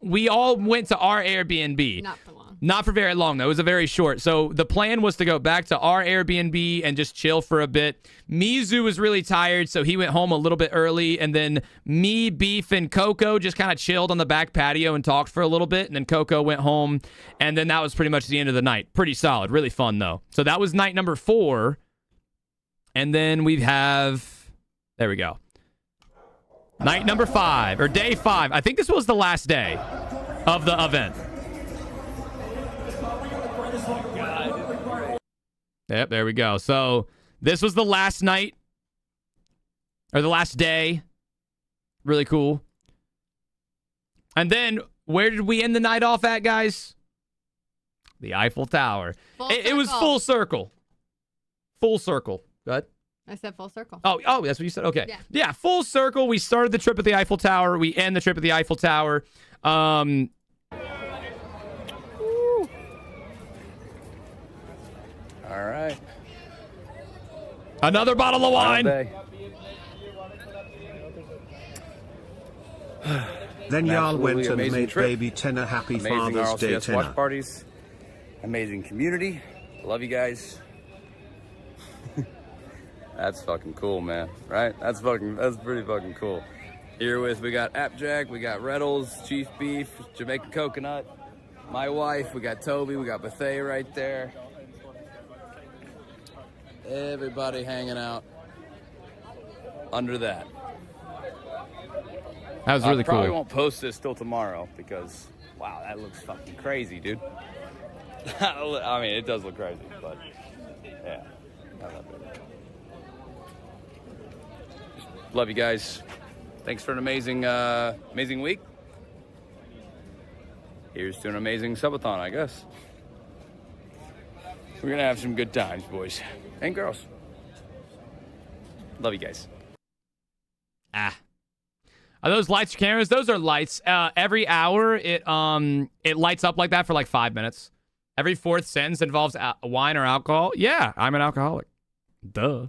We all went to our Airbnb. Not for long. Not for very long, though. It was a very short. So the plan was to go back to our Airbnb and just chill for a bit. Mizu was really tired, so he went home a little bit early. And then me, Beef, and Coco just kind of chilled on the back patio and talked for a little bit. And then Coco went home. And then that was pretty much the end of the night. Pretty solid. Really fun, though. So that was night number 4. And then we have... There we go. Night number 5, or day 5. I think this was the last day of the event. Yep, there we go. So this was the last night, or the last day. Really cool. And then, where did we end the night off at, guys? The Eiffel Tower. It was full circle. Full circle. Go ahead. I said full circle. Oh, that's what you said? Okay. Yeah, full circle. We started the trip at the Eiffel Tower. We end the trip at the Eiffel Tower. All right. Another bottle of wine. Then y'all went and made trip. baby Tenor happy Amazing Father's Day RLCS Tenor. watch parties. Amazing community. Love you guys. That's fucking cool, man. Right? That's pretty fucking cool. Here we got Appjack, we got Reddles, Chief Beef, Jamaican Coconut. my wife, we got Toby, we got Bethay right there. Everybody hanging out under that. That was really cool. I probably won't post this till tomorrow because, wow, that looks fucking crazy, dude. I mean, it does look crazy, but yeah. I love it. Love you guys. Thanks for an amazing, amazing week. Here's to an amazing subathon, I guess. We're going to have some good times, boys and girls. Love you guys. Are those lights or cameras? Those are lights. Every hour, it lights up like that for like 5 minutes. Every fourth sentence involves wine or alcohol. Yeah, I'm an alcoholic. Duh.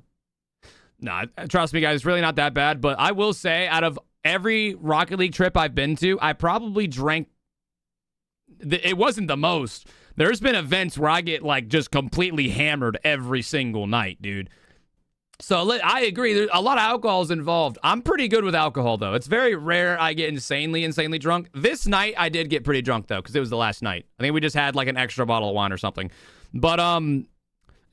Nah, trust me, guys, it's really not that bad. But I will say, out of every Rocket League trip I've been to, I probably drank. It wasn't the most. There's been events where I get like just completely hammered every single night, dude. So I agree. There's a lot of alcohol is involved. I'm pretty good with alcohol, though. It's very rare I get insanely drunk. This night, I did get pretty drunk, though, because it was the last night. I think we just had like an extra bottle of wine or something. But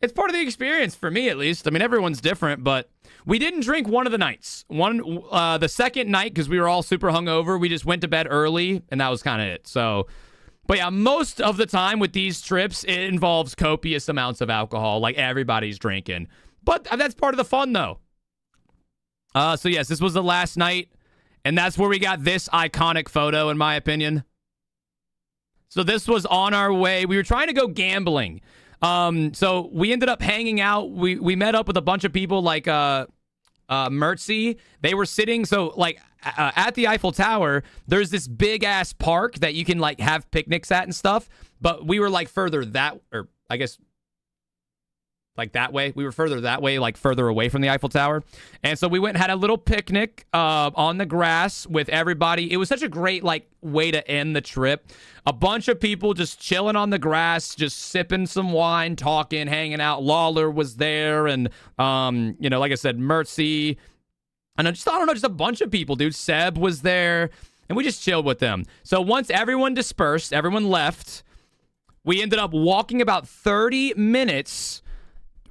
it's part of the experience for me, at least. I mean, everyone's different, but we didn't drink one of the nights. The second night, because we were all super hungover, we just went to bed early, and that was kind of it. So, but yeah, most of the time with these trips, it involves copious amounts of alcohol. Like, everybody's drinking. But that's part of the fun, though. So, yes, this was the last night. And that's where we got this iconic photo, in my opinion. So this was on our way. We were trying to go gambling. So we ended up hanging out. We met up with a bunch of people like Mertzy. They were sitting. So, like, at the Eiffel Tower, there's this big-ass park that you can, like, have picnics at and stuff. But we were, like, further that... Or, I guess... like that way. We were further that way, like further away from the Eiffel Tower. And so we went and had a little picnic on the grass with everybody. It was such a great like way to end the trip. A bunch of people just chilling on the grass, just sipping some wine, talking, hanging out. Lawler was there and, like I said, Mertzy. And I don't know, just a bunch of people, dude. Seb was there and we just chilled with them. So once everyone dispersed, everyone left, we ended up walking about 30 minutes.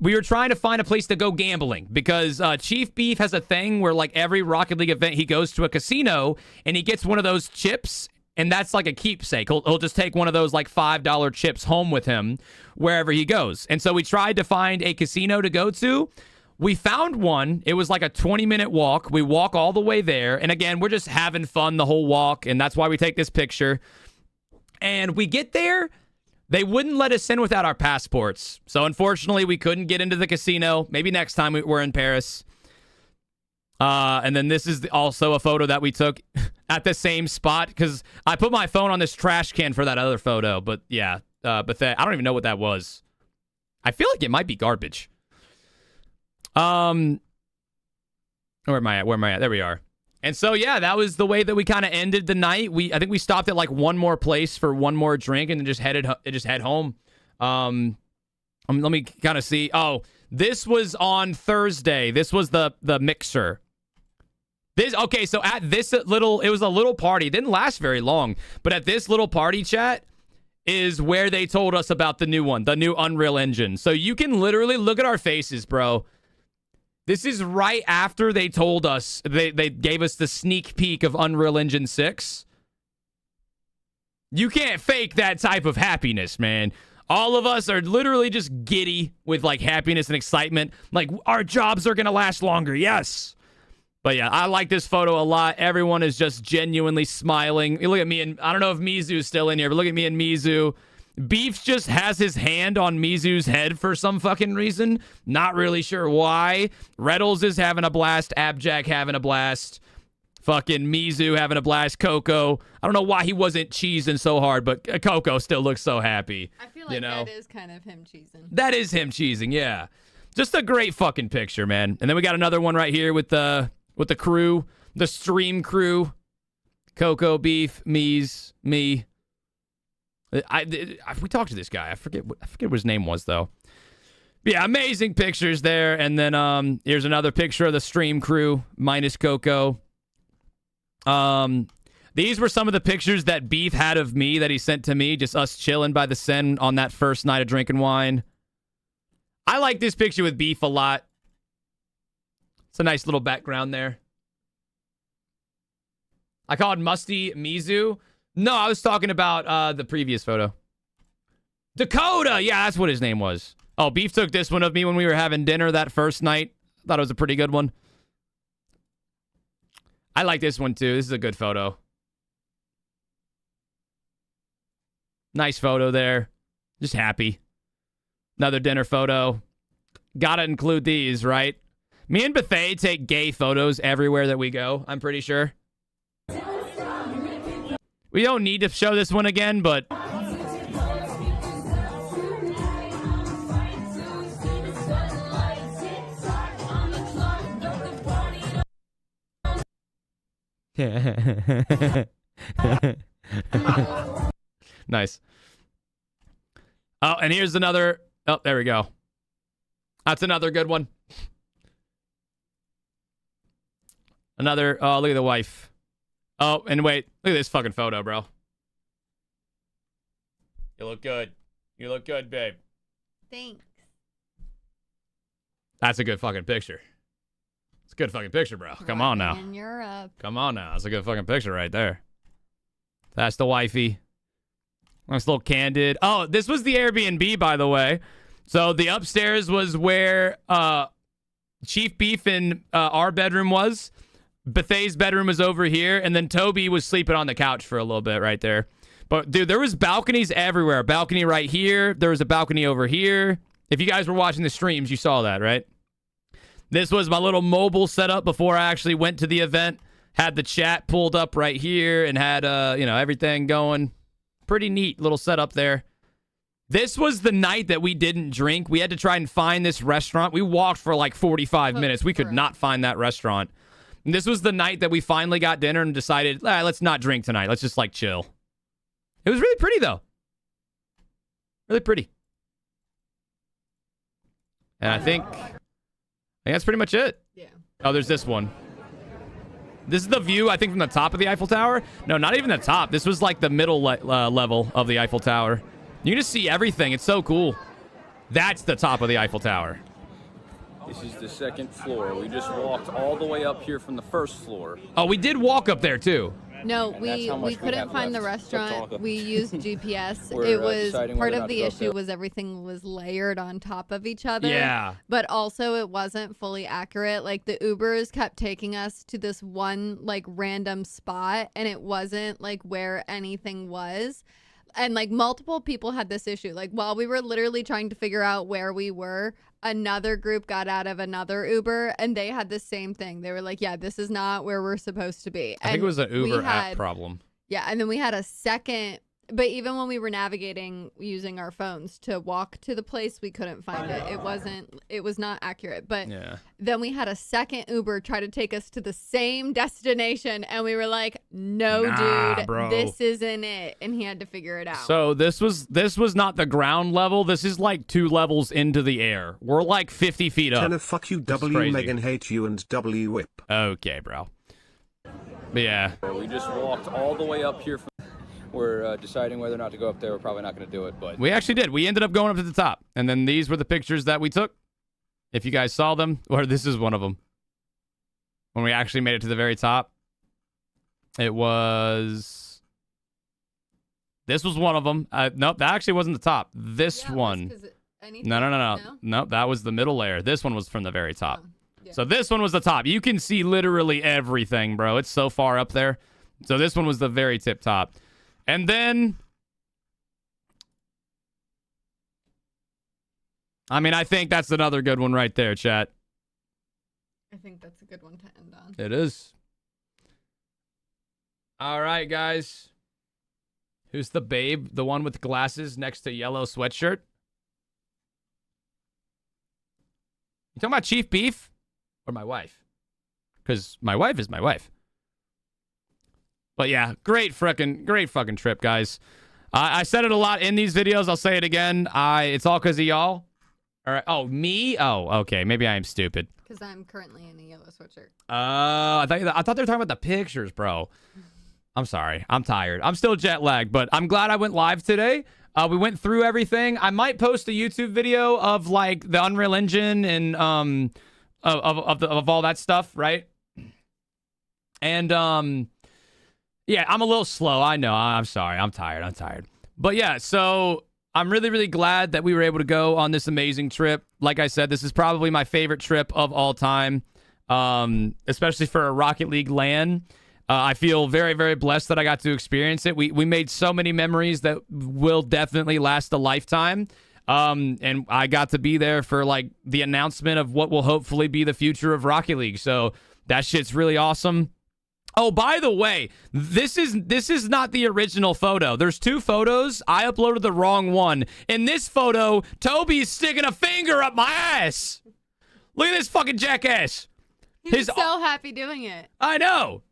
We were trying to find a place to go gambling because Chief Beef has a thing where, like, every Rocket League event, he goes to a casino and he gets one of those chips, and that's like a keepsake. He'll just take one of those, like, $5 chips home with him wherever he goes. And so we tried to find a casino to go to. We found one. It was like a 20-minute walk. We walk all the way there. And, again, we're just having fun the whole walk, and that's why we take this picture. And we get there. They wouldn't let us in without our passports. So, unfortunately, we couldn't get into the casino. Maybe next time we're in Paris. And then this is also a photo that we took at the same spot because I put my phone on this trash can for that other photo. But, yeah, I don't even know what that was. I feel like it might be garbage. Where am I at? There we are. And so, yeah, that was the way that we kind of ended the night. I think we stopped at like one more place for one more drink and then just head home. Let me kind of see. Oh, this was on Thursday. This was the mixer. So at this it was a little party. It didn't last very long, but at this little party chat is where they told us about the new one, the new Unreal Engine. So you can literally look at our faces, bro. This is right after they told us, they gave us the sneak peek of Unreal Engine 6. You can't fake that type of happiness, man. All of us are literally just giddy with, like, happiness and excitement. Like, our jobs are going to last longer, yes. But, yeah, I like this photo a lot. Everyone is just genuinely smiling. Look at me, and I don't know if Mizu's still in here, but look at me and Mizu. Beef just has his hand on Mizu's head for some fucking reason. Not really sure why. Reddles is having a blast. Abjack having a blast. Fucking Mizu having a blast. Coco. I don't know why he wasn't cheesing so hard, but Coco still looks so happy. I feel like that is kind of him cheesing. That is him cheesing, yeah. Just a great fucking picture, man. And then we got another one right here with the crew. The stream crew. Coco, Beef, Mies, me. We talked to this guy. I forget what his name was, though. But yeah, amazing pictures there. And then here's another picture of the stream crew minus Coco. The These were some of the pictures that Beef had of me that he sent to me, just us chilling by the Sen on that first night of drinking wine. I like this picture with Beef a lot. It's a nice little background there. I called Musty Mizu. No, I was talking about the previous photo. Dakota! Yeah, that's what his name was. Oh, Beef took this one of me when we were having dinner that first night. Thought it was a pretty good one. I like this one too. This is a good photo. Nice photo there. Just happy. Another dinner photo. Gotta include these, right? Me and Bethay take gay photos everywhere that we go, I'm pretty sure. We don't need to show this one again, but... Nice. Oh, and here's another. Oh, there we go. That's another good one. Another. Oh, look at the wife. Oh, and wait. Look at this fucking photo, bro. You look good. You look good, babe. Thanks. That's a good fucking picture. It's a good fucking picture, bro. Come on now. In Europe. Come on now. That's a good fucking picture right there. That's the wifey. Nice little candid. Oh, this was the Airbnb, by the way. So the upstairs was where Chief Beef in our bedroom was. Bethay's bedroom was over here. And then Toby was sleeping on the couch for a little bit right there. But, dude, there was balconies everywhere. Balcony right here. There was a balcony over here. If you guys were watching the streams, you saw that, right? This was my little mobile setup before I actually went to the event. Had the chat pulled up right here and had, everything going. Pretty neat little setup there. This was the night that we didn't drink. We had to try and find this restaurant. We walked for like 45 minutes. We could not find that restaurant. And this was the night that we finally got dinner and decided, let's not drink tonight. Let's just like chill. It was really pretty though. Really pretty. And I think that's pretty much it. Yeah. Oh, there's this one. This is the view, I think, from the top of the Eiffel Tower. No, not even the top. This was like the middle level of the Eiffel Tower. You can just see everything. It's so cool. That's the top of the Eiffel Tower. This is the second floor. We just walked all the way up here from the first floor. Oh, we did walk up there, too. No, we couldn't find the restaurant. We used GPS. It was part of the issue was everything was layered on top of each other. Yeah. But also it wasn't fully accurate. Like the Ubers kept taking us to this one like random spot and it wasn't like where anything was. And like multiple people had this issue. Like while we were literally trying to figure out where we were, another group got out of another Uber and they had the same thing. They were like, yeah, this is not where we're supposed to be. I think it was an Uber app problem. Yeah. And then we had a second, but even when we were navigating using our phones to walk to the place, we couldn't find it. It was not accurate. But then we had a second Uber try to take us to the same destination. And we were like, no, dude, bro. This isn't it. And he had to figure it out. So this was not the ground level. This is like 2 levels into the air. We're like 50 feet up. Tenor, fuck you, W, Megan, hate you, and W, whip. Okay, bro. But yeah. We just walked all the way up here. We're deciding whether or not to go up there. We're probably not going to do it, but we actually did. We ended up going up to the top, and then these were the pictures that we took. If you guys saw them, or this is one of them. When we actually made it to the very top, this was one of them. Nope, that actually wasn't the top. This one. No. Nope, that was the middle layer. This one was from the very top. So this one was the top. You can see literally everything, bro. It's so far up there. So this one was the very tip top. And then, I mean, I think that's another good one right there, chat. I think that's a good one to end on. It is. All right, guys. Who's the babe? The one with glasses next to yellow sweatshirt? You talking about Chief Beef or my wife? Because my wife is my wife. But yeah, great fucking trip, guys. I said it a lot in these videos. I'll say it again. It's all because of y'all. All right. Oh, me? Oh, okay. Maybe I am stupid. Because I'm currently in a yellow sweatshirt. I thought they were talking about the pictures, bro. I'm sorry. I'm tired. I'm still jet lagged, but I'm glad I went live today. We went through everything. I might post a YouTube video of like the Unreal Engine and of all that stuff, right? And yeah, I'm a little slow. I know. I'm sorry. I'm tired. But yeah, so I'm really, really glad that we were able to go on this amazing trip. Like I said, this is probably my favorite trip of all time, especially for a Rocket League LAN. I feel very, very blessed that I got to experience it. We made so many memories that will definitely last a lifetime. And I got to be there for like the announcement of what will hopefully be the future of Rocket League. So that shit's really awesome. Oh, by the way, this is not the original photo. There's two photos. I uploaded the wrong one. In this photo, Toby's sticking a finger up my ass. Look at this fucking jackass. He's so happy doing it. I know.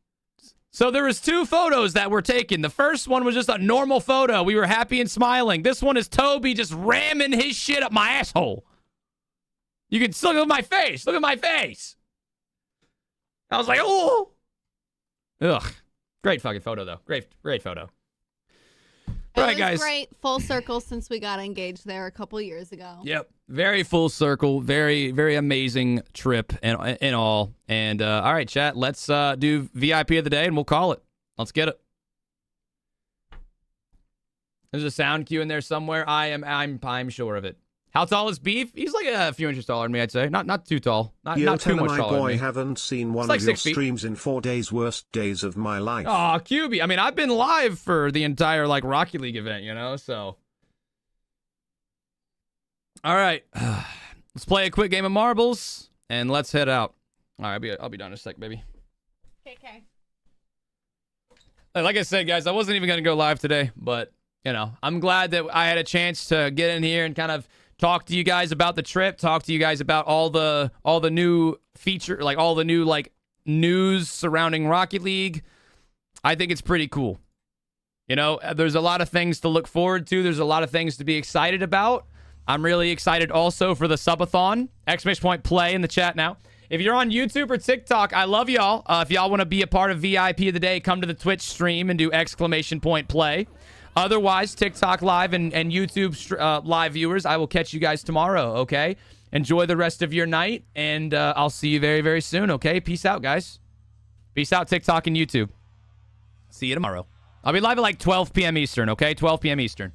So there was two photos that were taken. The first one was just a normal photo. We were happy and smiling. This one is Toby just ramming his shit up my asshole. You can still look at my face. Look at my face. I was like, oh. Ugh. Great fucking photo, though. Great photo. All right, guys. Great full circle since we got engaged there a couple years ago. Yep. Very full circle. Very, very amazing trip and all. And all right, chat. Let's do VIP of the day, and we'll call it. Let's get it. There's a sound cue in there somewhere. I'm sure of it. How tall is Beef? He's like a few inches taller than me, I'd say. Not too tall. Not too much taller my boy, than me. Haven't seen one like of your 6 feet. streams in 4 days. Worst days of my life. Aw, QB. I mean, I've been live for the entire, like, Rocket League event, you know, so. All right. Let's play a quick game of marbles, and let's head out. All right, I'll be done in a sec, baby. Okay. Like I said, guys, I wasn't even going to go live today, but, you know, I'm glad that I had a chance to get in here and kind of talk to you guys about the trip, talk to you guys about all the new feature, like all the new like news surrounding Rocket League. I think it's pretty cool. You know, there's a lot of things to look forward to. There's a lot of things to be excited about. I'm really excited also for the subathon. !play in the chat now. If you're on YouTube or TikTok, I love y'all. If y'all want to be a part of VIP of the day, come to the Twitch stream and do !play. Otherwise, TikTok live and YouTube live viewers, I will catch you guys tomorrow, okay? Enjoy the rest of your night, and I'll see you very, very soon, okay? Peace out, guys. Peace out, TikTok and YouTube. See you tomorrow. I'll be live at like 12 p.m. Eastern, okay? 12 p.m. Eastern.